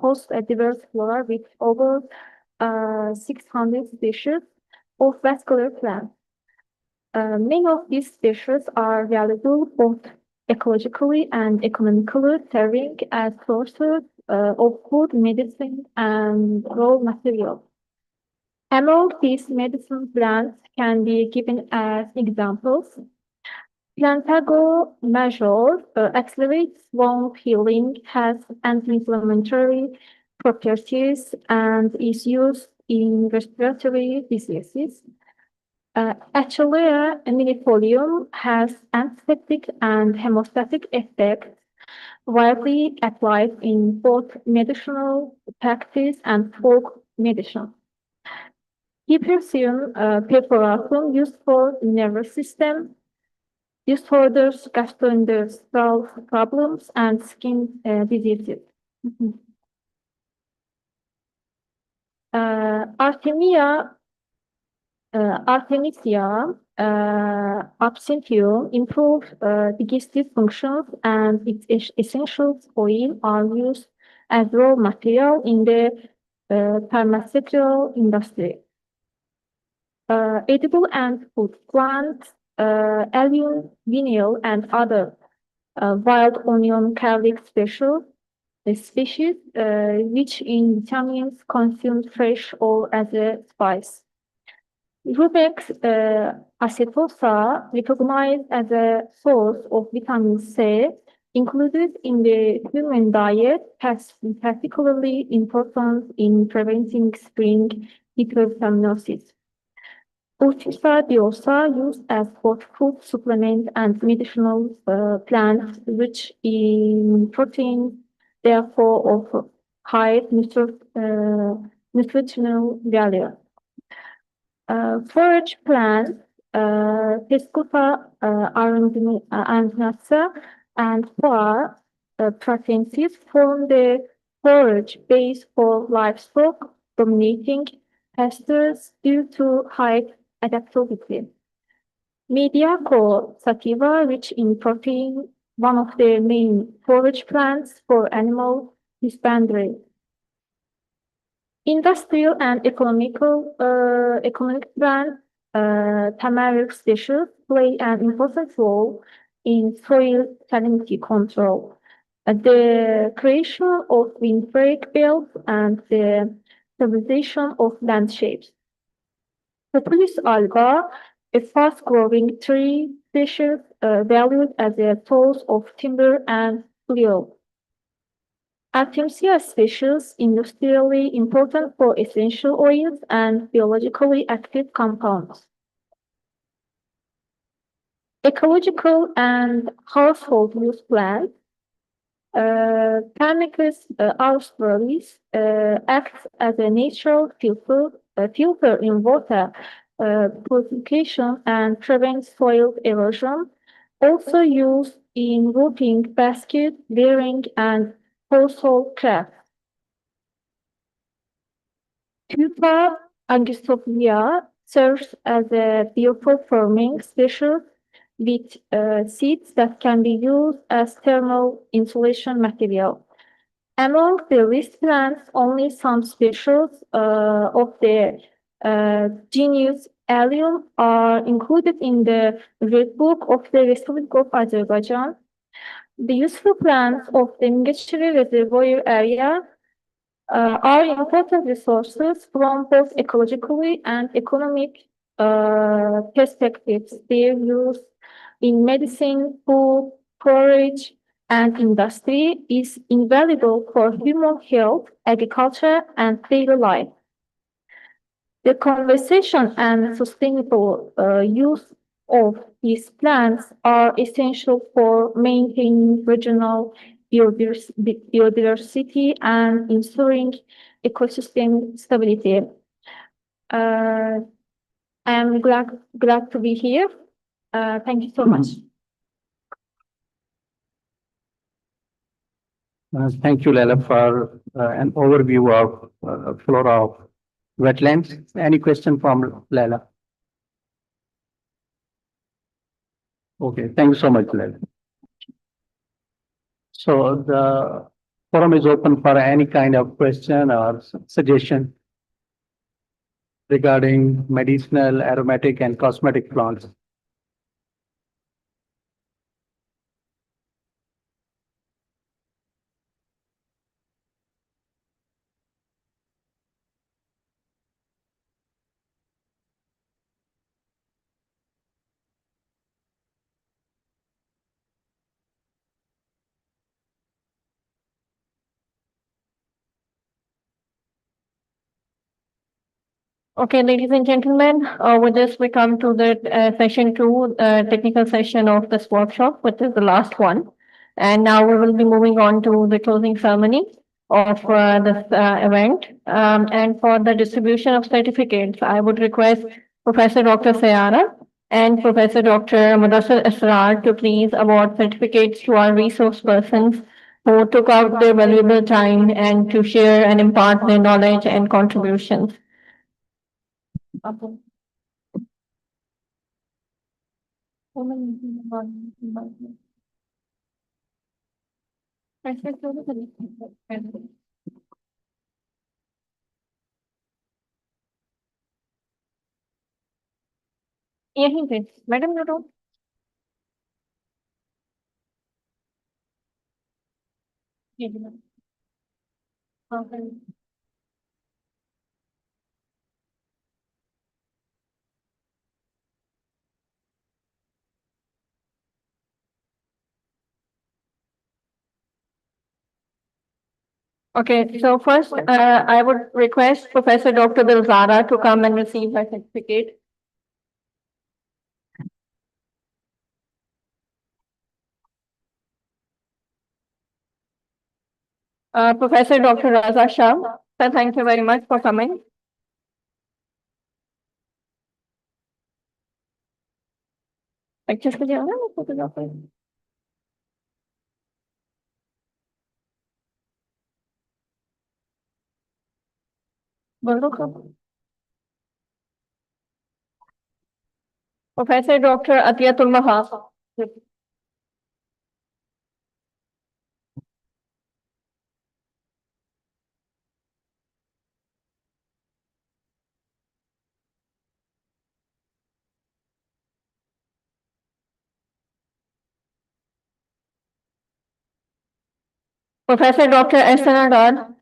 hosts a diverse flora with over 600 species of vascular plants. Many of these species are valuable both ecologically and economically, serving as sources of food, medicine, and raw materials. Among these medicinal plants can be given as examples. Plantago major accelerates wound healing, has anti-inflammatory properties, and is used in respiratory diseases. Achillea minifolium has antiseptic and hemostatic effects, widely applied in both medicinal practice and folk medicine. Hypercium perforatum used for nervous system disorders, gastrointestinal problems, and skin diseases. Artemisia absinthium improves digestive functions, and its essential oil are used as raw material in the pharmaceutical industry. Edible and food plants, allium, vinyl, and other wild onion garlic species, rich in vitamins, consumed fresh or as a spice. Rubex acetosa, recognized as a source of vitamin C, included in the human diet, has been particularly important in preventing spring hypervitaminaceous. Urtica diosa, used as both food supplement and medicinal plant, rich in protein, therefore of high nutritional value. Forage plants, Piscopa arundinata, and Poa pratensis form the forage base for livestock, dominating pastures due to high adaptability. Mediaco sativa, rich in protein, one of the main forage plants for animal husbandry. Industrial and economic plants, tamarisk dishes play an important role in soil salinity control. The creation of windbreak belts and the stabilization of landscapes. Populis alga, a fast-growing tree species valued as a source of timber and fuel. Artemisia species, industrially important for essential oils and biologically active compounds. Ecological and household use plants. Pamicus australis acts as a natural filter in water purification and prevents soil erosion. Also used in roofing, basket, bearing, and household crafts. Pupa angustifolia serves as a bioforming species with seeds that can be used as thermal insulation material. Among the list plants, only some species of the genus Allium are included in the Red Book of the Republic of Azerbaijan. The useful plants of the Mingechiri Reservoir area are important resources from both ecologically and economic perspectives. Their use in medicine, food, forage, and industry is invaluable for human health, agriculture, and daily life. The conservation and sustainable use of these plants are essential for maintaining regional biodiversity and ensuring ecosystem stability. I am glad to be here. Thank you so much. Thank you, Leila, for an overview of flora of wetlands. Any question from Leila? Okay, thank you so much, Leila. So the forum is open for any kind of question or suggestion regarding medicinal, aromatic, and cosmetic plants. Okay, ladies and gentlemen, with this we come to the session 2, technical session of this workshop, which is the last one. And now we will be moving on to the closing ceremony of this event. And for the distribution of certificates, I would request Professor Dr. Sayara and Professor Dr. Mudassir Asrar to please award certificates to our resource persons who took out their valuable time and to share and impart their knowledge and contributions. यहीं पे madam note Okay, so first I would request Professor Dr. Dilzara to come and receive her certificate. Professor Dr. Raza Shah. Sir, thank you very much for coming. Pictures के जाओ ना photographer. बोलो कब. Professor Dr. Atiyatul Mahab. Professor Dr. Ehsan Adad.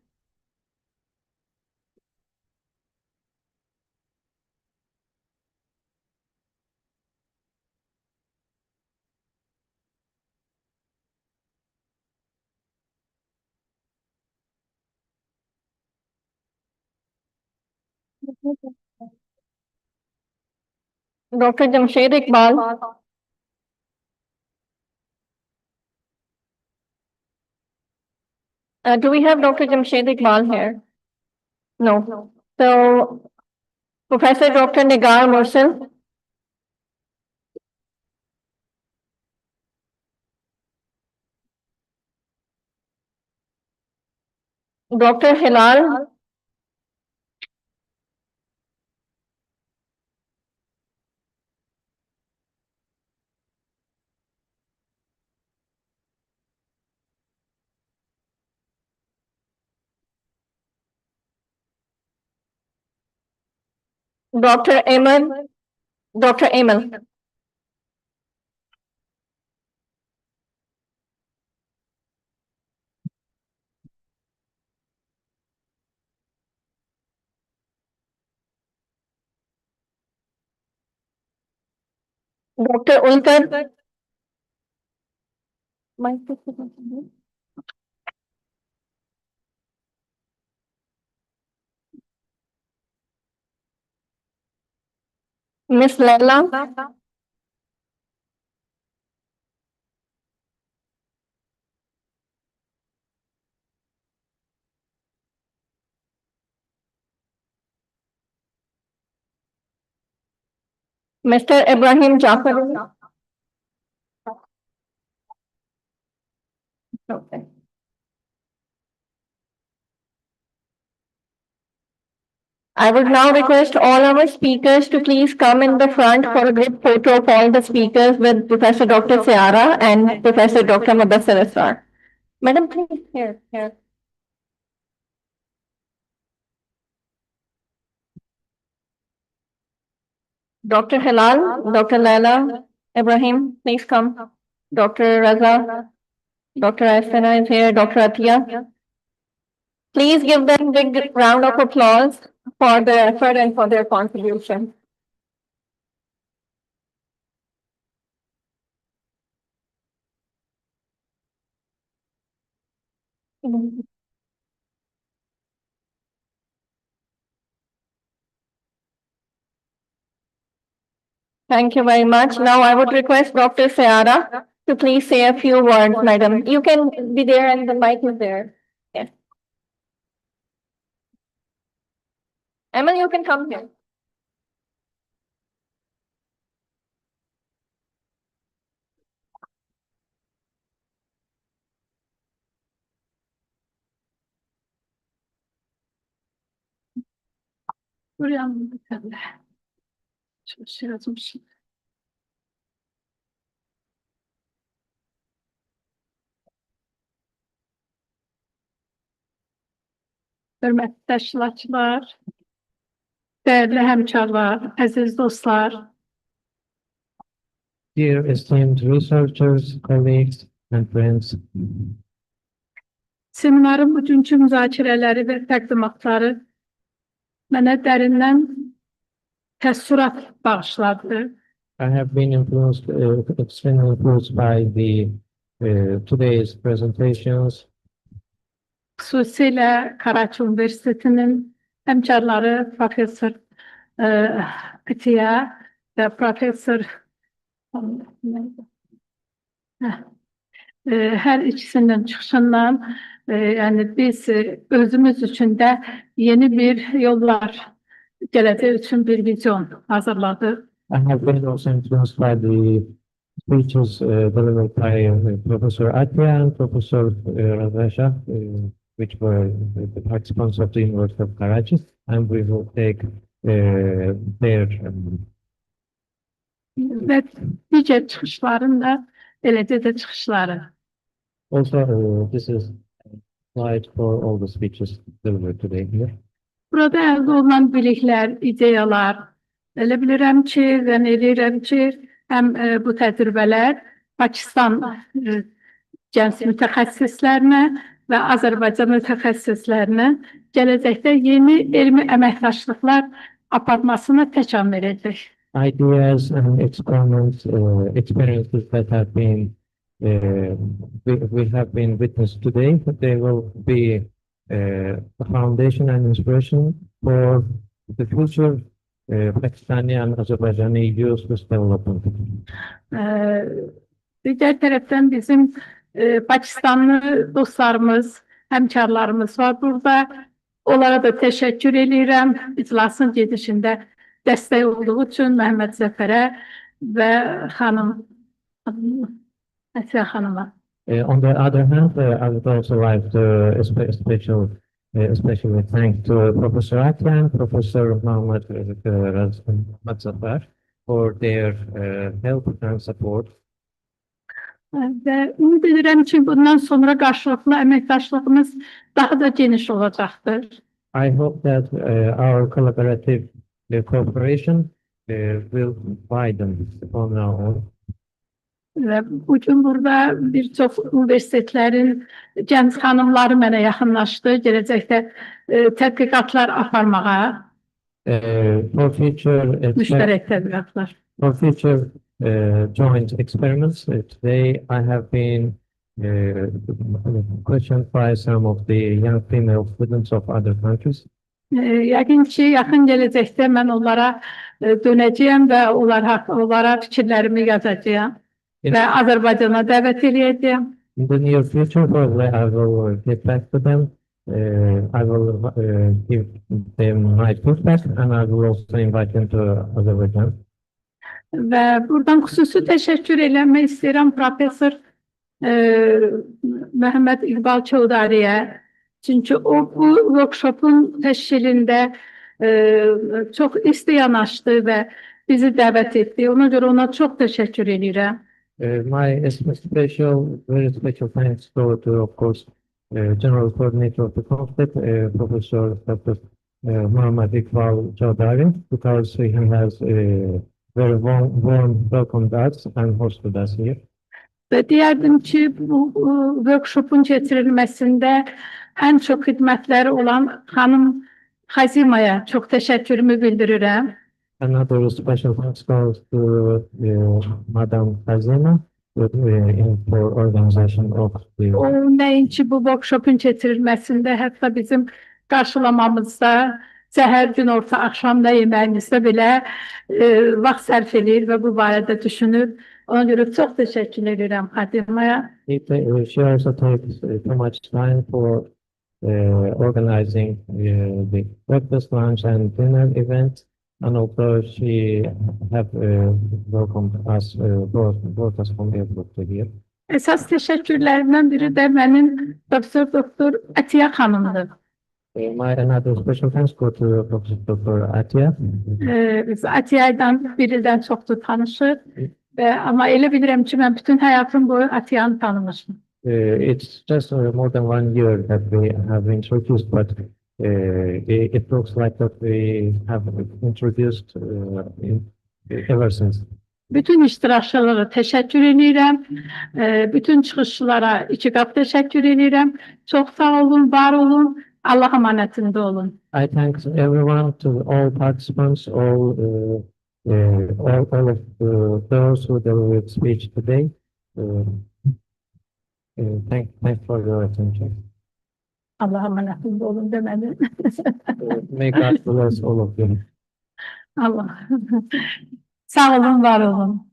Dr. Jamshed Iqbal. Do we have Dr. Jamshed Iqbal here? No. So, Professor Dr. Nigar Mursal. Dr. Hilal. Dr. Eman. Dr. Eman. Dr. Ulkar. Miss Laila. Mr. Ibrahim Jafar. Okay. I would now request all our speakers to please come in the front for a group photo of all the speakers with Professor Dr. Seara and Professor Dr. Mudassir Asrar. Madam, please, here. Dr. Hilal, Dr. Laila, Ibrahim, please come. Dr. Raza, Dr. Asana is here, Dr. Atiya. Please give them a big round of applause for their effort and for their contribution. Thank you very much. Now I would request Dr. Seara to please say a few words, madam. You can be there and the mic is there. Yes. Emil, you can come here. Buraya mı bakalım? Çok şey yazmışım. Hörmətli təşkilatçılar, değerli həmkarlar, əziz dostlar, Dear esteemed researchers, colleagues, and friends, seminarın bugünkü müzakirələri və təqdimatları mənə dərindən təəssürat bağışladı. I have been influenced, extremely influenced by today's presentations. Xüsusilə Karachi Universitetinin həmkarları Professor Atiya və Professor Her ikisinin çıxışından yani biz özümüz üçün də yeni bir yollar gələcək üçün bir vizyon hazırladıq. I have been also influenced by the speeches delivered by Professor Atya and Professor Raveja, which were the participants of the University of Karachi, and we will take their Və digər çıxışların da eləcə də çıxışları. also this is slide for all the speeches delivered today here. Burada əldə olunan biliklər, ideyalar, elə bilirəm ki, və eləyirəm ki, həm bu təcrübələr Pakistan gənc mütəxəssislərinə və Azərbaycan mütəxəssislərinə gələcəkdə yeni elmi əməkdaşlıqlar aparmasına təkan verəcək. Ideas and experiments, experiences that have been we have been witnessed today, they will be a foundation and inspiration for the future Pakistani and Azerbaijani youth development. Digər tərəfdən bizim Pakistanlı dostlarımız, həmkarlarımız var burada. Onlara da təşəkkür edirəm. İclasın gedişində dəstək olduğu üçün Məhəmməd Zəfərə və xanım Asiya xanıma. On the other hand, I would also like to especially thank to Professor Atya and Professor Muhammad Zafar for their help and support. Və ümid edirəm ki, bundan sonra qarşılıqlı əməkdaşlığımız daha da geniş olacaqdır. I hope that our collaborative cooperation will widen from now on. Və bugün burada bir çox universitetlərin gənc xanımları mənə yaxınlaşdı, gələcəkdə tədqiqatlar aparmağa, müştərək tədqiqatlar. For future joint experiments, today I have been questioned by some of the young female students of other countries. Yəqin ki, yaxın gələcəkdə mən onlara dönəcəyəm və onlara fikirlərimi yazacağam və Azərbaycana dəvət edəcəyəm. In the near future, probably I will get back to them. I will give them my feedback and I will also invite them to Azerbaijan. Və buradan xüsusi təşəkkür eləmək istəyirəm Professor Məhəmməd İqbal Çövdariyə. Çünki o bu workshopun təşkilində çox isti yanaşdı və bizi dəvət etdi. Ona görə ona çox təşəkkür edirəm. My very special thanks go to, of course, General Coordinator of the Comstech, Professor Dr. Muhammad Iqbal Chowdhury, because he has very warm welcomed us and hosted us here. Və deyərdim ki, bu workshopun keçirilməsində ən çox xidmətləri olan xanım Xazimaya çox təşəkkürümü bildirirəm. Another special thanks goes to Madam Khazina for organization of the... O nəinki bu workshopun keçirilməsində, hətta bizim qarşılamamızda, səhər, gün orta, axşamda yeməyimizdə belə vaxt sərf edir və bu barədə düşünür. Ona görə çox təşəkkür edirəm Xazimaya. She also takes too much time for organizing the breakfast, lunch and dinner event. And also she have welcomed us, brought us from airport to here. Əsas təşəkkürlərimdən biri də mənim Professor Doktor Atiya xanımdır. Another special thanks go to Professor Dr. Atya. Biz Atiya'dan bir ildən çoxdur tanışıq. Amma elə bilirəm ki, mən bütün həyatım boyu Atiyanı tanımışım. It's just more than 1 year that we have introduced, but it looks like that we have introduced ever since. Bütün iştirakçılara təşəkkür edirəm. Bütün çıxışçılara iki qat təşəkkür edirəm. Çox sağ olun, var olun. Allah əmanətində olun. I thank everyone, to all participants, all of those who delivered speech today. Thanks for your attention. Allah əmanətində olun deməli. May God bless all of you. Allah. Sağ olun, var olun.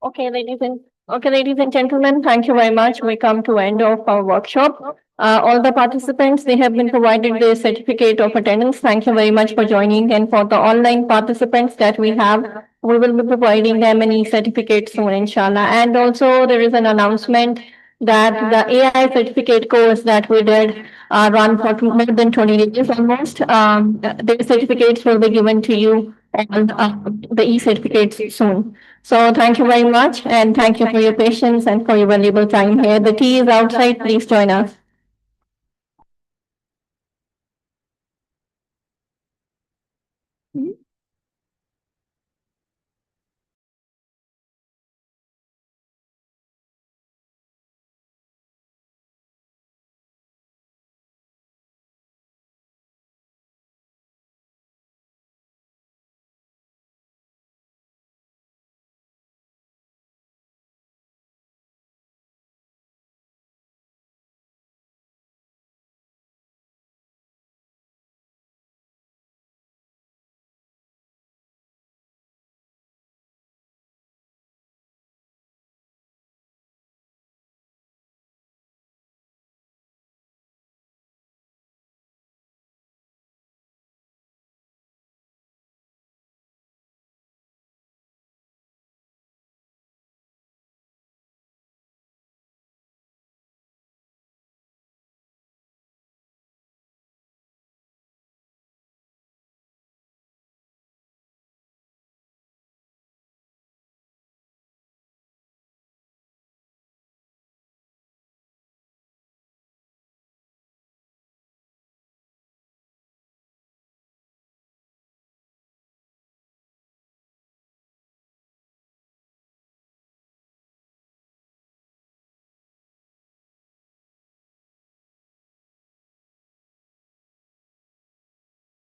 Okay, ladies and gentlemen, thank you very much. We come to end of our workshop. All the participants, they have been provided their certificate of attendance. Thank you very much for joining. And for the online participants that we have, we will be providing them any certificate soon, inshallah. And also there is an announcement that the AI certificate course that we did run for more than 20 days almost. The certificates will be given to you on the e-certificates soon. So thank you very much and thank you for your patience and for your valuable time here. The tea is outside. Please join us.